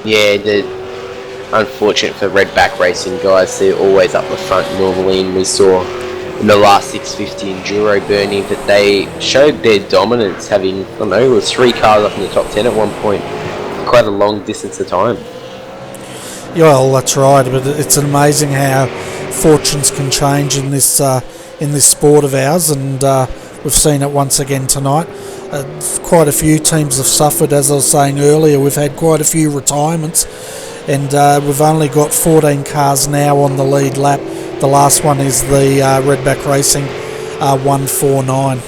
Yeah, unfortunate for Redback Racing guys, they're always up the front normally, and we saw in the last 650 Enduro Bernie that they showed their dominance, having, it was 3 cars up in the top 10 at one point, quite a long distance of time. Well, that's right, but it's amazing how fortunes can change in this sport of ours, and we've seen it once again tonight. Quite a few teams have suffered, as I was saying earlier. We've had quite a few retirements, and we've only got 14 cars now on the lead lap. The last one is the Rd15 149.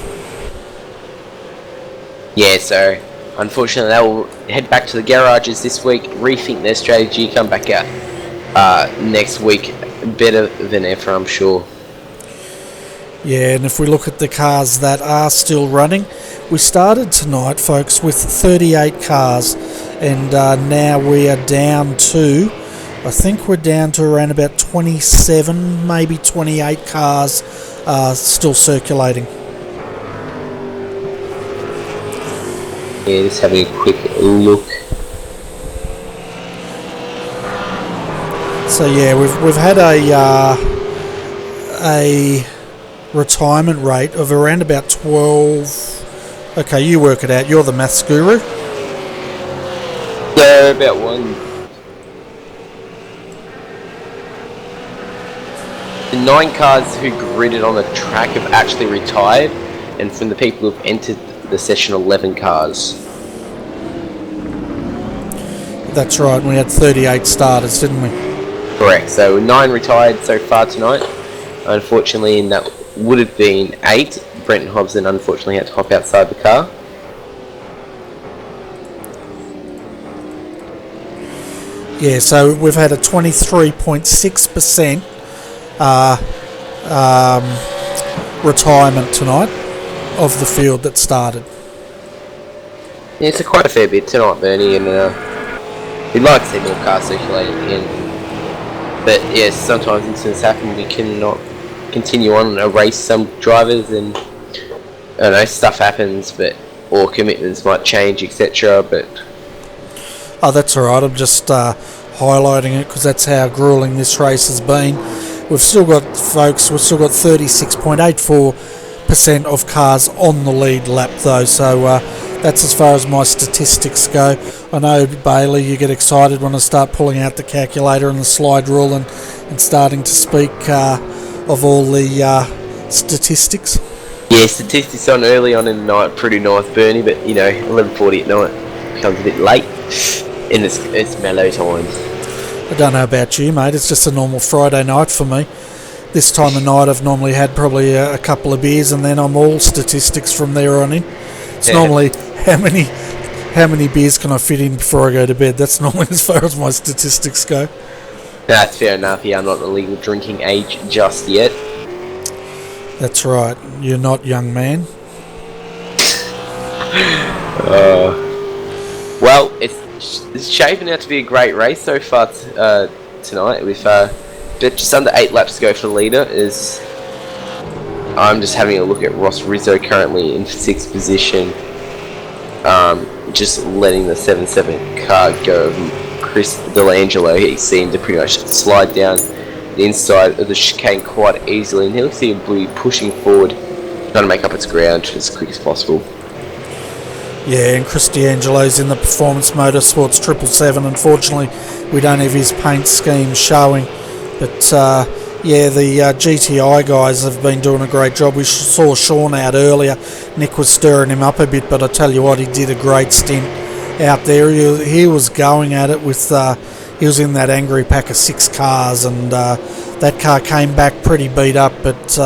Yeah, so unfortunately they will head back to the garages this week, rethink their strategy, come back out next week better than ever, I'm sure. Yeah, and if we look at the cars that are still running, we started tonight, folks, with 38 cars, and now we are down to, I think we're down to around about 27, maybe 28 cars still circulating. Yeah, just having a quick look. So yeah, we've had a retirement rate of around about 12. Okay, you work it out. You're the maths guru. Yeah, about one. The 9 cars who gridded on the track have actually retired, and from the people who've entered the session, 11 cars. That's right, we had 38 starters, didn't we? Correct, so 9 retired so far tonight. Unfortunately, and that would have been 8. Brenton Hobson unfortunately had to hop outside the car. Yeah, so we've had a 23.6% retirement tonight of the field that started. Yeah, it's quite a fair bit tonight, Bernie, and we'd like to see more cars circulating again. But yes, sometimes incidents happen. We cannot continue on a race. Some drivers, and I don't know, stuff happens, or commitments might change, etc. But oh, that's all right. I'm just highlighting it because that's how grueling this race has been. We've still got 36.84% of cars on the lead lap though, so that's as far as my statistics go. I know, Bailey, you get excited when I start pulling out the calculator and the slide rule and starting to speak of all the statistics. yeah, statistics on early on in the night, pretty nice, Bernie, but 11:40 at night becomes a bit late, and it's mellow times. I don't know about you, mate. It's just a normal Friday night for me. This time of night I've normally had probably a couple of beers, and then I'm all statistics from there on in. It's normally how many beers can I fit in before I go to bed. That's normally as far as my statistics go. That's fair enough. Yeah, I'm not the legal drinking age just yet. That's right. You're not, young man. Well, it's shaping out to be a great race so far tonight. With just under 8 laps to go for the leader. I'm just having a look at Ross Rizzo currently in 6th position. Just letting the 7-7 car go. Chris Delangelo, he seemed to pretty much slide down the inside of the chicane quite easily, and he looks to be pushing forward, trying to make up its ground as quick as possible. Yeah, and Chris D'Angelo's in the Performance Motorsports 777. Unfortunately, we don't have his paint scheme showing, but yeah, the GTI guys have been doing a great job. We saw Sean out earlier. Nick was stirring him up a bit, but I tell you what, he did a great stint out there. He was going at it with, he was in that angry pack of 6 cars, and that car came back pretty beat up, but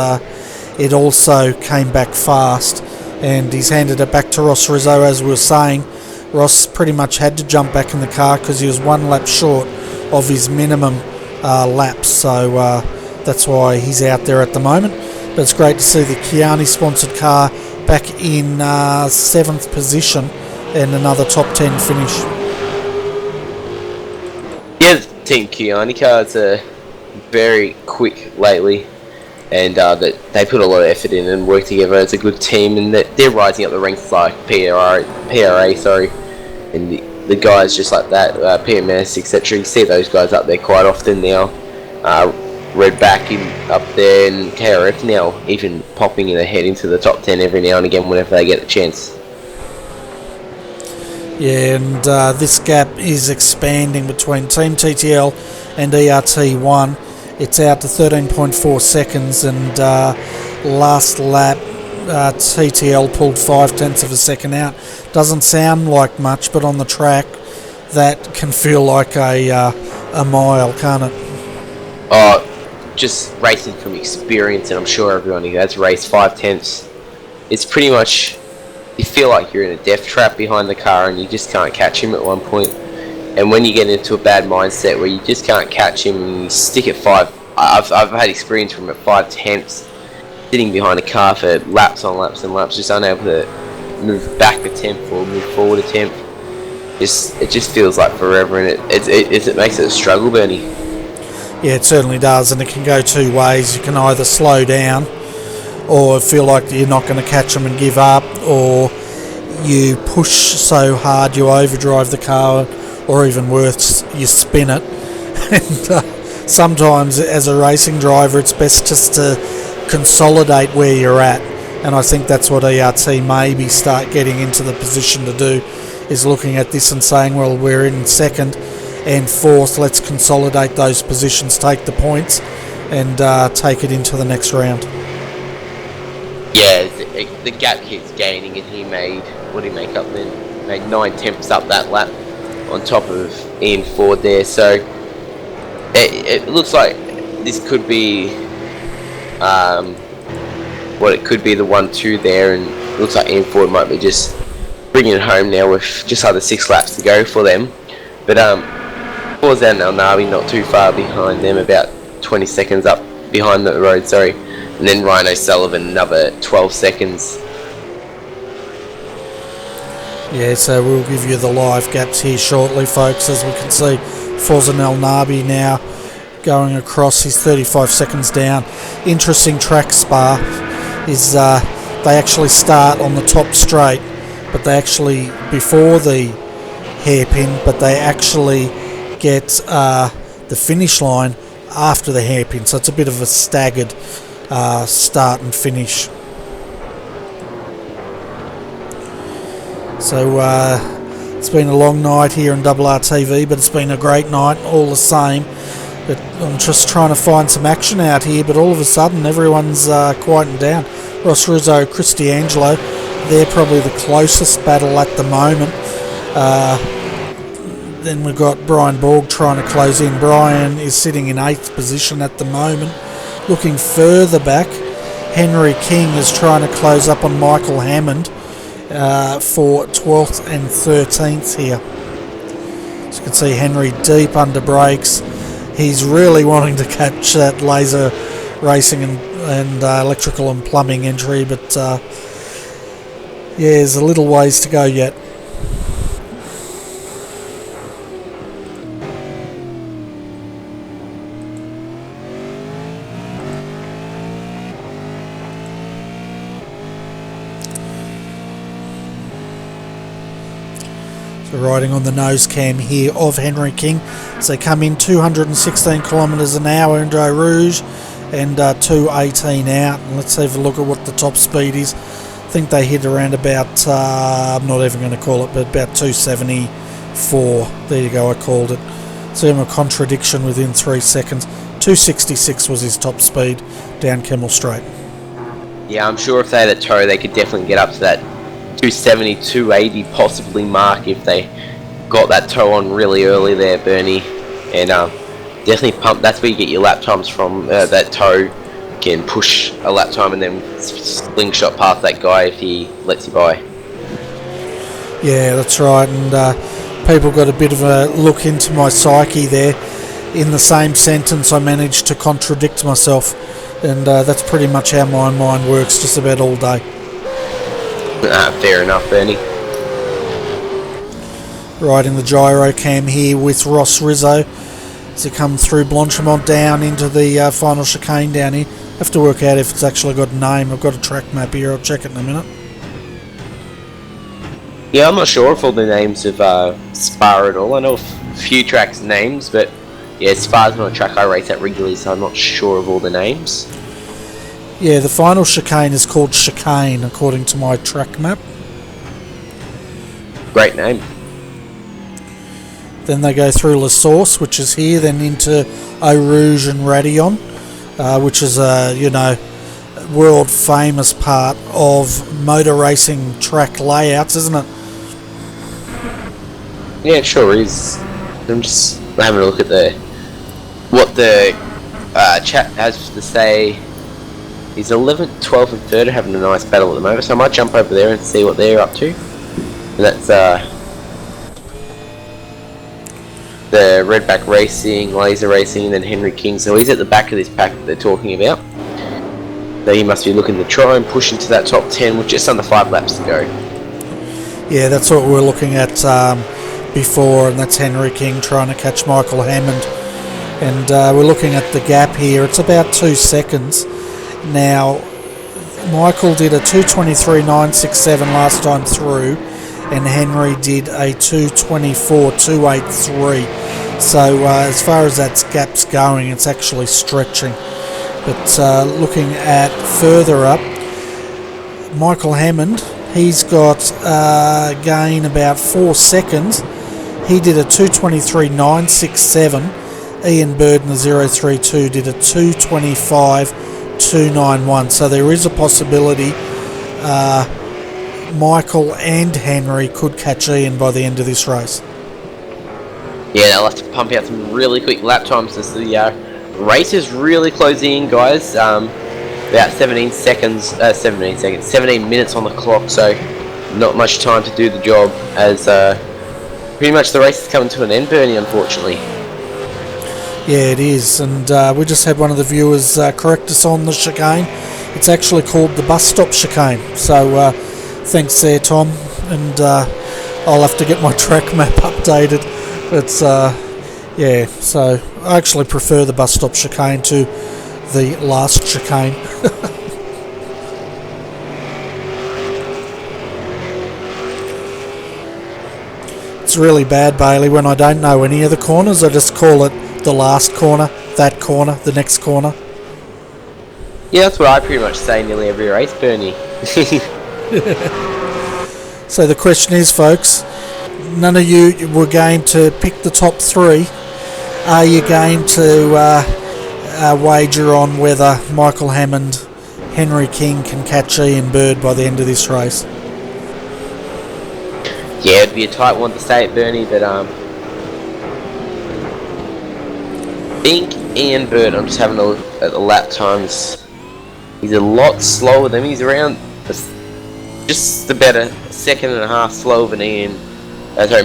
it also came back fast, and he's handed it back to Ross Rizzo. As we were saying, Ross pretty much had to jump back in the car because he was 1 lap short of his minimum laps, so that's why he's out there at the moment. But it's great to see the Chiani sponsored car back in 7th position and another top 10 finish. Yeah, the Team Chiani cars are very quick lately, and they put a lot of effort in and work together as a good team, and they're rising up the ranks like PRA, and the guys just like that, PMS, etc. You see those guys up there quite often now. Redback up there, and KRF now even popping in ahead into the top 10 every now and again whenever they get a chance. Yeah, and this gap is expanding between Team TTL and ERT1. It's out to 13.4 seconds, and last lap TTL pulled 0.5 of a second out. Doesn't sound like much, but on the track that can feel like a mile, can't it? Oh, just racing from experience, and I'm sure everyone who has raced 0.5, it's pretty much, you feel like you're in a death trap behind the car and you just can't catch him at one point. And when you get into a bad mindset where you just can't catch him and you stick at 5, I've had experience from at 0.5, sitting behind a car for laps on laps and laps, just unable to move back a tenth or move forward a tenth. It just feels like forever, and it makes it a struggle, Bernie. Yeah, it certainly does, and it can go two ways. You can either slow down or feel like you're not going to catch them and give up, or you push so hard you overdrive the car, or even worse, you spin it. And sometimes as a racing driver it's best just to consolidate where you're at, and I think that's what ERT maybe start getting into the position to do, is looking at this and saying, well, we're in second and fourth, let's consolidate those positions, take the points and take it into the next round. Yeah, the gap keeps gaining, and he made, what did he make up then? Made 9/10 up that lap on top of Ian Ford there, so it looks like this could be what it could be, the 1-2 there, and it looks like Ian Ford might be just bringing it home now with just under 6 laps to go for them. But Ford's and Nabi not too far behind them, about 20 seconds up behind the road, sorry. And then Ryan O'Sullivan another 12 seconds. Yeah, so we'll give you the live gaps here shortly, folks. As we can see, Fawzan El Nabi now going across, he's 35 seconds down. Interesting track, Spa, is they actually start on the top straight, but they actually, before the hairpin, but they actually get the finish line after the hairpin, so it's a bit of a staggered start and finish. So it's been a long night here in RRTV, but it's been a great night all the same. But I'm just trying to find some action out here, but all of a sudden everyone's quieting down. Ross Rizzo, Chris D'Angelo, they're probably the closest battle at the moment. Then we've got Brian Borg trying to close in. Brian is sitting in 8th position at the moment. Looking further back, Henry King is trying to close up on Michael Hammond for 12th and 13th here. As you can see, Henry deep under brakes. He's really wanting to catch that laser racing and electrical and plumbing entry, but yeah, there's a little ways to go yet. Riding on the nose cam here of Henry King as they come in 216 kilometres an hour into Eau Rouge and 218 out. And let's have a look at what the top speed is. I think they hit around about, I'm not even going to call it, but about 274. There you go, I called it. See him a contradiction within 3 seconds. 266 was his top speed down Kemmel Straight. Yeah, I'm sure if they had a tow, they could definitely get up to that 270, 280 possibly mark if they got that tow on really early there, Bernie. And definitely pump. That's where you get your lap times from. That tow can push a lap time and then slingshot past that guy if he lets you by. Yeah, that's right. And people got a bit of a look into my psyche there. In the same sentence, I managed to contradict myself, and that's pretty much how my mind works just about all day. Fair enough, Bernie. Riding the gyro cam here with Ross Rizzo as he comes through Blanchimont down into the final chicane down here. Have to work out if it's actually got a name. I've got a track map here, I'll check it in a minute. Yeah, I'm not sure if all the names of Spa at all. I know a few tracks names, but yeah, Spa's not a track I race at regularly, so I'm not sure of all the names. Yeah, the final chicane is called Chicane, according to my track map. Great name. Then they go through La Source, which is here, then into Eau Rouge and Radillon, which is a, world famous part of motor racing track layouts, isn't it? Yeah, it sure is. I'm just having a look at what the chat has to say. He's 11th, 12th and 3rd are having a nice battle at the moment, so I might jump over there and see what they're up to. And that's the Redback Racing, Laser Racing, and then Henry King. So he's at the back of this pack that they're talking about. So he must be looking to try and push into that top 10 with just under 5 laps to go. Yeah, that's what we're looking at before, and that's Henry King trying to catch Michael Hammond. And we're looking at the gap here. It's about 2 seconds. Now, Michael did a 2:23.967 last time through, and Henry did a 2:24.283. So as far as that gap's going, it's actually stretching. But looking at further up, Michael Hammond, he's got gain about 4 seconds. He did a 2:23.967. Ian Bird in the 032 did a 2:25.291. So there is a possibility Michael and Henry could catch Ian by the end of this race. Yeah, they'll have to pump out some really quick lap times as the race is really closing in, guys. About 17 minutes on the clock, so not much time to do the job, as pretty much the race is coming to an end, Bernie, unfortunately. Yeah, it is, and we just had one of the viewers correct us on the chicane. It's actually called the bus stop chicane, so thanks there, Tom, and I'll have to get my track map updated. But yeah, so I actually prefer the bus stop chicane to the last chicane. It's really bad, Bailey, when I don't know any of the corners. I just call it the last corner, that corner, the next corner. Yeah, that's what I pretty much say nearly every race, Bernie. So the question is, folks, none of you were game to pick the top 3. Are you game to wager on whether Michael Hammond, Henry King can catch Ian Bird by the end of this race? Yeah, it'd be a tight one to say it, Bernie, but I think Ian Bird, I'm just having a look at the lap times, he's a lot slower than me. He's around just about a second and a half slower than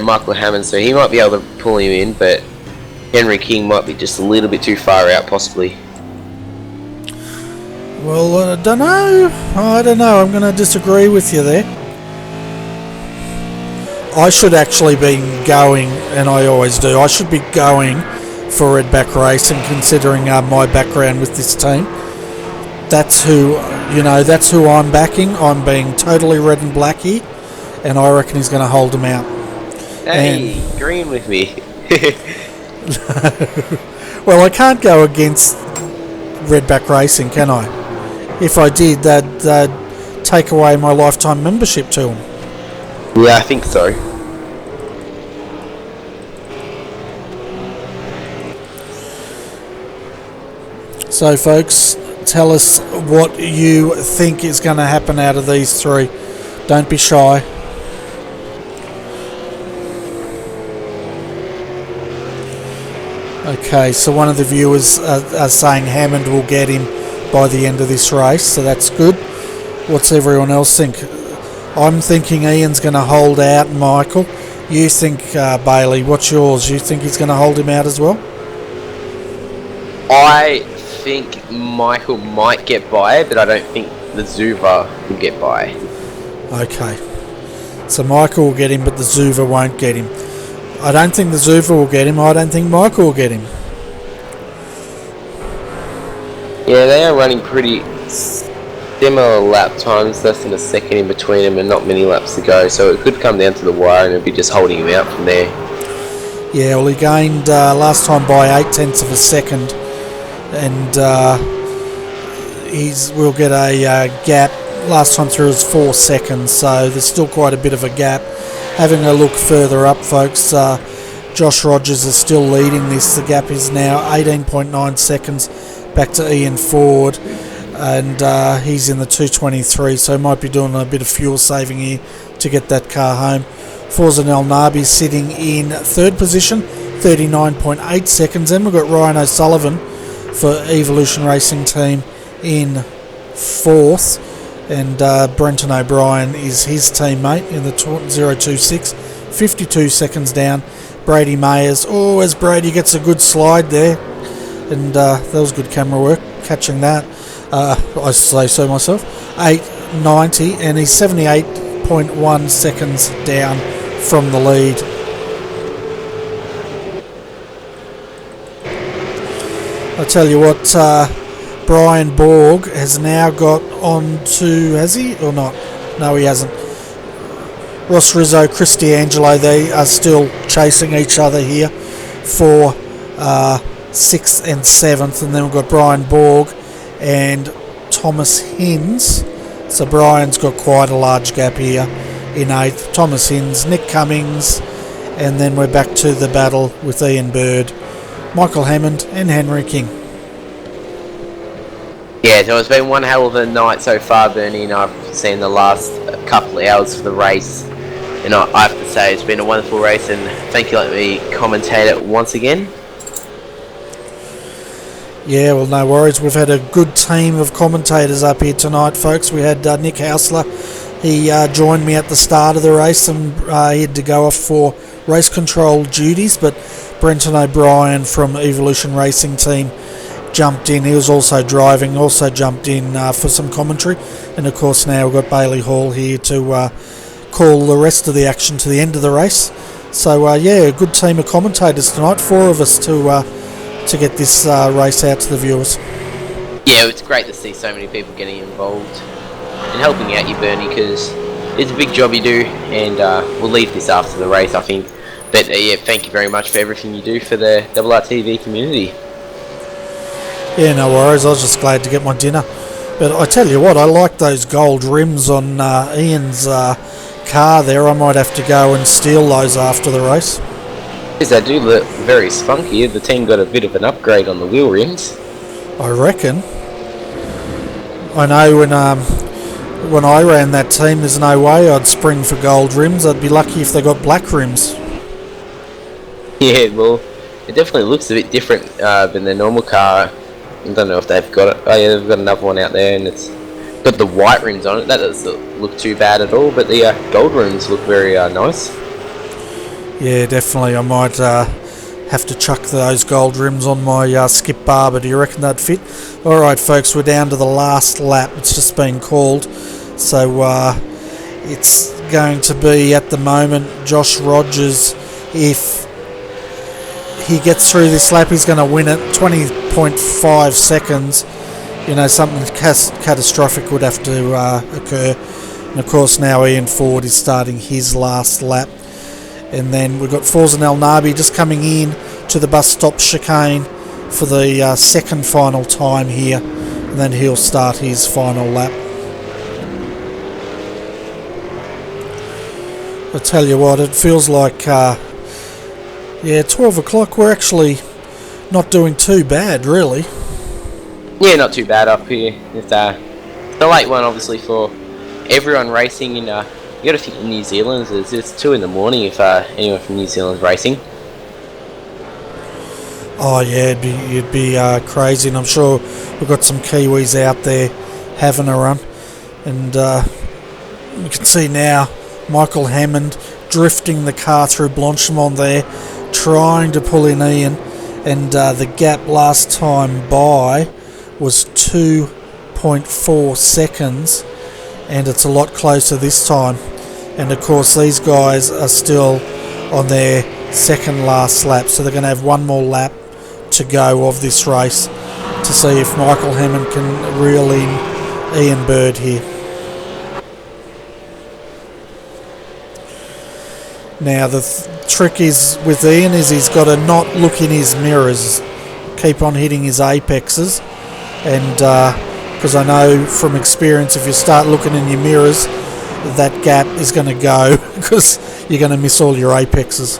Michael Hammond, so he might be able to pull him in, but Henry King might be just a little bit too far out, possibly. Well, I don't know. I'm going to disagree with you there. I should actually be going, and I always do, I should be going for Redback Racing, considering my background with this team. That's who I'm backing. I'm being totally red and black here, and I reckon he's going to hold them out. Hey, green with me. Well, I can't go against Redback Racing, can I? If I did, they'd take away my lifetime membership to them. Yeah, I think so. So, folks, tell us what you think is going to happen out of these 3. Don't be shy. Okay, so one of the viewers are saying Hammond will get him by the end of this race, so that's good. What's everyone else think? I'm thinking Ian's going to hold out, Michael. You think, Bailey, what's yours? You think he's going to hold him out as well? I think Michael might get by, but I don't think the Zuva will get by. Okay. So Michael will get him, but the Zuva won't get him. I don't think the Zuva will get him. I don't think Michael will get him. Yeah, they are running pretty similar lap times, less than a second in between them and not many laps to go, so it could come down to the wire and it'll be just holding him out from there. Yeah, well, he gained last time by 0.8 of a second, and we'll get a gap. Last time through was 4 seconds, so there's still quite a bit of a gap. Having a look further up, folks, Josh Rogers is still leading this. The gap is now 18.9 seconds back to Ian Ford, and he's in the 223, so he might be doing a bit of fuel saving here to get that car home. Forza El Nabi sitting in third position, 39.8 seconds. Then we've got Ryan O'Sullivan for Evolution Racing Team in fourth, and Brenton O'Brien is his teammate in the 026, 52 seconds down. Brady Mayers, as Brady gets a good slide there, and that was good camera work catching that. I say so myself. 8.90, and he's 78.1 seconds down from the lead. I tell you what, Brian Borg has now got on to, has he or not? No, he hasn't. Ross Rizzo, Chris D'Angelo, they are still chasing each other here for 6th and 7th, and then we've got Brian Borg and Thomas Hinds. So Brian's got quite a large gap here in 8th. Thomas Hinds, Nick Cummings, and then we're back to the battle with Ian Bird, Michael Hammond and Henry King. Yeah, so it's been one hell of a night so far, Bernie, and I've seen the last couple of hours of the race, and I have to say it's been a wonderful race, and thank you for letting me commentate it once again. Yeah, well, no worries. We've had a good team of commentators up here tonight, folks. We had Nick Hausler. He joined me at the start of the race, and he had to go off for race control duties, but Brenton O'Brien from Evolution Racing Team jumped in. He was also driving, also jumped in for some commentary, and of course now we've got Bailey Hall here to call the rest of the action to the end of the race. So yeah, a good team of commentators tonight, 4 of us to get this race out to the viewers. Yeah, it's great to see so many people getting involved and helping out you, Bernie, because it's a big job you do, and we'll leave this after the race, I think. But yeah, thank you very much for everything you do for the RRTV community. Yeah, no worries. I was just glad to get my dinner. But I tell you what, I like those gold rims on Ian's car there. I might have to go and steal those after the race. Yes, they do look very spunky. The team got a bit of an upgrade on the wheel rims. I reckon. I know when I ran that team, there's no way I'd spring for gold rims. I'd be lucky if they got black rims. Yeah, well, it definitely looks a bit different than their normal car. I don't know if they've got it. Oh yeah, they've got another one out there, and it's got the white rims on it. That doesn't look too bad at all, but the gold rims look very nice. Yeah, definitely. I might have to chuck those gold rims on my Skip Barber. Do you reckon that'd fit? Alright folks, we're down to the last lap. It's just been called. So it's going to be, at the moment, Josh Rogers. If he gets through this lap, he's going to win it. 20.5 seconds. You know, something catastrophic would have to occur. And of course now Ian Ford is starting his last lap. And then we've got Forza El Nabi just coming in to the bus stop chicane for the second final time here. And then he'll start his final lap. I tell you what, it feels like, yeah, 12 o'clock, we're actually not doing too bad, really. Yeah, not too bad up here. It's a late one, obviously, for everyone racing in... you got to think in New Zealand, it's 2 in the morning if anyone from New Zealand's racing. Oh yeah, it'd be crazy, and I'm sure we've got some Kiwis out there having a run. And you can see now Michael Hammond drifting the car through Blanchimont there, trying to pull in Ian, and the gap last time by was 2.4 seconds, and it's a lot closer this time. And of course these guys are still on their second last lap, so they're going to have one more lap to go of this race to see if Michael Hammond can reel in Ian Bird here. Now the trick is with Ian is he's got to not look in his mirrors, keep on hitting his apexes, and because I know from experience if you start looking in your mirrors, that gap is going to go because you're going to miss all your apexes.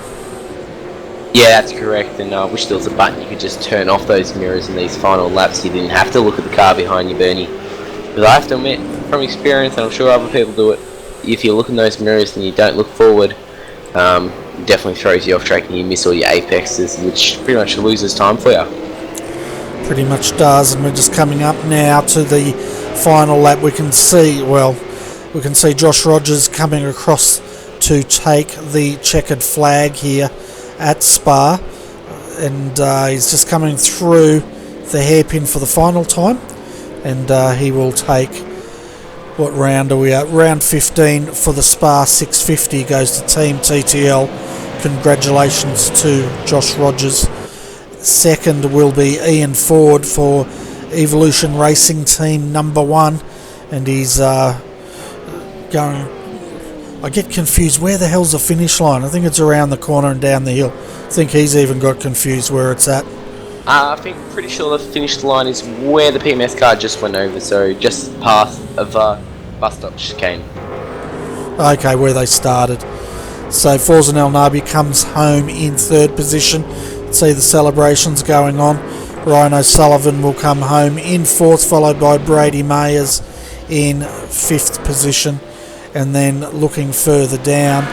Yeah, that's correct, and I wish there was a button you could just turn off those mirrors in these final laps. You didn't have to look at the car behind you, Bernie. Because I have to admit, from experience, and I'm sure other people do it, if you look in those mirrors and you don't look forward, it definitely throws you off track and you miss all your apexes, which pretty much loses time for you. Pretty much does, and we're just coming up now to the final lap. We can see Josh Rogers coming across to take the checkered flag here at Spa, and he's just coming through the hairpin for the final time, and he will take, what round are we at? Round 15 for the Spa 650 goes to Team TTL. Congratulations to Josh Rogers. Second will be Ian Ford for Evolution Racing Team number 1, and he's going... I get confused, where the hell's the finish line? I think it's around the corner and down the hill. I think he's even got confused where it's at. I think pretty sure the finish line is where the PMS car just went over, so just past of bus stop chicane. Okay, where they started. So Forza El Nabi comes home in 3rd position. See the celebrations going on. Ryan O'Sullivan will come home in 4th, followed by Brady Mayers in 5th position. And then looking further down,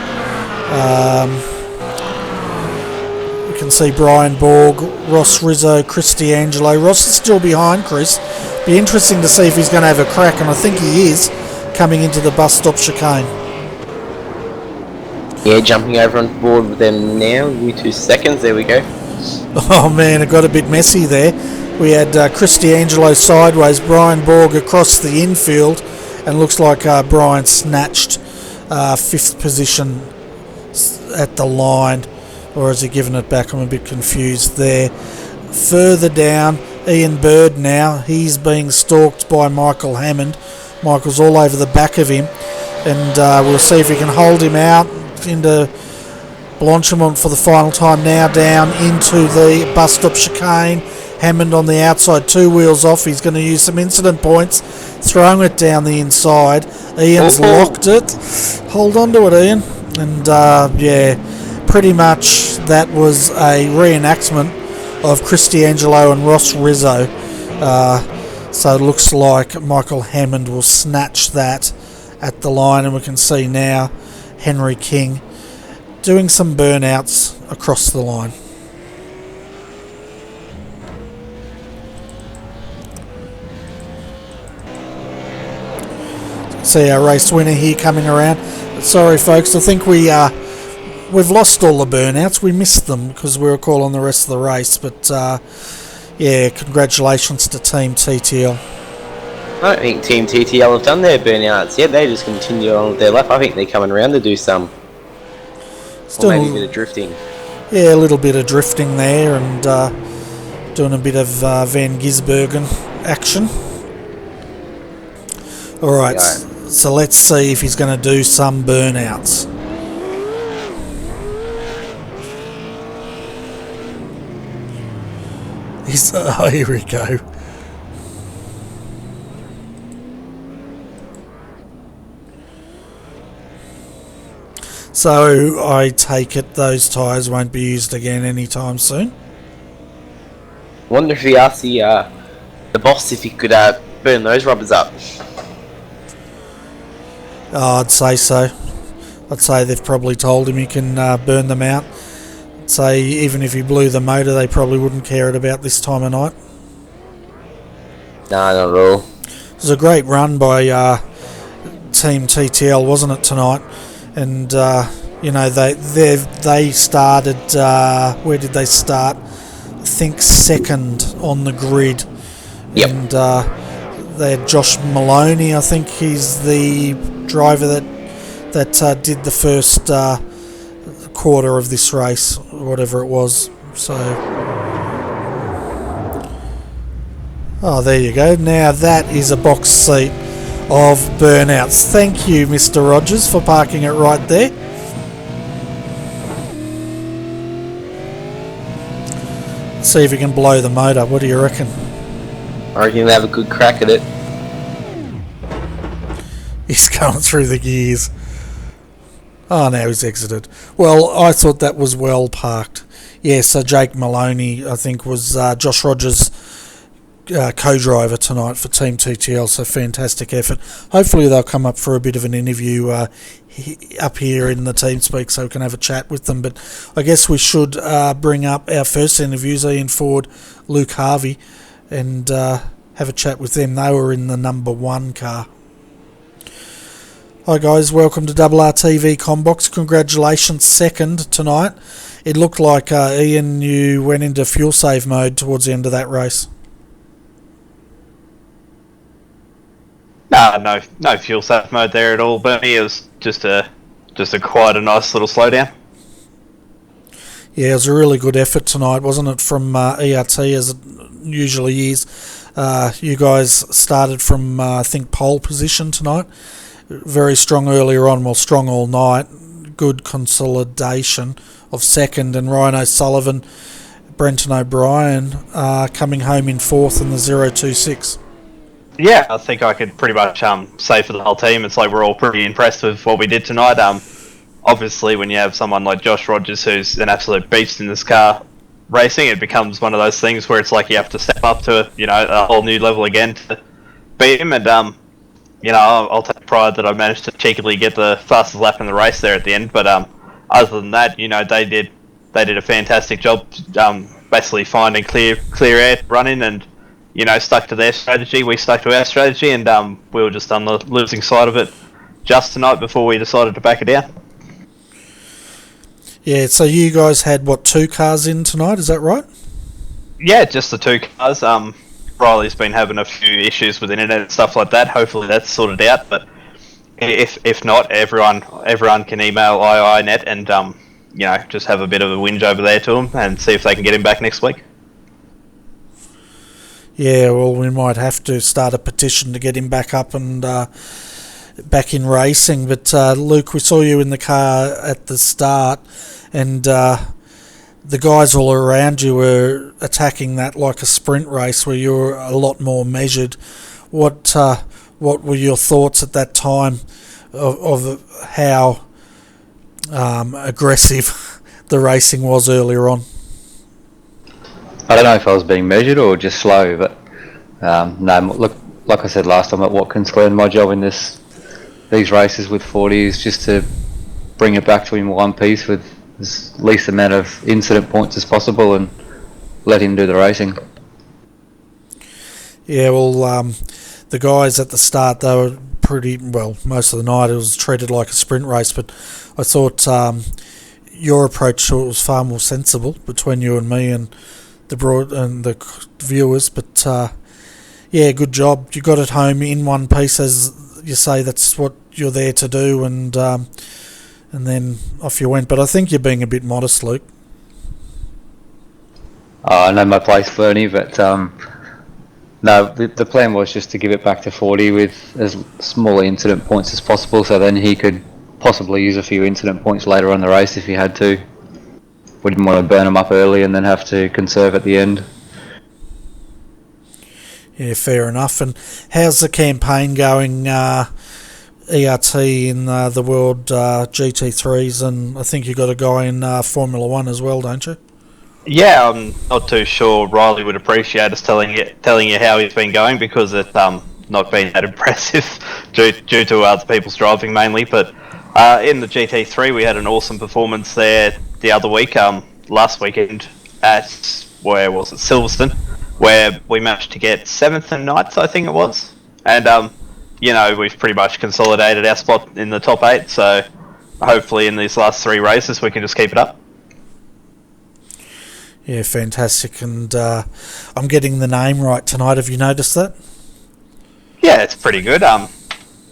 we can see Brian Borg, Ross Rizzo, Chris D'Angelo. Ross is still behind Chris. Be interesting to see if he's going to have a crack, and I think he is, coming into the bus stop chicane. Yeah, jumping over on board with them now. Give me 2 seconds. There we go. Oh man, it got a bit messy there. We had Chris D'Angelo sideways, Brian Borg across the infield, and looks like Brian snatched 5th position at the line, or has he given it back? I'm a bit confused there. Further down, Ian Bird now. He's being stalked by Michael Hammond. Michael's all over the back of him, and we'll see if we can hold him out into Blanchimont for the final time now, down into the bus stop chicane. Hammond on the outside, 2 wheels off. He's going to use some incident points, throwing it down the inside. Ian's locked it. Hold on to it, Ian. And yeah, pretty much that was a reenactment of Chris D'Angelo and Ross Rizzo. So it looks like Michael Hammond will snatch that at the line, and we can see now Henry King doing some burnouts across the line. See our race winner here coming around. Sorry folks, I think we've lost all the burnouts. We missed them because we were calling the rest of the race, but yeah, congratulations to Team TTL. I don't think Team TTL have done their burnouts yet. They just continue on with their lap. I think they're coming around to do some. Or maybe a bit of drifting. Yeah, a little bit of drifting there, and doing a bit of Van Gisbergen action. Alright, so let's see if he's going to do some burnouts. Oh, here we go. So I take it those tyres won't be used again anytime soon. Wonder if he asked the boss if he could burn those rubbers up. Oh, I'd say so. I'd say they've probably told him he can burn them out. I'd say even if he blew the motor, they probably wouldn't care it about this time of night. No, not at all. It was a great run by Team TTL, wasn't it, tonight? And you know, they started. Where did they start? I think 2nd on the grid. Yep. And they had Josh Maloney. I think he's the driver that did the first quarter of this race, or whatever it was. So, oh, there you go. Now that is a box seat of burnouts. Thank you, Mr. Rogers, for parking it right there. See if we can blow the motor. What do you reckon? I reckon they have a good crack at it. He's going through the gears. Oh, now he's exited. Well, I thought that was well parked Yeah, so Jake Maloney, I think, was Josh Rogers' co-driver tonight for Team TTL, so fantastic effort. Hopefully they'll come up for a bit of an interview up here in the TeamSpeak so we can have a chat with them. But I guess we should bring up our first interviews, Ian Ford, Luke Harvey, and have a chat with them. They were in the number 1 car. Hi guys, welcome to RRTV Combox. Congratulations, second tonight. It looked like, Ian, you went into fuel save mode towards the end of that race. No fuel save mode there at all, Bernie. It was just a quite a nice little slowdown. Yeah, it was a really good effort tonight, wasn't it, from ERT as it usually is. You guys started from, I think, pole position tonight. Very strong earlier on, well, strong all night. Good consolidation of second, and Ryan O'Sullivan, Brenton O'Brien coming home in fourth in the 026. Yeah, I think I could pretty much say for the whole team, it's like we're all pretty impressed with what we did tonight. Obviously, when you have someone like Josh Rogers, who's an absolute beast in this car racing, it becomes one of those things where it's like you have to step up to a whole new level again to beat him. And I'll take pride that I managed to cheekily get the fastest lap in the race there at the end. But other than that, they did a fantastic job, basically finding clear air to run in, and stuck to their strategy. We stuck to our strategy, and we were just on the losing side of it just tonight before we decided to back it down. Yeah, so you guys had, 2 cars in tonight, is that right? Yeah, just the 2 cars. Riley's been having a few issues with the internet and stuff like that. Hopefully that's sorted out, but if not, everyone can email IINet and just have a bit of a whinge over there to him and see if they can get him back next week. Yeah, well, we might have to start a petition to get him back up and back in racing. But Luke, we saw you in the car at the start, and the guys all around you were attacking that like a sprint race where you were a lot more measured. What were your thoughts at that time of how aggressive the racing was earlier on? I don't know if I was being measured or just slow, but no. Look, like I said last time at Watkins Glen, my job in these races with 40 is just to bring it back to him one piece with as least amount of incident points as possible and let him do the racing. Yeah, well, the guys at the start, they were pretty, well, most of the night it was treated like a sprint race, but I thought your approach to it was far more sensible between you and me and the viewers. But yeah, good job. You got it home in one piece, as you say. That's what you're there to do, and then off you went. But I think you're being a bit modest, Luke. I know my place, Bernie, but no, the plan was just to give it back to 40 with as small incident points as possible, so then he could possibly use a few incident points later on in the race if he had to. We didn't want to burn them up early and then have to conserve at the end. Yeah, fair enough. And how's the campaign going, ERT in the World GT3s? And I think you got a guy in Formula 1 as well, don't you? Yeah, I'm not too sure Riley would appreciate us telling you how he's been going, because it's not been that impressive due to other people's driving mainly. But in the GT3 we had an awesome performance there the other week, last weekend at, where was it, Silverstone, where we managed to get 7th and 9th, I think it was. And we've pretty much consolidated our spot in the top 8, so hopefully in these last 3 races we can just keep it up. Yeah, fantastic. And I'm getting the name right tonight. Have you noticed that? Yeah, it's pretty good.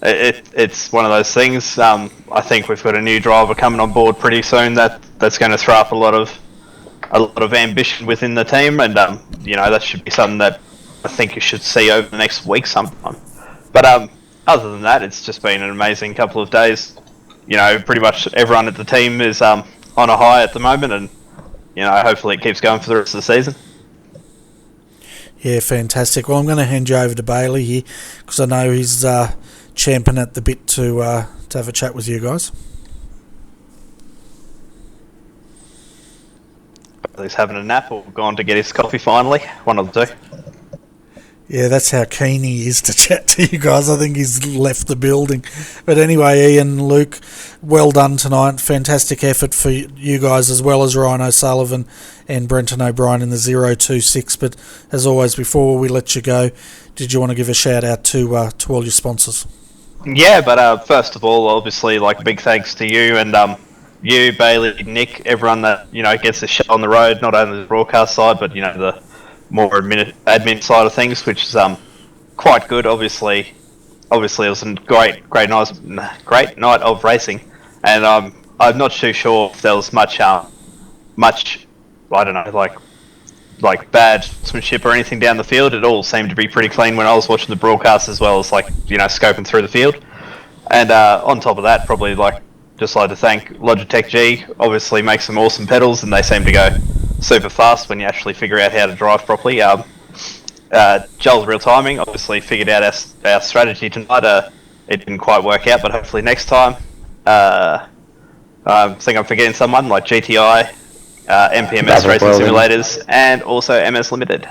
It's one of those things. I think we've got a new driver coming on board pretty soon that's going to throw up a lot of ambition within the team, and that should be something that I think you should see over the next week sometime. But other than that, it's just been an amazing couple of days. Pretty much everyone at the team is on a high at the moment, and hopefully it keeps going for the rest of the season. Yeah, fantastic. Well, I'm going to hand you over to Bailey here, because I know he's champing at the bit to have a chat with you guys. he's having a nap or gone to get his coffee finally. One of the two. Yeah, that's how keen he is to chat to you guys. I think he's left the building. But anyway, Ian, Luke, well done tonight. Fantastic effort for you guys, as well as Ryan O'Sullivan and Brenton O'Brien in the 026. But as always, before we let you go, did you want to give a shout out to all your sponsors? Yeah, but first of all, obviously, like, big thanks to you and you, Bailey, Nick, everyone that, you know, gets the show on the road, not only the broadcast side, but, you know, the more admin side of things, which is quite good. Obviously it was a great night of racing, and I'm not too sure if there was much I don't know, like bad sportsmanship or anything down the field. It all seemed to be pretty clean when I was watching the broadcast, as well as, like, you know, scoping through the field. And on top of that, probably just like to thank Logitech G. Obviously makes some awesome pedals, and they seem to go super fast when you actually figure out how to drive properly. Joel's Real Timing obviously figured out our strategy tonight. It didn't quite work out, but hopefully next time. I think I'm forgetting someone, like GTI, MPMS Racing Simulators, and also MS Limited.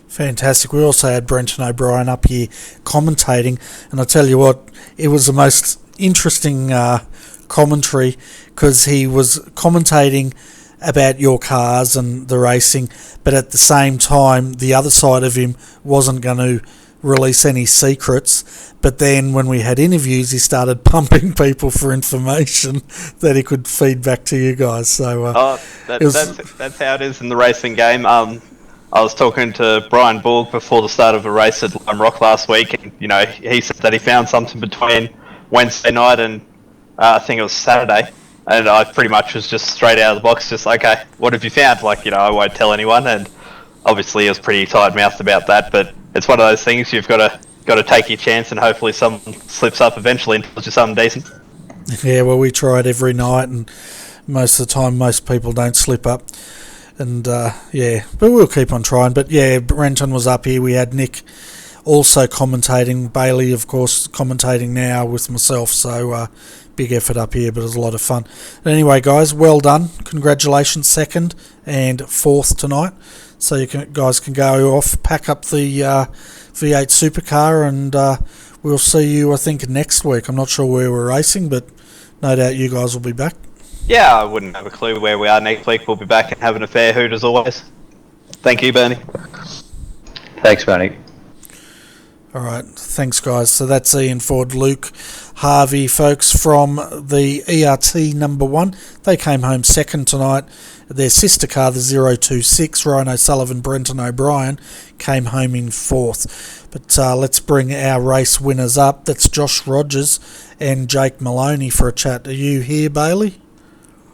Fantastic. We also had Brenton O'Brien up here commentating, and I tell you what, it was the most interesting commentary, because he was commentating about your cars and the racing, but at the same time the other side of him wasn't going to release any secrets. But then when we had interviews, he started pumping people for information that he could feed back to you guys. So that's how it is in the racing game. I was talking to Brian Borg before the start of a race at Lime Rock last week, and, you know, he said that he found something between Wednesday night and I think it was Saturday, and I pretty much was just straight out of the box, just like, okay, what have you found? Like, you know, I won't tell anyone, and obviously he was pretty tight-mouthed about that, but it's one of those things you've got to take your chance, and hopefully someone slips up eventually and tells you something decent. Yeah, well, we try it every night, and most of the time most people don't slip up. And yeah, but we'll keep on trying. But yeah, Brenton was up here. We had Nick also commentating, Bailey, of course, commentating now with myself. So big effort up here, but it was a lot of fun. But anyway, guys, well done. Congratulations, 2nd and 4th tonight. So you guys can go off, pack up the V8 Supercar, and we'll see you, I think, next week. I'm not sure where we're racing, but no doubt you guys will be back. Yeah, I wouldn't have a clue where we are next week. We'll be back and having a fair hoot as always. Thank you, Bernie. Thanks, Bernie. All right, thanks, guys. So that's Ian Ford, Luke Harvey, folks, from the ERT number 1. They came home 2nd tonight. Their sister car, the 026, Ryan O'Sullivan, Brenton O'Brien, came home in 4th. But let's bring our race winners up. That's Josh Rogers and Jake Maloney for a chat. Are you here, Bailey?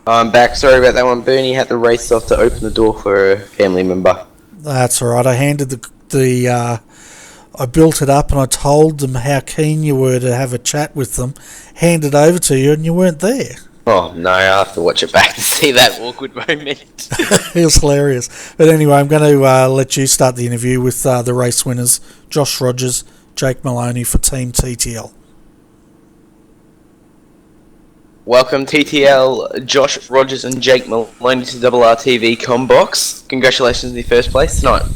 I'm back. Sorry about that one. Bernie had to race off to open the door for a family member. That's all right. I handed I built it up and I told them how keen you were to have a chat with them. Handed it over to you and you weren't there. Oh no, I'll have to watch it back to see that awkward moment. It was hilarious. But anyway, I'm going to let you start the interview with the race winners, Josh Rogers, Jake Maloney for Team TTL. Welcome TTL, Josh Rogers and Jake Maloney to RRTV Combox. Congratulations in the first place tonight.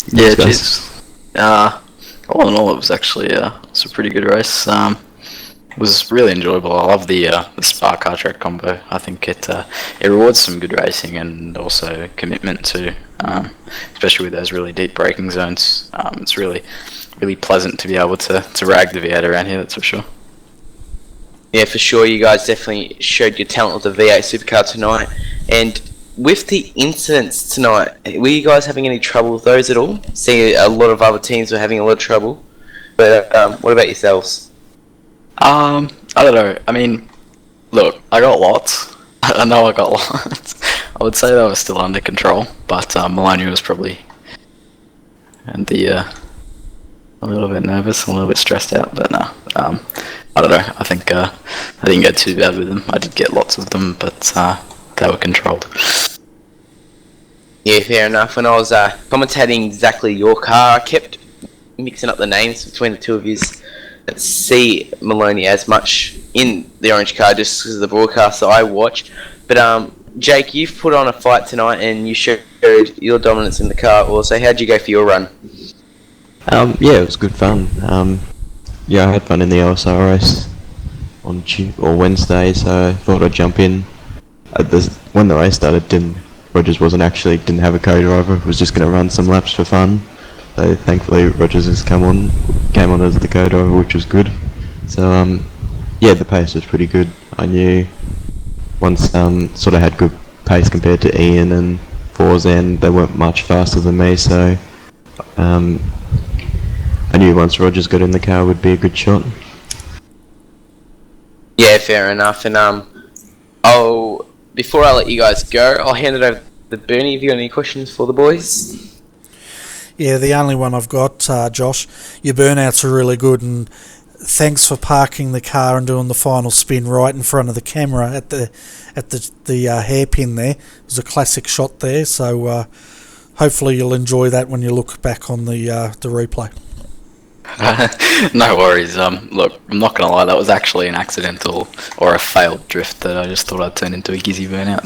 Yeah, cheers. All in all, it was actually it's a pretty good race. It was really enjoyable. I love the Spark car track combo. I think it rewards some good racing and also commitment too, especially with those really deep braking zones. It's really pleasant to be able to rag the V8 around here, that's for sure. Yeah, for sure. You guys definitely showed your talent with the V8 Supercar tonight. And with the incidents tonight, were you guys having any trouble with those at all? Seeing a lot of other teams were having a lot of trouble. But what about yourselves? I don't know. I mean, look, I got lots. I know I got lots. I would say they were still under control, but Maloney was probably a little bit nervous, a little bit stressed out. But no, I don't know. I think I didn't get too bad with them. I did get lots of them, but they were controlled. Yeah, fair enough. When I was commentating exactly your car, I kept mixing up the names between the two of you. See Maloney as much in the orange car just because of the broadcast that I watch. But Jake, you've put on a fight tonight, and you showed your dominance in the car. Also, how'd you go for your run? Yeah, it was good fun. Yeah, I had fun in the LSR race on Wednesday, so I thought I'd jump in. When the race started, Rogers didn't have a co-driver. Was just going to run some laps for fun. So thankfully, Rogers has came on as the co-driver, which was good. So yeah, the pace was pretty good. I knew once sort of had good pace compared to Ian and Forza, and they weren't much faster than me. So I knew once Rogers got in the car, it would be a good shot. Yeah, fair enough. And before I let you guys go, I'll hand it over to Bernie. Have you got any questions for the boys? Yeah, the only one I've got, Josh. Your burnouts are really good, and thanks for parking the car and doing the final spin right in front of the camera at the hairpin there. It was a classic shot there. So hopefully you'll enjoy that when you look back on the replay. No worries. Look, I'm not gonna lie, that was actually an accidental or a failed drift that I just thought I'd turn into a Gizzy burnout.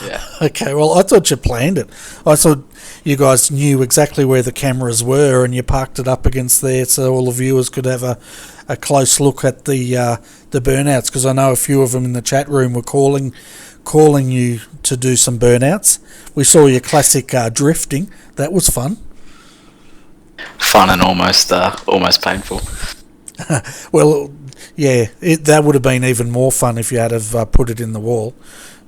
Yeah. Okay, well, I thought you planned it. I thought you guys knew exactly where the cameras were and you parked it up against there so all the viewers could have a close look at the burnouts, because I know a few of them in the chat room were calling you to do some burnouts. We saw your classic drifting. That was fun. Fun and almost painful. Well, yeah, that would have been even more fun if you had have put it in the wall.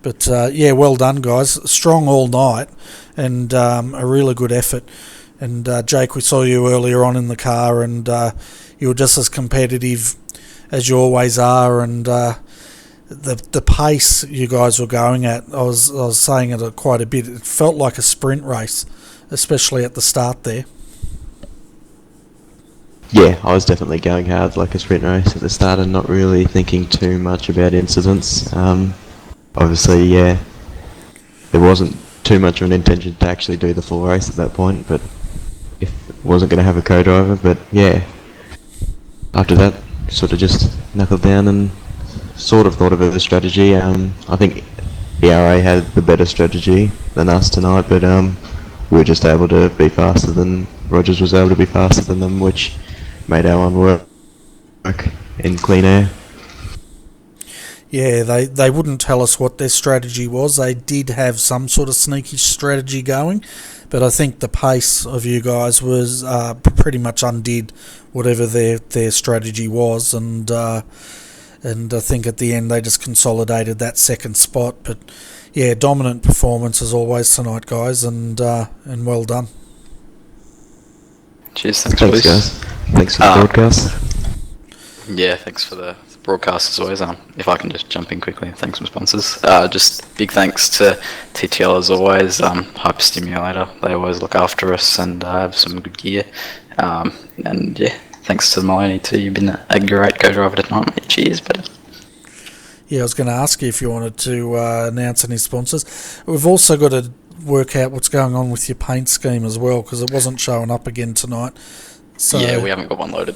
But yeah, well done, guys. Strong all night, and a really good effort. And Jake, we saw you earlier on in the car, and you were just as competitive as you always are. And the pace you guys were going at, I was saying it quite a bit. It felt like a sprint race, especially at the start there. Yeah, I was definitely going hard like a sprint race at the start and not really thinking too much about incidents. Obviously, yeah, there wasn't too much of an intention to actually do the full race at that point, but if wasn't going to have a co-driver, but yeah, after that, sort of just knuckled down and sort of thought of a strategy. I think ERA had the better strategy than us tonight, but we were just able to be faster than Rogers was able to be faster than them, which made our one work in clean air. Yeah, they wouldn't tell us what their strategy was. They did have some sort of sneaky strategy going, but I think the pace of you guys was pretty much undid whatever their strategy was, and I think at the end they just consolidated that second spot. But yeah, dominant performance as always tonight, guys, and well done. Cheers, thanks guys. Thanks for the broadcast. Yeah, thanks for the broadcast as always. If I can just jump in quickly, thanks for sponsors. Just big thanks to TTL as always. Hyperstimulator, they always look after us and have some good gear. And yeah, thanks to Maloney too. You've been a great co-driver tonight, mate. Cheers, buddy. Yeah, I was going to ask you if you wanted to announce any sponsors. We've also got to work out what's going on with your paint scheme as well, because it wasn't showing up again tonight. So, yeah, we haven't got one loaded.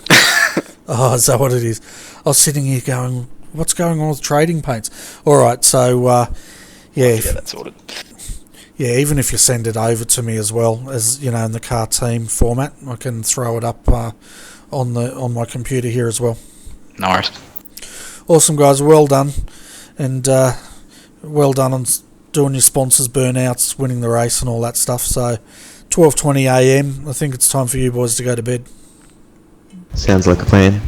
Oh, is that what it is? I was sitting here going, what's going on with trading paints? Alright, so yeah, that's sorted. Yeah, even if you send it over to me as well, as you know, in the car team format, I can throw it up on my computer here as well. No worries. Awesome, guys, well done, and well done on doing your sponsors, burnouts, winning the race and all that stuff. So 12:20 AM, I think it's time for you boys to go to bed. Sounds like a plan.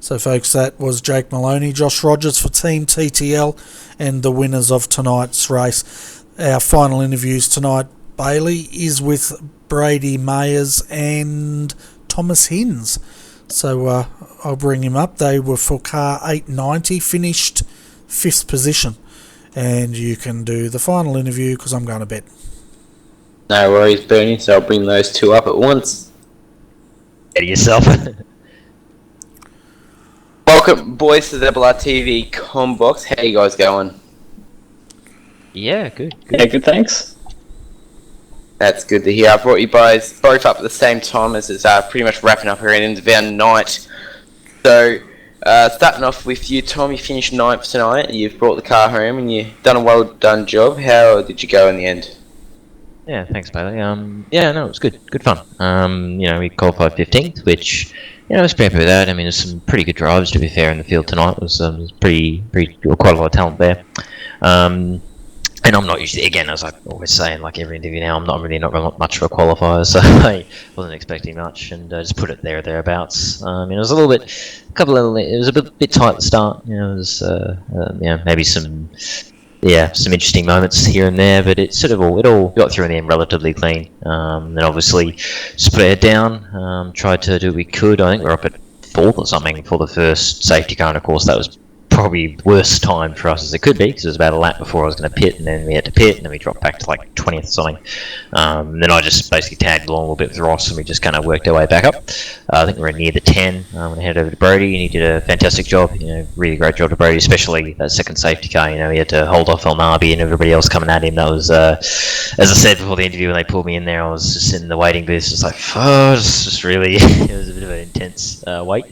So folks, that was Jake Maloney, Josh Rogers for Team TTL, and the winners of tonight's race. Our final interviews tonight, Bailey, is with Brady Mayers and Thomas Hinz. So I'll bring him up. They were for car 890, finished 5th position. And you can do the final interview because I'm going to bed. No worries, Bernie, so I'll bring those two up at once. Get yourself. Welcome, boys, to the RRTV Combox. How you guys going? Yeah, good. Yeah, good, thanks. That's good to hear. I brought you both up at the same time as it's pretty much wrapping up around into our night. So, Starting off with you, Tom, you finished 9th tonight. You've brought the car home and you've done a well done job. How did you go in the end? Yeah, thanks, Bailey. It was good fun. We qualified 15th, which, I was pretty happy with that. I mean, there's some pretty good drives, to be fair, in the field tonight. It was quite a lot of talent there. And I'm not usually, again, as I always say in like every interview now, I'm not really much of a qualifier, so I wasn't expecting much, and just put it thereabouts. It was a little bit, it was a bit tight at the start. It was, maybe some interesting moments here and there, but it all got through in the end relatively clean. Then obviously just put our head down, tried to do what we could. I think we're up at 4th or something for the first safety car, and of course that was probably worst time for us as it could be, because it was about a lap before I was going to pit, and then we had to pit, and then we dropped back to like 20th or something. Then I just basically tagged along a little bit with Ross, and we just kind of worked our way back up. I think we were near the 10 when I headed over to Brody, and he did a fantastic job, really great job to Brody, especially that second safety car. He had to hold off El Nabi and everybody else coming at him. That was, as I said before the interview, when they pulled me in there, I was just in the waiting booth, just like, it's just really, it was a bit of an intense wait.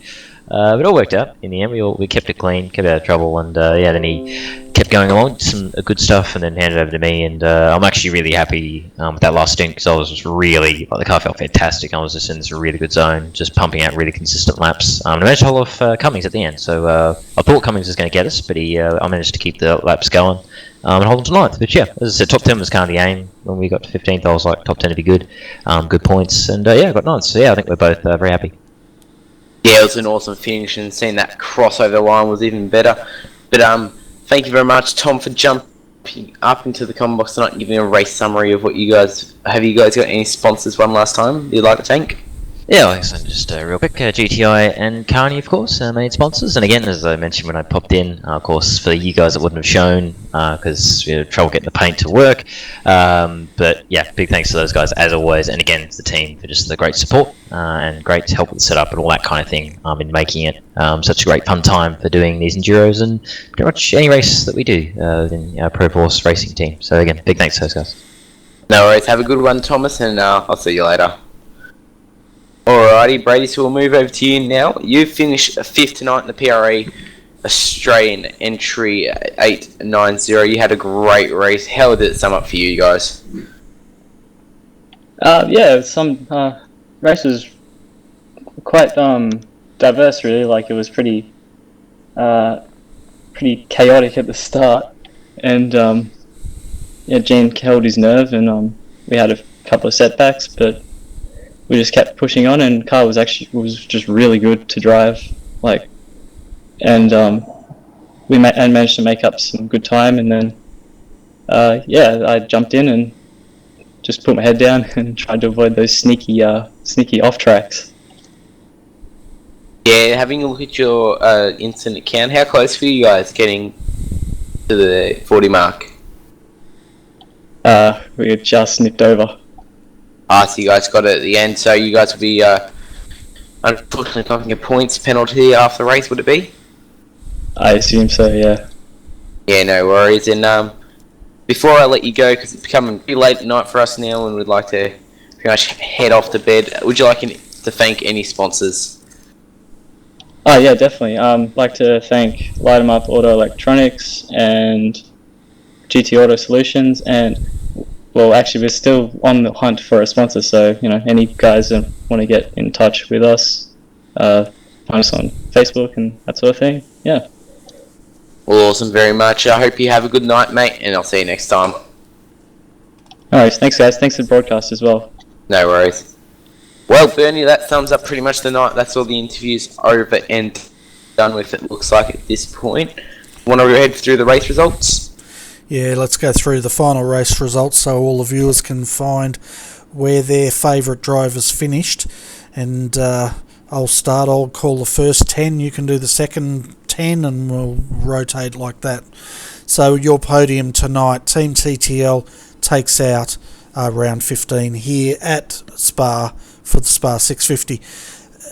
But it all worked out in the end. We kept it clean, kept out of trouble, and then he kept going along, some good stuff, and then handed it over to me. And I'm actually really happy with that last stint, because I was just really, the car felt fantastic. I was just in this really good zone, just pumping out really consistent laps. I managed to hold off Cummings at the end, so I thought Cummings was going to get us, but I managed to keep the laps going and hold on to 9th. But yeah, as I said, top 10 was kind of the aim. When we got to 15th, I was like, top 10 to be good, good points, and I got 9th. So yeah, I think we're both very happy. Yeah, it was an awesome finish, and seeing that crossover line was even better. But thank you very much, Tom, for jumping up into the comment box tonight and giving a race summary of what you guys... Have you guys got any sponsors one last time you'd like to thank? Yeah, like I said, just real quick, GTI and Carney, of course, main sponsors. And again, as I mentioned when I popped in, of course, for you guys that wouldn't have shown, because we had trouble getting the paint to work. But yeah, big thanks to those guys, as always. And again, to the team for just the great support and great help with the setup and all that kind of thing in making it such a great fun time for doing these Enduros and pretty much any race that we do in our Pro Force racing team. So again, big thanks to those guys. No worries. Have a good one, Thomas, and I'll see you later. Alrighty, Brady, so we'll move over to you now. You finished 5th tonight in the PRA Australian entry 890. You had a great race. How did it sum up for you guys? Some races quite diverse, really. Like, it was pretty chaotic at the start, and Gene held his nerve, and we had a couple of setbacks, but we just kept pushing on, and car was just really good to drive, we managed to make up some good time, and then I jumped in and just put my head down and tried to avoid those sneaky off tracks. Yeah, having a look at your incident count, how close were you guys getting to the 40 mark? We had just nipped over. So you guys got it at the end, so you guys will be unfortunately taking a points penalty after the race, would it be? I assume so, yeah. Yeah, no worries. And before I let you go, because it's becoming pretty late at night for us now and we'd like to pretty much head off to bed, would you like to thank any sponsors? Oh yeah, definitely. Like to thank Light 'em Up Auto Electronics and GT Auto Solutions, and well, actually, we're still on the hunt for a sponsor, so, any guys that want to get in touch with us, find us on Facebook and that sort of thing, yeah. Well, awesome, very much. I hope you have a good night, mate, and I'll see you next time. Alright, thanks guys, thanks for the broadcast as well. No worries. Well, Bernie, that sums up pretty much the night. That's all the interviews over and done with, it looks like, at this point. Want to head through the race results? Yeah, let's go through the final race results so all the viewers can find where their favourite drivers finished. And I'll call the first 10, you can do the second 10, and we'll rotate like that. So your podium tonight, Team TTL takes out round 15 here at Spa for the Spa 650.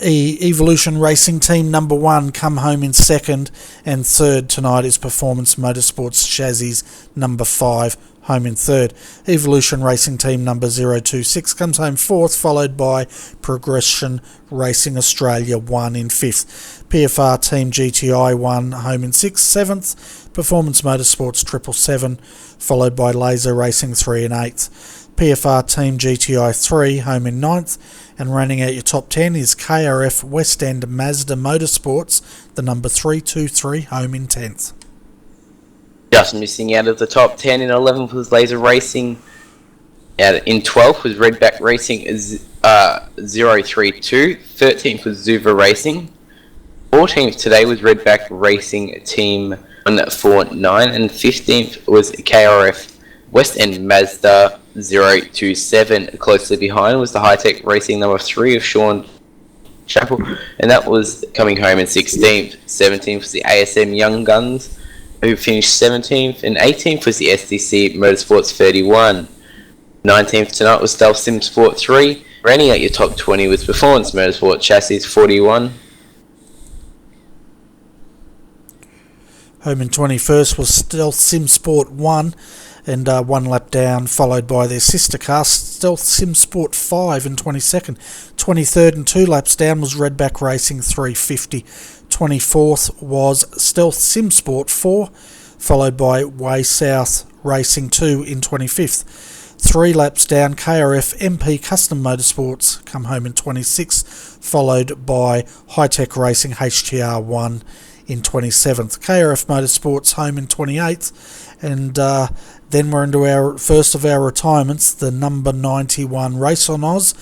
Evolution Racing Team number 1 come home in second, and third tonight is Performance Motorsports Chassis number 5 home in third. Evolution Racing Team number 026 comes home fourth, followed by Progression Racing Australia 1 in fifth. PFR Team GTI 1 home in sixth, seventh. Performance Motorsports 777, followed by Laser Racing 3 in eighth. PFR Team GTI 3 home in ninth, and running out your top 10 is KRF West End Mazda Motorsports, the number 323 home in 10th. Just missing out of the top 10 in 11th was Laser Racing. In 12th was Redback Racing 032. 13th was Zuva Racing. 14th today was Redback Racing Team 149. And 15th was KRF West End Mazda 027. Closely behind was the High Tech Racing number 3 of Sean Chappell. And that was coming home in 16th. 17th was the ASM Young Guns, who finished 17th, and 18th was the SDC Motorsports 31. 19th tonight was Stealth Sim Sport 3. Rounding out your top 20 was Performance Motorsport Chassis 41. Home in 21st was Stealth Sim Sport 1, and one lap down, followed by their sister car, Stealth Sim Sport 5 in 22nd. 23rd and 2 laps down was Redback Racing 350. 24th was Stealth Sim Sport 4, followed by Way South Racing 2 in 25th. 3 laps down, KRF MP Custom Motorsports come home in 26th, followed by High Tech Racing HTR 1 in 27th. KRF Motorsports home in 28th, and then we're into our first of our retirements, the number 91 Race on Oz,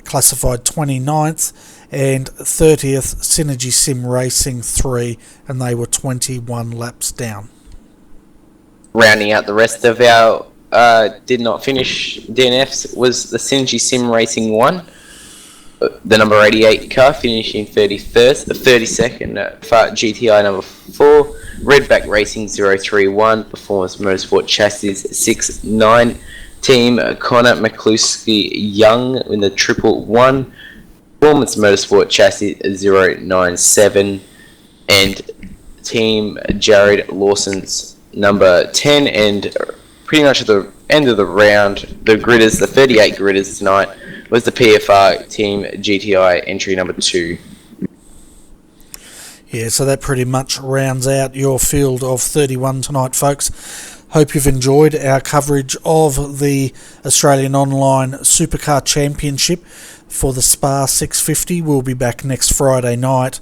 classified 29th, and 30th Synergy Sim Racing 3, and they were 21 laps down. Rounding out the rest of our did not finish DNFs was the Synergy Sim Racing 1. The number 88 car finishing 31st, the 32nd GTI number 4, Redback Racing 031, Performance Motorsport Chassis 69, Team Connor McCluskey Young in the 111, Performance Motorsport Chassis 097, and Team Jared Lawson's number 10, and pretty much at the end of the round, the gridders, the 38 gridders tonight, was the PFR Team GTI entry number 2. Yeah, so that pretty much rounds out your field of 31 tonight, folks. Hope you've enjoyed our coverage of the Australian Online Supercar Championship for the Spa 650. We'll be back next Friday night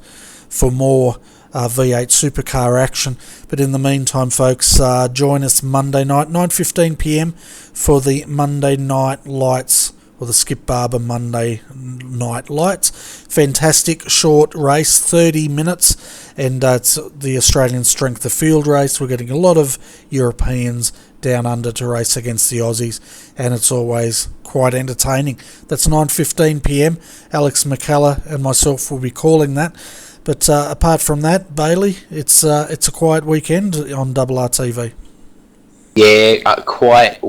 for more V8 Supercar action. But in the meantime, folks, join us Monday night, 9:15 p.m. for the Monday Night Lights, or the Skip Barber Monday Night Lights. Fantastic short race, 30 minutes, and it's the Australian Strength of Field race. We're getting a lot of Europeans down under to race against the Aussies, and it's always quite entertaining. That's 9:15 p.m. Alex McCullough and myself will be calling that. But apart from that, Bailey, it's a quiet weekend on RRTV. Yeah, quiet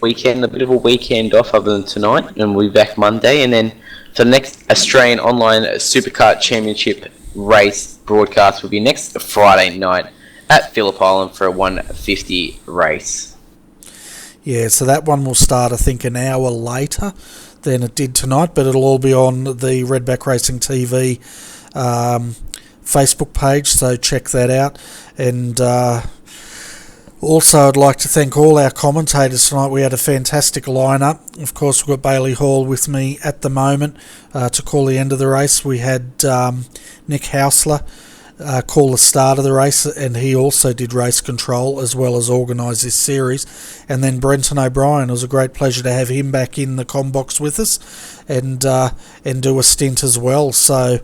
weekend, a bit of a weekend off other than tonight, and we'll be back Monday. And then for the next Australian Online Supercar Championship race broadcast will be next Friday night at Phillip Island for a 150 race. Yeah, so that one will start, I think, an hour later than it did tonight, but it'll all be on the Redback Racing TV Facebook page, so check that out. And also, I'd like to thank all our commentators tonight. We had a fantastic lineup. Of course, we've got Bailey Hall with me at the moment to call the end of the race. We had Nick Hausler call the start of the race, and he also did race control as well as organise this series. And then Brenton O'Brien, it was a great pleasure to have him back in the combox with us and do a stint as well. So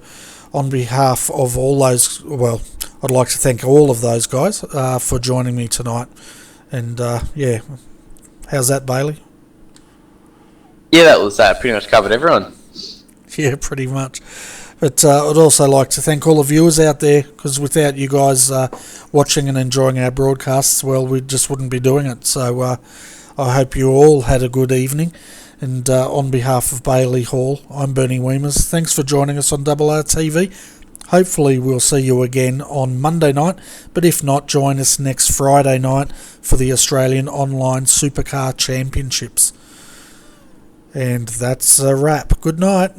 on behalf of all those, well, I'd like to thank all of those guys for joining me tonight. And yeah, how's that, Bailey? Yeah, that was pretty much covered everyone. Yeah, pretty much. But I'd also like to thank all the viewers out there, because without you guys watching and enjoying our broadcasts, well, we just wouldn't be doing it. So I hope you all had a good evening. And on behalf of Bailey Hall, I'm Bernie Weemers. Thanks for joining us on RRTV. Hopefully we'll see you again on Monday night, but if not, join us next Friday night for the Australian Online Supercar Championships. And that's a wrap. Good night.